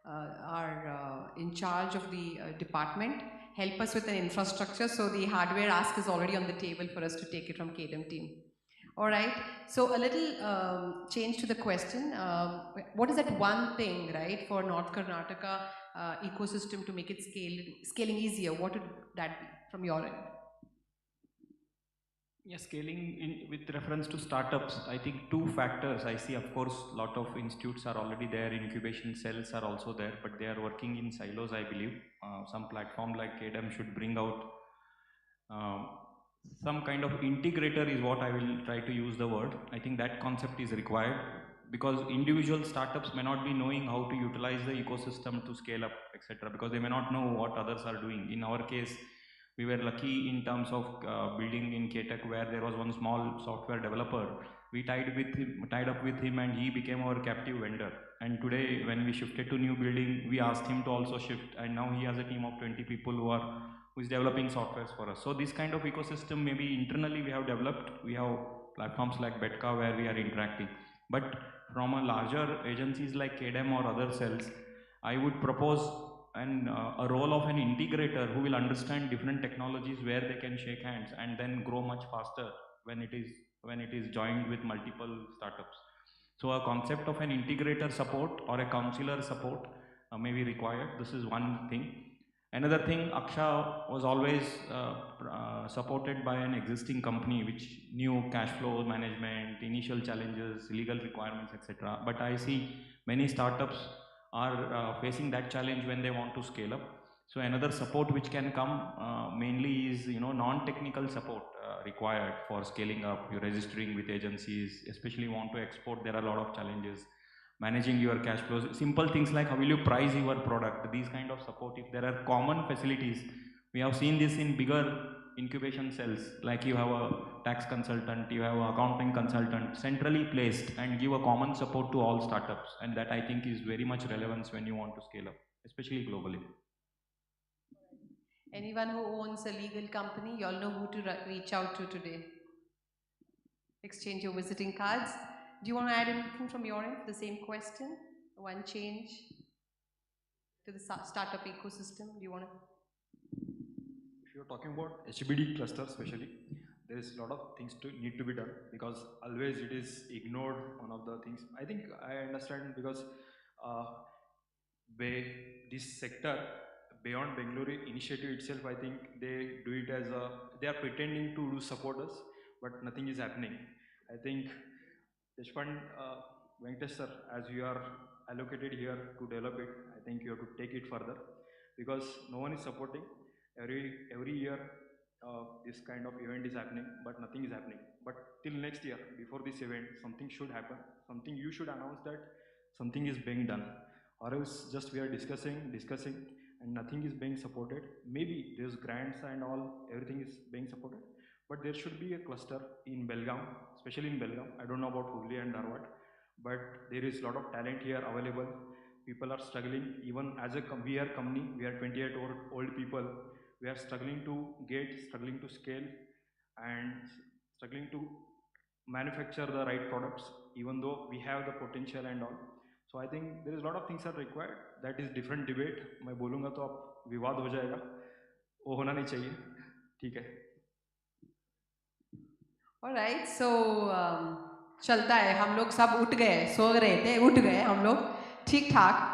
our in charge of the department help us with an infrastructure. So the hardware ask is already on the table for us to take it from KDM team. All right. So a little change to the question. What is that one thing, right, for North Karnataka ecosystem to make it scaling easier? What would that be from your end? Yeah, scaling with reference to startups, I think two factors. I see, of course, a lot of institutes are already there, incubation cells are also there, but they are working in silos, I believe. Some platform like KDM should bring out some kind of integrator is what I will try to use the word. I think that concept is required because individual startups may not be knowing how to utilize the ecosystem to scale up, etc. because they may not know what others are doing. In our case, we were lucky in terms of building in K-Tech where there was one small software developer. We tied up with him and he became our captive vendor. And today when we shifted to new building, we asked him to also shift and now he has a team of 20 people who is developing softwares for us. So this kind of ecosystem maybe internally we have developed. We have platforms like Betka where we are interacting. But from a larger agencies like KDM or other cells, I would propose a role of an integrator who will understand different technologies where they can shake hands and then grow much faster when it is joined with multiple startups. So a concept of an integrator support or a counselor support may be required. This is one thing. Another thing, Aksha was always supported by an existing company which knew cash flow management, initial challenges, legal requirements, etc. But I see many startups are facing that challenge when they want to scale up. So another support which can come mainly is non-technical support required for scaling up. You're registering with agencies, especially want to export. There are a lot of challenges. Managing your cash flows, simple things like how will you price your product. These kind of support. If there are common facilities, we have seen this in bigger incubation cells. Like you have a tax consultant, you have an accounting consultant centrally placed and give a common support to all startups. And that I think is very much relevance when you want to scale up, especially globally. Anyone who owns a legal company, you all know who to reach out to today. Exchange your visiting cards. Do you want to add anything from your end? The same question? One change to the startup ecosystem? Do you want to? If you're talking about HBD cluster especially, there is a lot of things need to be done because always it is ignored. One of the things I think I understand because this sector beyond Bengaluru initiative itself, I think they do it as they are pretending to support us, but nothing is happening. I think Deshpande, Venkatesh sir, as you are allocated here to develop it, I think you have to take it further because no one is supporting. Every year this kind of event is happening, but nothing is happening. But till next year, before this event, something should happen. Something you should announce that something is being done, or else just we are discussing, and nothing is being supported. Maybe there's grants and all, everything is being supported, but there should be a cluster in Belgavi, especially in Belgavi. I don't know about Hubballi-Dharwad, but there is a lot of talent here available. People are struggling. Even as we are company, we are 28 old people. We are struggling to scale, and struggling to manufacture the right products, even though we have the potential and all. So I think there is a lot of things are required. That is different debate. मैं बोलूँगा तो आप विवाद हो जाएगा. वो होना नहीं चाहिए. ठीक है. All right, so चलता है. हम लोग सब उठ गए, सो रहे थे, उठ गए हम लोग. ठीक ठाक.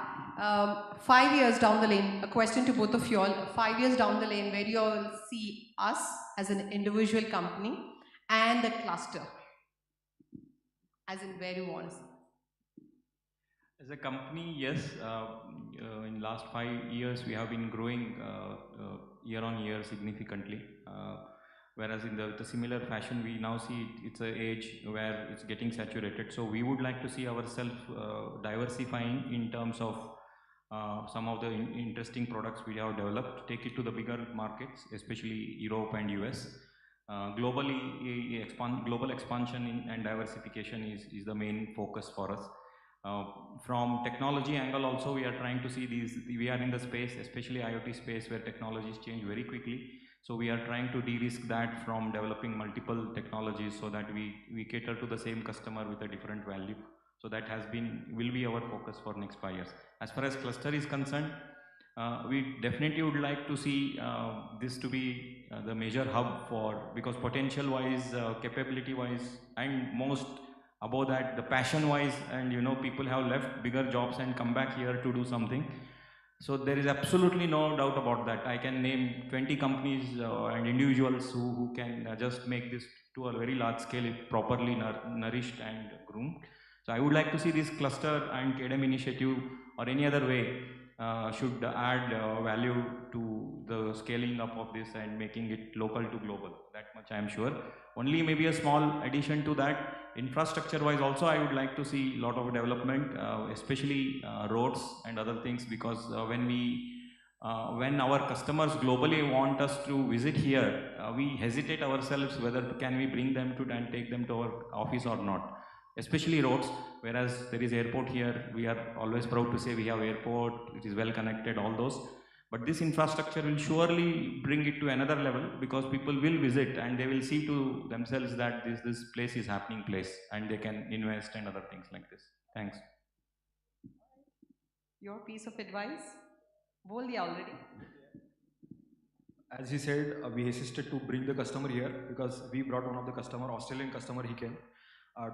5 years down the lane, a question to both of you all. 5 years down the lane, where do you all see us as an individual company and the cluster? As in where do you want to see? As a company, yes, in last 5 years we have been growing year on year significantly. Whereas in the similar fashion, we now see it's an age where it's getting saturated. So we would like to see ourselves diversifying in terms of some of the interesting products we have developed, take it to the bigger markets, especially Europe and US. Globally, global expansion and diversification is the main focus for us. From technology angle also, we are trying to see we are in the space, especially IoT space, where technologies change very quickly. So we are trying to de-risk that from developing multiple technologies so that we cater to the same customer with a different value. So that will be our focus for next 5 years. As far as cluster is concerned, we definitely would like to see this to be the major hub because potential wise, capability wise, and most above that, the passion wise, and people have left bigger jobs and come back here to do something. So there is absolutely no doubt about that. I can name 20 companies and individuals who can just make this to a very large scale if properly nourished and groomed. So I would like to see this cluster and KDM initiative or any other way should add value to the scaling up of this and making it local to global. That much I am sure. Only maybe a small addition to that, infrastructure wise also I would like to see a lot of development, especially roads and other things, because when our customers globally want us to visit here, we hesitate ourselves whether can we bring them to and take them to our office or not. Especially roads, whereas there is airport here, we are always proud to say we have airport, it is well connected, all those. But this infrastructure will surely bring it to another level because people will visit and they will see to themselves that this place is happening place and they can invest and other things like this. Thanks. Your piece of advice? Bol diya already. As he said, we assisted to bring the customer here because we brought one of the customer, Australian customer, he came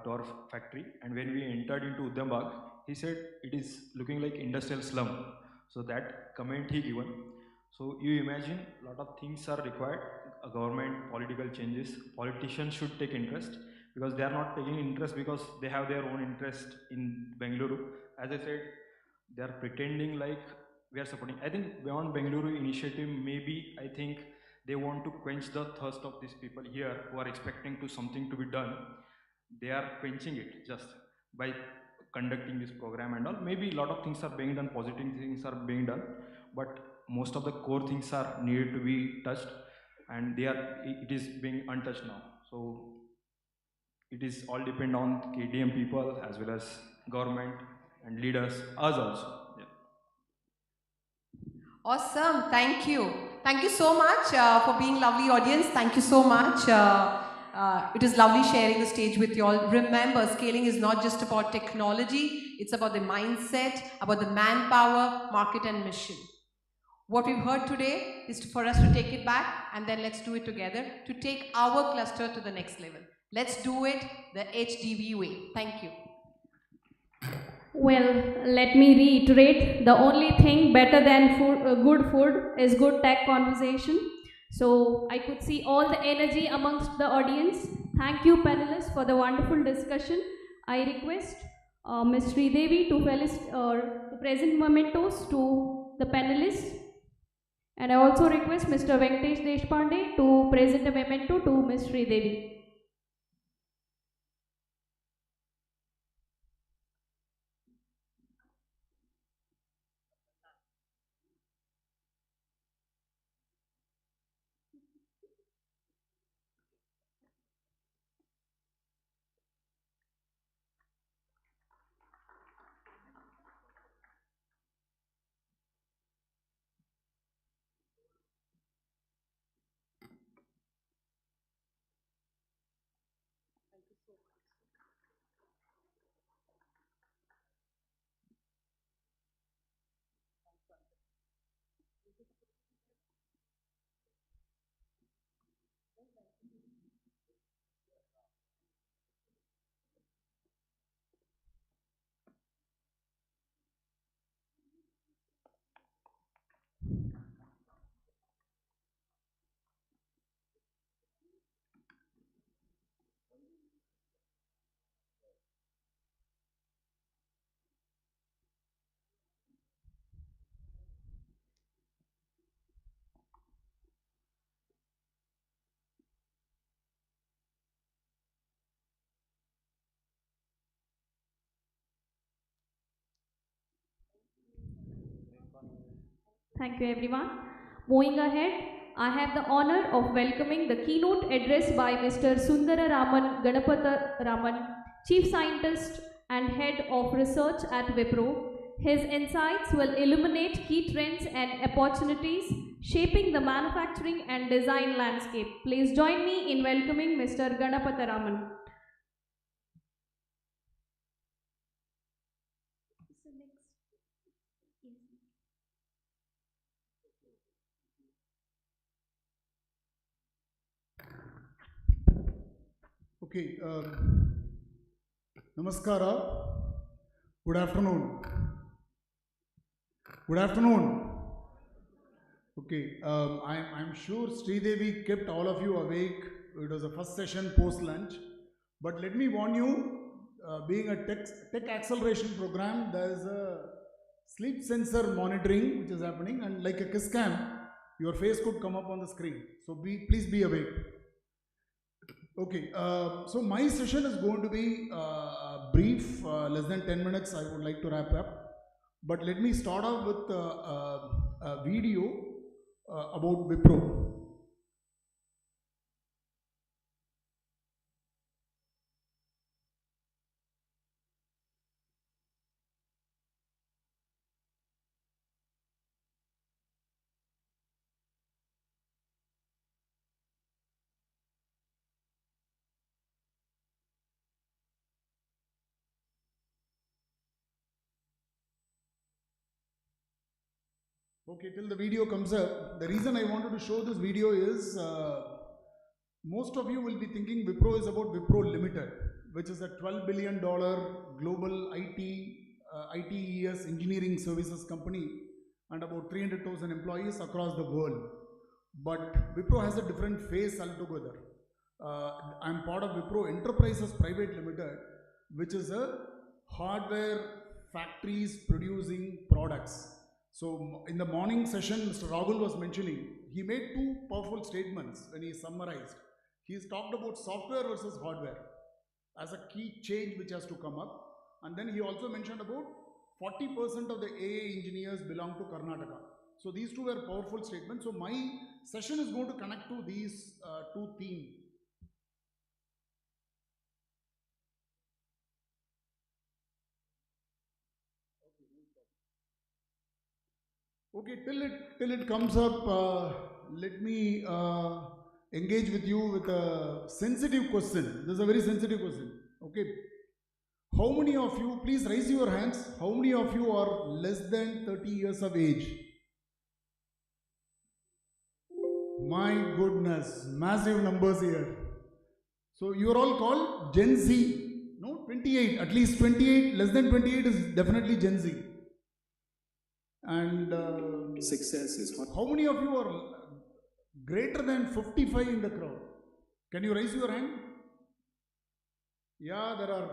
to our factory, and when we entered into Udhambag, he said it is looking like industrial slum. So that comment he given. So you imagine a lot of things are required, a government, political changes, politicians should take interest because they are not taking interest because they have their own interest in Bengaluru. As I said, they are pretending like we are supporting. I think beyond Bengaluru initiative, maybe I think they want to quench the thirst of these people here who are expecting to something to be done. They are quenching it just by conducting this program and all. Maybe a lot of things are being done, positive things are being done, but most of the core things are needed to be touched, and it is being untouched now. So it is all depend on KDM people as well as government and leaders, us also. Yeah. Awesome, thank you. Thank you so much for being lovely audience. Thank you so much. It is lovely sharing the stage with you all. Remember, scaling is not just about technology, it's about the mindset, about the manpower, market and mission. What we've heard today is for us to take it back and then let's do it together to take our cluster to the next level. Let's do it the HDB way. Thank you. Well, let me reiterate, the only thing better than good food is good tech conversation. So I could see all the energy amongst the audience. Thank you panelists for the wonderful discussion. I request Ms. Sridevi to present mementos to the panelists. And I also request Mr. Venkatesh Deshpande to present a memento to Ms. Sridevi. Thank you everyone. Moving ahead, I have the honor of welcoming the keynote address by Mr. Sundara Raman Ganapatha Raman, Chief Scientist and Head of Research at Wipro. His insights will illuminate key trends and opportunities shaping the manufacturing and design landscape. Please join me in welcoming Mr. Ganapatharaman. Okay, Namaskara. Good afternoon. Good afternoon. Okay, I'm sure Sridevi kept all of you awake. It was the first session post-lunch. But let me warn you, being a tech acceleration program, there is a sleep sensor monitoring which is happening, and like a kiss cam, your face could come up on the screen. So please be awake. Okay, so my session is going to be brief, less than 10 minutes. I would like to wrap up. But let me start off with a video about Wipro. Okay, till the video comes up, the reason I wanted to show this video is most of you will be thinking Wipro is about Wipro Limited, which is a $12 billion global ITES engineering services company and about 300,000 employees across the world. But Wipro has a different face altogether. I'm part of Wipro Enterprises Private Limited, which is a hardware factories producing products. So in the morning session, Mr. Rahul was mentioning, he made two powerful statements when he summarized. He's talked about software versus hardware as a key change which has to come up. And then he also mentioned about 40% of the AA engineers belong to Karnataka. So these two were powerful statements. So my session is going to connect to these two themes. Okay, till it comes up, let me engage with you with a sensitive question. This is a very sensitive question. Okay. How many of you, please raise your hands, how many of you are less than 30 years of age? My goodness, massive numbers here. So you are all called Gen Z. No, 28, at least 28, less than 28 is definitely Gen Z. And success is hot. How many of you are greater than 55 in the crowd? Can you raise your hand? Yeah, there are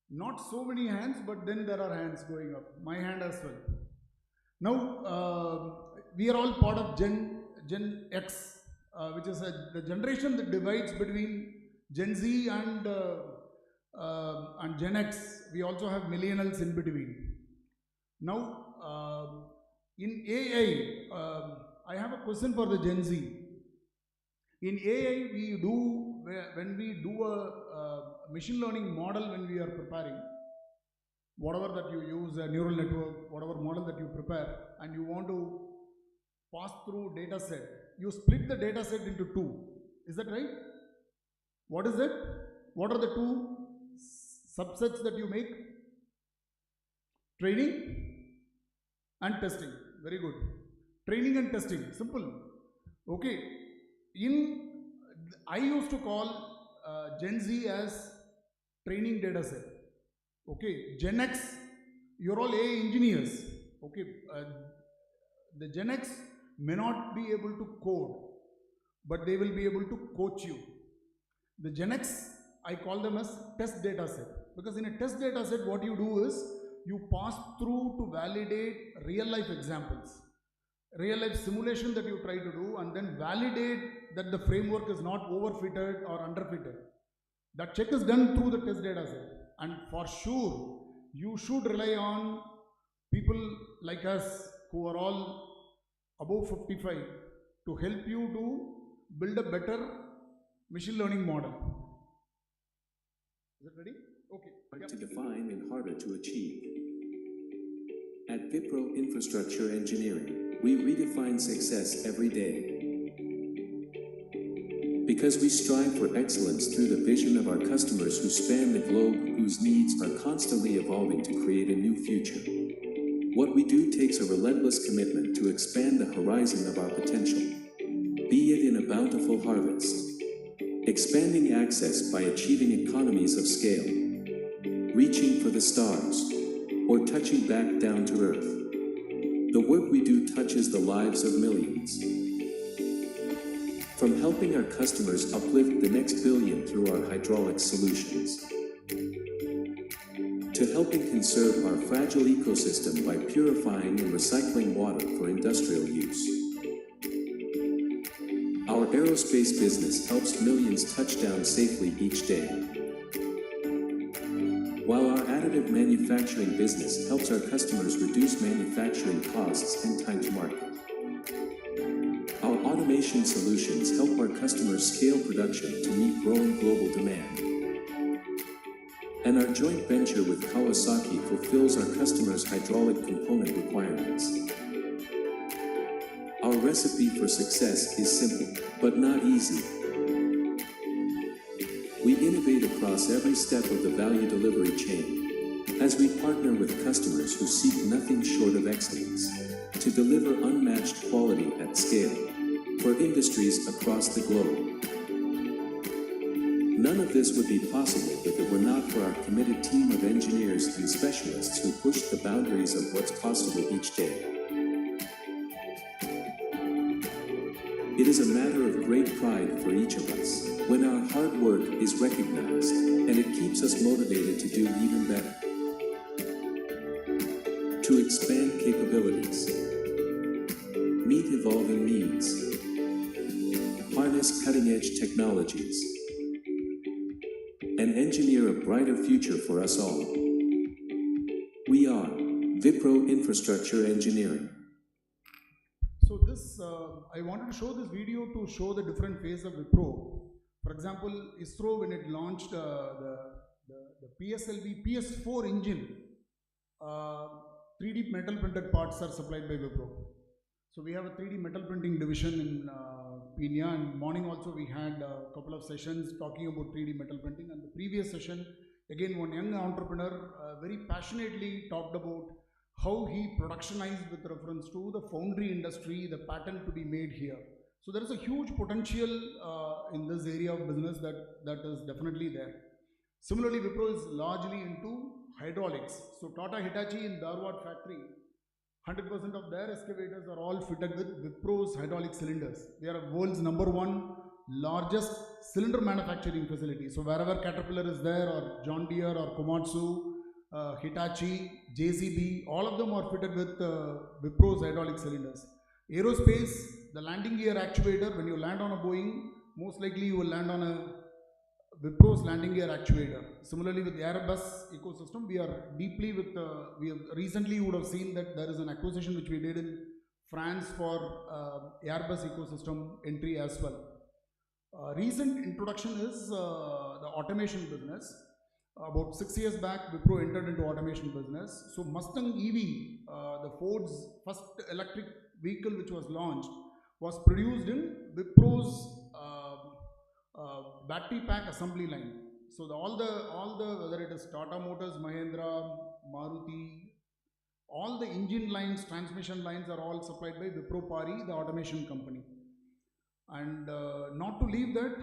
not so many hands, but then there are hands going up. My hand as well. Now, we are all part of Gen X, which is the generation that divides between Gen Z and Gen X. We also have millennials in between. Now, in AI, I have a question for the Gen Z. In AI, when we do a machine learning model, when we are preparing, whatever that you use, a neural network, whatever model that you prepare, and you want to pass through data set, you split the data set into two. Is that right? What is it? What are the two subsets that you make? Training and testing. Very good. Training and testing. Simple. Okay. I used to call Gen Z as training data set. Okay. Gen X, you're all AI engineers. Okay. The Gen X may not be able to code, but they will be able to coach you. The Gen X, I call them as test data set. Because in a test data set, what you do is, you pass through to validate real life examples, real life simulation that you try to do, and then validate that the framework is not overfitted or underfitted. That check is done through the test data set. And for sure, you should rely on people like us who are all above 55 to help you to build a better machine learning model. Is it ready? Okay. Hard to define and harder to achieve. At Wipro Infrastructure Engineering, we redefine success every day. Because we strive for excellence through the vision of our customers who span the globe, whose needs are constantly evolving to create a new future. What we do takes a relentless commitment to expand the horizon of our potential, be it in a bountiful harvest, expanding access by achieving economies of scale, reaching for the stars, or touching back down to earth. The work we do touches the lives of millions. From helping our customers uplift the next billion through our hydraulic solutions, to helping conserve our fragile ecosystem by purifying and recycling water for industrial use. Our aerospace business helps millions touch down safely each day, while our additive manufacturing business helps our customers reduce manufacturing costs and time to market. Our automation solutions help our customers scale production to meet growing global demand. And our joint venture with Kawasaki fulfills our customers' hydraulic component requirements. Our recipe for success is simple, but not easy. We innovate across every step of the value delivery chain, as we partner with customers who seek nothing short of excellence, to deliver unmatched quality at scale, for industries across the globe. None of this would be possible if it were not for our committed team of engineers and specialists who push the boundaries of what's possible each day. It is a matter of great pride for each of us when our hard work is recognized, and it keeps us motivated to do even better. To expand capabilities, meet evolving needs, harness cutting-edge technologies, and engineer a brighter future for us all. We are Wipro Infrastructure Engineering. So this, I wanted to show this video to show the different phases of Wipro. For example, ISRO, when it launched the PSLV PS4 engine, 3D metal printed parts are supplied by Wipro. So we have a 3D metal printing division in Pina, and morning also we had a couple of sessions talking about 3D metal printing. And the previous session, again, one young entrepreneur very passionately talked about how he productionized with reference to the foundry industry, the pattern to be made here. So there is a huge potential in this area of business that is definitely there. Similarly, Wipro is largely into hydraulics. So Tata Hitachi in Dharwad factory, 100% of their excavators are all fitted with Wipro's hydraulic cylinders. They are the world's #1 largest cylinder manufacturing facility. So wherever Caterpillar is there, or John Deere, or Komatsu, Hitachi, JCB, all of them are fitted with Wipro's hydraulic cylinders. Aerospace, the landing gear actuator, when you land on a Boeing, most likely you will land on a Wipro's landing gear actuator. Similarly, with the Airbus ecosystem, we are deeply with, recently you would have seen that there is an acquisition which we did in France for Airbus ecosystem entry as well. Recent introduction is the automation business. About 6 years back, Wipro entered into automation business. So Mustang EV, the Ford's first electric vehicle which was launched, was produced in Wipro's battery pack assembly line. So all the whether it is Tata Motors, Mahindra, Maruti, all the engine lines, transmission lines are all supplied by Wipro Pari, the automation company. And not to leave that,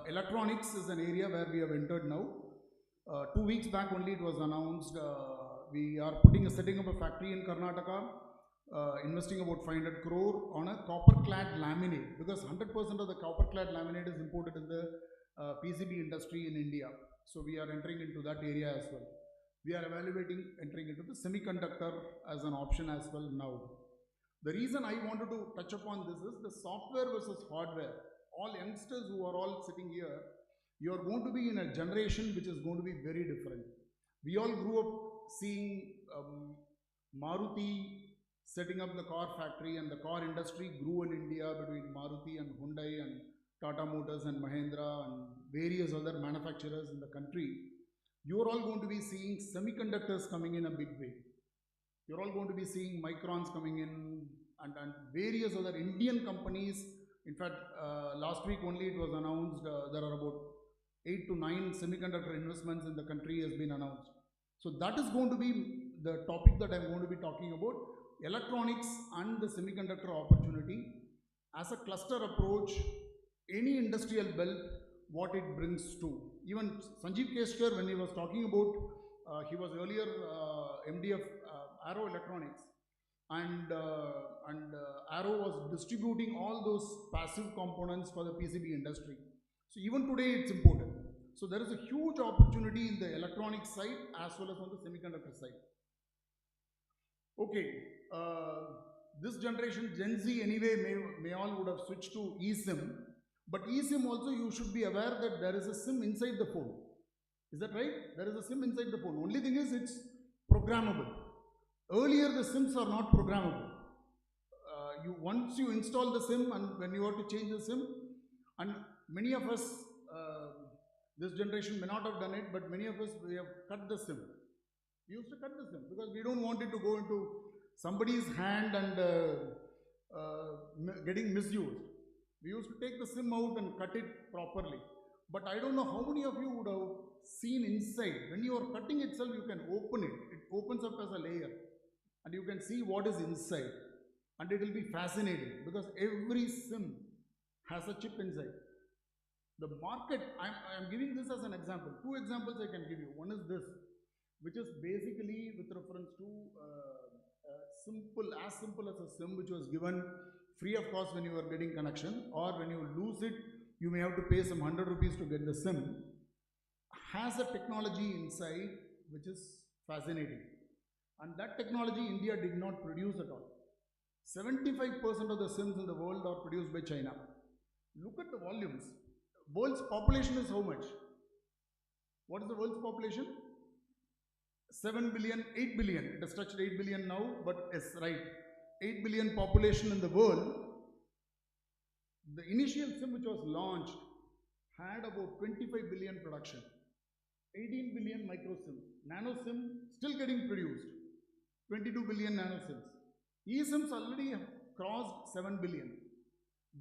electronics is an area where we have entered now. 2 weeks back only it was announced we are setting up a factory in Karnataka, investing about 500 crore on a copper clad laminate, because 100% of the copper clad laminate is imported in the PCB industry in India. So we are entering into that area as well. We are evaluating entering into the semiconductor as an option as well now. The reason I wanted to touch upon this is the software versus hardware. All youngsters who are all sitting here, you are going to be in a generation which is going to be very different. We all grew up seeing Maruti setting up the car factory, and the car industry grew in India between Maruti and Hyundai and Tata Motors and Mahindra and various other manufacturers in the country. You are all going to be seeing semiconductors coming in a big way. You're all going to be seeing microns coming in, and various other Indian companies. In fact, last week only it was announced there are about 8 to 9 semiconductor investments in the country has been announced. So that is going to be the topic that I'm going to be talking about, electronics and the semiconductor opportunity as a cluster approach, any industrial belt, what it brings to. Even Sanjeev Keshkar, when he was talking about, he was earlier MD of Arrow Electronics, and Arrow was distributing all those passive components for the PCB industry. So even today it's important. So there is a huge opportunity in the electronic side as well as on the semiconductor side. Okay, this generation Gen Z anyway may all would have switched to eSIM, but eSIM also you should be aware that there is a SIM inside the phone. Is that right? There is a SIM inside the phone. Only thing is it's programmable. Earlier the SIMs are not programmable. Once you install the SIM and when you have to change the SIM, and many of us, this generation may not have done it, but many of us, we have cut the SIM. We used to cut the SIM because we don't want it to go into somebody's hand and getting misused. We used to take the SIM out and cut it properly. But I don't know how many of you would have seen inside. When you are cutting itself, you can open it. It opens up as a layer and you can see what is inside. And it will be fascinating because every SIM has a chip inside. The market, I'm giving this as an example. 2 examples I can give you. One is this, which is basically with reference to as simple as a SIM which was given free of cost when you are getting connection, or when you lose it, you may have to pay some 100 rupees to get the SIM, has a technology inside which is fascinating. And that technology India did not produce at all. 75% of the SIMs in the world are produced by China. Look at the volumes. World's population is how much? What is the world's population? 7 billion, 8 billion. It has touched 8 billion now, but yes, right. 8 billion population in the world. The initial SIM which was launched had about 25 billion production. 18 billion micro SIM. Nano SIM still getting produced. 22 billion nano SIMs. eSIMs already have crossed 7 billion.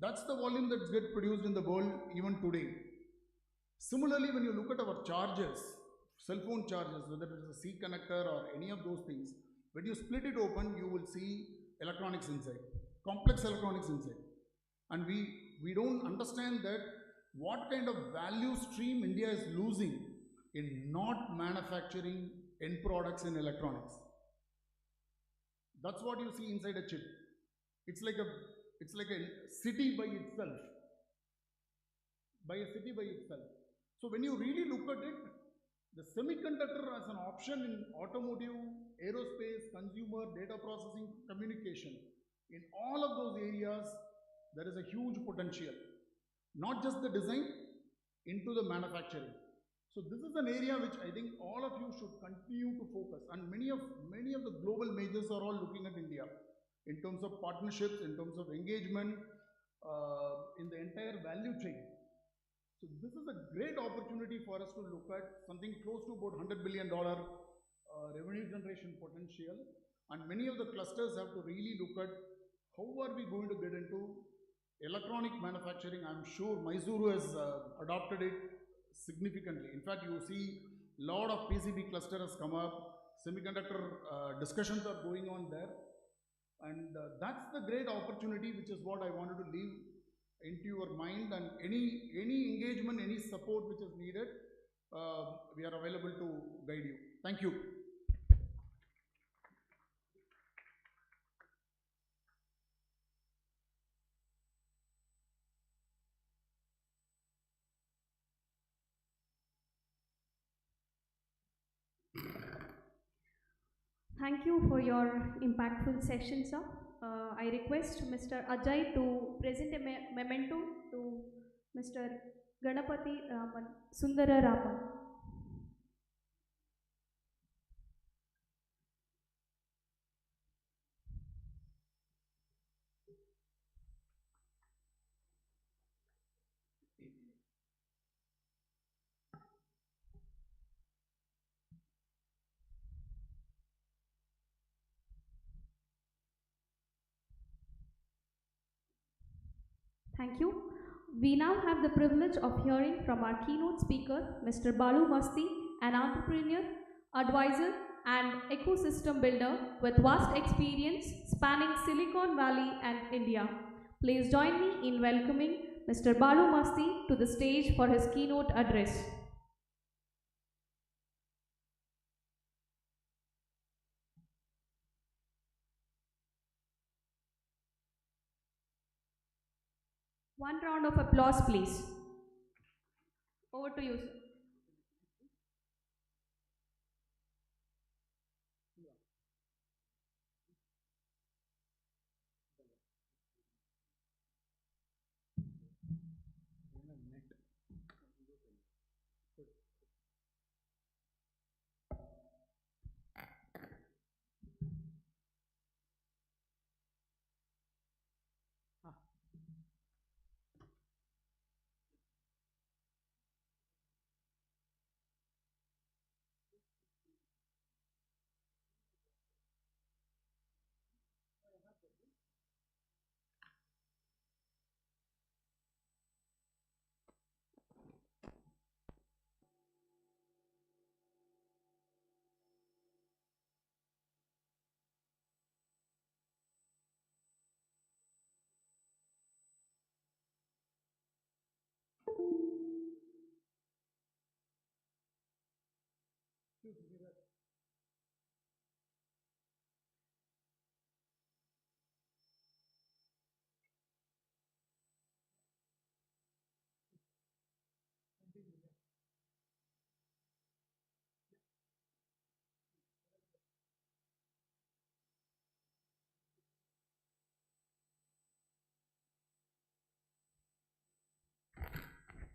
That's the volume that's get produced in the world even today. Similarly, when you look at our chargers, cell phone chargers, whether it is a C connector or any of those things, when you split it open, you will see electronics inside, complex electronics inside. And we don't understand that what kind of value stream India is losing in not manufacturing end products in electronics. That's what you see inside a chip. It's like a city by itself. By a city by itself. So when you really look at it, the semiconductor as an option in automotive, aerospace, consumer, data processing, communication, in all of those areas, there is a huge potential. Not just the design, into the manufacturing. So this is an area which I think all of you should continue to focus, and many of the global majors are all looking at India in terms of partnerships, in terms of engagement, in the entire value chain. So this is a great opportunity for us to look at something close to about $100 billion revenue generation potential, and many of the clusters have to really look at how are we going to get into electronic manufacturing. I'm sure Mysuru has adopted it significantly. In fact, you see a lot of PCB cluster has come up, semiconductor discussions are going on there, and that's the great opportunity, which is what I wanted to leave into your mind. And any engagement, any support which is needed, we are available to guide you. Thank you. Thank you for your impactful session, sir. I request Mr. Ajay to present a memento to Mr. Ganapati Raman, Sundara Raman. Thank you. We now have the privilege of hearing from our keynote speaker, Mr. Balu Masti, an entrepreneur, advisor, and ecosystem builder with vast experience spanning Silicon Valley and India. Please join me in welcoming Mr. Balu Masti to the stage for his keynote address. One round of applause, please. Over to you, sir.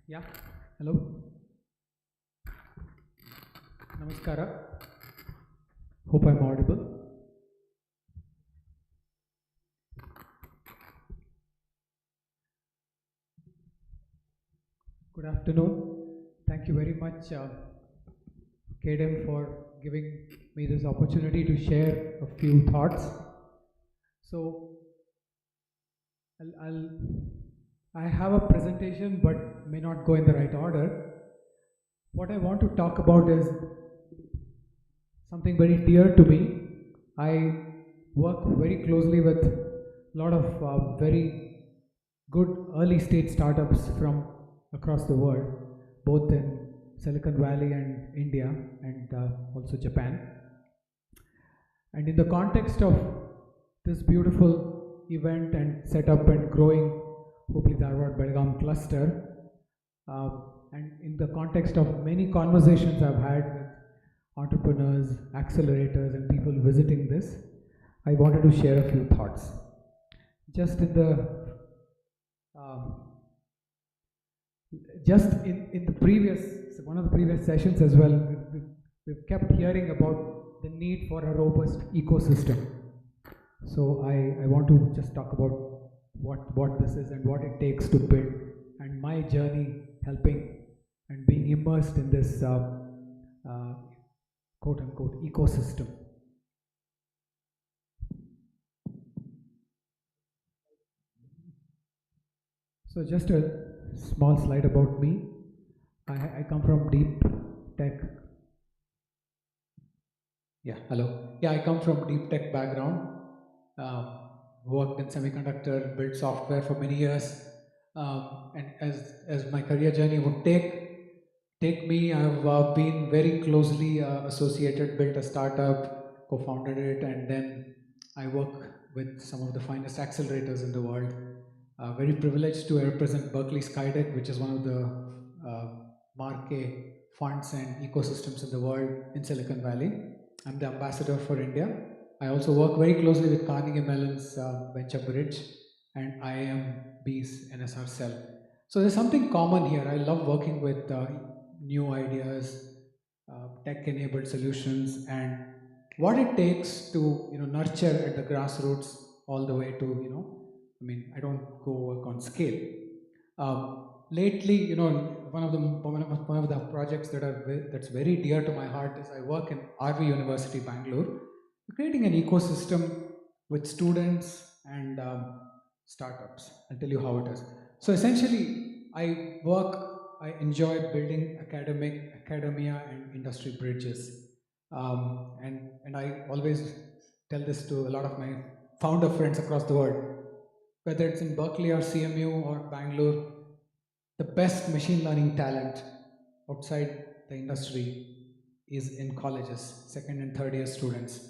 Yeah, hello. Namaskara. Hope I'm audible. Good afternoon. Thank you very much, KDM, for giving me this opportunity to share a few thoughts. So, I have a presentation but may not go in the right order. What I want to talk about is something very dear to me. I work very closely with a lot of very good early stage startups from across the world, both in Silicon Valley and India and also Japan. And in the context of this beautiful event and setup and growing Hubballi-Dharwad-Belagavi cluster, and in the context of many conversations I've had with entrepreneurs, accelerators, and people visiting this, I wanted to share a few thoughts. Just in the in the previous, one of the previous sessions as well, we've kept hearing about the need for a robust ecosystem. So I want to just talk about what this is and what it takes to build, and my journey helping and being immersed in this quote-unquote ecosystem. So just a small slide about me. I come from deep tech. Yeah, hello. Yeah, I come from deep tech background. Worked in semiconductor, built software for many years. And as my career journey would take me, I've been very closely associated, built a startup, co-founded it, and then I work with some of the finest accelerators in the world. Very privileged to represent Berkeley Skydeck, which is one of the marquee funds and ecosystems in the world in Silicon Valley. I'm the ambassador for India. I also work very closely with Carnegie Mellon's Venture Bridge and IIMB's NSR Cell. So there's something common here. I love working with new ideas, tech-enabled solutions, and what it takes to nurture at the grassroots all the way to I don't go work on scale. Lately, one of the projects that's very dear to my heart is I work in RV University, Bengaluru, creating an ecosystem with students and startups. I'll tell you how it is. So essentially, I enjoy building academia and industry bridges. And I always tell this to a lot of my founder friends across the world. Whether it's in Berkeley or CMU or Bangalore, the best machine learning talent outside the industry is in colleges, second and third year students.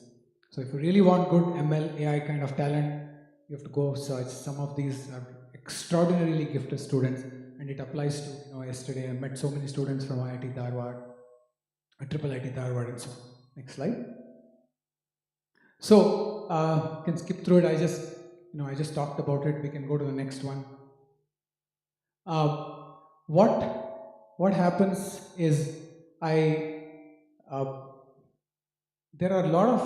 So if you really want good ML, AI kind of talent, you have to go search. Some of these are extraordinarily gifted students, and it applies to, yesterday I met so many students from IIT Dharwad, Triple IT Dharwad and so on. Next slide. So, you can skip through it. I just talked about it. We can go to the next one. What happens is there are a lot of,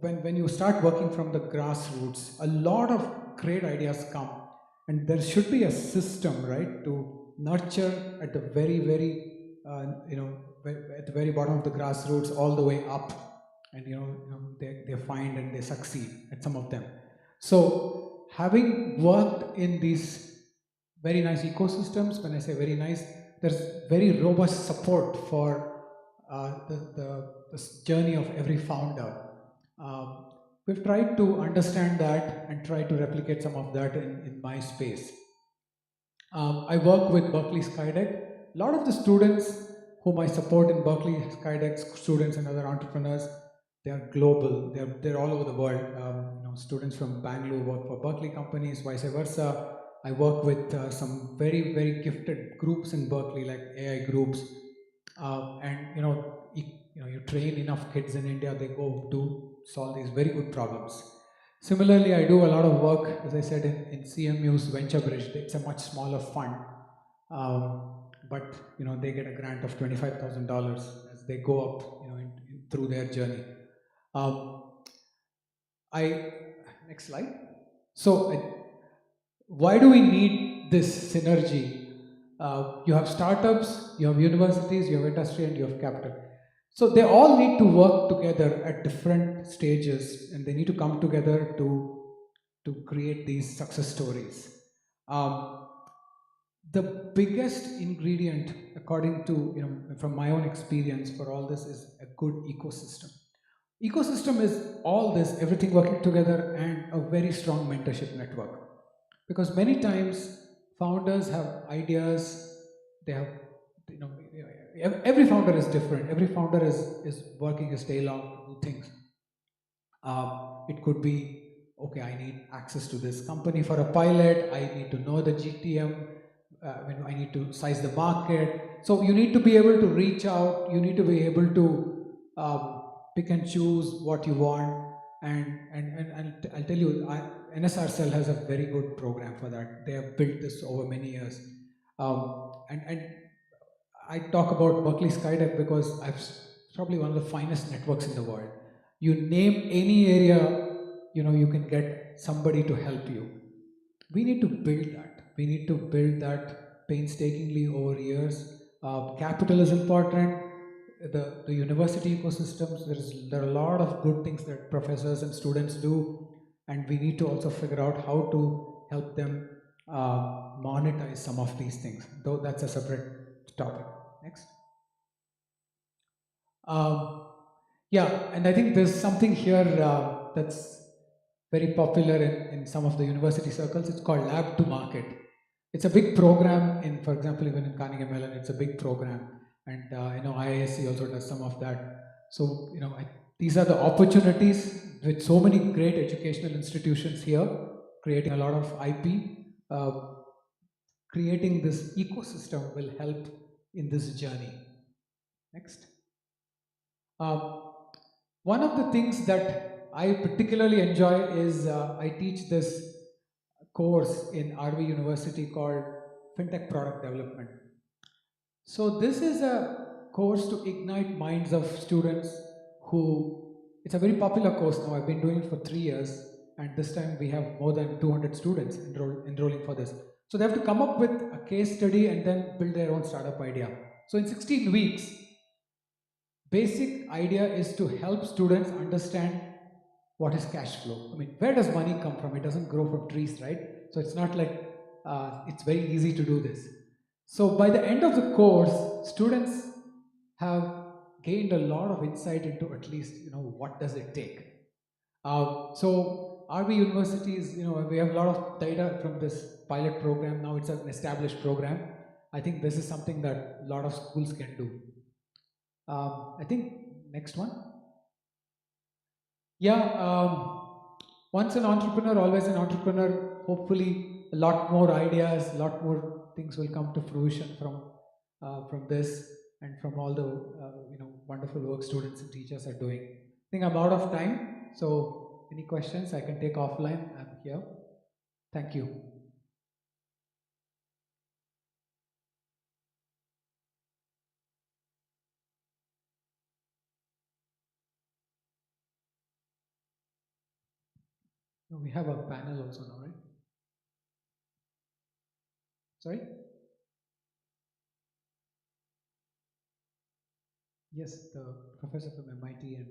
when you start working from the grassroots, a lot of great ideas come, and there should be a system, right, to nurture at the very, very, at the very bottom of the grassroots all the way up. And they find and they succeed at some of them. So having worked in these very nice ecosystems, when I say very nice, there's very robust support for the journey of every founder. We've tried to understand that and try to replicate some of that in my space. I work with Berkeley Skydeck. A lot of the students whom I support in Berkeley Skydeck, students and other entrepreneurs, they are global. They're all over the world. Students from Bangalore work for Berkeley companies, vice versa. I work with some very, very gifted groups in Berkeley, like AI groups. And you train enough kids in India, they go to solve these very good problems. Similarly, I do a lot of work, as I said, in CMU's Venture Bridge. It's a much smaller fund, but they get a grant of $25,000 as they go up, through their journey. Next slide. So, why do we need this synergy? You have startups, you have universities, you have industry, and you have capital. So they all need to work together at different stages, and they need to come together to create these success stories. The biggest ingredient, according to, from my own experience for all this, is a good ecosystem. Ecosystem is all this, everything working together, and a very strong mentorship network. Because many times founders have ideas, they have, every founder is different. Every founder is working his tail off to do things. It could be, okay, I need access to this company for a pilot, I need to know the GTM, I need to size the market. So you need to be able to reach out, you need to be able to pick and choose what you want. And I'll tell you, NSR Cell has a very good program for that. They have built this over many years. And I talk about Berkeley Skydeck because it's probably one of the finest networks in the world. You name any area, you can get somebody to help you. We need to build that. We need to build that painstakingly over years. Capital is important. The university ecosystems, there are a lot of good things that professors and students do, and we need to also figure out how to help them monetize some of these things, though that's a separate topic. Next. Yeah, and I think there's something here that's very popular in some of the university circles. It's called Lab to Market. It's a big program for example, even in Carnegie Mellon, it's a big program. And IISc also does some of that. So, these are the opportunities with so many great educational institutions here, creating a lot of IP. Creating this ecosystem will help in this journey. Next. One of the things that I particularly enjoy is I teach this course in RV University called FinTech Product Development. So this is a course to ignite minds of students it's a very popular course now. I've been doing it for 3 years, and this time we have more than 200 students enrolling for this. So they have to come up with a case study and then build their own startup idea. So in 16 weeks, basic idea is to help students understand what is cash flow. I mean, where does money come from? It doesn't grow from trees, right? So it's not like it's very easy to do this. So by the end of the course, students have gained a lot of insight into at least, what does it take. So RV universities, we have a lot of data from this pilot program. Now it's an established program. I think this is something that a lot of schools can do. I think next one. Yeah, once an entrepreneur, always an entrepreneur. Hopefully a lot more ideas, a lot more things will come to fruition from this and from all the wonderful work students and teachers are doing. I think I'm out of time, so any questions I can take offline. I'm here. Thank you. We have a panel also now, right? Sorry? Yes, the professor from MIT and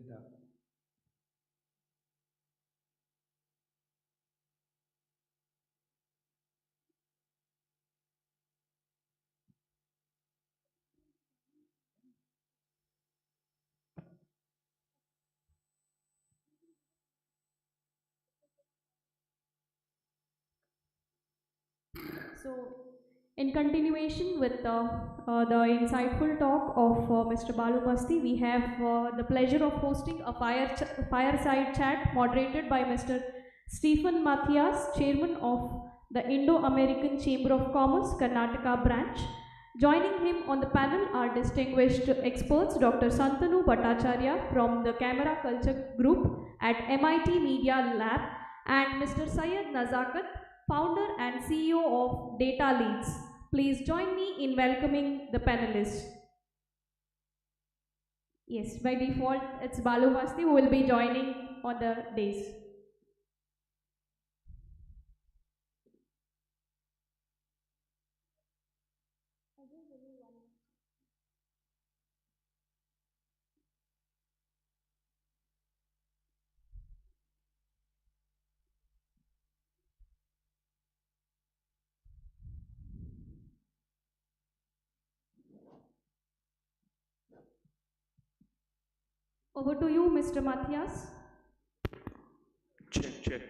So, in continuation with the insightful talk of Mr. Balu Basti, we have the pleasure of hosting a fireside chat moderated by Mr. Stephen Matthias, Chairman of the Indo-American Chamber of Commerce, Karnataka branch. Joining him on the panel are distinguished experts Dr. Santanu Bhattacharya from the Camera Culture Group at MIT Media Lab and Mr. Syed Nazakat, founder and CEO of Data Leads. Please join me in welcoming the panelists. Yes, by default, it's Balu Basti who will be joining on the days. Over to you, Mr. Matthias. Check.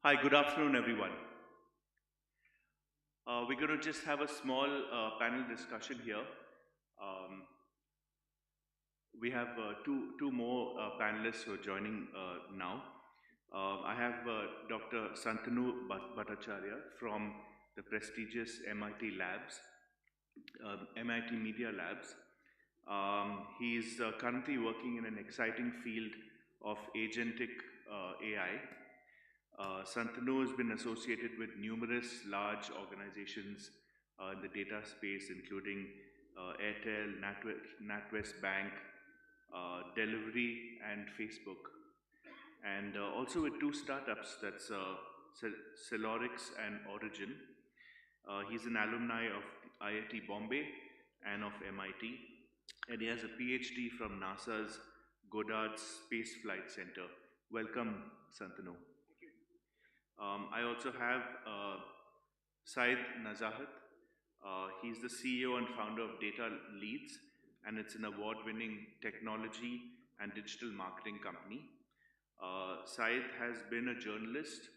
Hi, good afternoon, everyone. We're going to just have a small panel discussion here. We have two more panelists who are joining now. I have Dr. Santanu Bhattacharya from the prestigious MIT Labs, MIT Media Labs. He's currently working in an exciting field of agentic AI. Santanu has been associated with numerous large organizations in the data space, including Airtel, NatWest Bank, Delivery, and Facebook. And also with two startups, that's Celorix and Origin. He's an alumni of IIT Bombay and of MIT, and he has a PhD from NASA's Goddard Space Flight Center. Welcome, Santanu. I also have Syed Nazakat. He's the CEO and founder of Data Leads, and it's an award-winning technology and digital marketing company. Syed has been a journalist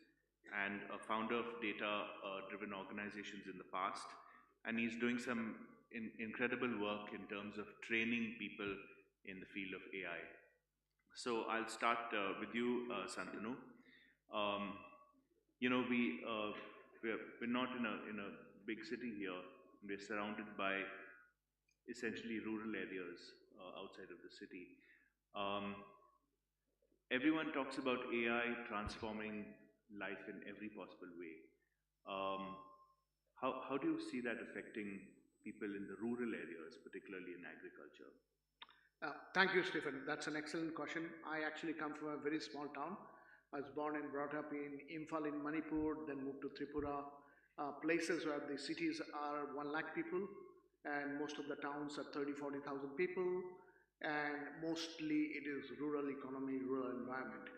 and a founder of data-driven organizations in the past, and he's doing some incredible work in terms of training people in the field of AI. So I'll start with you, Santanu. We're not in a big city here. We're surrounded by essentially rural areas outside of the city. Everyone talks about AI transforming life in every possible way. How do you see that affecting people in the rural areas, particularly in agriculture? Thank you, Stephen. That's an excellent question. I actually come from a very small town. I was born and brought up in Imphal in Manipur, then moved to Tripura, places where the cities are 1 lakh people and most of the towns are 30,000-40,000 people, and mostly it is rural economy, rural environment.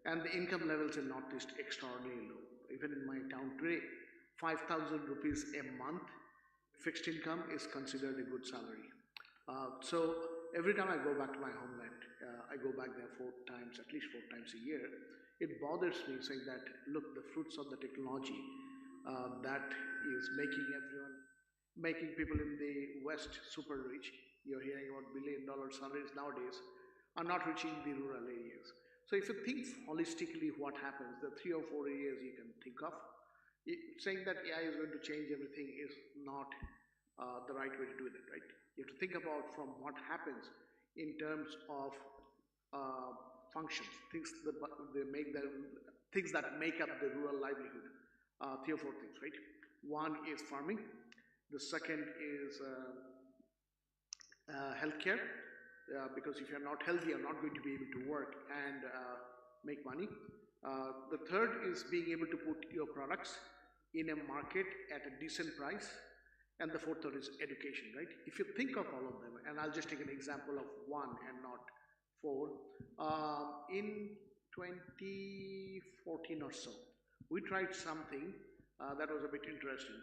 And the income levels in Northeast extraordinarily low. Even in my town today, 5,000 rupees a month fixed income is considered a good salary. So every time I go back to my homeland, I go back there 4 times, at least 4 times a year. It bothers me saying that, look, the fruits of the technology that is making people in the West super rich. You're hearing about billion-dollar salaries nowadays, are not reaching the rural areas. So if you think holistically what happens, the 3 or 4 areas you can think of, saying that AI is going to change everything is not the right way to do it, right? You have to think about from what happens in terms of functions, things that make up the rural livelihood. 3 or 4 things, right? One is farming. The second is healthcare, because if you're not healthy, you're not going to be able to work and make money. The third is being able to put your products in a market at a decent price. And the fourth is education, right? If you think of all of them, and I'll just take an example of 1 and not 4. In 2014 or so, we tried something that was a bit interesting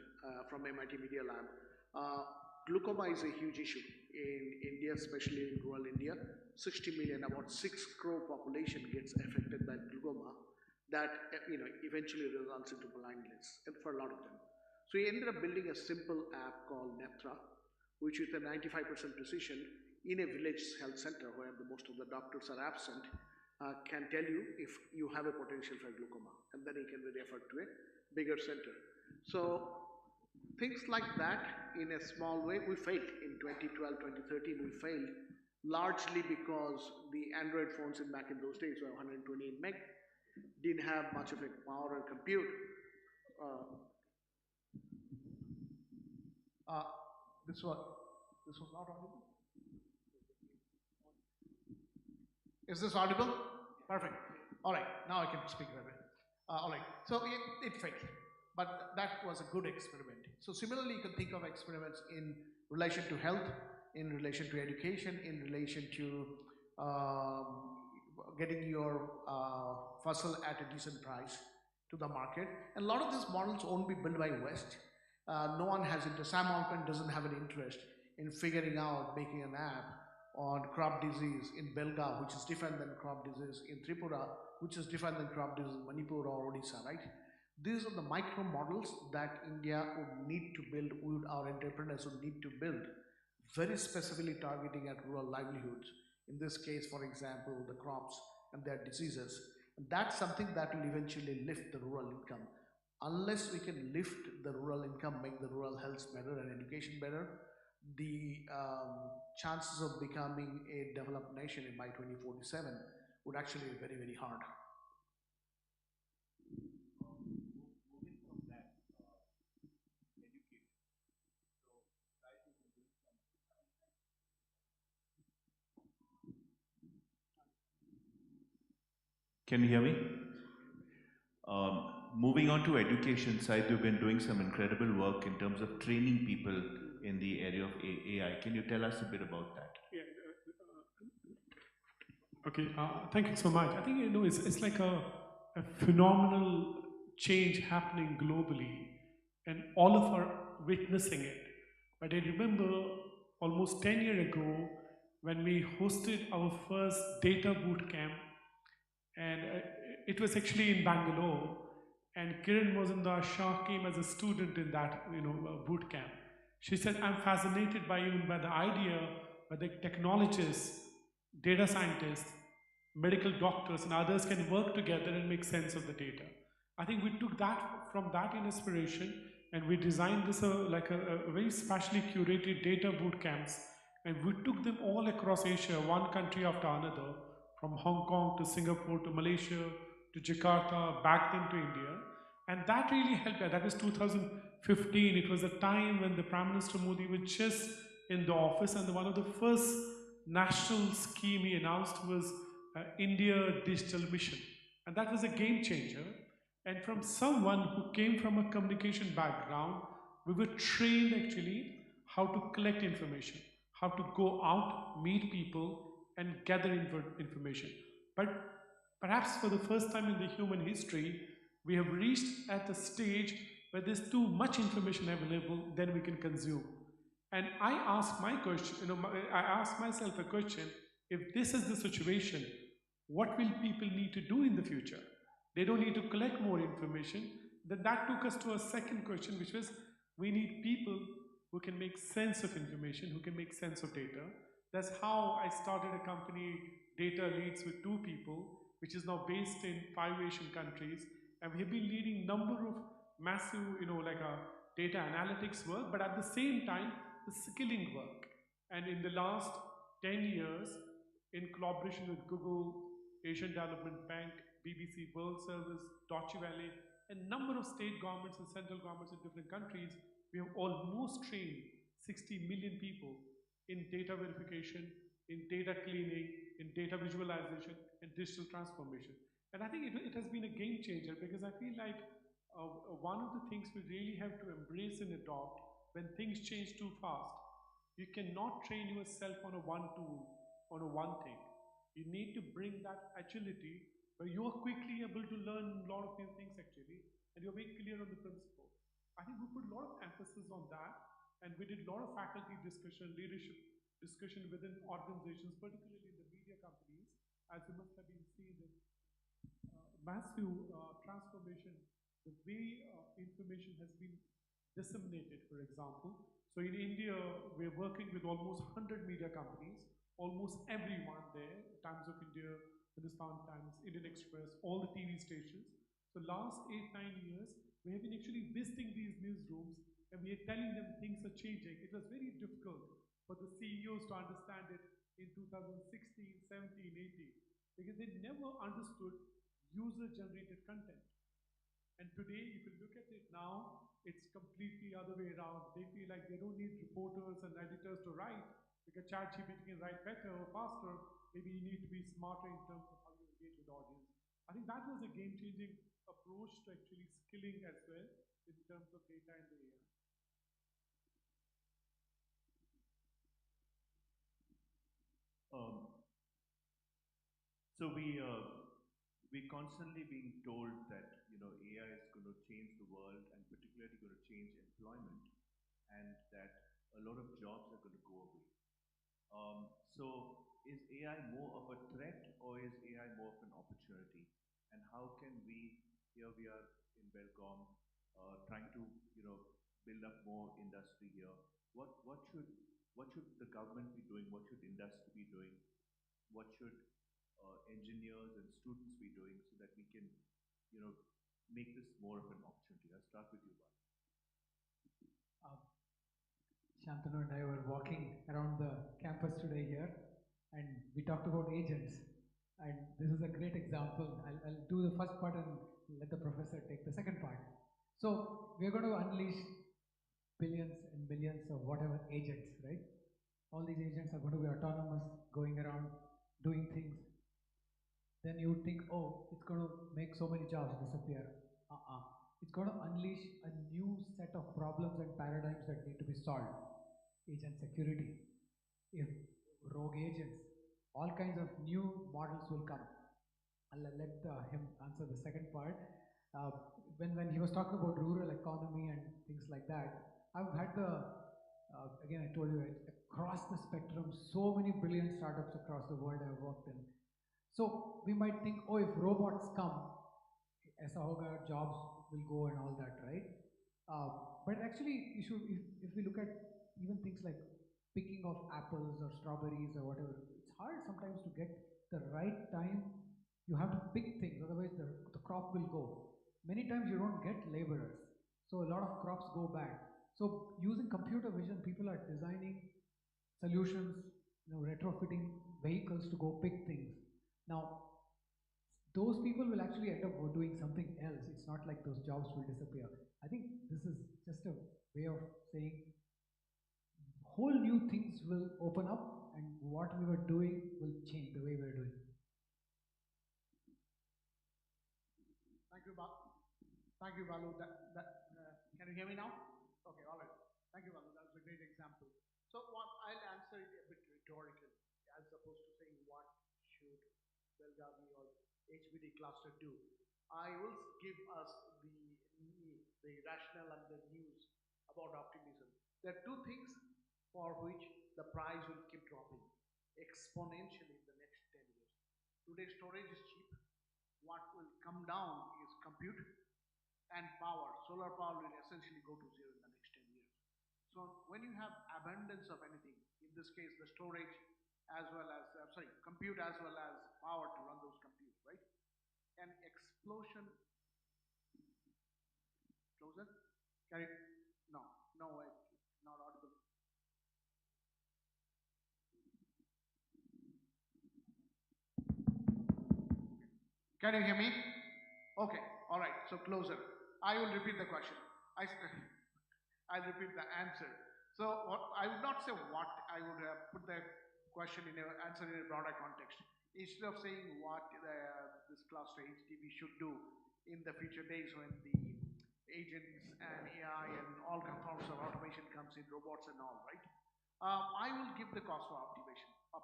from MIT Media Lab. Glaucoma is a huge issue in India, especially in rural India. 60 million, about 6 crore population gets affected by glaucoma that eventually results into blindness for a lot of them. So we ended up building a simple app called Netra, which with a 95% precision in a village health center where most of the doctors are absent, can tell you if you have a potential for glaucoma, and then you can be referred to a bigger center. So things like that in a small way, we failed in 2012, 2013, we failed largely because the Android phones back in those days were 128 meg, didn't have much of a power and compute. This was not audible. Is this audible? Perfect. All right, now I can speak a bit. All right, so it failed, but that was a good experiment. So similarly, you can think of experiments in relation to health, in relation to education, in relation to getting your fossil at a decent price to the market. And a lot of these models won't be built by West. No one has interest. Sam Altman doesn't have an interest in figuring out making an app on crop disease in Belgavi, which is different than crop disease in Tripura, which is different than crop disease in Manipur or Odisha, right? These are the micro models that India would need to build, our entrepreneurs would need to build, very specifically targeting at rural livelihoods. In this case, for example, the crops and their diseases. And that's something that will eventually lift the rural income. Unless we can lift the rural income, make the rural health better and education better, the chances of becoming a developed nation by 2047 would actually be very, very hard. Can you hear me? Moving on to education side, you've been doing some incredible work in terms of training people in the area of AI. Can you tell us a bit about that? Yeah. Okay. Thank you so much. I think it's like a phenomenal change happening globally, and all of us are witnessing it. But I remember almost 10 years ago when we hosted our first data boot camp, and it was actually in Bengaluru, and Kiran Mazumdar-Shah came as a student in that boot camp. She said, I'm fascinated by the idea that the technologists, data scientists, medical doctors and others can work together and make sense of the data. I think we took that from that inspiration, and we designed this like a very specially curated data boot camps, and we took them all across Asia, one country after another, from Hong Kong to Singapore to Malaysia to Jakarta, back then to India. And that really helped. That was 2015. It was a time when the Prime Minister Modi was just in the office, and one of the first national scheme he announced was India Digital Mission. And that was a game changer. And from someone who came from a communication background, we were trained actually how to collect information, how to go out, meet people, and gather information. But perhaps for the first time in the human history, we have reached at the stage where there's too much information available than we can consume. And I ask my question, I ask myself a question: if this is the situation, what will people need to do in the future? They don't need to collect more information. Then that took us to a second question, which was we need people who can make sense of information, who can make sense of data. That's how I started a company, Data Leads, with 2 people, which is now based in 5 Asian countries. And we've been leading number of massive, data analytics work, but at the same time, the skilling work. And in the last 10 years, in collaboration with Google, Asian Development Bank, BBC World Service, Deutsche Welle, a number of state governments and central governments in different countries, we have almost trained 60 million people in data verification, in data cleaning, in data visualization, and digital transformation. And I think it has been a game changer, because I feel like one of the things we really have to embrace and adopt when things change too fast, you cannot train yourself on a one tool, on a one thing. You need to bring that agility where you are quickly able to learn a lot of new things actually, and you're very clear on the principle. I think we put a lot of emphasis on that, and we did a lot of faculty discussion, leadership discussion within organizations, particularly in the media companies, as you must have been seeing the massive transformation, the way information has been disseminated, for example. So in India, we're working with almost 100 media companies, almost everyone there, Times of India, Hindustan Times, Indian Express, all the TV stations. So last 8-9 years, we have been actually visiting these newsrooms, and we are telling them things are changing. It was very difficult for the CEOs to understand it in 2016, 17, 18, because they never understood user-generated content. And today, if you look at it now, it's completely other way around. They feel like they don't need reporters and editors to write, because ChatGPT can write better or faster. Maybe you need to be smarter in terms of how you engage with the audience. I think that was a game-changing approach to actually skilling as well in terms of data and the AI. So we're constantly being told that AI is going to change the world, and particularly going to change employment, and that a lot of jobs are going to go away. So is AI more of a threat, or is AI more of an opportunity? And how can we, here we are in Belgaum, trying to build up more industry here. What should the government be doing? What should industry be doing? What should engineers and students be doing so that we can make this more of an opportunity? I'll start with you, Bal. Shantanu and I were walking around the campus today here, and we talked about agents. And this is a great example. I'll do the first part and let the professor take the second part. So we're going to unleash billions and billions of whatever agents, right? All these agents are going to be autonomous, going around, doing things. Then you would think, oh, it's going to make so many jobs disappear. It's going to unleash a new set of problems and paradigms that need to be solved. Agent security, if rogue agents, all kinds of new models will come. I'll let him answer the second part. When he was talking about rural economy and things like that, I've had again I told you, across the spectrum, so many brilliant startups across the world I've worked in. So we might think, oh, if robots come, aisa hoga, jobs will go and all that, right? But actually, if we look at even things like picking of apples or strawberries or whatever, it's hard sometimes to get the right time. You have to pick things, otherwise the crop will go. Many times you don't get laborers, so a lot of crops go bad. So using computer vision, people are designing solutions, retrofitting vehicles to go pick things. Now, those people will actually end up doing something else. It's not like those jobs will disappear. I think this is just a way of saying whole new things will open up, and what we were doing will change the way we're doing. Thank you, Bob. Thank you, Balu. Can you hear me now? Okay, all right. Thank you, Balu. That was a great example. So I'll answer it a bit rhetorically, as opposed to saying what should Belgavi or HBD cluster do. I will give us the rationale and the news about optimism. There are two things for which the price will keep dropping exponentially in the next 10 years. Today, storage is cheap. What will come down is compute and power. Solar power will essentially go to zero in the next 10 years. So when you have abundance of anything, in this case, the storage as well as, compute as well as power to run those compute, right? An explosion, closer? Can you, no, not audible. Can you hear me? Okay, all right, so closer. I will repeat the question. I'll repeat the answer. So I would not say what, I would put the question in answer in a broader context. Instead of saying what this cluster HDB should do in the future days when the agents and AI and all forms of automation comes in, robots and all, right? I will give the cost for optimization of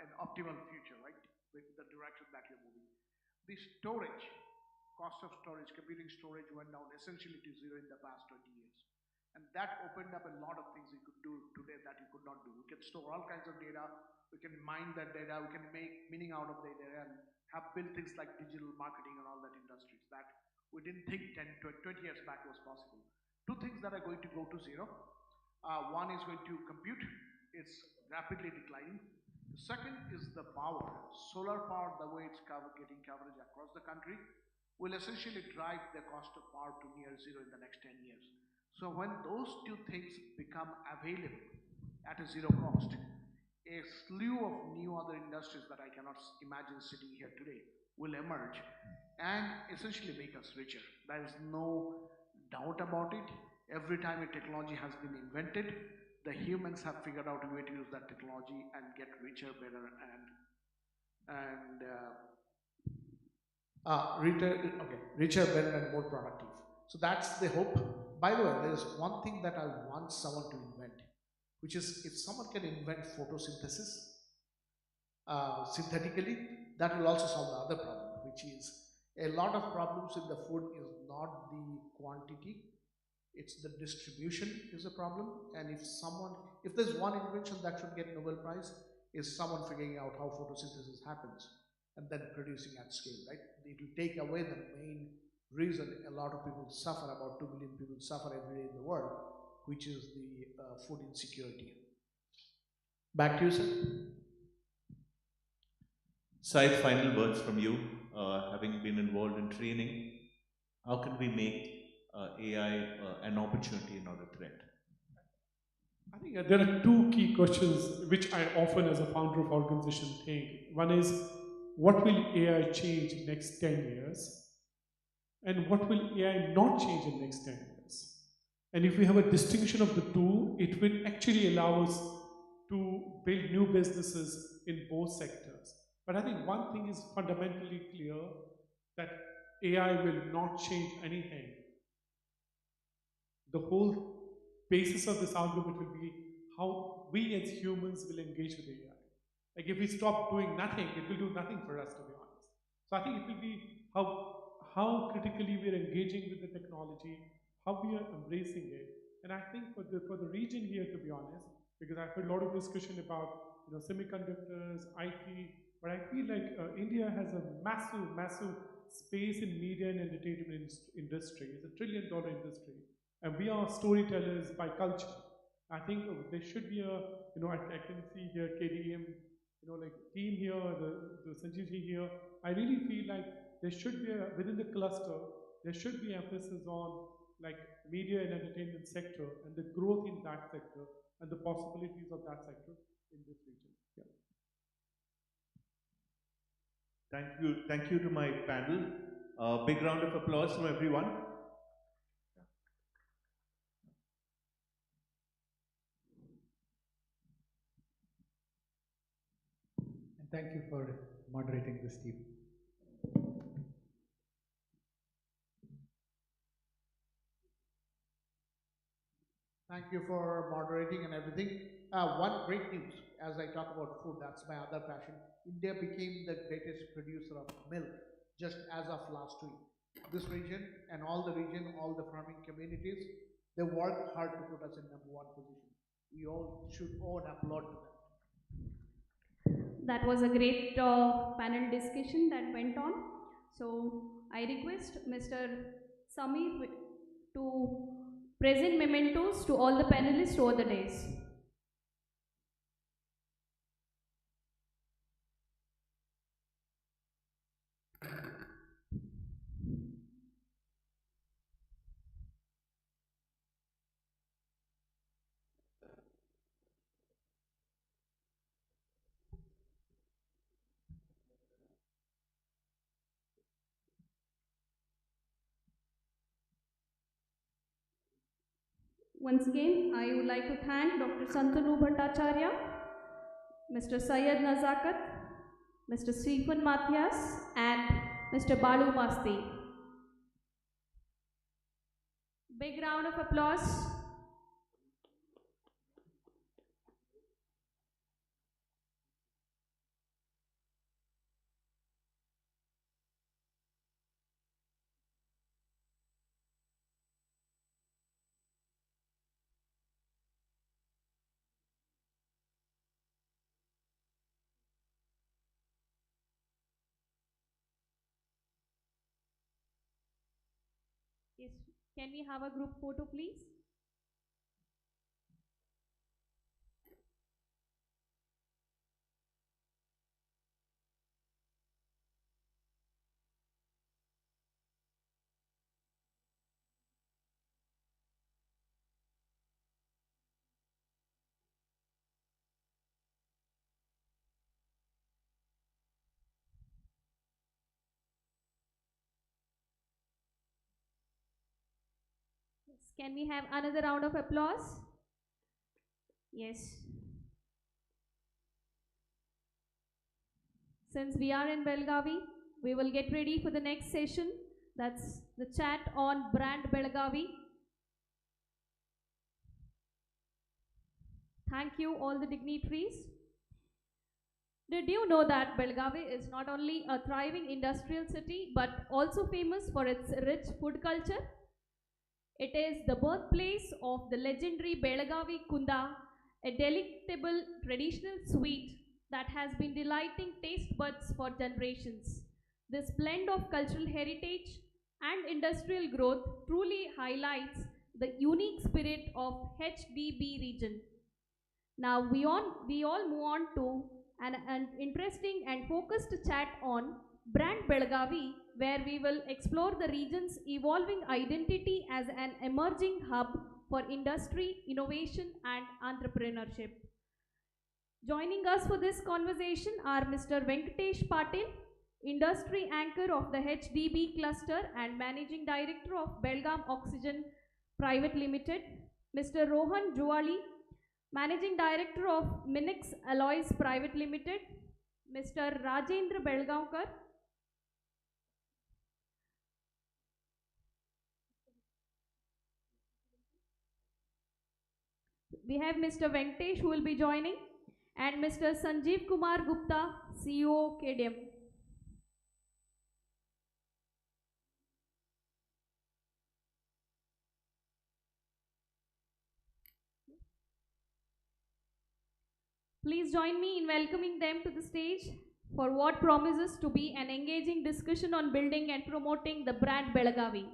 an optimal future, right? With the direction that you're moving. The storage, cost of storage, computing storage went down essentially to zero in the past 20 years. And that opened up a lot of things you could do today that you could not do. We can store all kinds of data, we can mine that data, we can make meaning out of the data and have built things like digital marketing and all that industries that we didn't think 10, 20 years back was possible. Two things that are going to go to zero. One is going to compute, it's rapidly declining. The second is the power. Solar power, the way it's getting coverage across the country, will essentially drive the cost of power to near zero in the next 10 years. So when those two things become available at a zero cost, a slew of new other industries that I cannot imagine sitting here today will emerge and essentially make us richer. There is no doubt about it. Every time a technology has been invented, the humans have figured out a way to use that technology and get richer, better, richer, better, and more productive. So that's the hope. By the way, there is one thing that I want someone to invent, which is if someone can invent photosynthesis synthetically, that will also solve the other problem, which is a lot of problems in the food is not the quantity, it's the distribution is a problem. And if there's one invention that should get Nobel Prize, is someone figuring out how photosynthesis happens and then producing at scale, right? It will take away the main reason a lot of people suffer, about 2 billion people suffer every day in the world, which is the food insecurity. Back to you, sir. Syed, final words from you, having been involved in training. How can we make AI an opportunity, not a threat? I think there are two key questions which I often as a founder of organization think. One is, what will AI change in next 10 years? And what will AI not change in next 10 years? And if we have a distinction of the two, it will actually allow us to build new businesses in both sectors. But I think one thing is fundamentally clear, that AI will not change anything. The whole basis of this argument will be how we as humans will engage with AI. Like if we stop doing nothing, it will do nothing for us, to be honest. So I think it will be how critically we are engaging with the technology, how we are embracing it. And I think for the region here, to be honest, because I've heard a lot of discussion about semiconductors, IT, but I feel like India has a massive space in media and entertainment industry. It's $1 trillion industry. And we are storytellers by culture. I think there should be I can see here KDM, like team here, the Sanjeevji here. I really feel like there should be within the cluster, there should be emphasis on like media and entertainment sector and the growth in that sector and the possibilities of that sector in this region. Yeah. Thank you to my panel. Big round of applause from everyone. And thank you for moderating this, Steve. Thank you for moderating and everything. One great news as I talk about food, that's my other passion. India became the greatest producer of milk just as of last week. This region and all the region, all the farming communities, they worked hard to put us in #1 position. We all should owe an applaud to them. That was a great panel discussion that went on. So I request Mr. Samir to present mementos to all the panelists over the days. Once again, I would like to thank Dr. Santanu Bhattacharya, Mr. Syed Nazakat, Mr. Stephen Matthias, and Mr. Balu Masti. Big round of applause. Yes, can we have a group photo, please? Yes, can we have another round of applause? Yes. Since we are in Belgavi, we will get ready for the next session. That's the chat on brand Belgavi. Thank you all the dignitaries. Did you know that Belgavi is not only a thriving industrial city but also famous for its rich food culture? It is the birthplace of the legendary Belgavi Kunda, a delectable traditional sweet that has been delighting taste buds for generations. This blend of cultural heritage and industrial growth truly highlights the unique spirit of HDB region. Now we all move on to an interesting and focused chat on brand Belgavi, where we will explore the region's evolving identity as an emerging hub for industry, innovation and entrepreneurship. Joining us for this conversation are Mr. Venkatesh Patil, Industry Anchor of the HDB Cluster and Managing Director of Belgaum Oxygen Private Limited, Mr. Rohan Juwali, Managing Director of Minix Alloys Private Limited, Mr. Rajendra Belgaonkar, we have Mr. Venkatesh who will be joining, and Mr. Sanjeev Kumar Gupta, CEO KDM. Please join me in welcoming them to the stage for what promises to be an engaging discussion on building and promoting the brand Belgavi.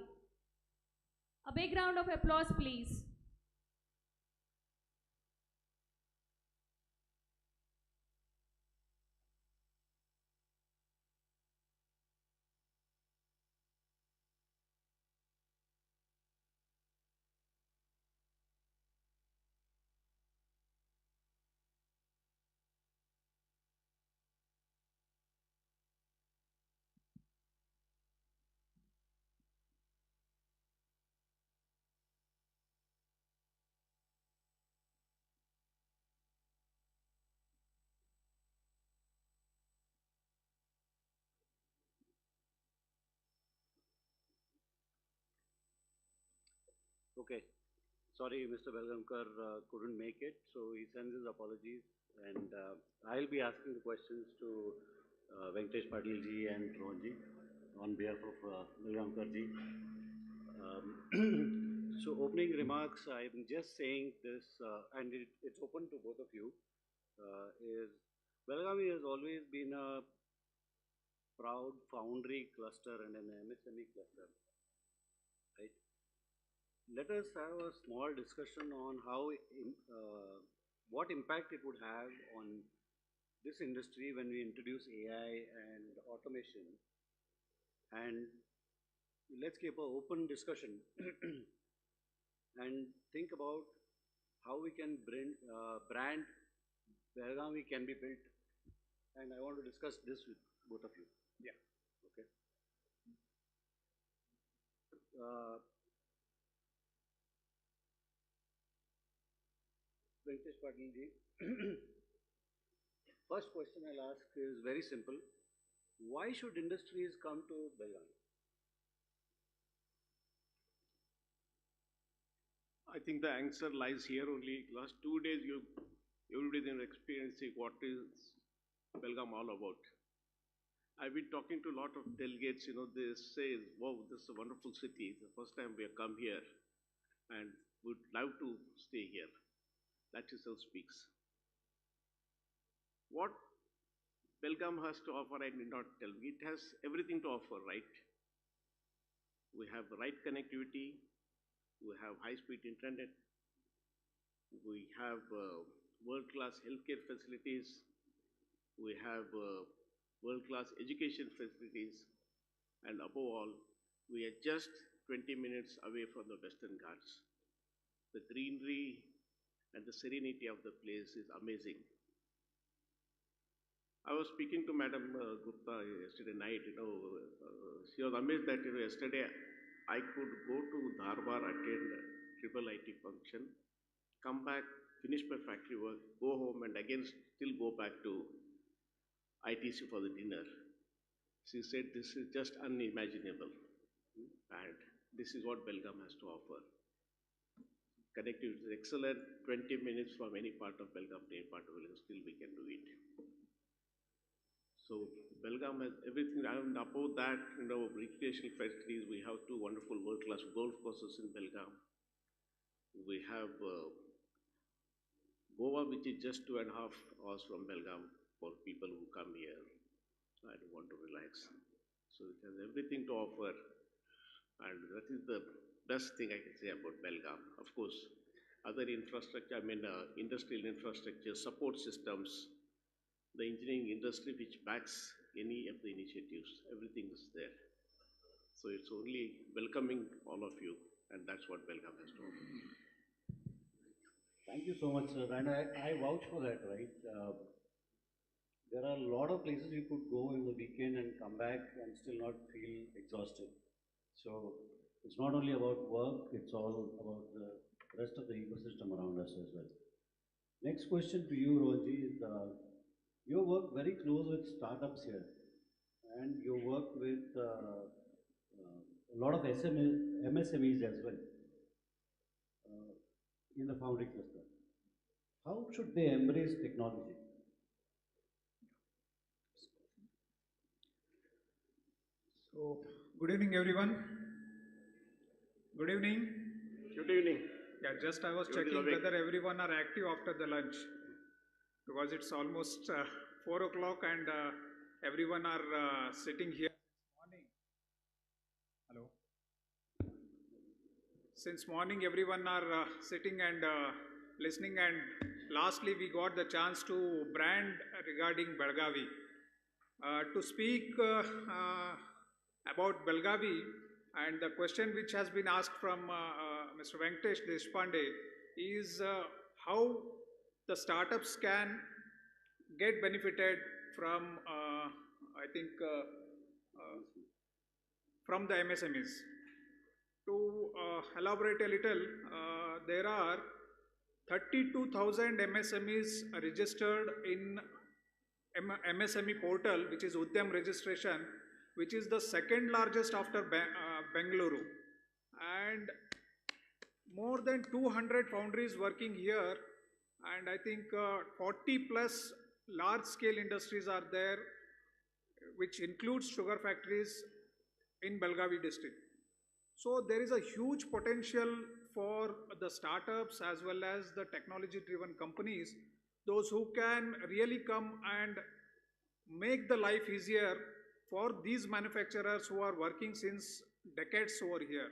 A big round of applause, please. Okay, sorry, Mr. Belgavi couldn't make it, so he sends his apologies. And I'll be asking the questions to Venkatesh Patil ji and Rohan ji on behalf of Belgavi ji. So opening remarks, I'm just saying this, and it's open to both of you, is Belgavi has always been a proud foundry cluster and an MSME cluster, right? Let us have a small discussion on how, what impact it would have on this industry when we introduce AI and automation. And let's keep an open discussion and think about how we can brand Belgavi can be built. And I want to discuss this with both of you. Yeah. Okay. Venkatesh Patil ji, first question I'll ask is very simple. Why should industries come to Belgavi? I think the answer lies here only. Last 2 days, everybody is experiencing what is Belgaum all about. I've been talking to a lot of delegates, they say, wow, this is a wonderful city. It's the first time we have come here and would love to stay here. That itself speaks. What Belgaum has to offer, I need not tell you. It has everything to offer, right? We have the right connectivity. We have high-speed internet. We have world-class healthcare facilities. We have world-class education facilities. And above all, we are just 20 minutes away from the Western Ghats. The greenery and the serenity of the place is amazing. I was speaking to Madam Gupta yesterday night, she was amazed that yesterday I could go to Dharwad, attend a triple IT function, come back, finish my factory work, go home and again still go back to ITC for the dinner. She said this is just unimaginable and this is what Belgaum has to offer. Connectivity is excellent, 20 minutes from any part of Belgaum to any part of Belgaum, still we can do it. So Belgaum has everything, and above that, recreational facilities, we have 2 wonderful world-class golf courses in Belgaum. We have Goa, which is just 2.5 hours from Belgaum for people who come here and want to relax. So it has everything to offer, and that is the best thing I can say about Belgaum. Of course, other infrastructure, industrial infrastructure, support systems, the engineering industry which backs any of the initiatives, everything is there. So it's only welcoming all of you, and that's what Belgaum has to offer. Thank you so much, sir. And I vouch for that, right? There are a lot of places you could go in the weekend and come back and still not feel exhausted. So it's not only about work, it's all about the rest of the ecosystem around us as well. Next question to you, Roji, is you work very close with startups here, and you work with a lot of MSMEs as well in the foundry cluster. How should they embrace technology? So, good evening, everyone. Good evening. Good evening. Yeah, just I was checking whether everyone are active after the lunch, because it's almost 4 o'clock and everyone are sitting here Hello. Since morning, everyone are sitting and listening, and lastly, we got the chance to brand regarding Belgavi. To speak about Belgavi, and the question which has been asked from Mr. Venkatesh Deshpande is how the startups can get benefited from, I think, from the MSMEs. To elaborate a little, there are 32,000 MSMEs registered in MSME portal, which is Udyam registration, which is the second largest after Bengaluru. And more than 200 foundries working here, and I think 40 plus large scale industries are there, which includes sugar factories in Belgavi district. So there is a huge potential for the startups as well as the technology driven companies, those who can really come and make the life easier for these manufacturers who are working since decades over here.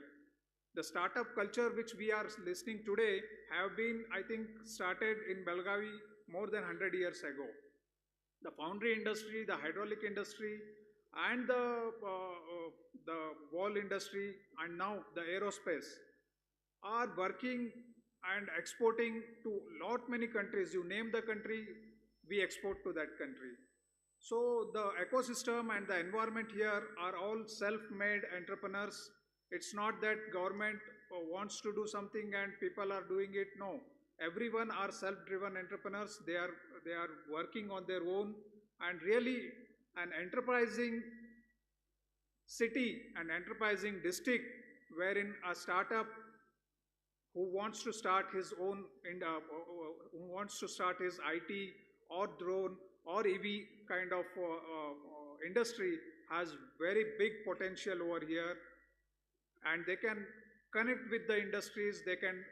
The startup culture which we are listening today have been, I think, started in Belgavi more than 100 years ago. The foundry industry, the hydraulic industry, and the wall industry, and now the aerospace are working and exporting to lot many countries. You name the country, we export to that country. So the ecosystem and the environment here are all self-made entrepreneurs. It's not that government wants to do something and people are doing it. No, everyone are self-driven entrepreneurs. They are working on their own, and really an enterprising city, an enterprising district, wherein a startup who wants to start his own, who wants to start his IT or drone or EV kind of industry has very big potential over here, and they can connect with the industries, they can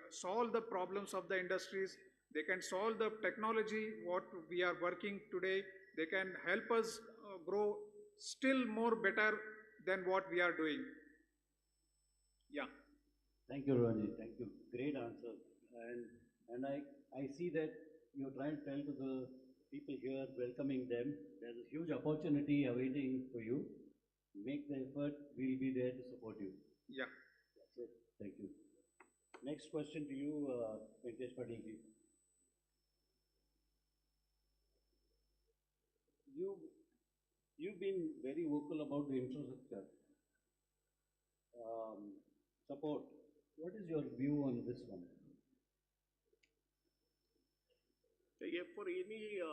solve the problems of the industries, they can solve the technology what we are working today, they can help us grow still more better than what we are doing. Yeah. Thank you, Rohanji. Thank you. Great answer. And I see that you're trying to tell to the people here, welcoming them. There's a huge opportunity awaiting for you. Make the effort. We'll be there to support you. Yeah. That's it. Thank you. Next question to you, Venkatesh Patil ji. You've been very vocal about the infrastructure support. What is your view on this one? Yeah, for any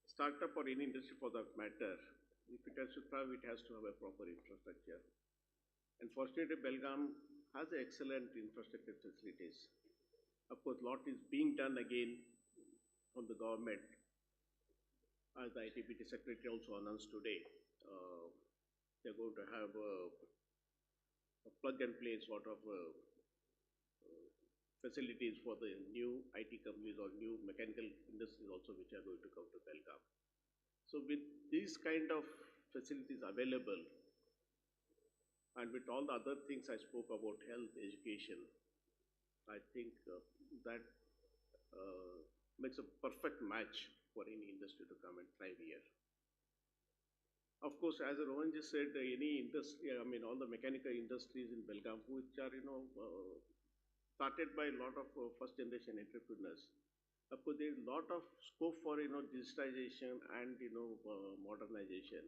startup or any industry for that matter, if it has to thrive, it has to have a proper infrastructure. And fortunately, Belgaum has excellent infrastructure facilities. Of course, a lot is being done again from the government, as the HDB Secretary also announced today. They're going to have a plug-and-play sort of facilities for the new IT companies or new mechanical industries also, which are going to come to Belgaum. So with these kind of facilities available, and with all the other things I spoke about, health, education, I think that makes a perfect match for any industry to come and thrive here. Of course, as Rohan just said, any industry, I mean, all the mechanical industries in Belgaum, which are, started by a lot of first-generation entrepreneurs. Of course, there is a lot of scope for, digitization and, modernization,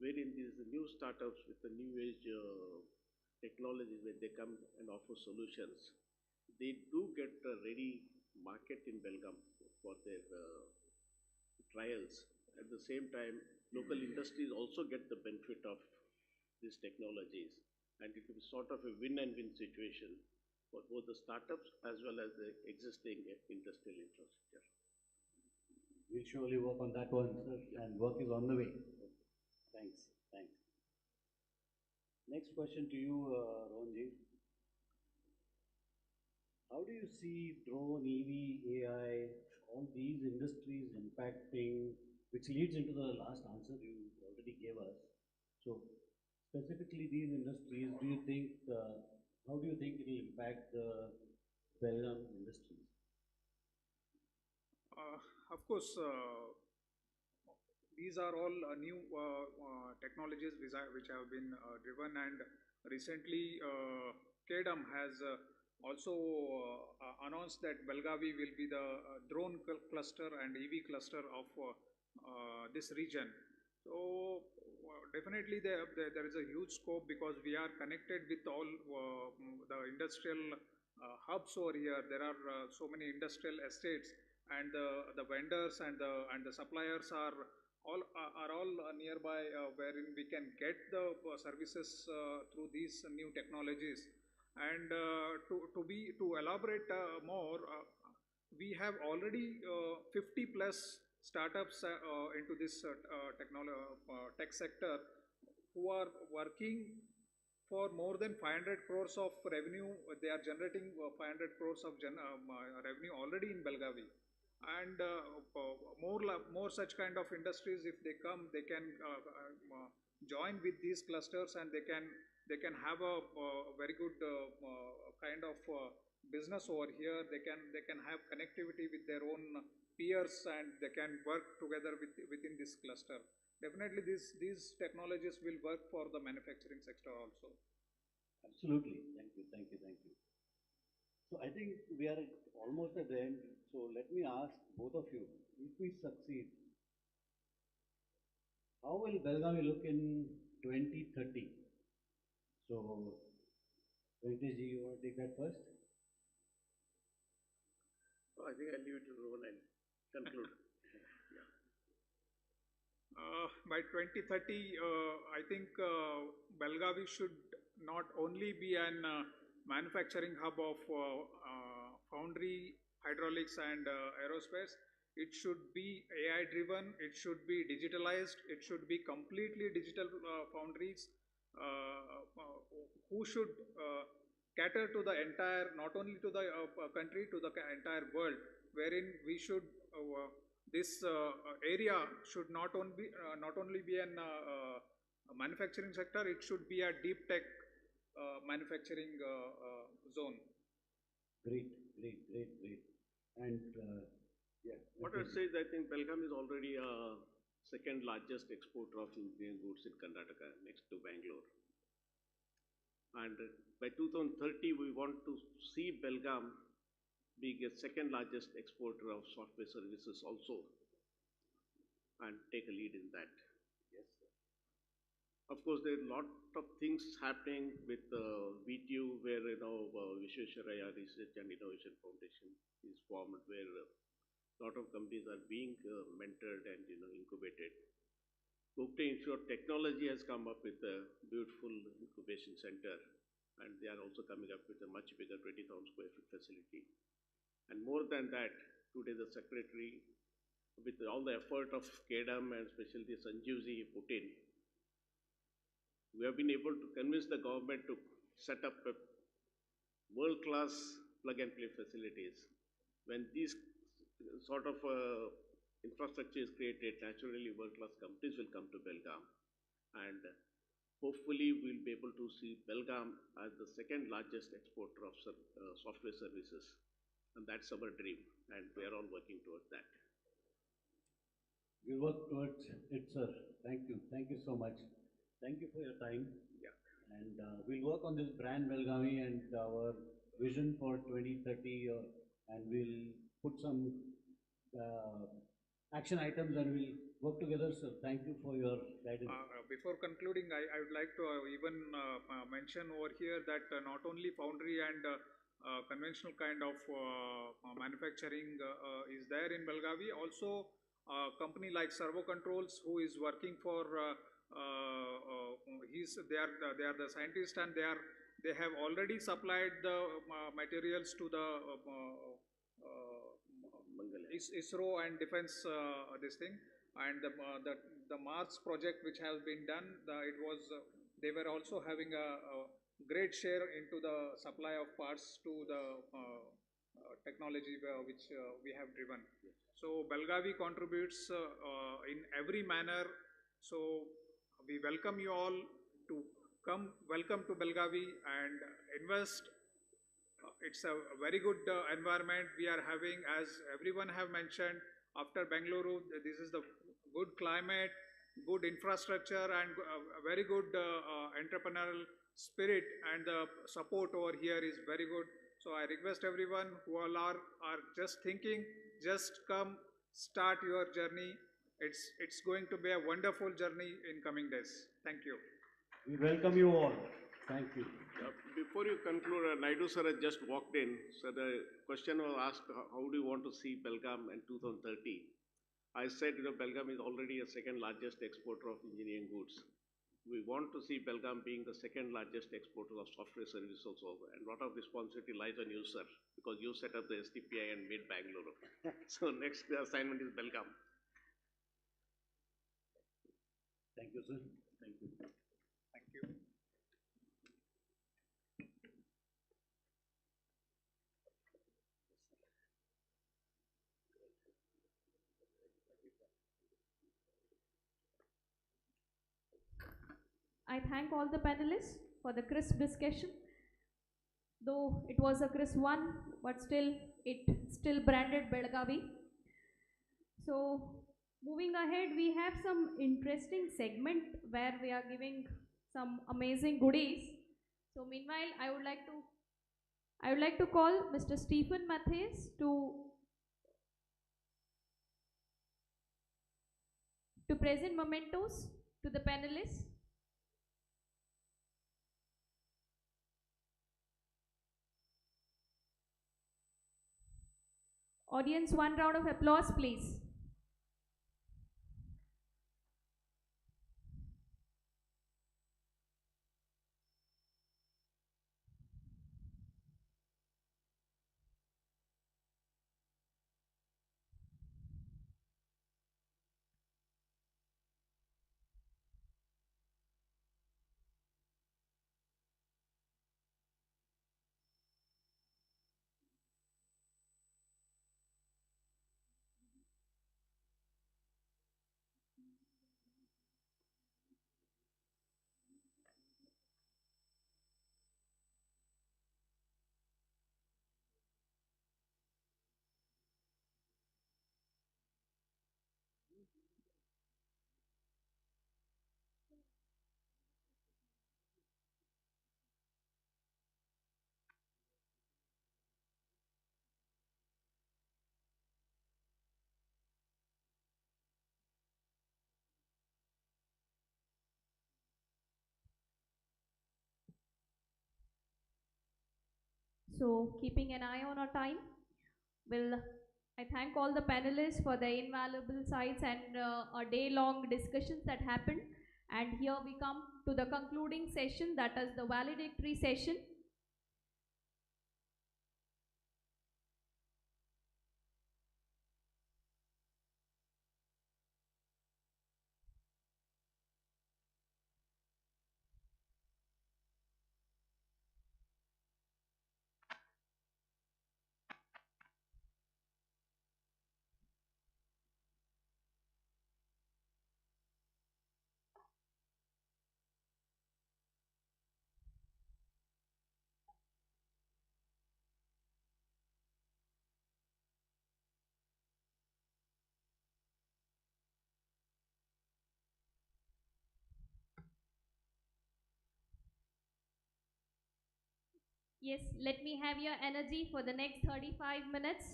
wherein these new startups with the new age technologies, when they come and offer solutions, they do get a ready market in Belgaum for their trials. At the same time, local industries also get the benefit of these technologies, and it will be sort of a win and win situation for both the startups as well as the existing industrial infrastructure. We'll surely work on that one, sir, and work is on the way. Thanks. Next question to you, Rohanji. How do you see drone, EV, AI, all these industries impacting, which leads into the last answer you already gave us. So specifically these industries, do you think, how do you think it will impact the Belgaum industries? Of course, these are all new technologies which have been driven, and recently KDM has also announced that Belgavi will be the drone cluster and EV cluster of this region. So definitely there is a huge scope, because we are connected with all the industrial hubs over here. There are so many industrial estates, and the vendors and the suppliers are all nearby, wherein we can get the services through these new technologies. And to elaborate more, we have already 50 plus startups into this tech sector who are working for more than 500 crores of revenue. They are generating 500 crores of revenue already in Belgavi. And more such kind of industries, if they come, they can join with these clusters, and they can have a very good kind of business over here. They can have connectivity with their own peers, and they can work together within this cluster. Definitely these technologies will work for the manufacturing sector also. Absolutely. Thank you, thank you, thank you. So I think we are almost at the end. So let me ask both of you, if we succeed, how will Belgavi look in 2030? So, Venkateshji, you want to take that first? I think I'll leave it to Rohan and conclude. By 2030, I think Belgavi should not only be an manufacturing hub of foundry, hydraulics and aerospace. It should be AI driven, it should be digitalized, it should be completely digital foundries who should cater to the entire, not only to the country, to the entire world, wherein we should this area should not only be an manufacturing sector, it should be a deep tech manufacturing zone. Great. And yeah. What I would say is, I think Belgaum is already a second largest exporter of engineering goods in Karnataka, next to Bangalore. And by 2030, we want to see Belgaum being a second largest exporter of software services also, and take a lead in that. Yes, sir. Of course, there are a lot of things happening with VTU, where Vishwesvaraya Research and Innovation Foundation is formed, where a lot of companies are being mentored and incubated. Gupta Institute of Technology has come up with a beautiful incubation center, and they are also coming up with a much bigger 20,000 square foot facility. And more than that, today the secretary, with all the effort of KEDAM and especially Sanjeevji put in, we have been able to convince the government to set up a world-class plug-and-play facilities. When these sort of infrastructure is created, naturally world-class companies will come to Belgaum, and hopefully we'll be able to see Belgaum as the second largest exporter of software services, and that's our dream, and we are all working towards that. We'll work towards it, sir. Thank you so much. Thank you for your time. Yeah. And we'll work on this brand Belgavi and our vision for 2030, and we'll put some action items and we'll work together, sir. Thank you for your guidance. Before concluding, I would like to even mention over here that not only foundry and conventional kind of manufacturing is there in Belgavi, also a company like Servo Controls, who is working for they are the scientists, and they have already supplied the materials to the ISRO and defense this thing, and the Mars project which has been done, they were also having a great share into the supply of parts to the technology which we have driven. So Belgavi contributes in every manner. So we welcome you all to come. Welcome to Belgavi and invest. It's a very good environment we are having, as everyone have mentioned. After Bengaluru, this is the good climate, good infrastructure, and a very good entrepreneurial spirit, and the support over here is very good. So I request everyone who all are just thinking, just come, start your journey. It's going to be a wonderful journey in coming days. Thank you. We welcome you all. Thank you. Before you conclude, Naidu sir has just walked in. So the question was asked, how do you want to see Belgaum in 2030? I said, Belgaum is already a second largest exporter of engineering goods. we want to see Belgaum being the second largest exporter of software services also, and a lot of responsibility lies on you, sir, because you set up the STPI and made Bengaluru. So next assignment is Belgaum. Thank you, sir. Thank you. Thank you. I thank all the panelists for the crisp discussion. Though it was a crisp one, but still it still branded Belgavi. So moving ahead, we have some interesting segment where we are giving some amazing goodies. So meanwhile, I would like to call Mr. Stephen Matthews to present mementos to the panelists. Audience, one round of applause, please. So keeping an eye on our time, I thank all the panelists for their invaluable insights and a day-long discussions that happened. And here we come to the concluding session, that is the valedictory session. Yes, let me have your energy for the next 35 minutes.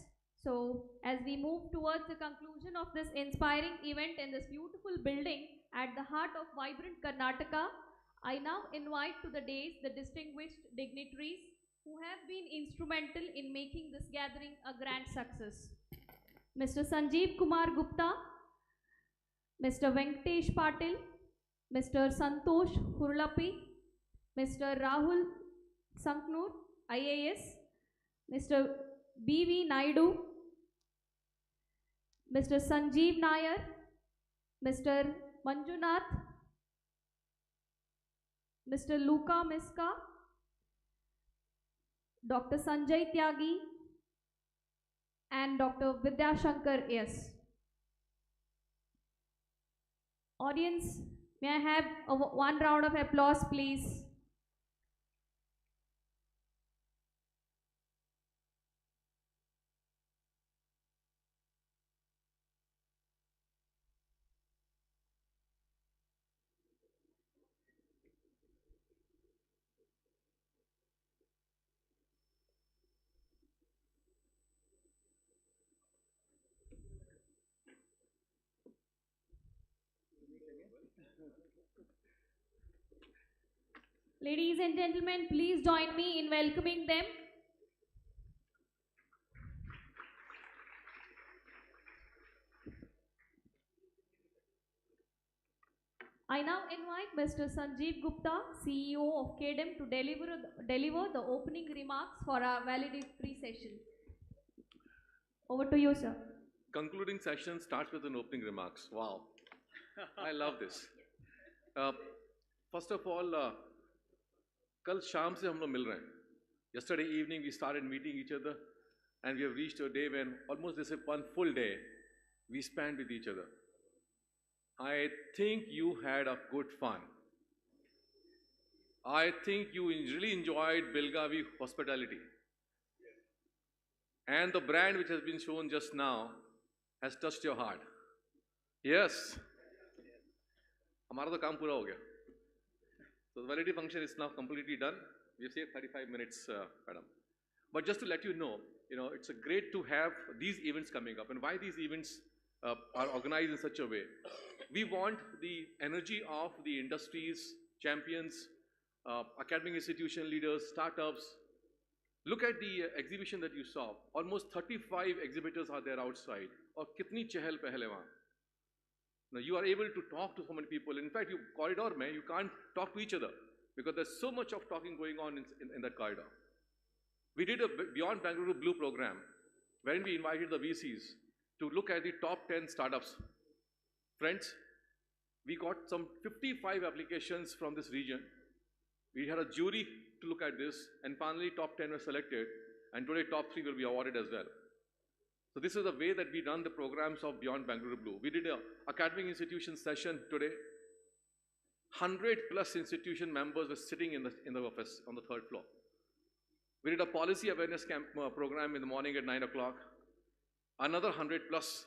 So as we move towards the conclusion of this inspiring event in this beautiful building at the heart of vibrant Karnataka, I now invite to the dais the distinguished dignitaries who have been instrumental in making this gathering a grand success. Mr. Sanjeev Kumar Gupta, Mr. Venkatesh Patil, Mr. Santosh Hurlapi, Mr. Rahul Sanknur, IAS, Mr. B.V. Naidu, Mr. Sanjeev Nair, Mr. Manjunath, Mr. Luka Miska, Dr. Sanjay Tyagi, and Dr. Vidyashankar S. Audience, may I have one round of applause, please? Ladies and gentlemen, please join me in welcoming them. I now invite Mr. Sanjeev Gupta, CEO of KDM, to deliver the opening remarks for our valedictory session. Over to you, sir. Concluding session starts with an opening remarks. Wow, I love this. First of all, कल शाम से हम लोग मिल रहे हैं. Yesterday evening we started meeting each other, and we have reached a day when almost this is one full day we spent with each other. I think you had a good fun. I think you really enjoyed Belgavi hospitality. And the brand which has been shown just now has touched your heart. Yes. हमारा तो काम पूरा हो गया. So the validity function is now completely done. We've saved 35 minutes, madam. But just to let you know, it's great to have these events coming up. And why these events are organized in such a way? We want the energy of the industries, champions, academic institution leaders, startups. Look at the exhibition that you saw. Almost 35 exhibitors are there outside. और कितनी चहल पहल है वहाँ. Now you are able to talk to so many people. In fact, you corridor mein, you can't talk to each other because there's so much of talking going on in that corridor. We did a Beyond Bengaluru Blue program wherein we invited the VCs to look at the top 10 startups. Friends, we got some 55 applications from this region. We had a jury to look at this, and finally top 10 were selected, and today top 3 will be awarded as well. So this is the way that we run the programs of Beyond Bengaluru Blue. We did an academic institution session today. 100+ institution members were sitting in the office on the 3rd floor. We did a policy awareness camp program in the morning at 9 o'clock. Another 100+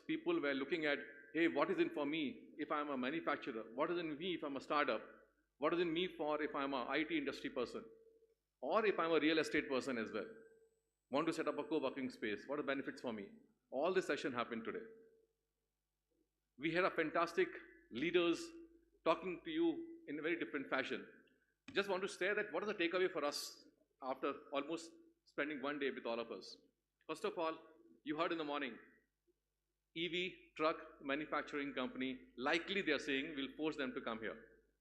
people were looking at, hey, what is in for me if I'm a manufacturer? What is in me if I'm a startup? What is in me for if I'm an IT industry person? Or if I'm a real estate person as well? Want to set up a co-working space? What are the benefits for me? All this session happened today. We had a fantastic leaders talking to you in a very different fashion. Just want to say that what is the takeaway for us after almost spending one day with all of us? First of all, you heard in the morning, EV truck manufacturing company, likely they are saying will force them to come here,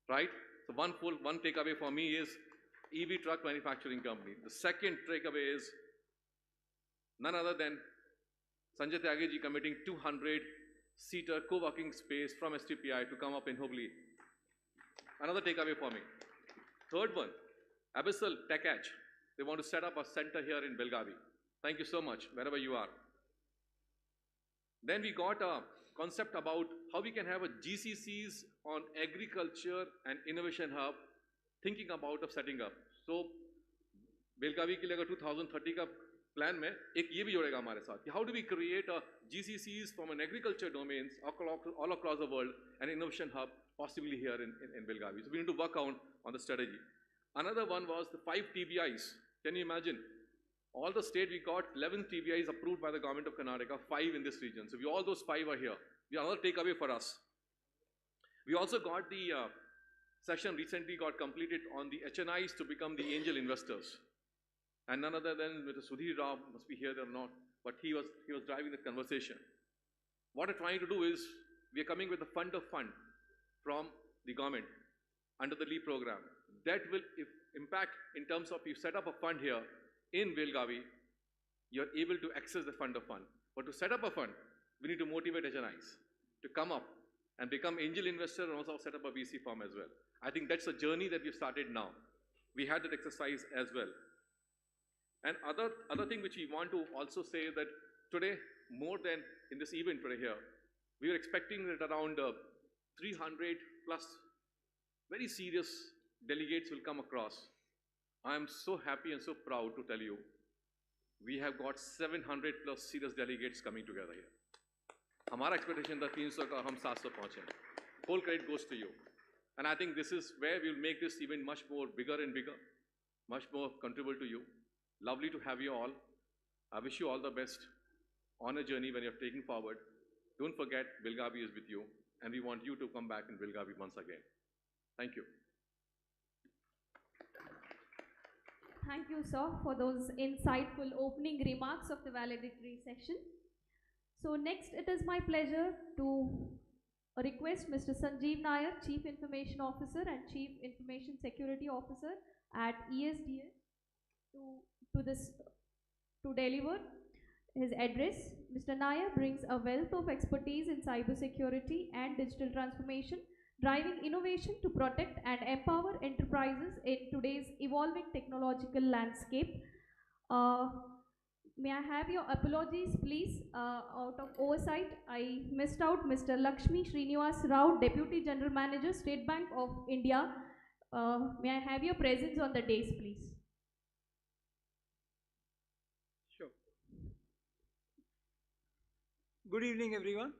right? So one takeaway for me is EV truck manufacturing company. The second takeaway is none other than Sanjay Tyagi ji committing 200-seater co-working space from STPI to come up in Hubballi. Another takeaway for me. Third one, Abyssal Tech Edge. They want to set up a center here in Belgavi. Thank you so much, wherever you are. Then we got a concept about how we can have a GCCs on agriculture and innovation hub, thinking about of setting up. So, Belgavi के लिए अगर 2030 का plan में एक ये भी जोड़ेगा हमारे साथ कि how do we create a GCCs from an agriculture domains all across the world, an innovation hub possibly here in Belgavi. So we need to work on the strategy. Another one was the 5 TBIs. Can you imagine? All the state we got 11 TBIs approved by the government of Karnataka, 5 in this region. So all those 5 are here. Another takeaway for us. We also got the session recently got completed on the HNIs to become the angel investors. And none other than Mr. Sudhir Rao must be here or not, but he was driving the conversation. What we're trying to do is we are coming with a fund of fund from the government under the LEAP program. That will impact in terms of you set up a fund here in Belgavi, you're able to access the fund of fund. But to set up a fund, we need to motivate HNIs to come up and become angel investor and also set up a VC firm as well. I think that's a journey that we've started now. We had that exercise as well. And other thing which we want to also say that today, more than in this event today here, we were expecting that around 300+ very serious delegates will come across. I am so happy and so proud to tell you, we have got 700+ serious delegates coming together here. Our expectation was 300 ka hum 700 पहुंचे. Whole credit goes to you. And I think this is where we will make this event much more bigger and bigger, much more contribute to you. Lovely to have you all. I wish you all the best on a journey when you're taking forward. Don't forget, Belgavi is with you, and we want you to come back in Belgavi once again. Thank you. Thank you, sir, for those insightful opening remarks of the valedictory session. So next, it is my pleasure to request Mr. Sanjeev Nair, Chief Information Officer and Chief Information Security Officer at ESDM to deliver his address. Mr. Nair brings a wealth of expertise in cybersecurity and digital transformation, driving innovation to protect and empower enterprises in today's evolving technological landscape. May I have your apologies, please? Out of oversight, I missed out Mr. Lakshmi Srinivas Rao, Deputy General Manager, State Bank of India. May I have your presence on the dais, please? Sure. Good evening, everyone.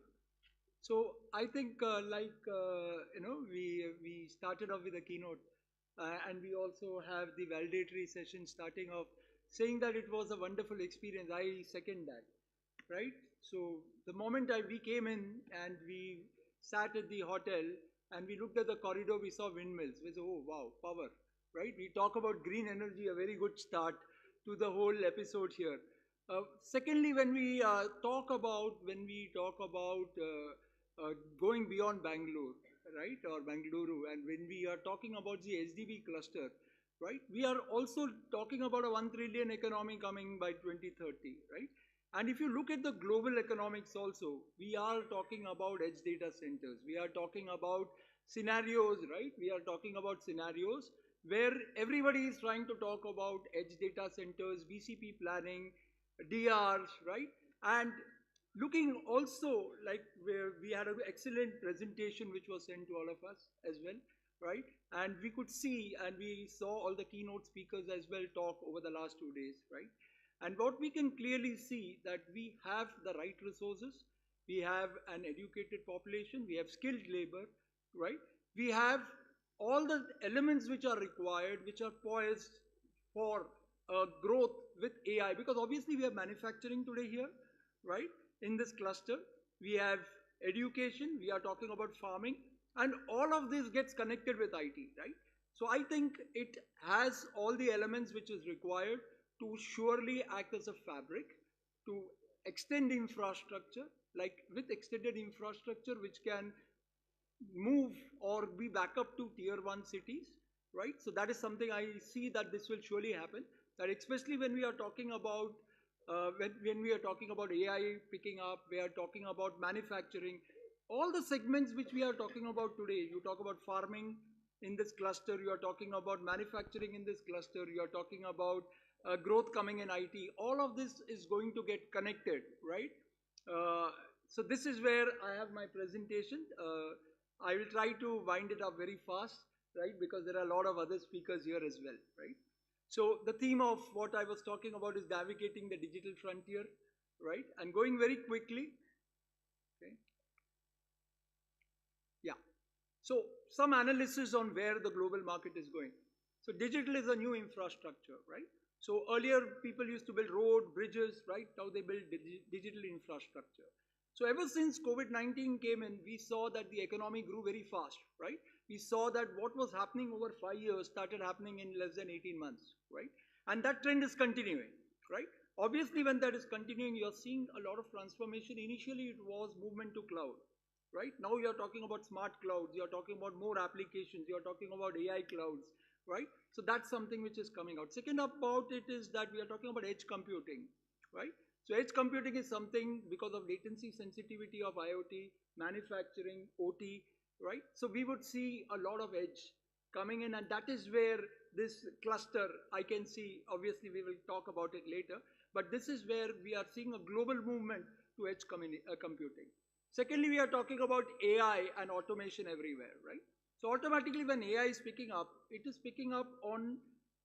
So I think, we started off with a keynote, and we also have the valedictory session starting off, saying that it was a wonderful experience. I second that, right? So the moment we came in and we sat at the hotel and we looked at the corridor, we saw windmills. We said, oh wow, power, right? We talk about green energy, a very good start to the whole episode here. Secondly, when we talk about going beyond Bangalore, right, or Bengaluru, and when we are talking about the HDB cluster, right, we are also talking about a 1 trillion economy coming by 2030, right? And if you look at the global economics also, we are talking about edge data centers. We are talking about scenarios, right? We are talking about scenarios where everybody is trying to talk about edge data centers, BCP planning, DRs, right? And looking also like where we had an excellent presentation which was sent to all of us as well, right? And we could see and we saw all the keynote speakers as well talk over the last 2 days, right? And what we can clearly see that we have the right resources, we have an educated population, we have skilled labor, right? We have all the elements which are required, which are poised for growth with AI, because obviously we have manufacturing today here, right? In this cluster, we have education, we are talking about farming, and all of this gets connected with IT, right? So I think it has all the elements which is required to surely act as a fabric, to extend infrastructure, like with extended infrastructure which can move or be back up to tier 1 cities, right? So that is something I see that this will surely happen, that especially when we are talking about when we are talking about AI picking up, we are talking about manufacturing, all the segments which we are talking about today. You talk about farming in this cluster, you are talking about manufacturing in this cluster, you are talking about growth coming in IT. All of this is going to get connected, right? So this is where I have my presentation. I will try to wind it up very fast, right? Because there are a lot of other speakers here as well, right? So the theme of what I was talking about is navigating the digital frontier, right? And going very quickly, okay? Yeah. So some analysis on where the global market is going. So digital is a new infrastructure, right? So earlier people used to build road, bridges, right? Now they build digital infrastructure. So ever since COVID-19 came in, we saw that the economy grew very fast, right? We saw that what was happening over 5 years started happening in less than 18 months, right? And that trend is continuing, right? Obviously, when that is continuing, you're seeing a lot of transformation. Initially, it was movement to cloud, right? Now you're talking about smart clouds, you're talking about more applications, you're talking about AI clouds, right? So that's something which is coming out. Second about it is that we are talking about edge computing, right? So edge computing is something because of latency sensitivity of IoT, manufacturing, OT, right? So we would see a lot of edge coming in, and that is where this cluster, I can see, obviously we will talk about it later, but this is where we are seeing a global movement to edge computing. Secondly, we are talking about AI and automation everywhere, right? So automatically when AI is picking up, it is picking up on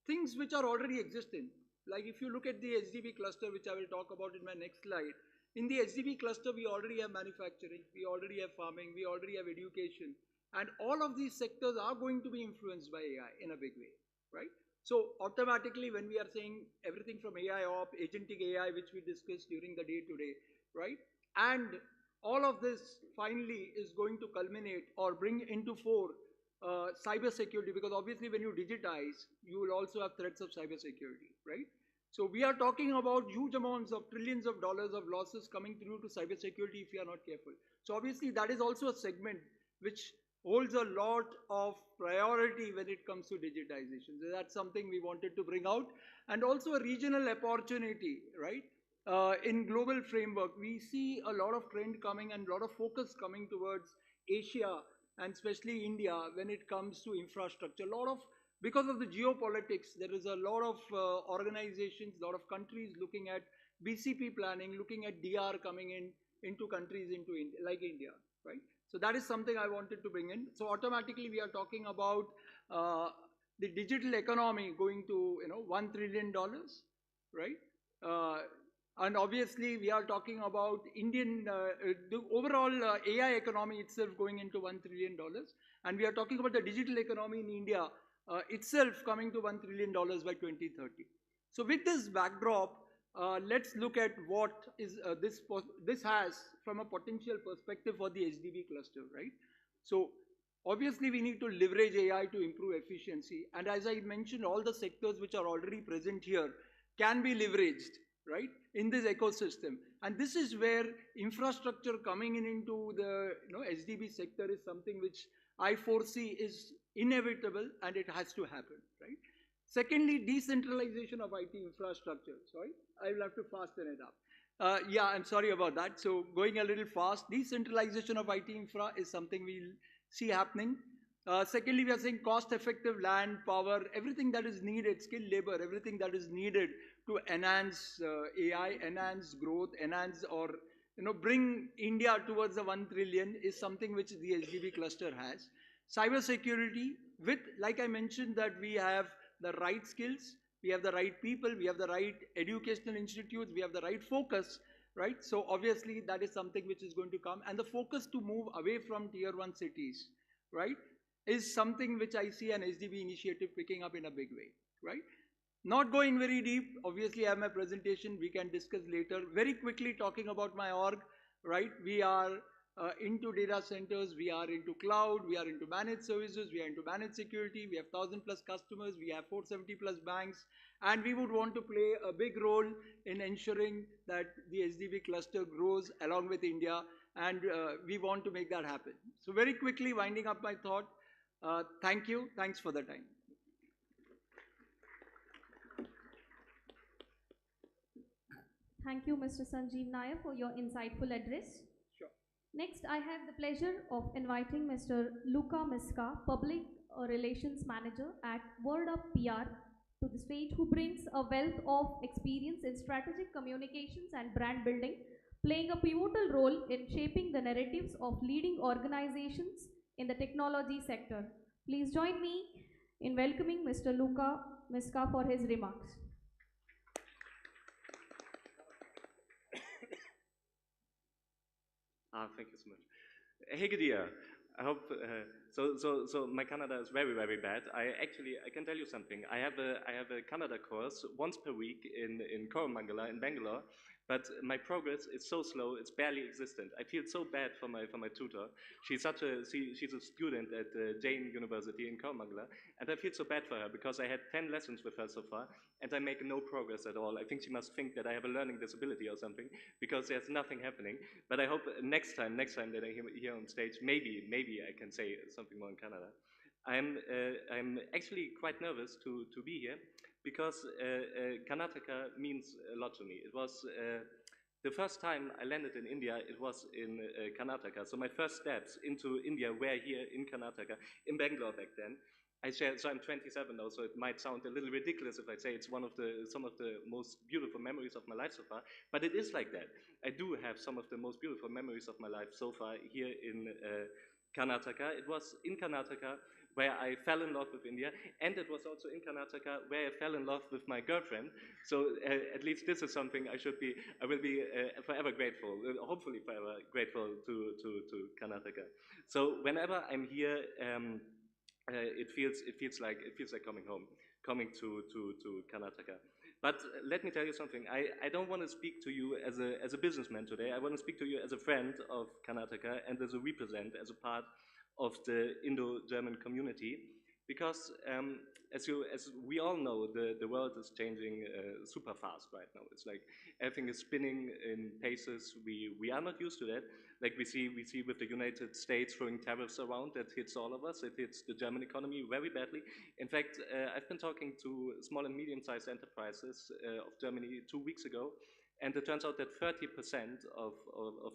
things which are already existing. Like if you look at the HDB cluster, which I will talk about in my next slide, in the HDB cluster, we already have manufacturing, we already have farming, we already have education, and all of these sectors are going to be influenced by AI in a big way, right? So automatically when we are saying everything from AI op, agentic AI, which we discussed during the day today, right? And all of this finally is going to culminate or bring into fore cyber security, because obviously when you digitize, you will also have threats of cyber security, right? So we are talking about huge amounts of trillions of dollars of losses coming through to cybersecurity if we are not careful. So obviously that is also a segment which holds a lot of priority when it comes to digitization. So that's something we wanted to bring out. And also a regional opportunity, right? In global framework, we see a lot of trend coming and a lot of focus coming towards Asia and especially India when it comes to infrastructure. Because of the geopolitics, there is a lot of organizations, a lot of countries looking at BCP planning, looking at DR coming into countries like India, right? So that is something I wanted to bring in. So automatically we are talking about the digital economy going to $1 trillion, right? And obviously we are talking about the overall AI economy itself going into $1 trillion. And we are talking about the digital economy in India itself coming to $1 trillion by 2030. So with this backdrop, let's look at what is this has from a potential perspective for the HDB cluster, right? So obviously we need to leverage AI to improve efficiency. And as I mentioned, all the sectors which are already present here can be leveraged, right, in this ecosystem. And this is where infrastructure coming into the HDB sector is something which I foresee is inevitable and it has to happen, right? Secondly, decentralization of IT infrastructure. Sorry, I will have to fasten it up. Yeah, I'm sorry about that. So going a little fast, decentralization of IT infra is something we'll see happening. Secondly, we are saying cost-effective land, power, everything that is needed, skilled labor, everything that is needed to enhance AI, enhance growth, enhance or bring India towards the 1 trillion is something which the HDB cluster has. Cybersecurity with, like I mentioned, that we have the right skills, we have the right people, we have the right educational institutes, we have the right focus, right? So obviously that is something which is going to come, and the focus to move away from tier 1 cities, right, is something which I see an HDB initiative picking up in a big way, right? Not going very deep, obviously I have my presentation, we can discuss later. Very quickly talking about my org, right? We are into data centers, we are into cloud, we are into managed services, we are into managed security, we have 1,000+ customers, we have 470+ banks, and we would want to play a big role in ensuring that the HDB cluster grows along with India, and we want to make that happen. So very quickly winding up my thought, thank you, thanks for the time. Thank you, Mr. Sanjeev Nair, for your insightful address. Sure. Next, I have the pleasure of inviting Mr. Luca Miska, Public Relations Manager at World Up PR, to the stage, who brings a wealth of experience in strategic communications and brand building, playing a pivotal role in shaping the narratives of leading organizations in the technology sector. Please join me in welcoming Mr. Luca Miska for his remarks. Thank you so much. Hey, good year. I hope, so my Kannada is very, very bad. I can tell you something. I have a Kannada course once per week in Koramangala in Bangalore, but my progress is so slow, it's barely existent. I feel so bad for my tutor. She's a student at Jain University in Koramangala, and I feel so bad for her because I had 10 lessons with her so far, and I make no progress at all. I think she must think that I have a learning disability or something, because there's nothing happening. But I hope next time that I'm here on stage, maybe I can say something more in Kannada. I'm actually quite nervous to be here, because Karnataka means a lot to me. It was the first time I landed in India, it was in Karnataka. So my first steps into India were here in Karnataka, in Bangalore back then. So I'm 27 now, so it might sound a little ridiculous if I say it's some of the most beautiful memories of my life so far, but it is like that. I do have some of the most beautiful memories of my life so far here in Karnataka. It was in Karnataka where I fell in love with India, and it was also in Karnataka where I fell in love with my girlfriend. So at least this is something I will be forever grateful, hopefully forever grateful to Karnataka. So whenever I'm here, it feels like coming home, coming to Karnataka. But let me tell you something. I don't want to speak to you as a businessman today. I want to speak to you as a friend of Karnataka and as a part of the Indo-German community. because as we all know, the world is changing super fast right now. It's like everything is spinning in paces we are not used to that. Like we see with the United States throwing tariffs around, that hits all of us. It hits the German economy very badly. In fact, I've been talking to small and medium-sized enterprises of Germany 2 weeks ago, and it turns out that 30% of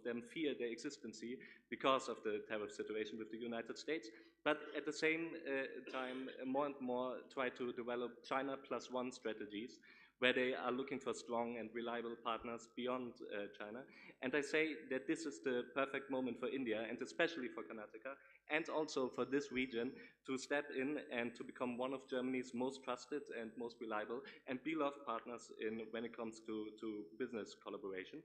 them fear their existence because of the tariff situation with the United States. But at the same time, more and more try to develop China plus one strategies, where they are looking for strong and reliable partners beyond China. And I say that this is the perfect moment for India, and especially for Karnataka, and also for this region, to step in and to become one of Germany's most trusted and most reliable and beloved partners when it comes to business collaboration.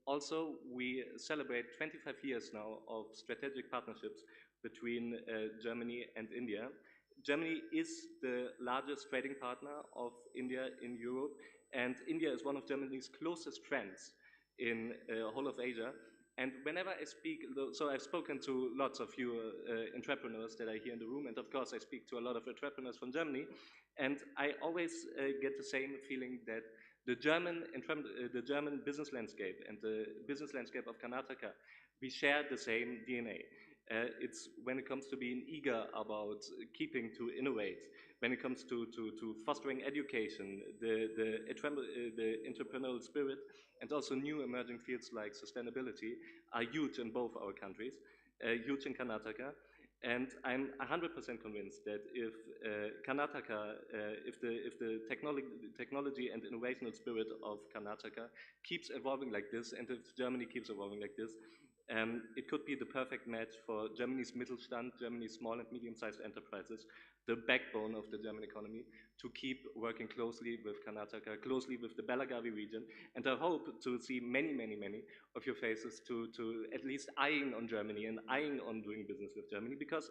Also, we celebrate 25 years now of strategic partnerships between Germany and India. Germany is the largest trading partner of India in Europe, and India is one of Germany's closest friends in the whole of Asia. And whenever I speak, so I've spoken to lots of you entrepreneurs that are here in the room, and of course I speak to a lot of entrepreneurs from Germany, and I always get the same feeling that the German business landscape and the business landscape of Karnataka, we share the same DNA. It's when it comes to being eager about keeping to innovate, when it comes to fostering education, the entrepreneurial spirit, and also new emerging fields like sustainability are huge in both our countries, huge in Karnataka. And I'm 100% convinced that if Karnataka, if the technology and innovational spirit of Karnataka keeps evolving like this, and if Germany keeps evolving like this, it could be the perfect match for Germany's Mittelstand, Germany's small and medium-sized enterprises, the backbone of the German economy, to keep working closely with Karnataka, closely with the Belgavi region. And I hope to see many, many, many of your faces to at least eyeing on Germany and eyeing on doing business with Germany, because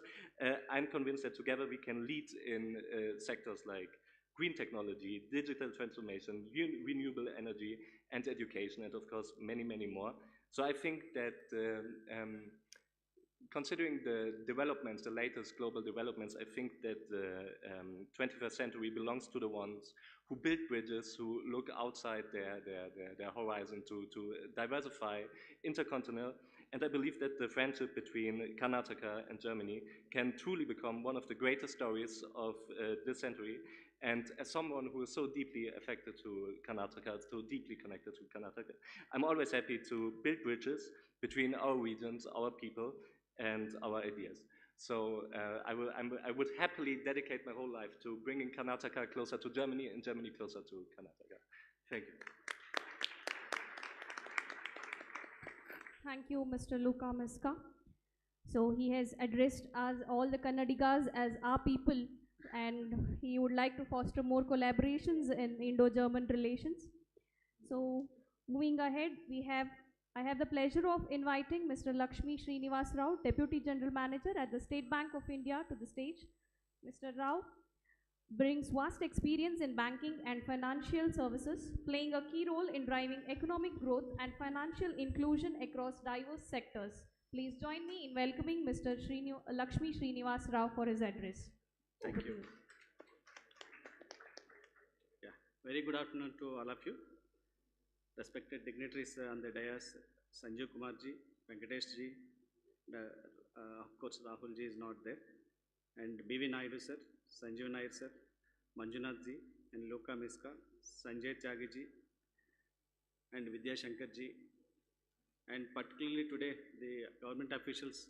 I'm convinced that together we can lead in sectors like green technology, digital transformation, renewable energy, and education, and of course, many, many more. So I think that considering the developments, the latest global developments, I think that the 21st century belongs to the ones who build bridges, who look outside their horizon to diversify intercontinental. And I believe that the friendship between Karnataka and Germany can truly become one of the greatest stories of this century. And as someone who is so deeply affected to Karnataka, so deeply connected to Karnataka, I'm always happy to build bridges between our regions, our people, and our ideas. So I would happily dedicate my whole life to bringing Karnataka closer to Germany and Germany closer to Karnataka. Thank you. Thank you, Mr. Luca Miska. So he has addressed us, all the Kannadigas, as our people, and he would like to foster more collaborations in Indo-German relations. So moving ahead, I have the pleasure of inviting Mr. Lakshmi Srinivas Rao, Deputy General Manager at the State Bank of India, to the stage. Mr. Rao brings vast experience in banking and financial services, playing a key role in driving economic growth and financial inclusion across diverse sectors. Please join me in welcoming Mr. Lakshmi Srinivas Rao for his address. Thank you. Yeah, very good afternoon to all of you. Respected dignitaries on the dais, Sanjeev Kumar ji, Venkatesh ji, of course Rahul ji is not there, and B.V. Naidu sir, Sanjeev Nair sir, Manjunath ji, and Luca Miska, Sanjay Tyagi ji, and Vidya Shankar ji, and particularly today the government officials,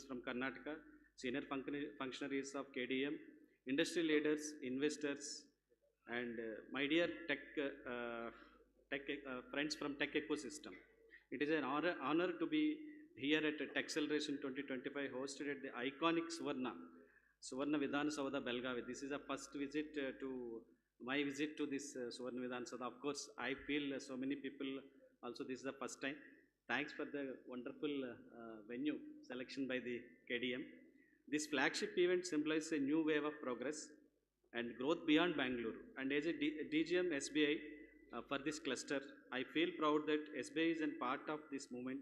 from Karnataka, senior functionaries of KDM, industry leaders, investors, and my dear tech friends from tech ecosystem. It is an honor to be here at Techceleration 2025, hosted at the iconic Suvarna Vidhana Soudha, Belgavi. This is a first visit my visit to this Suvarna Vidhana Soudha. Of course, I feel so many people also this is the first time. Thanks for the wonderful venue selection by the KDM. This flagship event symbolizes a new wave of progress and growth beyond Bengaluru. And as a DGM SBI for this cluster, I feel proud that SBI is a part of this movement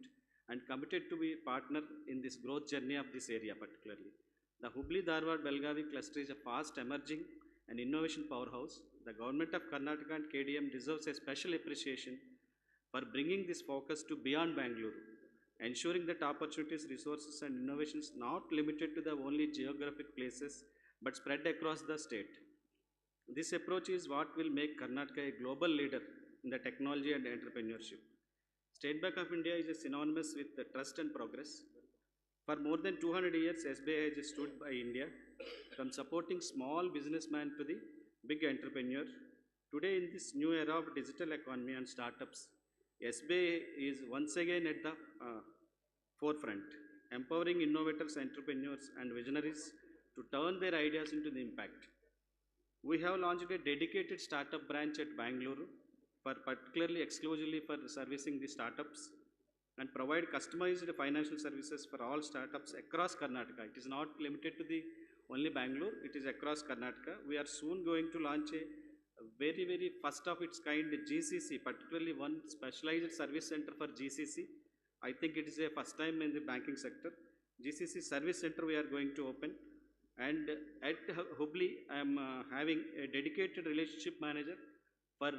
and committed to be a partner in this growth journey of this area particularly. The Hubballi-Dharwad-Belagavi cluster is a fast emerging and innovation powerhouse. The government of Karnataka and KDM deserves a special appreciation for bringing this focus to beyond Bengaluru, ensuring that opportunities, resources and innovations not limited to the only geographic places but spread across the state. This approach is what will make Karnataka a global leader in the technology and entrepreneurship. State Bank of India is synonymous with the trust and progress. For more than 200 years, SBI has stood by India, from supporting small businessmen to the big entrepreneur. Today, in this new era of digital economy and startups, SBI is once again at the forefront, empowering innovators, entrepreneurs, and visionaries to turn their ideas into the impact. We have launched a dedicated startup branch at Bengaluru, particularly exclusively for servicing the startups, and provide customized financial services for all startups across Karnataka. It is not limited to the only Bangalore, it is across Karnataka. We are soon going to launch a very first of its kind GCC, particularly one specialized service center for GCC. I think it is a first time in the banking sector. GCC service center we are going to open. And at Hubli, I am having a dedicated relationship manager for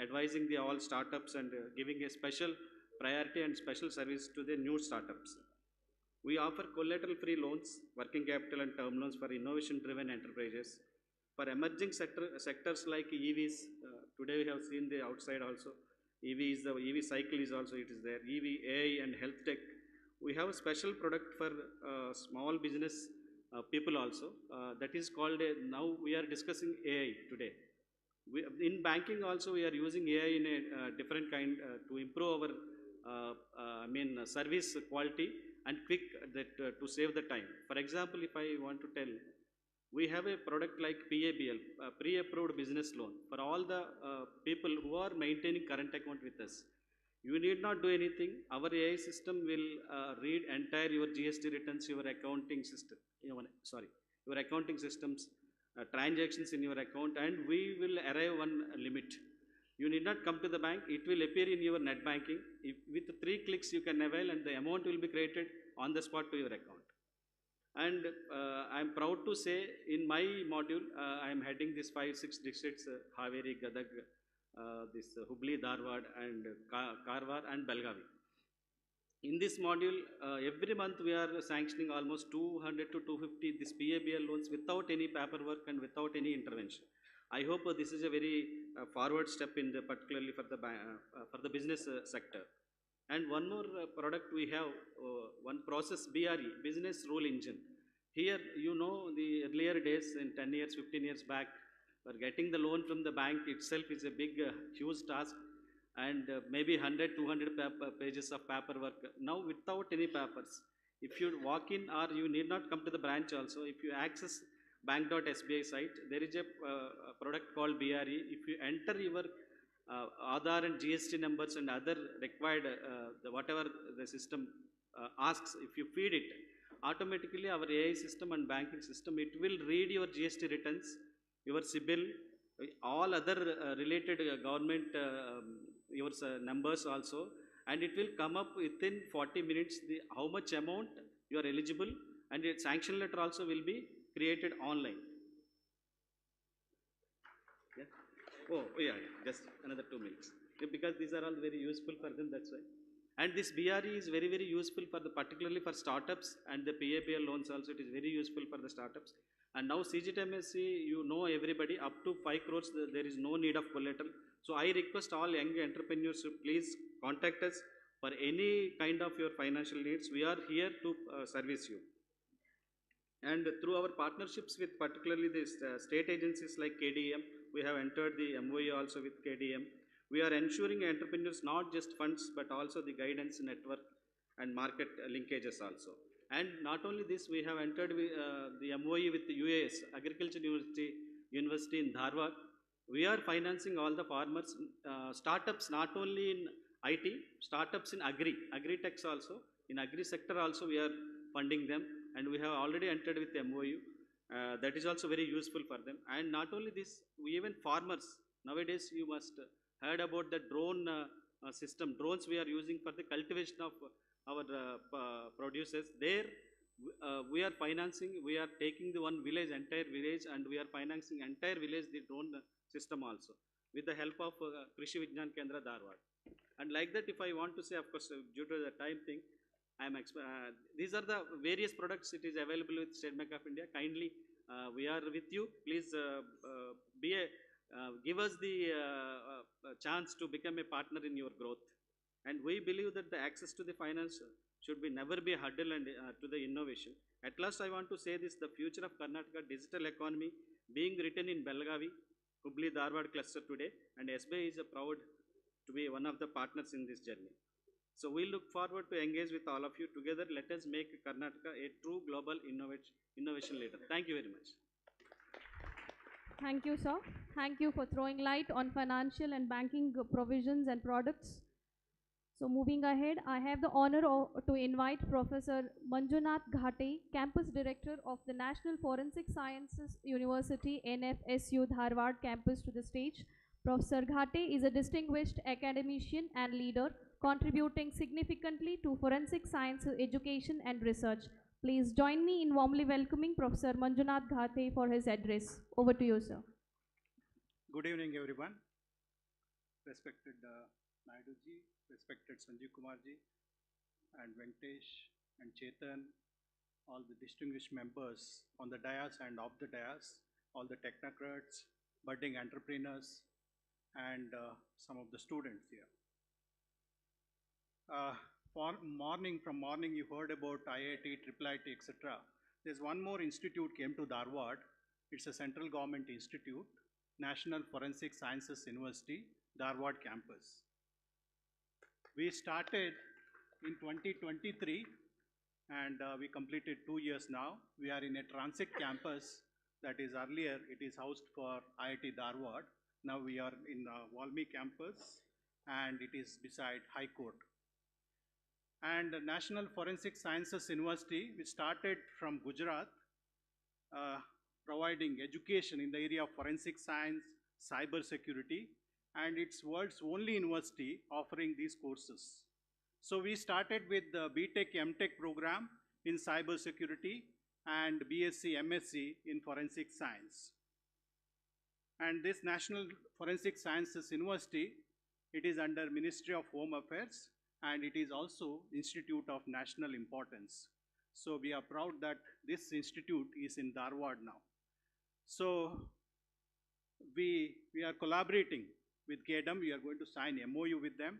advising the all startups and giving a special priority and special service to the new startups. We offer collateral-free loans, working capital and term loans for innovation-driven enterprises. For emerging sectors like EVs, today we have seen the outside also. EV cycle is also, it is there. EV, AI and health tech. We have a special product for small business people also. That is called, now we are discussing AI today. In banking also we are using AI in a different kind to improve our service quality and quick to save the time. For example, if I want to tell, we have a product like PABL, pre-approved business loan, for all the people who are maintaining current account with us. You need not do anything. Our AI system will read entire your GST returns, your accounting system, your accounting systems, transactions in your account, and we will arrive one limit. You need not come to the bank, it will appear in your net banking. With 3 clicks you can avail and the amount will be credited on the spot to your account. And I am proud to say in my module, I am heading this 5-6 districts, Haveri, Gadag, this Hubballi-Dharwad and Karwar and Belgavi. In this module, every month we are sanctioning almost 200 to 250 this PABL loans without any paperwork and without any intervention. I hope this is a very forward step in the, particularly for the business sector. And one more product we have, one process BRE, Business Rule Engine. Here, you know, the earlier days in 10 years, 15 years back, for getting the loan from the bank itself is a big, huge task, and maybe 100, 200 pages of paperwork. Now, without any papers, if you walk in or you need not come to the branch also, if you access bank.sbi site, there is a product called BRE. If you enter your Aadhaar and GST numbers and other required, whatever the system asks, if you feed it, automatically our AI system and banking system, it will read your GST returns, your CIBIL, all other related government your numbers also, and it will come up within 40 minutes how much amount you are eligible, and its sanction letter also will be created online. Yeah. Oh yeah, just another 2 minutes, because these are all very useful for them, that's why. And this BRE is very useful for particularly for startups, and the PABL loans also, it is very useful for the startups. And now CGTMSC, you know everybody, up to 5 crores, there is no need of collateral. So I request all young entrepreneurs to please contact us for any kind of your financial needs. We are here to service you. And through our partnerships with particularly the state agencies like KDM, we have entered the MOU also with KDM. We are ensuring entrepreneurs not just funds but also the guidance, network and market linkages also. And not only this, we have entered the MOU with the UAS, Agriculture University in Dharwad. We are financing all the farmers, startups not only in IT, startups in Agri-Techs also. In Agri sector also we are funding them, and we have already entered with the MOU. That is also very useful for them. And not only this, we even farmers, nowadays you must heard about the drone system. Drones we are using for the cultivation of our producers. There we are financing, we are taking the one village, entire village, and we are financing entire village, the drone system also, with the help of Krishi Vignan Kendra Dharwad. And like that, if I want to say, of course, due to the time thing, these are the various products it is available with State Bank of India. Kindly, we are with you. Please give us the chance to become a partner in your growth. And we believe that the access to the finance should be never be a hurdle and to the innovation. At last, I want to say this: the future of Karnataka digital economy being written in Belgavi, Hubballi-Dharwad cluster today, and SBI is proud to be one of the partners in this journey. So we look forward to engage with all of you together. Let us make Karnataka a true global innovation leader. Thank you very much. Thank you, sir. Thank you for throwing light on financial and banking provisions and products. So moving ahead, I have the honor to invite Professor Manjunath Ghate, Campus Director of the National Forensic Sciences University, NFSU Dharwad campus, to the stage. Professor Ghate is a distinguished academician and leader, contributing significantly to forensic science education and research. Please join me in warmly welcoming Professor Manjunath Ghate for his address. Over to you, sir. Good evening, everyone. Respected Naidu-ji, respected Sanjeev Kumar-ji, and Venkatesh and Chetan, all the distinguished members on the dais and off the dais, all the technocrats, budding entrepreneurs, and some of the students here. From morning you heard about IIT, IIIT, etc. There's one more institute came to Dharwad. It's a central government institute, National Forensic Sciences University, Dharwad campus. We started in 2023 and we completed 2 years now. We are in a transit campus that is earlier, it is housed for IIT Dharwad. Now we are in Valmi campus and it is beside High Court. And the National Forensic Sciences University, which started from Gujarat, providing education in the area of forensic science, cyber security, and it's world's only university offering these courses. So we started with the BTech, MTech program in cyber security and BSc, MSc in forensic science. And this National Forensic Sciences University, it is under Ministry of Home Affairs, and it is also Institute of National Importance. So we are proud that this institute is in Dharwad now. So we are collaborating with KEDAM. We are going to sign MOU with them.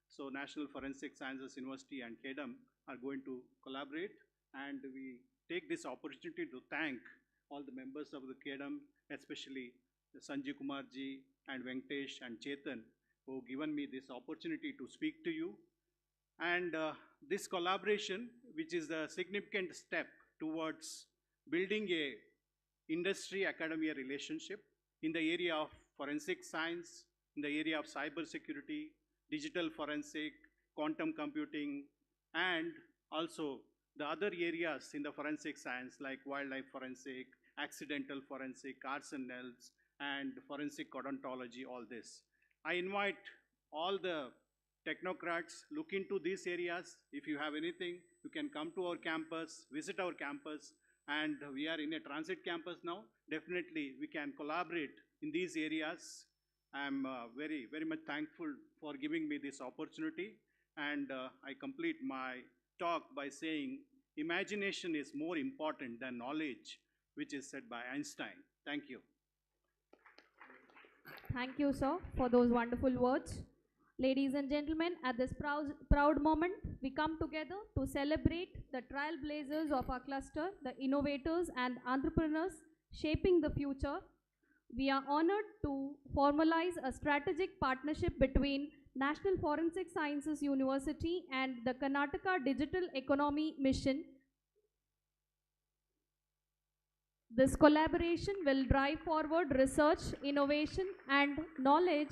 So National Forensic Sciences University and KEDAM are going to collaborate, and we take this opportunity to thank all the members of the KEDAM, especially Sanjeev Kumar-ji and Venkatesh and Chetan, who have given me this opportunity to speak to you. And this collaboration, which is a significant step towards building a industry-academia relationship in the area of forensic science, in the area of cyber security, digital forensic, quantum computing, and also the other areas in the forensic science like wildlife forensic, accidental forensic, arsenals, and forensic odontology, all this. I invite all the technocrats, look into these areas. If you have anything, you can come to our campus, visit our campus, and we are in a transit campus now. Definitely, we can collaborate in these areas. I'm very, very much thankful for giving me this opportunity. And I complete my talk by saying, imagination is more important than knowledge, which is said by Einstein. Thank you. Thank you, sir, for those wonderful words. Ladies and gentlemen, at this proud moment, we come together to celebrate the trailblazers of our cluster, the innovators and entrepreneurs shaping the future. We are honored to formalize a strategic partnership between National Forensic Sciences University and the Karnataka Digital Economy Mission. This collaboration will drive forward research, innovation, and knowledge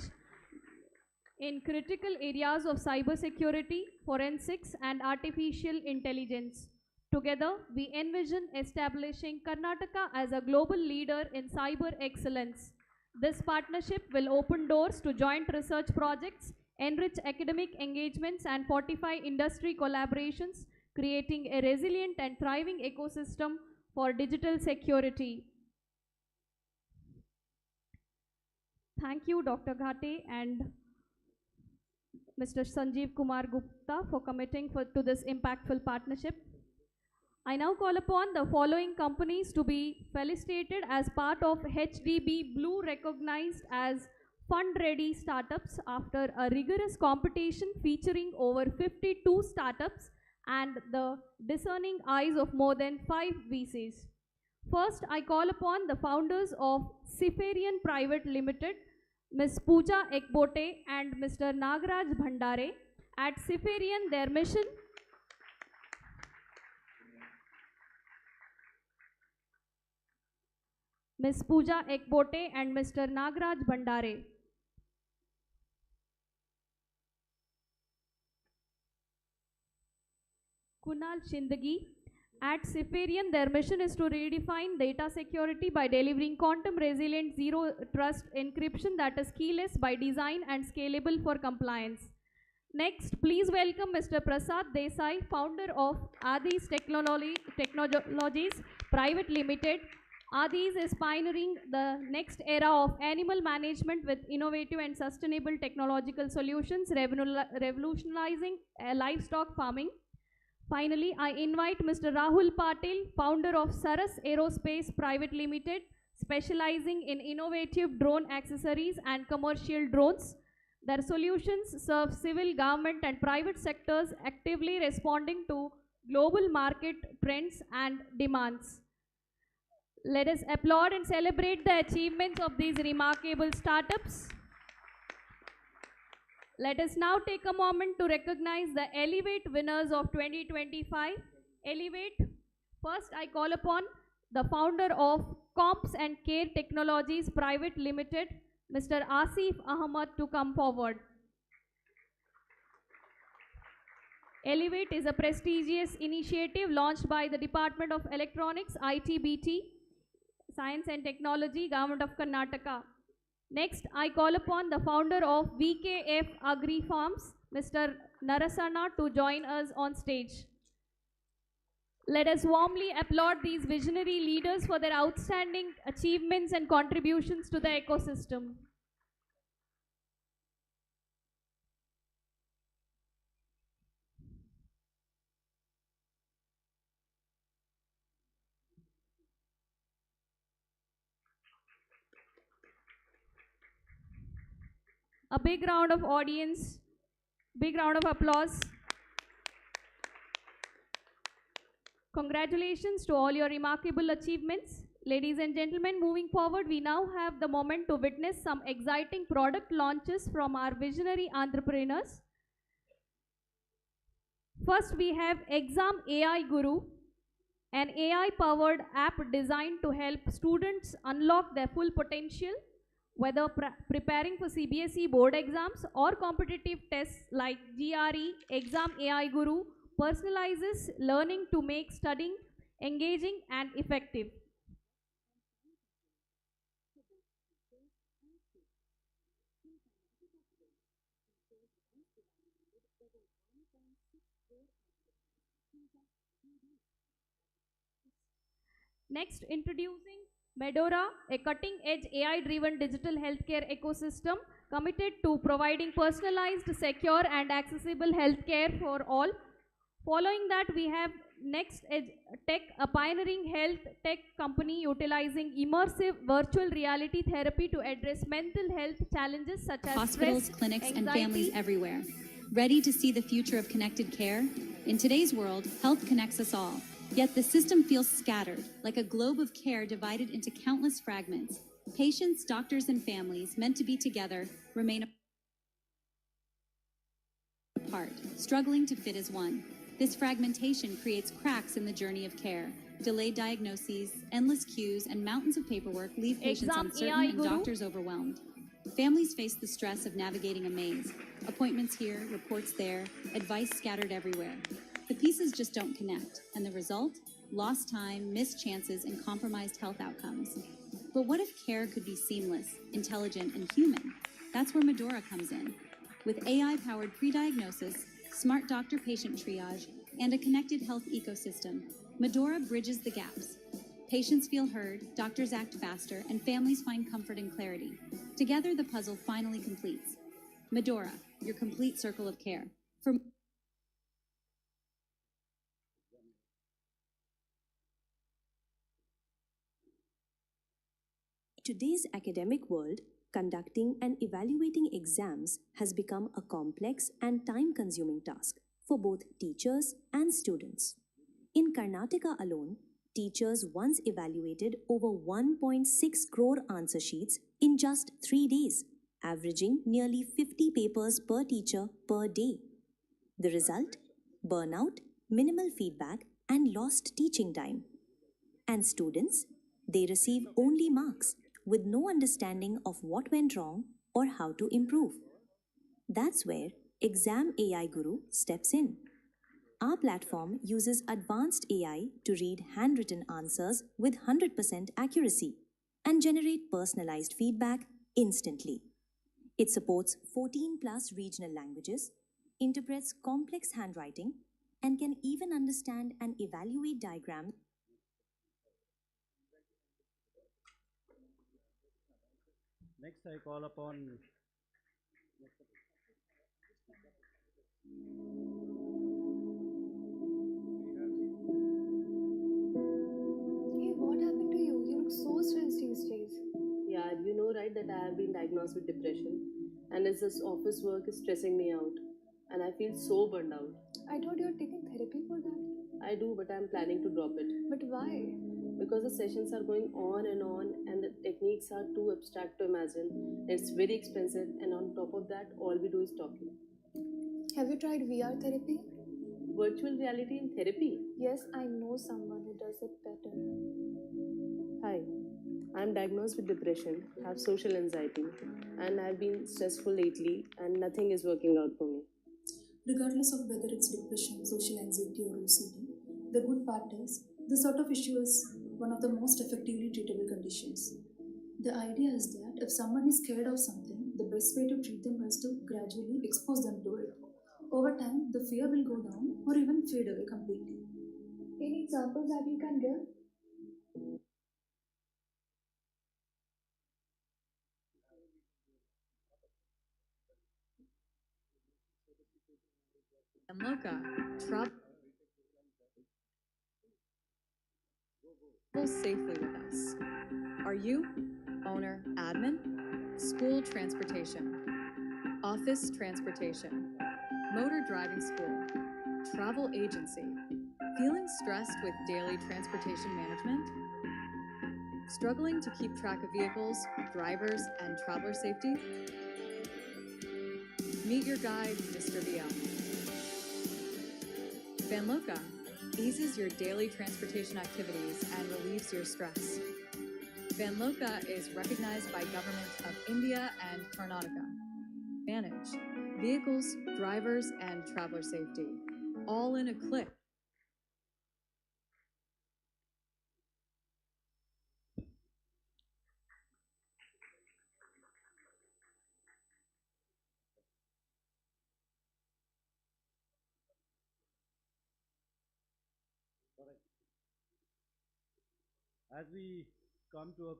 in critical areas of cybersecurity, forensics, and artificial intelligence. Together, we envision establishing Karnataka as a global leader in cyber excellence. This partnership will open doors to joint research projects, enrich academic engagements, and fortify industry collaborations, creating a resilient and thriving ecosystem for digital security. Thank you, Dr. Ghate and Mr. Sanjeev Kumar Gupta for committing to this impactful partnership. I now call upon the following companies to be felicitated as part of HDB Blue, recognized as fund-ready startups after a rigorous competition featuring over 52 startups and the discerning eyes of more than 5 VCs. First, I call upon the founders of Sifarian Private Limited, Ms. Pooja Ekbote and Mr. Nagaraj Bhandare. At Sifarian, their mission Ms. Pooja Ekbote and Mr. Nagaraj Bhandare. Kunal Shindagi. At Sifarian, their mission is to redefine data security by delivering quantum-resilient zero-trust encryption that is keyless by design and scalable for compliance. Next, please welcome Mr. Prasad Desai, founder of Adis Technologies Private Limited. Adis is pioneering the next era of animal management with innovative and sustainable technological solutions, revolutionizing livestock farming. Finally, I invite Mr. Rahul Patil, founder of Saras Aerospace Private Limited, specializing in innovative drone accessories and commercial drones. Their solutions serve civil, government and private sectors, actively responding to global market trends and demands. Let us applaud and celebrate the achievements of these remarkable startups. Let us now take a moment to recognize the Elevate winners of 2025. Elevate, first I call upon the founder of Comps and Care Technologies Private Limited, Mr. Asif Ahmad, to come forward. Elevate is a prestigious initiative launched by the Department of Electronics, ITBT, Science and Technology, Government of Karnataka. Next, I call upon the founder of VKF Agri Farms, Mr. Narasana, to join us on stage. Let us warmly applaud these visionary leaders for their outstanding achievements and contributions to the ecosystem. A big round of audience, big round of applause. Congratulations to all your remarkable achievements. Ladies and gentlemen, moving forward, we now have the moment to witness some exciting product launches from our visionary entrepreneurs. First, we have Exam AI Guru, an AI-powered app designed to help students unlock their full potential, whether preparing for CBSE board exams or competitive tests like GRE. Exam AI Guru personalizes learning to make studying engaging and effective. Next, introducing Medora, a cutting-edge AI-driven digital healthcare ecosystem committed to providing personalized, secure and accessible healthcare for all. Following that, we have Next Edge Tech, a pioneering health tech company utilizing immersive virtual reality therapy to address mental health challenges such as hospitals, stress, clinics, anxiety, and families everywhere. Ready to see the future of connected care? In today's world, health connects us all. Yet the system feels scattered, like a globe of care divided into countless fragments. Patients, doctors, and families meant to be together remain apart, struggling to fit as one. This fragmentation creates cracks in the journey of care. Delayed diagnoses, endless queues, and mountains of paperwork leave patients uncertain and doctors overwhelmed. Families face the stress of navigating a maze. Appointments here, reports there, advice scattered everywhere. The pieces just don't connect, and the result? Lost time, missed chances, and compromised health outcomes. But what if care could be seamless, intelligent, and human? That's where Medora comes in. With AI-powered pre-diagnosis, smart doctor-patient triage, and a connected health ecosystem, Medora bridges the gaps. Patients feel heard, doctors act faster, and families find comfort and clarity. Together, the puzzle finally completes. Medora, your complete circle of care. For today's academic world, conducting and evaluating exams has become a complex and time-consuming task for both teachers and students. In Karnataka alone, teachers once evaluated over 1.6 crore answer sheets in just 3 days, averaging nearly 50 papers per teacher per day. The result? Burnout, minimal feedback, and lost teaching time. And students? They receive only marks, with no understanding of what went wrong or how to improve. That's where Exam AI Guru steps in. Our platform uses advanced AI to read handwritten answers with 100% accuracy and generate personalized feedback instantly. It supports 14+ regional languages, interprets complex handwriting, and can even understand and evaluate diagrams. Next, I call upon Hey, what happened to you? You look so stressed these days. Yeah, you know, right, that I have been diagnosed with depression, and it's this office work is stressing me out, and I feel so burned out. I thought you were taking therapy for that. I do, but I'm planning to drop it. But why? Because the sessions are going on, and the techniques are too abstract to imagine. It's very expensive, and on top of that, all we do is talking. Have you tried VR therapy? Virtual reality in therapy? Yes, I know someone who does it better. Hi, I'm diagnosed with depression, have social anxiety, and I've been stressful lately, and nothing is working out for me. Regardless of whether it's depression, social anxiety, or OCD, the good part is this sort of issue is one of the most effectively treatable conditions. The idea is that if someone is scared of something, the best way to treat them is to gradually expose them to it. Over time, the fear will go down or even fade away completely. Any examples that you can give? Loka, travel safely with us. Are you owner, admin, school transportation, office transportation, motor driving school, travel agency, feeling stressed with daily transportation management, struggling to keep track of vehicles, drivers, and traveler safety? Meet your guide, Mr. VL. Vanloka eases your daily transportation activities and relieves your stress. Vanloka is recognized by governments of India and Karnataka. Manage vehicles, drivers, and traveler safety, all in a click. As we come to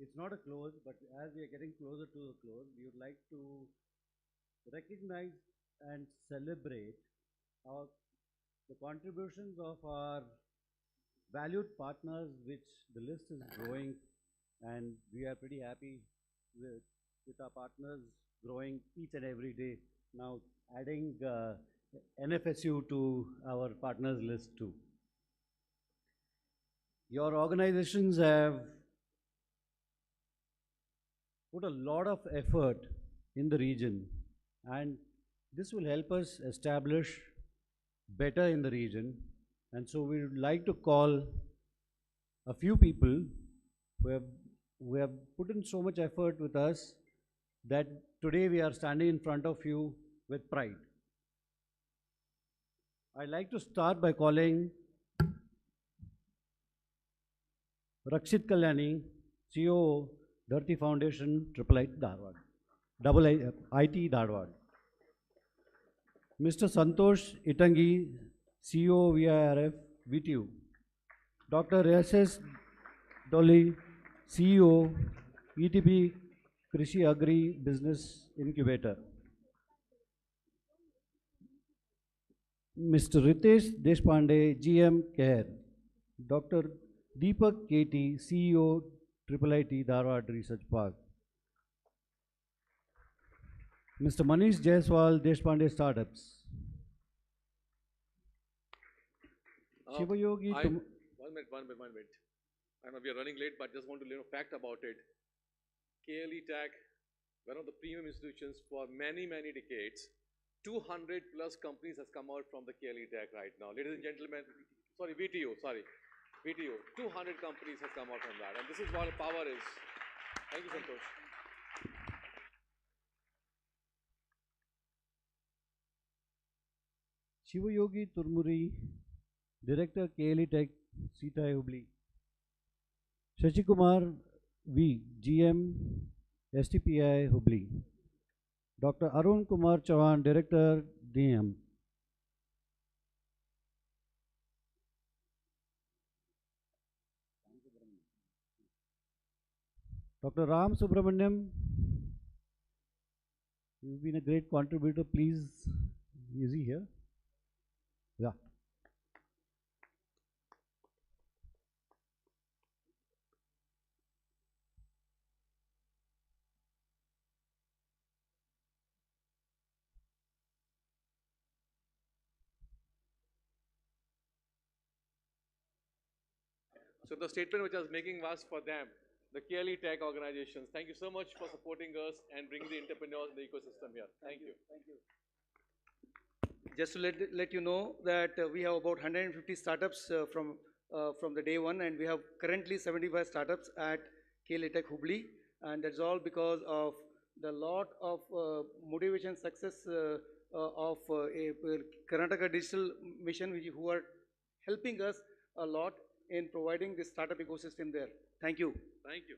it's not a close, but as we are getting closer to the close, we would like to recognize and celebrate the contributions of our valued partners, which the list is growing, and we are pretty happy with our partners growing each and every day. Now adding NFSU to our partners list too. Your organizations have put a lot of effort in the region, and this will help us establish better in the region. And so we would like to call a few people who have put in so much effort with us that today we are standing in front of you with pride. I'd like to start by calling Rakshit Kalyani, CEO, Dharti Foundation, IT Dharwad. Mr. Santosh Itangi, CEO VIRF, VTU. Dr. S.S. Dolly, CEO, ETB Krishi Agri Business Incubator. Mr. Ritesh Deshpande, GM CARE. Dr. Deepak KT, CEO, IIIT Dharwad Research Park. Mr. Manish Jaiswal, Deshpande Startups. Shivayogi. One minute. I know we are running late, but just want to fact about it. KLE Tech, one of the premium institutions for many decades. 200 plus companies has come out from the KLE Tech right now. Ladies and gentlemen, VTU. 200 companies has come out from that, and this is what power is. Thank you, Santosh. Shivayogi Turmuri, Director KLE Tech, Sita Hubli. Shachikumar V, GM, STPI Hubli. Dr. Arun Kumar Chavan, Director, DM. Dr. Ram Subramaniam, you've been a great contributor. Please, is he here? Yeah. So the statement which I was making was for them, the KLE Tech organizations. Thank you so much for supporting us and bringing the entrepreneurs in the ecosystem here. Thank you. Just to let you know that we have about 150 startups from the day one, and we have currently 75 startups at KLE Tech Hubli, and that's all because of the lot of motivation success of a Karnataka Digital Mission, who are helping us a lot in providing this startup ecosystem there. Thank you. Thank you.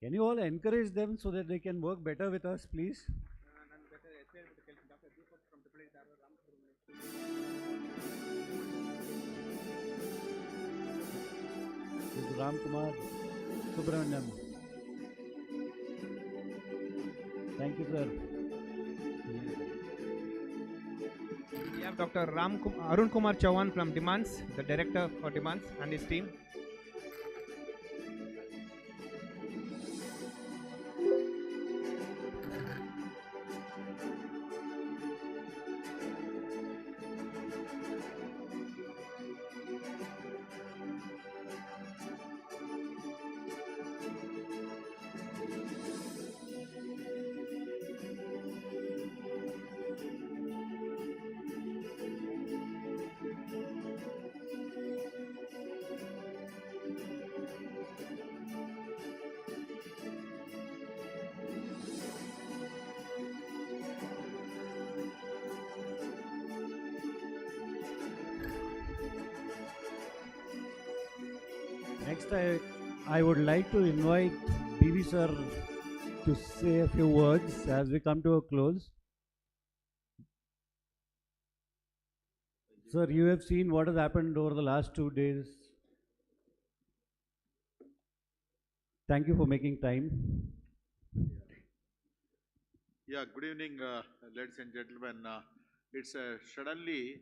Can you all encourage them so that they can work better with us, please? This is Ram Kumar Subramaniam. Thank you, sir. We have Dr. Arun Kumar Chavan from Demands, the Director for Demands, and his team. Next, I would like to invite PV sir to say a few words as we come to a close. Sir, you have seen what has happened over the last 2 days. Thank you for making time. Yeah, good evening, ladies and gentlemen. It's suddenly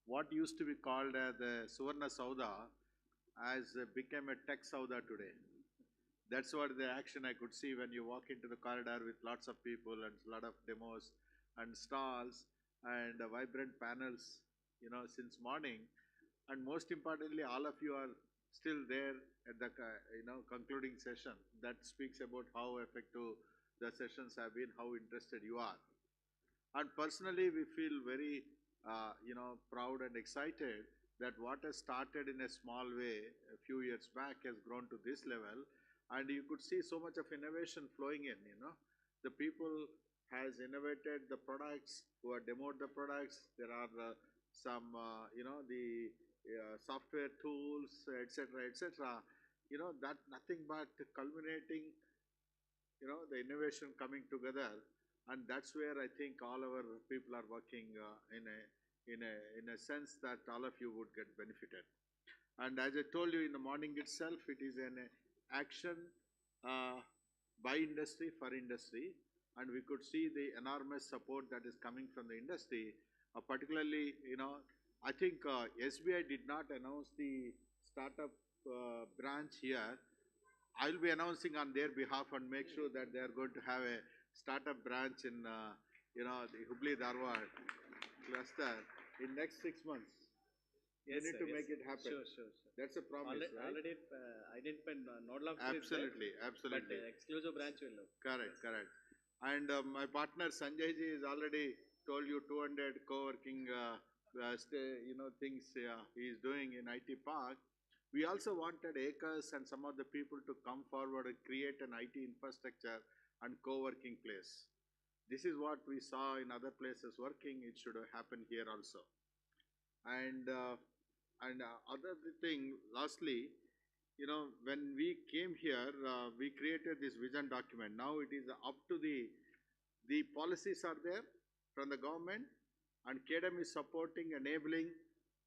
what used to be called the Suvarna Soudha has become a tech Soudha today. That's what the action I could see when you walk into the corridor with lots of people and a lot of demos and stalls and vibrant panels, since morning. And most importantly, all of you are still there at the concluding session. That speaks about how effective the sessions have been, how interested you are. And personally, we feel very proud and excited that what has started in a small way a few years back has grown to this level, and you could see so much of innovation flowing in. The people has innovated the products, who have demoed the products. There are some the software tools, etc., etc. That nothing but culminating the innovation coming together, and that's where I think all our people are working in a sense that all of you would get benefited. And as I told you in the morning itself, it is an action by industry for industry, and we could see the enormous support that is coming from the industry, particularly I think SBI did not announce the startup branch here. I will be announcing on their behalf and make sure that they are going to have a startup branch in the Hubballi-Dharwad cluster in next 6 months. Yes, you need sir, to yes. make it happen. Sure. That's a promise, right? Already identified nodal office is Absolutely, there, absolutely. But exclusive branch will have. Correct. And my partner Sanjay ji has already told you 200 co-working things he is doing in IT Park. We also wanted ACRS and some of the people to come forward and create an IT infrastructure and co-working place. This is what we saw in other places working. It should have happened here also. And other thing, lastly, when we came here, we created this vision document. Now it is up to the policies are there from the government, and KDM is supporting, enabling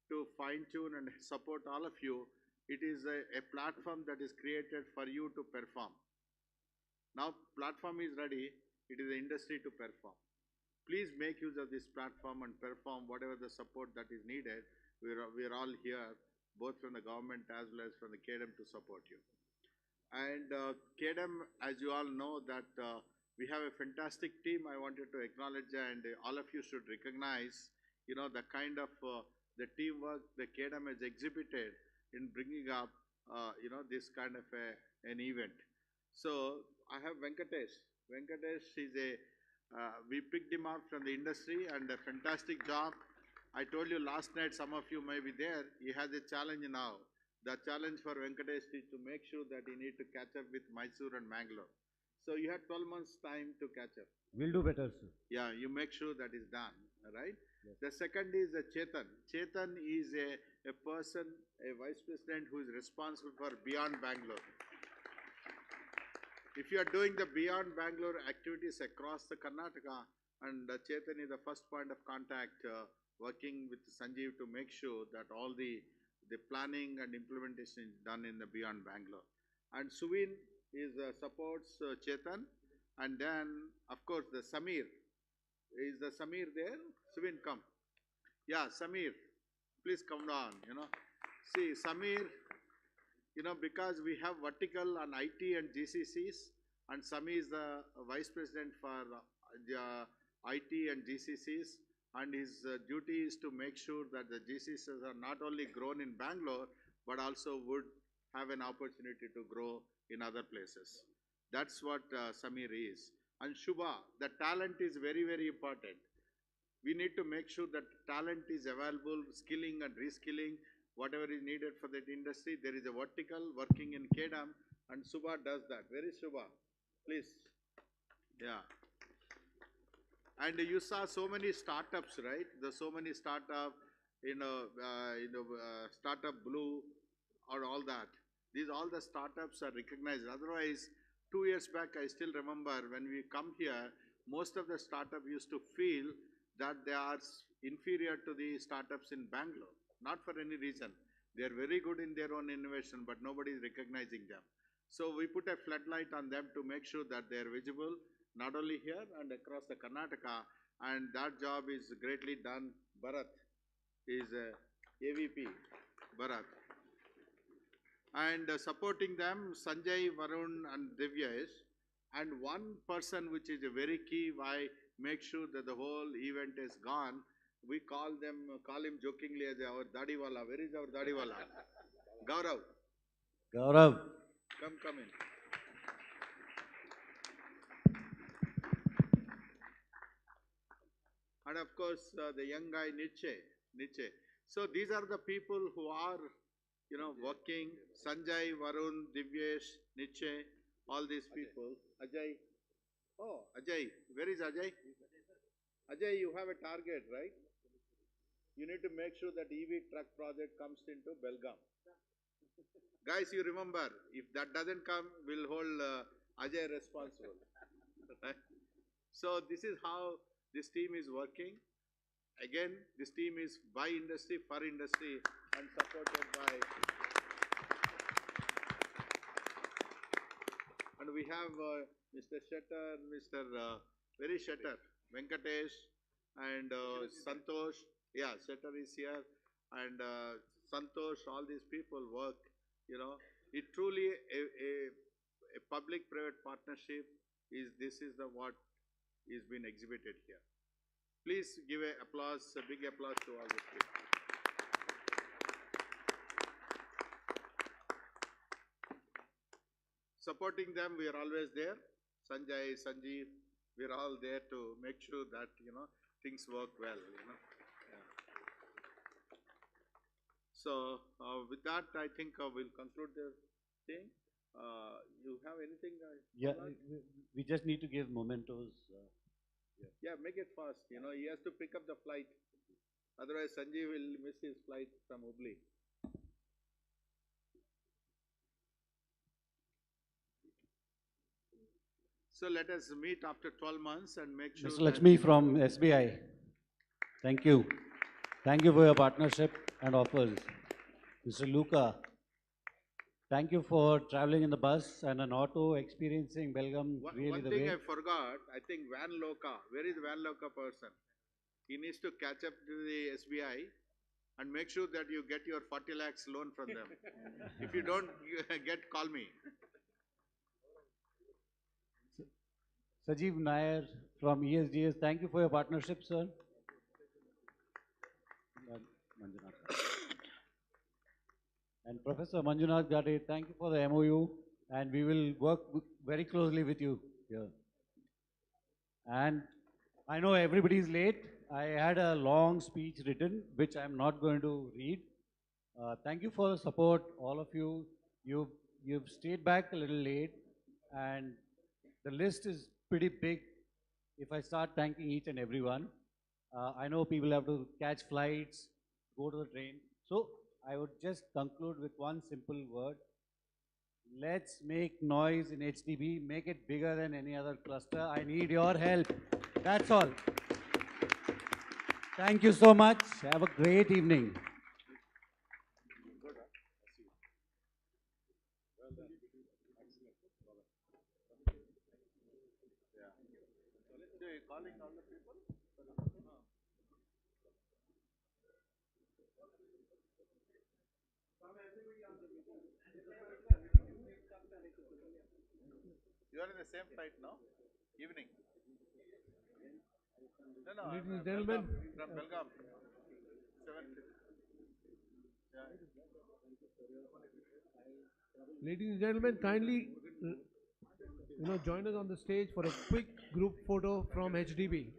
to fine-tune and support all of you. It is a platform that is created for you to perform. Now platform is ready, it is the industry to perform. Please make use of this platform and perform whatever the support that is needed. We are all here, both from the government as well as from the KDM to support you. And KDM, as you all know, that we have a fantastic team. I wanted to acknowledge, and all of you should recognize, the kind of the teamwork the KDM has exhibited in bringing up, this kind of an event. So I have Venkatesh. Venkatesh is we picked him up from the industry, and a fantastic job. I told you last night, some of you may be there, he has a challenge now. The challenge for Venkatesh is to make sure that he need to catch up with Mysore and Mangalore. So you had 12 months time to catch up. We'll do better, sir. Yeah, you make sure that is done, right? Yes. The second is Chetan. Chetan is a person, a vice president who is responsible for Beyond Bangalore. If you are doing the Beyond Bangalore activities across the Karnataka, and Chetan is the first point of contact, working with Sanjeev to make sure that all the planning and implementation is done in the Beyond Bangalore. And Suvin is supports Chetan, and then of course the Samir. Is the Samir there? Suvin, come. Yeah, Samir, please come down. See Samir. Because we have vertical on IT and GCCs, and Sami is the vice president for the IT and GCCs, and his duty is to make sure that the GCCs are not only grown in Bangalore, but also would have an opportunity to grow in other places. That's what Samir is. And Shubha, the talent is very, very important. We need to make sure that talent is available, skilling and reskilling, whatever is needed for that industry. There is a vertical working in KDM, and Subha does that. Where is Subha? Please. Yeah. And you saw so many startups, right? There's so many startup, Startup Blue or all that. These all the startups are recognized. Otherwise, 2 years back, I still remember when we come here, most of the startup used to feel that they are inferior to the startups in Bangalore. Not for any reason. They are very good in their own innovation, but nobody is recognizing them. So we put a floodlight on them to make sure that they are visible, not only here and across the Karnataka, and that job is greatly done. Bharat is AVP, Bharat. And supporting them, Sanjay, Varun and Divyesh. And one person which is a very key, why make sure that the whole event is gone. We call him jokingly as our Dadiwala. Where is our Dadiwala? Gaurav. Gaurav. Come in. And of course, the young guy Niche. So these are the people who are, working. Sanjay, Varun, Divyesh, Niche, all these people. Ajay. Oh, Ajay. Where is Ajay? Ajay, you have a target, right? You need to make sure that EV truck project comes into Belgavi. Guys, you remember, if that doesn't come, we'll hold Ajay responsible. Right? So this is how this team is working. Again, this team is by industry, for industry, and supported by... And we have Mr. Shetter, Very Shetter, Venkatesh, and Santosh. Yeah, Shetter is here. And Santosh, all these people work, It truly a public-private partnership this is what is being exhibited here. Please give a big applause to all these people. Supporting them, we are always there. Sanjay, Sanjeev, we are all there to make sure that, things work well, Yeah. So, with that, I think we'll conclude the thing. You have anything? Yeah, we just need to give mementos. Yeah, make it fast. He has to pick up the flight. Otherwise, Sanjeev will miss his flight from Hubli. So let us meet after 12 months and make sure. Mr. Lakshmi from SBI. Thank you. Thank you for your partnership and offers. Mr. Luca, thank you for traveling in the bus and an auto, experiencing Belgavi really One the thing way. I forgot, I think Van Loka, where is Van Loka person? He needs to catch up to the SBI and make sure that you get your 40 lakhs loan from them. If you don't call me. Sajeev Nair from ESDS, thank you for your partnership, sir. And Professor Manjunath Gade, thank you for the MOU, and we will work very closely with you here. And I know everybody is late. I had a long speech written, which I'm not going to read. Thank you for the support, all of you. You've stayed back a little late, and the list is pretty big if I start thanking each and everyone. I know people have to catch flights, go to the train. So I would just conclude with one simple word. Let's make noise in HDB, make it bigger than any other cluster. I need your help. That's all. Thank you so much. Have a great evening. Calling all the people? You are in the same flight now? Evening? No, Ladies and gentlemen, from Belgavi. 7:50. Ladies and gentlemen, kindly join us on the stage for a quick group photo from HDB.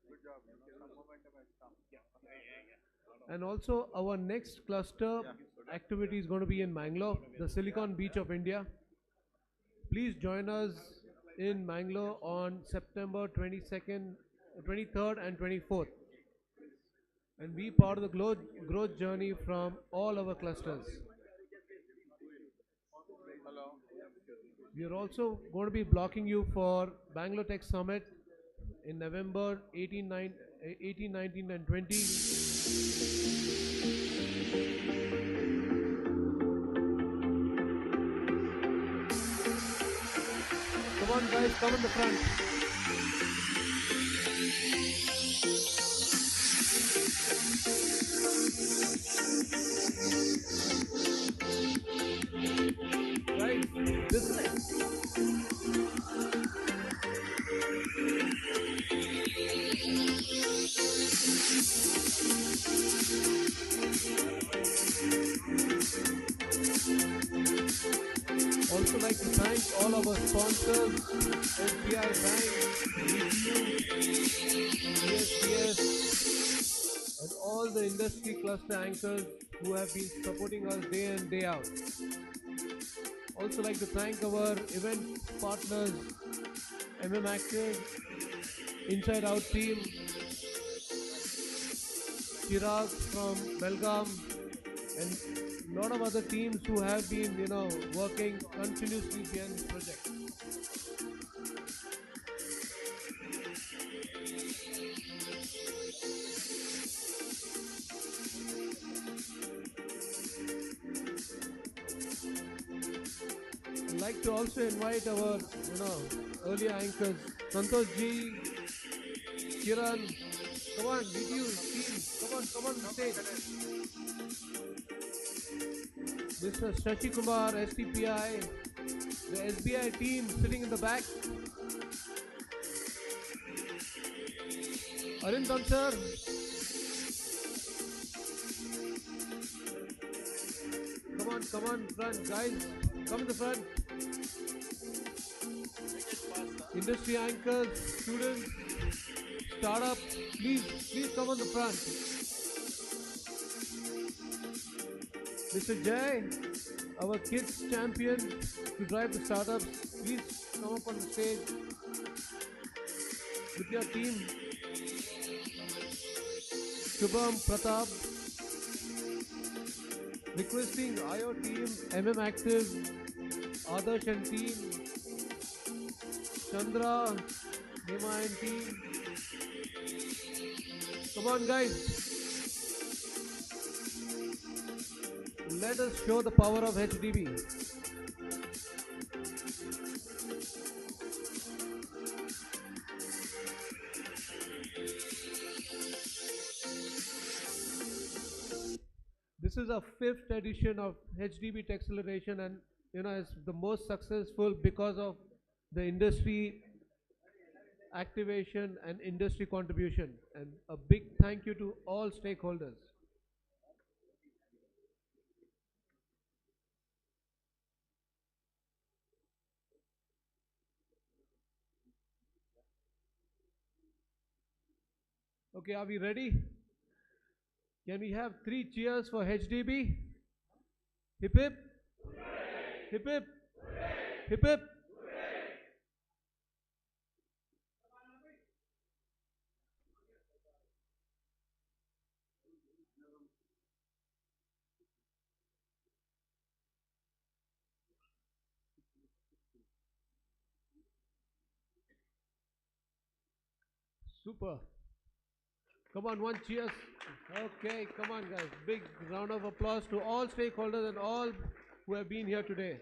Good job. Some momentum has come. And also our next cluster activity is going to be in Mangalore, the Silicon Beach of India. Please join us in Mangalore on September 22nd, 23rd and 24th. And be part of the growth journey from all our clusters. Hello. We are also going to be blocking you for Bangalore Tech Summit in November 18, 19 and 20. Come on guys, come in the front. Right, this way. our sponsors, SBI Bank, ESDM, and all the industry cluster anchors who have been supporting us day in, day out. Also like to thank our event partners, Active, Inside Out team, Chirag from Belgavi, and a lot of other teams who have been, working continuously behind this project. I'd like to also invite our, earlier anchors, Santosh ji, Kiran. Come on, video team. Come on, stage. Mr. Shashi Kumar, STPI, the SBI team sitting in the back. Arindam sir. Come on, front, guys. Come in the front. Industry anchors, students, startups, please come on the front. Mr. Jay, our kids champion to drive the startups, please come up on the stage with your team. Shubham, Pratap, requesting IO team, Active, Adarsh and team, Chandra, Nema and team. Come on guys. Let us show the power of HDB. This is our 5th edition of HDB Techceleration, and it's the most successful because of the industry activation and industry contribution, and a big thank you to all stakeholders. Okay, are we ready? Can we have 3 cheers for HDB? Hip hip. Hip hip. Hip hip. Super. Come on, one cheers. Okay, come on guys. Big round of applause to all stakeholders and all who have been here today.